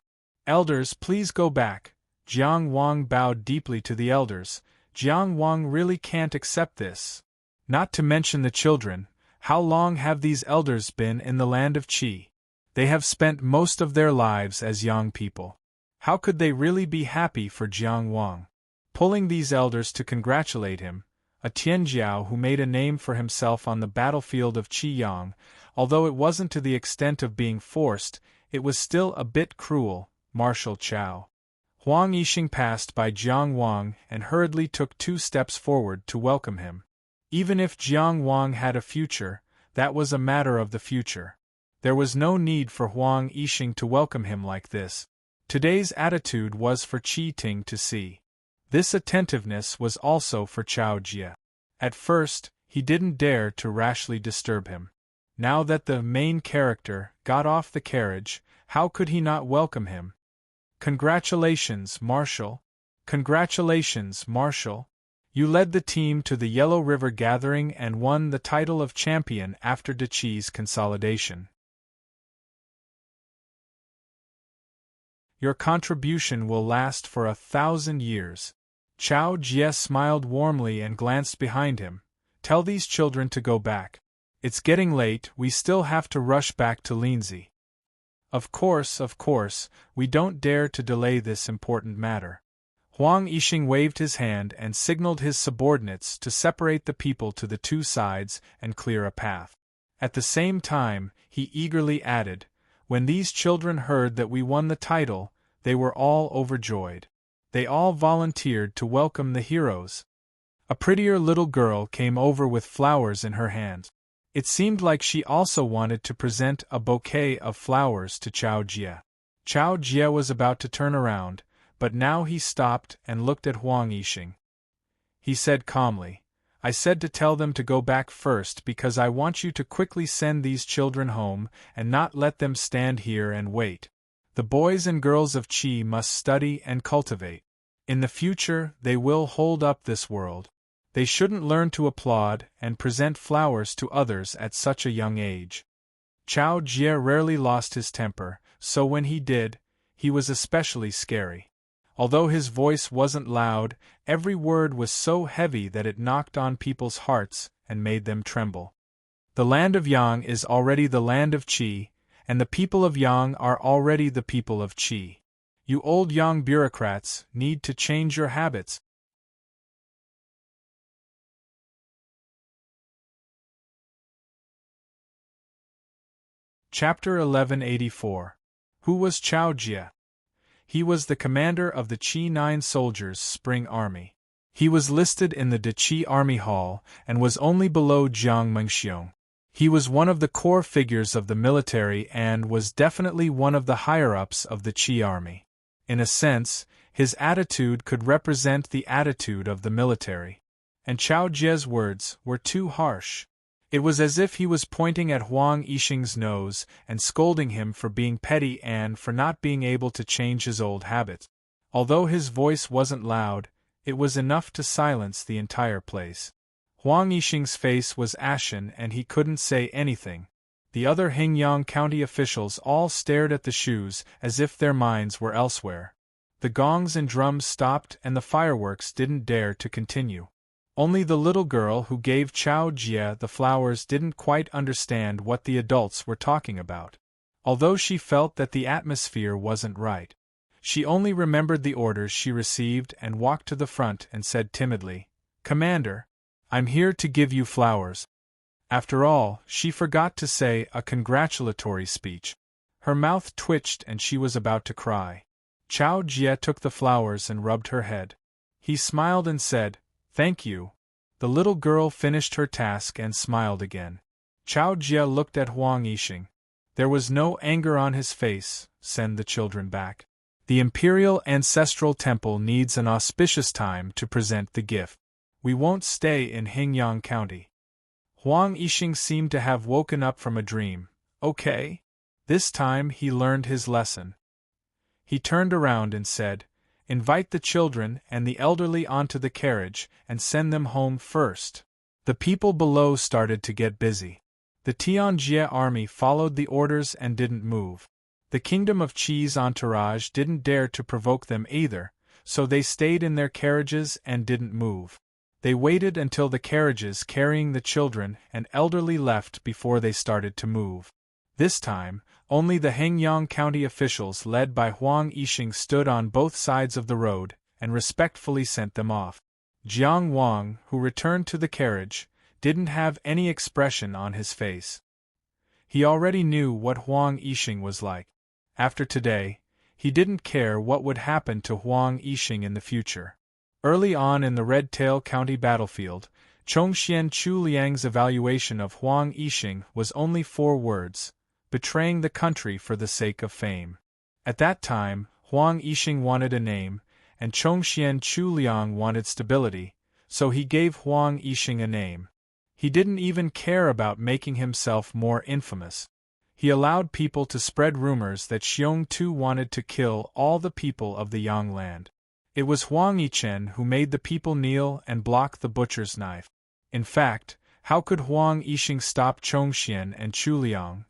Elders, please go back. Jiang Wang bowed deeply to the elders. Jiang Wang really can't accept this. Not to mention the children. How long have these elders been in the land of Qi? They have spent most of their lives as young people. How could they really be happy for Jiang Wang? Pulling these elders to congratulate him, a Tianjiao who made a name for himself on the battlefield of Qiyang, although it wasn't to the extent of being forced, it was still a bit cruel, Marshal Chao. Huang Yixing passed by Jiang Wang and hurriedly took 2 steps forward to welcome him. Even if Jiang Wang had a future, that was a matter of the future. There was no need for Huang Yixing to welcome him like this. Today's attitude was for Qi Ting to see. This attentiveness was also for Chao Jie. At first, he didn't dare to rashly disturb him. Now that the main character got off the carriage, how could he not welcome him? Congratulations, Marshal. Congratulations, Marshal. You led the team to the Yellow River Gathering and won the title of champion after De Qi's consolidation. Your contribution will last for 1,000 years. Chao Jie smiled warmly and glanced behind him. Tell these children to go back. It's getting late, we still have to rush back to Linzi. Of course, we don't dare to delay this important matter. Huang Yixing waved his hand and signaled his subordinates to separate the people to the 2 sides and clear a path. At the same time, he eagerly added, when these children heard that we won the title, they were all overjoyed. They all volunteered to welcome the heroes. A prettier little girl came over with flowers in her hand. It seemed like she also wanted to present a bouquet of flowers to Chao Jie. Chao Jie was about to turn around, but now he stopped and looked at Huang Yixing. He said calmly, I said to tell them to go back first because I want you to quickly send these children home and not let them stand here and wait. The boys and girls of Qi must study and cultivate. In the future, they will hold up this world. They shouldn't learn to applaud and present flowers to others at such a young age. Chao Jie rarely lost his temper, so when he did, he was especially scary. Although his voice wasn't loud, every word was so heavy that it knocked on people's hearts and made them tremble. The land of Yang is already the land of Qi, and the people of Yang are already the people of Qi. You old Yang bureaucrats need to change your habits. Chapter 1184. Who was Chao Jie? He was the commander of the Qi 9 soldiers' spring army. He was listed in the De Qi Army Hall and was only below Jiang Mengxiong. He was one of the core figures of the military and was definitely one of the higher-ups of the Qi army. In a sense, his attitude could represent the attitude of the military. And Chao Jie's words were too harsh. It was as if he was pointing at Huang Yixing's nose and scolding him for being petty and for not being able to change his old habits. Although his voice wasn't loud, it was enough to silence the entire place. Huang Yixing's face was ashen and he couldn't say anything. The other Hingyang County officials all stared at the shoes as if their minds were elsewhere. The gongs and drums stopped and the fireworks didn't dare to continue. Only the little girl who gave Chao Jie the flowers didn't quite understand what the adults were talking about. Although she felt that the atmosphere wasn't right. She only remembered the orders she received and walked to the front and said timidly, "Commander, I'm here to give you flowers." After all, she forgot to say a congratulatory speech. Her mouth twitched and she was about to cry. Chao Jie took the flowers and rubbed her head. He smiled and said, "Thank you." The little girl finished her task and smiled again. Chao Jie looked at Huang Yixing. There was no anger on his face. Send the children back. The Imperial Ancestral Temple needs an auspicious time to present the gift. We won't stay in Hingyang County. Huang Yixing seemed to have woken up from a dream. Okay. This time he learned his lesson. He turned around and said, "Invite the children and the elderly onto the carriage and send them home first." The people below started to get busy. The Tianjie army followed the orders and didn't move. The kingdom of Qi's entourage didn't dare to provoke them either, so they stayed in their carriages and didn't move. They waited until the carriages carrying the children and elderly left before they started to move. This time, only the Hengyang County officials led by Huang Yixing stood on both sides of the road and respectfully sent them off. Jiang Wang, who returned to the carriage, didn't have any expression on his face. He already knew what Huang Yixing was like. After today, he didn't care what would happen to Huang Yixing in the future. Early on in the Red Tail County battlefield, Chongxian Chuliang's evaluation of Huang Yixing was only 4 words: betraying the country for the sake of fame. At that time, Huang Yixing wanted a name, and Chongxian Chuliang wanted stability, so he gave Huang Yixing a name. He didn't even care about making himself more infamous. He allowed people to spread rumors that Xiong Tu wanted to kill all the people of the Yang land. It was Huang Yichen who made the people kneel and block the butcher's knife. In fact, how could Huang Yixing stop Chongxian and Chuliang?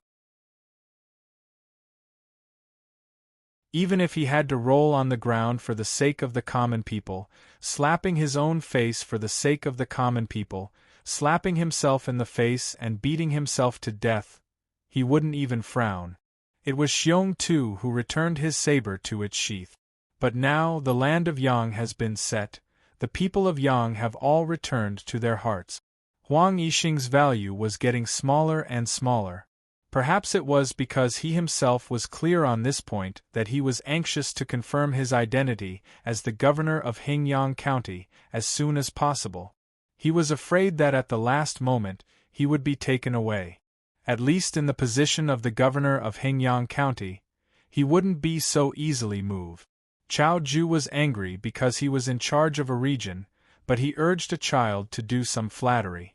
Even if he had to roll on the ground for the sake of the common people, slapping his own face for the sake of the common people, slapping himself in the face and beating himself to death, he wouldn't even frown. It was Xiong Tu who returned his saber to its sheath. But now the land of Yang has been set, the people of Yang have all returned to their hearts. Huang Yixing's value was getting smaller and smaller. Perhaps it was because he himself was clear on this point that he was anxious to confirm his identity as the governor of Hengyang County as soon as possible. He was afraid that at the last moment he would be taken away. At least in the position of the governor of Hengyang County, he wouldn't be so easily moved. Chao Ju was angry because he was in charge of a region, but he urged a child to do some flattery.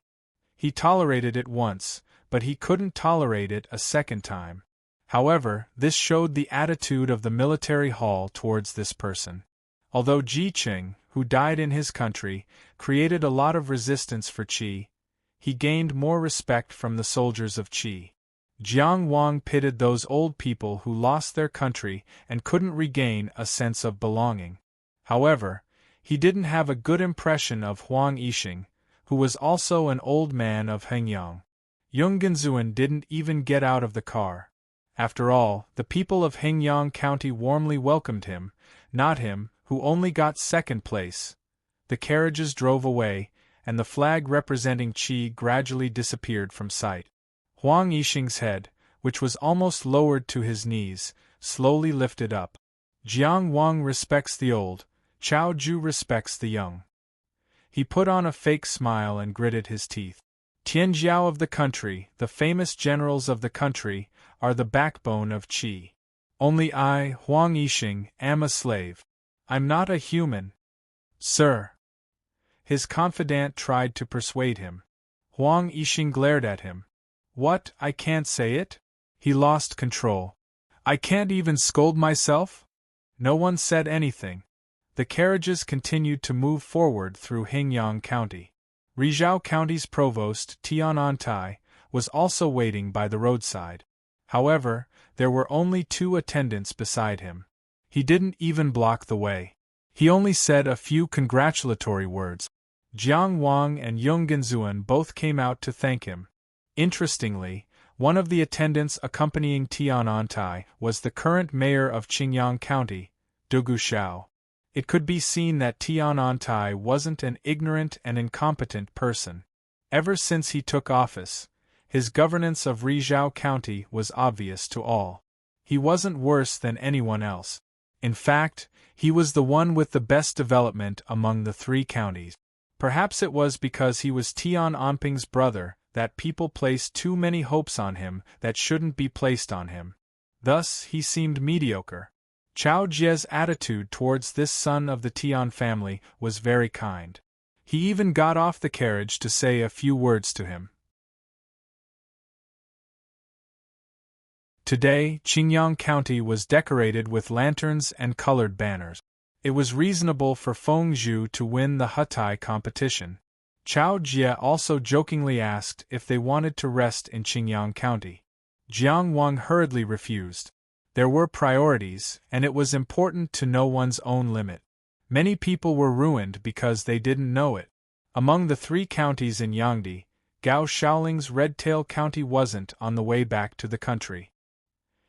He tolerated it once, but he couldn't tolerate it a second time. However, this showed the attitude of the military hall towards this person. Although Ji Qing, who died in his country, created a lot of resistance for Qi, he gained more respect from the soldiers of Qi. Jiang Wang pitied those old people who lost their country and couldn't regain a sense of belonging. However, he didn't have a good impression of Huang Yixing, who was also an old man of Hengyang. Yunganzuan didn't even get out of the car. After all, the people of Hengyang County warmly welcomed him, not him, who only got second place. The carriages drove away, and the flag representing Qi gradually disappeared from sight. Huang Yixing's head, which was almost lowered to his knees, slowly lifted up. Jiang Wang respects the old, Chao Ju respects the young. He put on a fake smile and gritted his teeth. Tianjiao of the country, the famous generals of the country, are the backbone of Qi. Only I, Huang Yixing, am a slave. I'm not a human. Sir. His confidant tried to persuade him. Huang Yixing glared at him. What, I can't say it? He lost control. I can't even scold myself? No one said anything. The carriages continued to move forward through Hengyang County. Rizhao County's provost, Tian Antai, was also waiting by the roadside. However, there were only 2 attendants beside him. He didn't even block the way. He only said a few congratulatory words. Jiang Wang and Yunganzuan both came out to thank him. Interestingly, one of the attendants accompanying Tian Antai was the current mayor of Qingyang County, Du Gushao. It could be seen that Tian Antai wasn't an ignorant and incompetent person. Ever since he took office, his governance of Rizhao County was obvious to all. He wasn't worse than anyone else. In fact, he was the one with the best development among the 3 counties. Perhaps it was because he was Tian Anping's brother that people placed too many hopes on him that shouldn't be placed on him. Thus, he seemed mediocre. Chao Jie's attitude towards this son of the Tian family was very kind. He even got off the carriage to say a few words to him. Today, Qingyang County was decorated with lanterns and colored banners. It was reasonable for Feng Zhu to win the Hutai competition. Chao Jie also jokingly asked if they wanted to rest in Qingyang County. Jiang Wang hurriedly refused. There were priorities, and it was important to know one's own limit. Many people were ruined because they didn't know it. Among the 3 counties in Yangdi, Gao Shaoling's Redtail County wasn't on the way back to the country.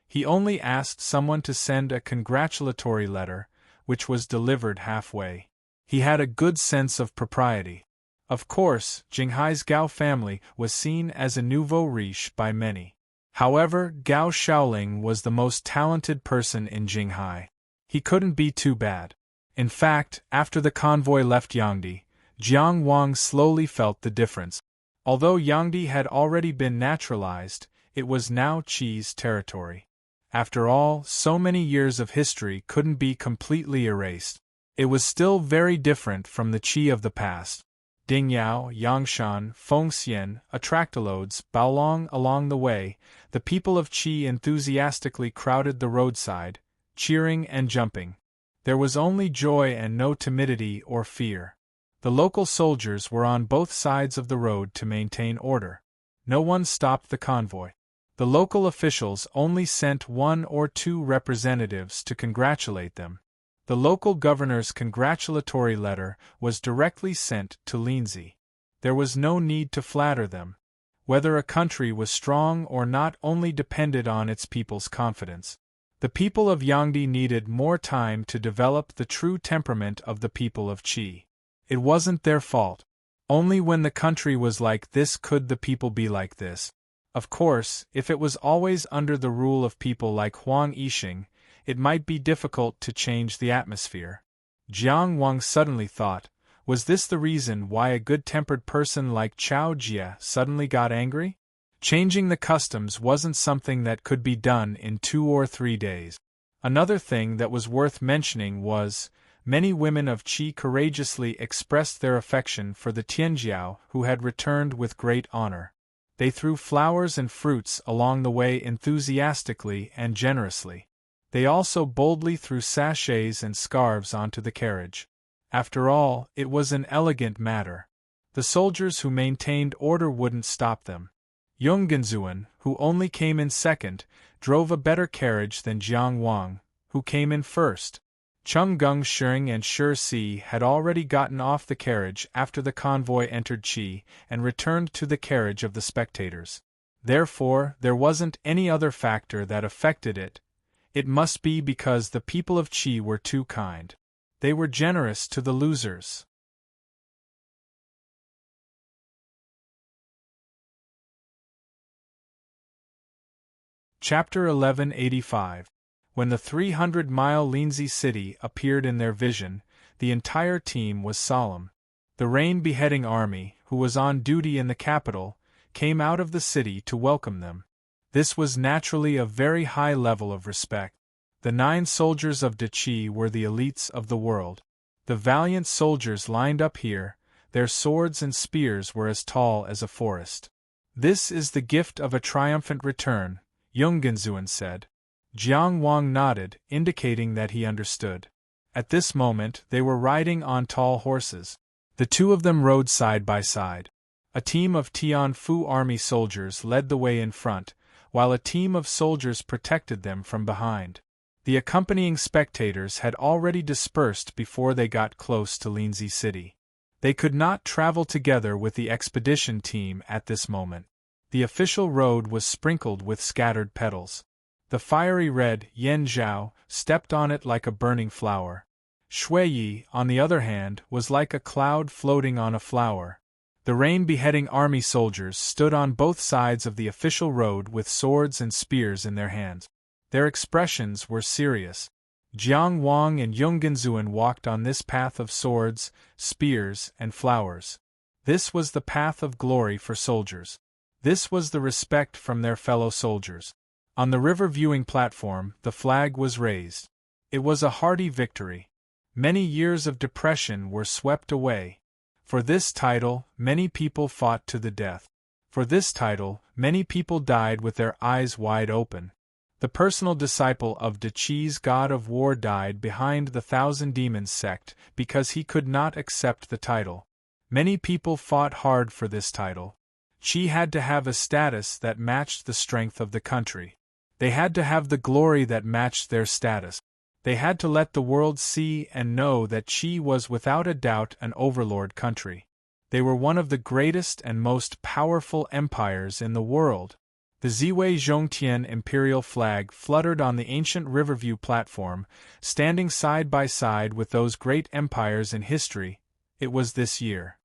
He only asked someone to send a congratulatory letter, which was delivered halfway. He had a good sense of propriety. Of course, Jinghai's Gao family was seen as a nouveau riche by many. However, Gao Shaoling was the most talented person in Jinghai. He couldn't be too bad. In fact, after the convoy left Yangdi, Jiang Wang slowly felt the difference. Although Yangdi had already been naturalized, it was now Qi's territory. After all, so many years of history couldn't be completely erased. It was still very different from the Qi of the past. Dingyao, Yangshan, Fengxian, Attractaloads, Baolong along the way, the people of Qi enthusiastically crowded the roadside, cheering and jumping. There was only joy and no timidity or fear. The local soldiers were on both sides of the road to maintain order. No one stopped the convoy. The local officials only sent 1 or 2 representatives to congratulate them. The local governor's congratulatory letter was directly sent to Linzi. There was no need to flatter them. Whether a country was strong or not only depended on its people's confidence. The people of Yangdi needed more time to develop the true temperament of the people of Qi. It wasn't their fault. Only when the country was like this could the people be like this. Of course, if it was always under the rule of people like Huang Yixing, it might be difficult to change the atmosphere. Jiang Wang suddenly thought, was this the reason why a good-tempered person like Chao Jie suddenly got angry? Changing the customs wasn't something that could be done in 2 or 3 days. Another thing that was worth mentioning was, many women of Qi courageously expressed their affection for the Tianjiao who had returned with great honor. They threw flowers and fruits along the way enthusiastically and generously. They also boldly threw sachets and scarves onto the carriage. After all, it was an elegant matter. The soldiers who maintained order wouldn't stop them. Yonggenzuan, who only came in second, drove a better carriage than Jiang Wang, who came in first. Chenggung Sheng and Shi Si had already gotten off the carriage after the convoy entered Qi and returned to the carriage of the spectators. Therefore, there wasn't any other factor that affected it. It must be because the people of Qi were too kind. They were generous to the losers. Chapter 1185. When the 300-mile Linzi city appeared in their vision, the entire team was solemn. The rain-beheading army, who was on duty in the capital, came out of the city to welcome them. This was naturally a very high level of respect. The 9 soldiers of Qi were the elites of the world. The valiant soldiers lined up here, their swords and spears were as tall as a forest. This is the gift of a triumphant return, Yonggenzuan said. Jiang Wang nodded, indicating that he understood. At this moment, they were riding on tall horses. The 2 of them rode side by side. A team of Tianfu army soldiers led the way in front, while a team of soldiers protected them from behind. The accompanying spectators had already dispersed before they got close to Linzi city. They could not travel together with the expedition team at this moment. The official road was sprinkled with scattered petals. The fiery red Yan Zhao stepped on it like a burning flower. Shui Yi, on the other hand, was like a cloud floating on a flower. The rain-beheading army soldiers stood on both sides of the official road with swords and spears in their hands. Their expressions were serious. Jiang Wang and Yonggenzuan walked on this path of swords, spears, and flowers. This was the path of glory for soldiers. This was the respect from their fellow soldiers. On the river viewing platform, the flag was raised. It was a hearty victory. Many years of depression were swept away. For this title, many people fought to the death. For this title, many people died with their eyes wide open. The personal disciple of Qi's god of war died behind the Thousand Demons sect because he could not accept the title. Many people fought hard for this title. Qi had to have a status that matched the strength of the country. They had to have the glory that matched their status. They had to let the world see and know that Qi was without a doubt an overlord country. They were one of the greatest and most powerful empires in the world. The Ziwei Zhongtian imperial flag fluttered on the ancient Riverview platform, standing side by side with those great empires in history. It was this year.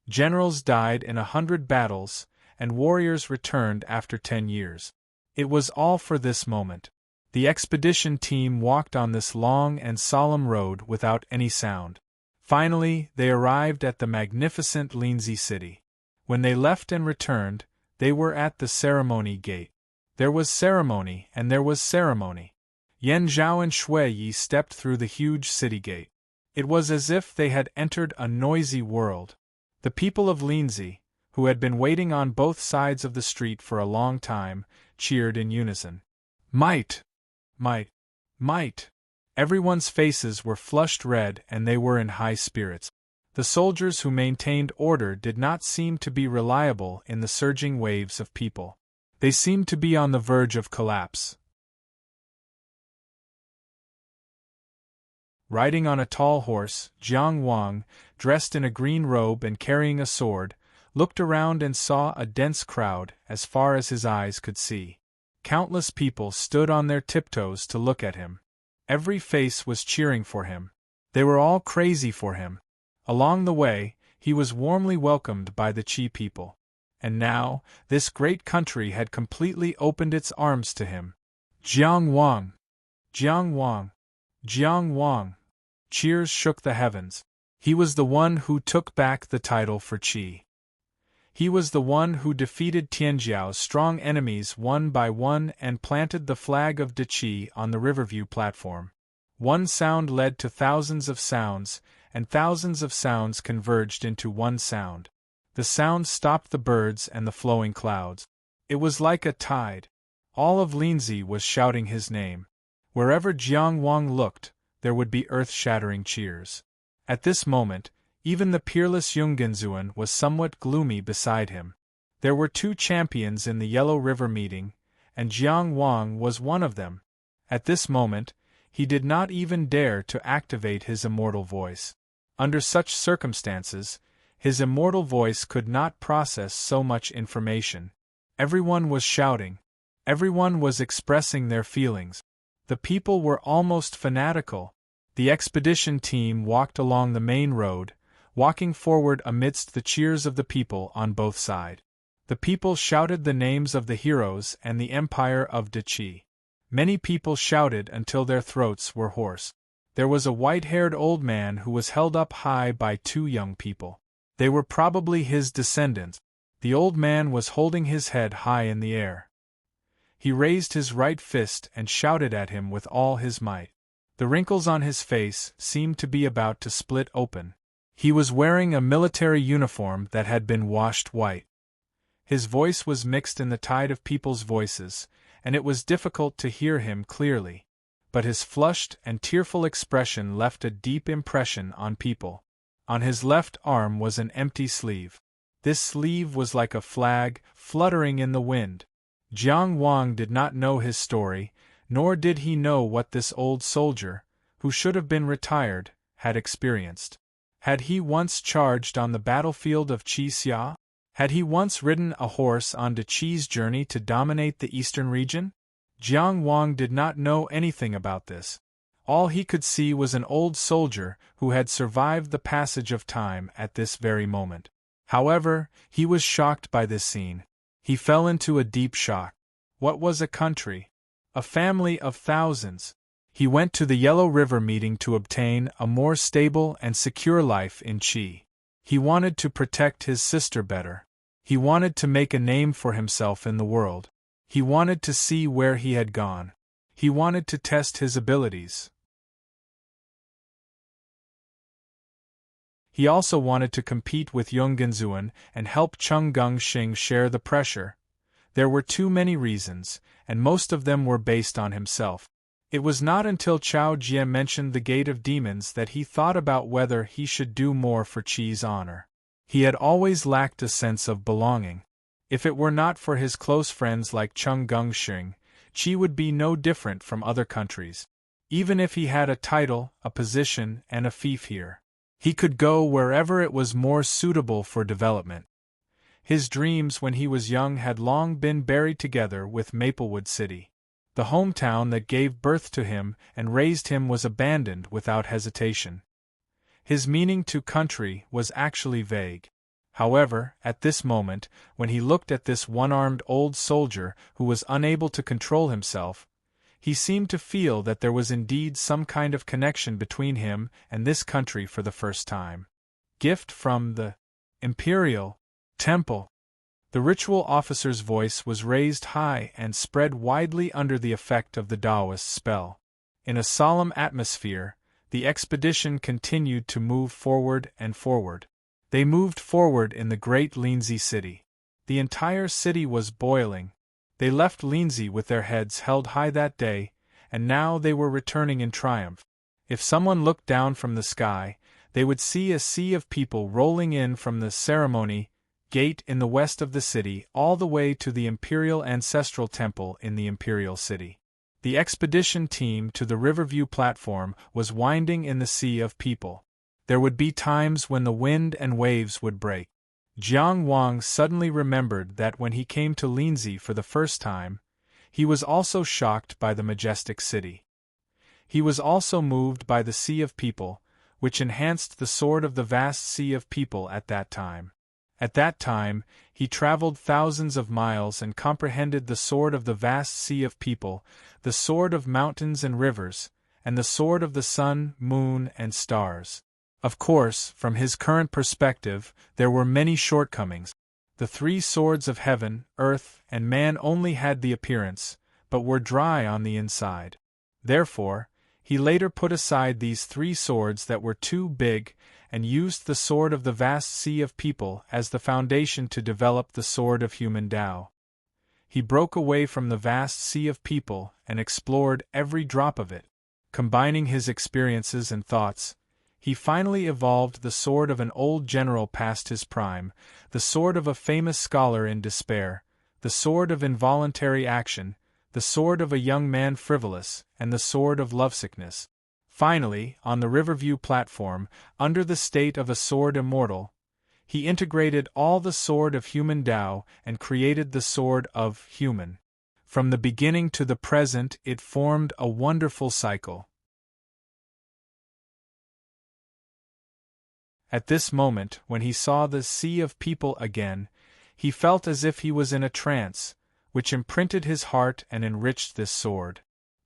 Generals died in 100 battles, and warriors returned after 10 years. It was all for this moment. The expedition team walked on this long and solemn road without any sound. Finally, they arrived at the magnificent Linzi city. When they left and returned, they were at the ceremony gate. There was ceremony and there was ceremony. Yan Zhao and Shui Yi stepped through the huge city gate. It was as if they had entered a noisy world. The people of Linzi, who had been waiting on both sides of the street for a long time, cheered in unison. Might! Might! Might! Everyone's faces were flushed red and they were in high spirits. The soldiers who maintained order did not seem to be reliable in the surging waves of people. They seemed to be on the verge of collapse. Riding on a tall horse, Jiang Wang, dressed in a green robe and carrying a sword, looked around and saw a dense crowd as far as his eyes could see. Countless people stood on their tiptoes to look at him. Every face was cheering for him. They were all crazy for him. Along the way, he was warmly welcomed by the Qi people. And now, this great country had completely opened its arms to him. Jiang Wang! Jiang Wang! Jiang Wang! Cheers shook the heavens. He was the one who took back the title for Qi. He was the one who defeated Tianjiao's strong enemies one by one and planted the flag of Qi on the Riverview platform. One sound led to thousands of sounds, and thousands of sounds converged into one sound. The sound stopped the birds and the flowing clouds. It was like a tide. All of Linzi was shouting his name. Wherever Jiang Wang looked, there would be earth-shattering cheers. At this moment, even the peerless Yungenzuan was somewhat gloomy beside him. There were 2 champions in the Yellow River meeting, and Jiang Wang was one of them. At this moment, he did not even dare to activate his immortal voice. Under such circumstances, his immortal voice could not process so much information. Everyone was shouting. Everyone was expressing their feelings. The people were almost fanatical. The expedition team walked along the main road, walking forward amidst the cheers of the people on both sides. The people shouted the names of the heroes and the empire of Qi. Many people shouted until their throats were hoarse. There was a white-haired old man who was held up high by 2 young people. They were probably his descendants. The old man was holding his head high in the air. He raised his right fist and shouted at him with all his might. The wrinkles on his face seemed to be about to split open. He was wearing a military uniform that had been washed white. His voice was mixed in the tide of people's voices, and it was difficult to hear him clearly. But his flushed and tearful expression left a deep impression on people. On his left arm was an empty sleeve. This sleeve was like a flag fluttering in the wind. Jiang Wang did not know his story, nor did he know what this old soldier, who should have been retired, had experienced. Had he once charged on the battlefield of Qixia? Had he once ridden a horse on Qi's journey to dominate the eastern region? Jiang Wang did not know anything about this. All he could see was an old soldier who had survived the passage of time at this very moment. However, he was shocked by this scene. He fell into a deep shock. What was a country? A family of thousands. He went to the Yellow River meeting to obtain a more stable and secure life in Qi. He wanted to protect his sister better. He wanted to make a name for himself in the world. He wanted to see where he had gone. He wanted to test his abilities. He also wanted to compete with Yonggenzuan and help Cheng Gengxing share the pressure. There were too many reasons, and most of them were based on himself. It was not until Chao Jie mentioned the Gate of Demons that he thought about whether he should do more for Qi's honor. He had always lacked a sense of belonging. If it were not for his close friends like Cheng Gengxing, Qi would be no different from other countries. Even if he had a title, a position, and a fief here, he could go wherever it was more suitable for development. His dreams when he was young had long been buried together with Maplewood City. The hometown that gave birth to him and raised him was abandoned without hesitation. His meaning to country was actually vague. However, at this moment, when he looked at this one-armed old soldier who was unable to control himself, he seemed to feel that there was indeed some kind of connection between him and this country for the first time. Gift from the Imperial Temple. The ritual officer's voice was raised high and spread widely under the effect of the Taoist spell. In a solemn atmosphere, the expedition continued to move forward and forward. They moved forward in the great Linzi city. The entire city was boiling. They left Linzi with their heads held high that day, and now they were returning in triumph. If someone looked down from the sky, they would see a sea of people rolling in from the ceremony gate in the west of the city all the way to the Imperial Ancestral Temple in the Imperial City. The expedition team to the Riverview platform was winding in the sea of people. There would be times when the wind and waves would break. Jiang Wang suddenly remembered that when he came to Linzi for the first time, he was also shocked by the majestic city. He was also moved by the sea of people, which enhanced the sword of the vast sea of people at that time. At that time, he traveled thousands of miles and comprehended the sword of the vast sea of people, the sword of mountains and rivers, and the sword of the sun, moon, and stars. Of course, from his current perspective, there were many shortcomings. The three swords of heaven, earth, and man only had the appearance, but were dry on the inside. Therefore, he later put aside these three swords that were too big, and used the sword of the vast sea of people as the foundation to develop the sword of human Tao. He broke away from the vast sea of people and explored every drop of it. Combining his experiences and thoughts, he finally evolved the sword of an old general past his prime, the sword of a famous scholar in despair, the sword of involuntary action, the sword of a young man frivolous, and the sword of lovesickness. Finally, on the Riverview platform, under the state of a sword immortal, he integrated all the sword of human Tao and created the sword of human. From the beginning to the present it formed a wonderful cycle. At this moment, when he saw the sea of people again, he felt as if he was in a trance, which imprinted his heart and enriched this sword.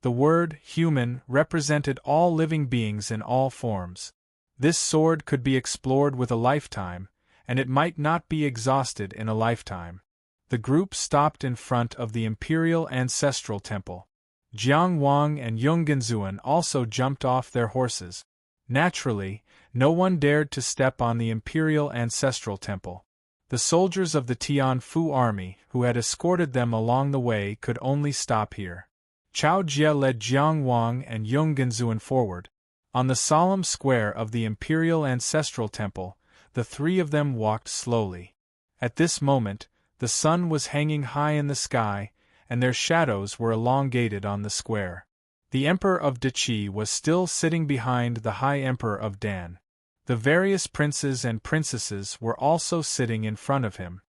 The word human represented all living beings in all forms. This sword could be explored with a lifetime, and it might not be exhausted in a lifetime. The group stopped in front of the Imperial Ancestral Temple. Jiang Wang and Yonggenzuan also jumped off their horses. Naturally, no one dared to step on the Imperial Ancestral Temple. The soldiers of the Tianfu army who had escorted them along the way could only stop here. Chao Jie led Jiang Wang and Yonggenzuan forward. On the solemn square of the Imperial Ancestral Temple, the three of them walked slowly. At this moment, the sun was hanging high in the sky, and their shadows were elongated on the square. The Emperor of Dachi was still sitting behind the High Emperor of Dan. The various princes and princesses were also sitting in front of him.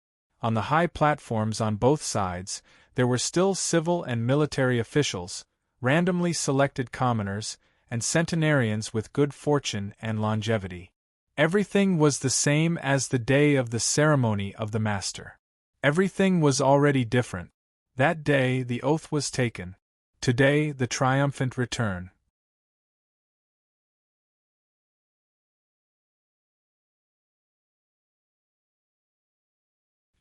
On the high platforms on both sides, there were still civil and military officials, randomly selected commoners, and centenarians with good fortune and longevity. Everything was the same as the day of the ceremony of the Master. Everything was already different. That day the oath was taken. Today the triumphant return.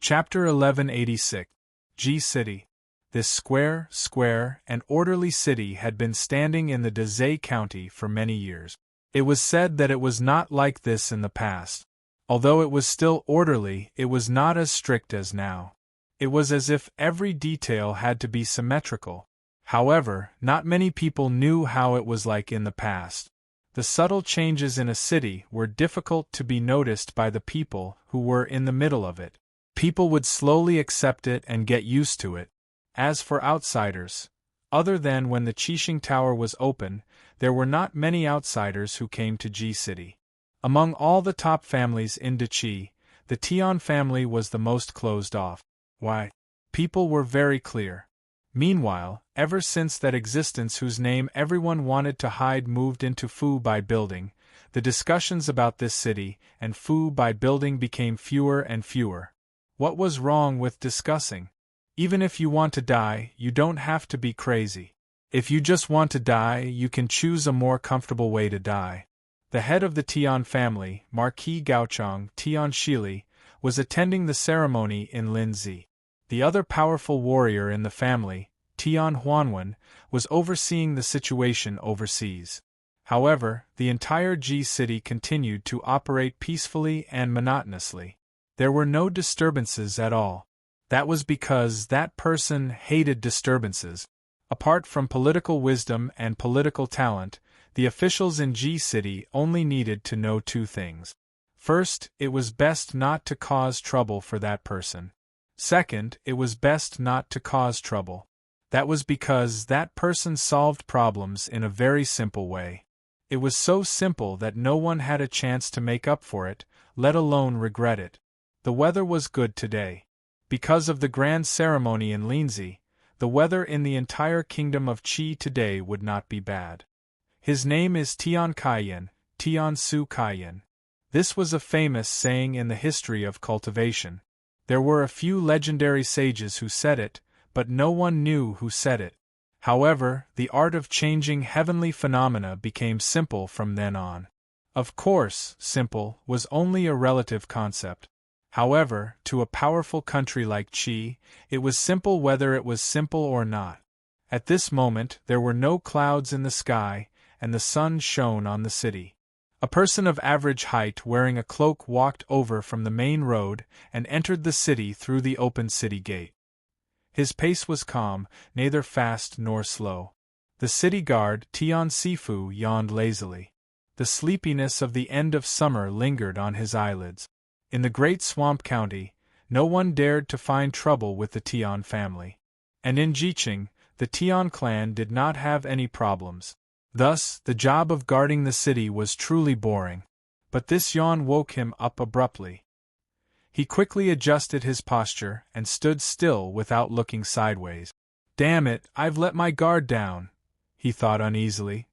Chapter 1186. G City. This square, and orderly city had been standing in the Dezhai County for many years. It was said that it was not like this in the past. Although it was still orderly, it was not as strict as now. It was as if every detail had to be symmetrical. However, not many people knew how it was like in the past. The subtle changes in a city were difficult to be noticed by the people who were in the middle of it. People would slowly accept it and get used to it. As for outsiders, Other than when the Qixing Tower was open, there were not many outsiders who came to Ji City. Among all the top families in Deqi, the Tian family was the most closed off. Why? People were very clear. Meanwhile, ever since that existence whose name everyone wanted to hide moved into Fu by building, the discussions about this city and Fu by building became fewer and fewer. What was wrong with discussing? Even if you want to die, you don't have to be crazy. If you just want to die, you can choose a more comfortable way to die. The head of the Tian family, Marquis Gaochang Tian Shili, was attending the ceremony in Linzi. The other powerful warrior in the family, Tian Huanwen, was overseeing the situation overseas. However, the entire Ji city continued to operate peacefully and monotonously. There were no disturbances at all. That was because that person hated disturbances. Apart from political wisdom and political talent, the officials in Ji city only needed to know two things. First, it was best not to cause trouble for that person. Second, it was best not to cause trouble. That was because that person solved problems in a very simple way. It was so simple that no one had a chance to make up for it, let alone regret it. The weather was good today. Because of the grand ceremony in Linzi, the weather in the entire kingdom of Qi today would not be bad. His name is Tian Kaiyan, Tian Su Kaiyan. This was a famous saying in the history of cultivation. There were a few legendary sages who said it, but no one knew who said it. However, the art of changing heavenly phenomena became simple from then on. Of course, simple was only a relative concept. However, to a powerful country like Qi, it was simple whether it was simple or not. At this moment, there were no clouds in the sky, and the sun shone on the city. A person of average height wearing a cloak walked over from the main road and entered the city through the open city gate. His pace was calm, neither fast nor slow. The city guard, Tian Sifu, yawned lazily. The sleepiness of the end of summer lingered on his eyelids. In the great swamp county, no one dared to find trouble with the Tian family. And in Jiqing, the Tian clan did not have any problems. Thus, the job of guarding the city was truly boring. But this yawn woke him up abruptly. He quickly adjusted his posture and stood still without looking sideways. "Damn it, I've let my guard down," he thought uneasily.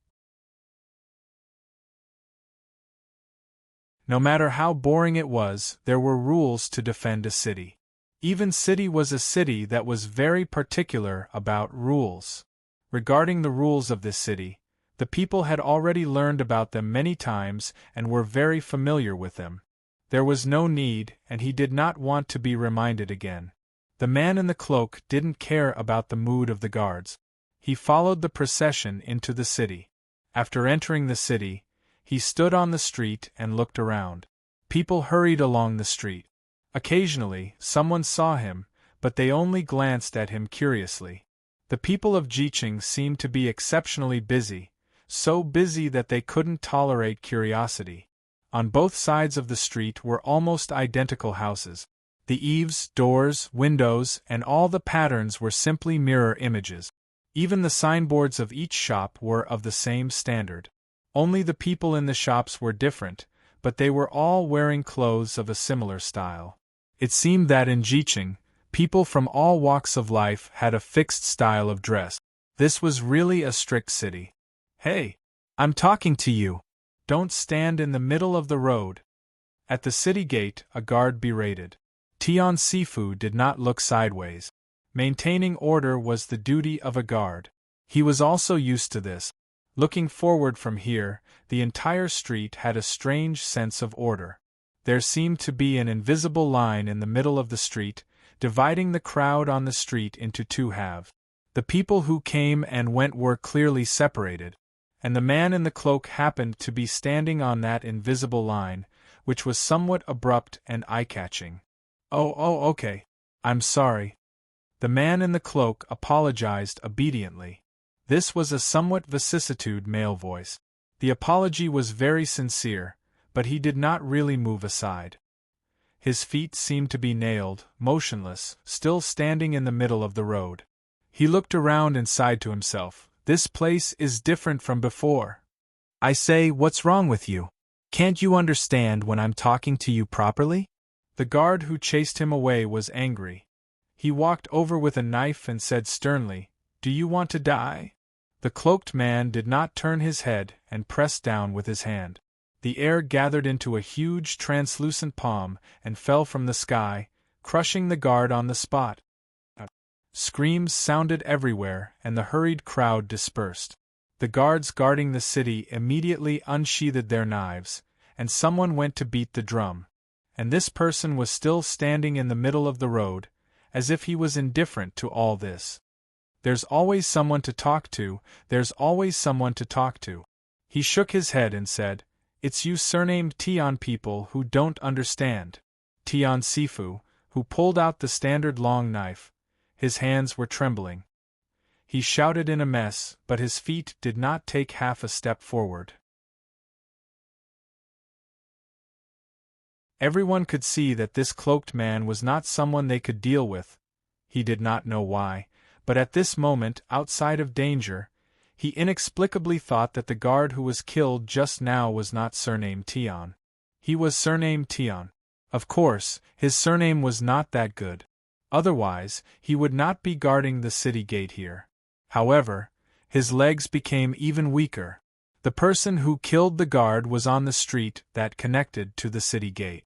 No matter how boring it was, there were rules to defend a city. Even City was a city that was very particular about rules. Regarding the rules of this city, the people had already learned about them many times and were very familiar with them. There was no need, and he did not want to be reminded again. The man in the cloak didn't care about the mood of the guards. He followed the procession into the city. After entering the city, he stood on the street and looked around. People hurried along the street. Occasionally, someone saw him, but they only glanced at him curiously. The people of Jiqing seemed to be exceptionally busy, so busy that they couldn't tolerate curiosity. On both sides of the street were almost identical houses. The eaves, doors, windows, and all the patterns were simply mirror images. Even the signboards of each shop were of the same standard. Only the people in the shops were different, but they were all wearing clothes of a similar style. It seemed that in Jiqing, people from all walks of life had a fixed style of dress. This was really a strict city. "Hey! I'm talking to you! Don't stand in the middle of the road!" At the city gate, a guard berated. Tian Sifu did not look sideways. Maintaining order was the duty of a guard. He was also used to this. Looking forward from here, the entire street had a strange sense of order. There seemed to be an invisible line in the middle of the street, dividing the crowd on the street into two halves. The people who came and went were clearly separated, and the man in the cloak happened to be standing on that invisible line, which was somewhat abrupt and eye-catching. Oh, okay. I'm sorry." The man in the cloak apologized obediently. This was a somewhat vicissitude male voice. The apology was very sincere, but he did not really move aside. His feet seemed to be nailed, motionless, still standing in the middle of the road. He looked around and sighed to himself. This place is different from before. I say, what's wrong with you? Can't you understand when I'm talking to you properly? The guard who chased him away was angry. He walked over with a knife and said sternly, Do you want to die? The cloaked man did not turn his head and pressed down with his hand. The air gathered into a huge translucent palm and fell from the sky, crushing the guard on the spot. Screams sounded everywhere and the hurried crowd dispersed. The guards guarding the city immediately unsheathed their knives, and someone went to beat the drum. And this person was still standing in the middle of the road, as if he was indifferent to all this. There's always someone to talk to, there's always someone to talk to. He shook his head and said, It's you surnamed Tian people who don't understand. Tian Sifu, who pulled out the standard long knife. His hands were trembling. He shouted in a mess, but his feet did not take half a step forward. Everyone could see that this cloaked man was not someone they could deal with. He did not know why, but at this moment, outside of danger, he inexplicably thought that the guard who was killed just now was not surnamed Tian. He was surnamed Tian. Of course, his surname was not that good. Otherwise, he would not be guarding the city gate here. However, his legs became even weaker. The person who killed the guard was on the street that connected to the city gate.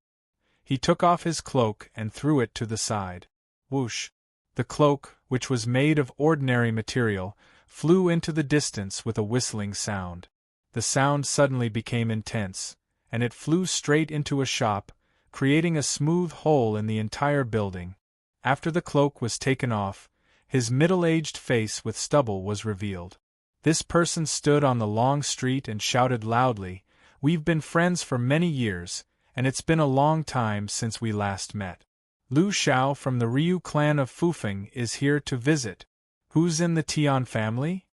He took off his cloak and threw it to the side. Whoosh! The cloak, which was made of ordinary material, flew into the distance with a whistling sound. The sound suddenly became intense, and it flew straight into a shop, creating a smooth hole in the entire building. After the cloak was taken off, his middle-aged face with stubble was revealed. This person stood on the long street and shouted loudly, We've been friends for many years, and it's been a long time since we last met. Lu Xiao from the Ryu clan of Fufeng is here to visit. Who's in the Tian family?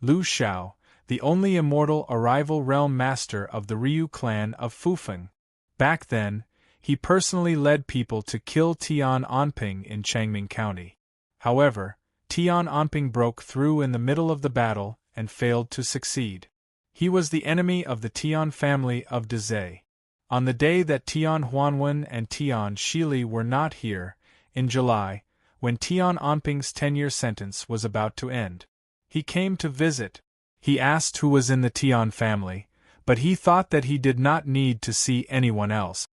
Lu Xiao, the only immortal arrival realm master of the Ryu clan of Fufeng. Back then, he personally led people to kill Tian Anping in Changming County. However, Tian Anping broke through in the middle of the battle and failed to succeed. He was the enemy of the Tian family of Dezhe. On the day that Tian Huanwen and Tian Shili were not here, in July, when Tian Anping's 10-year sentence was about to end, he came to visit. He asked who was in the Tian family, but he thought that he did not need to see anyone else.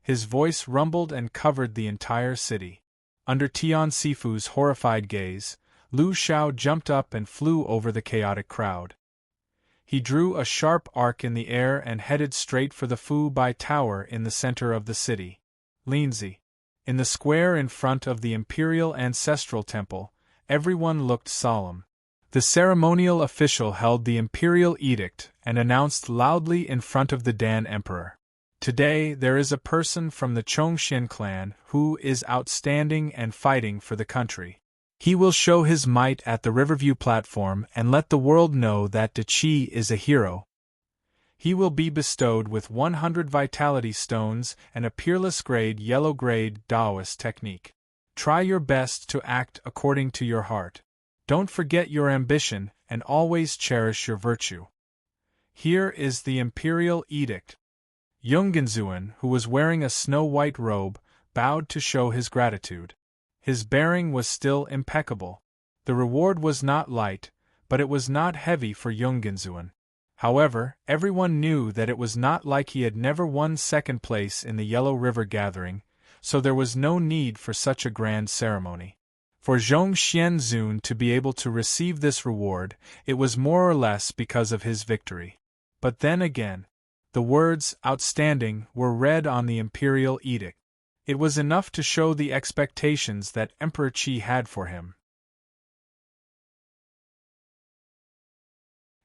His voice rumbled and covered the entire city. Under Tian Sifu's horrified gaze, Lu Xiao jumped up and flew over the chaotic crowd. He drew a sharp arc in the air and headed straight for the Fu Bai Tower in the center of the city. Linzi. In the square in front of the Imperial Ancestral Temple, everyone looked solemn. The ceremonial official held the imperial edict and announced loudly in front of the Dan Emperor. Today there is a person from the Chongxian clan who is outstanding and fighting for the country. He will show his might at the Riverview platform and let the world know that De Qi is a hero. He will be bestowed with 100 vitality stones and a peerless grade yellow-grade Taoist technique. Try your best to act according to your heart. Don't forget your ambition and always cherish your virtue. Here is the imperial edict. Yungenzuan, who was wearing a snow-white robe, bowed to show his gratitude. His bearing was still impeccable. The reward was not light, but it was not heavy for Yungenzuan. However, everyone knew that it was not like he had never won second place in the Yellow River Gathering, so there was no need for such a grand ceremony. For Zhong Xianzun to be able to receive this reward, it was more or less because of his victory. But then again, the words "outstanding" were read on the imperial edict. It was enough to show the expectations that Emperor Qi had for him.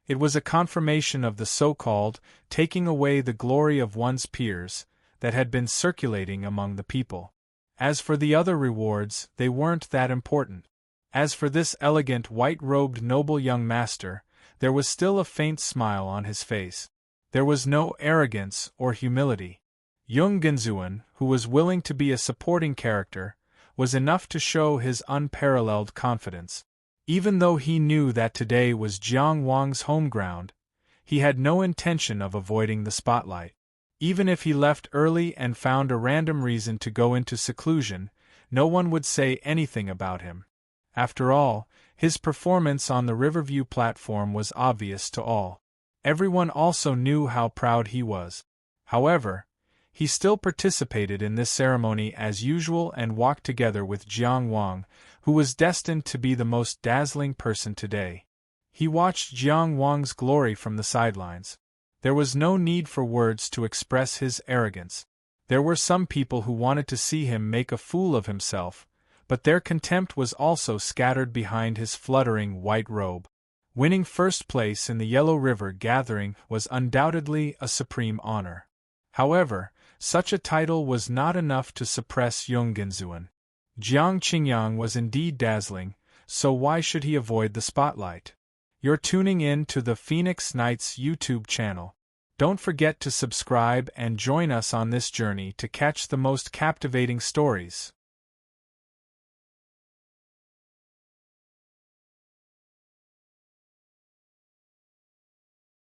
It was a confirmation of the so-called taking away the glory of one's peers that had been circulating among the people. As for the other rewards, they weren't that important. As for this elegant white-robed noble young master, there was still a faint smile on his face. There was no arrogance or humility. Yungenzuan, who was willing to be a supporting character, was enough to show his unparalleled confidence. Even though he knew that today was Jiang Wang's home ground, he had no intention of avoiding the spotlight. Even if he left early and found a random reason to go into seclusion, no one would say anything about him. After all, his performance on the Riverview platform was obvious to all. Everyone also knew how proud he was. However, he still participated in this ceremony as usual and walked together with Jiang Wang, who was destined to be the most dazzling person today. He watched Jiang Wang's glory from the sidelines. There was no need for words to express his arrogance. There were some people who wanted to see him make a fool of himself, but their contempt was also scattered behind his fluttering white robe. Winning first place in the Yellow River gathering was undoubtedly a supreme honor. However, such a title was not enough to suppress Yonggenzuan. Jiang Qingyang was indeed dazzling, so why should he avoid the spotlight? You're tuning in to the Phoenix Nights YouTube channel. Don't forget to subscribe and join us on this journey to catch the most captivating stories.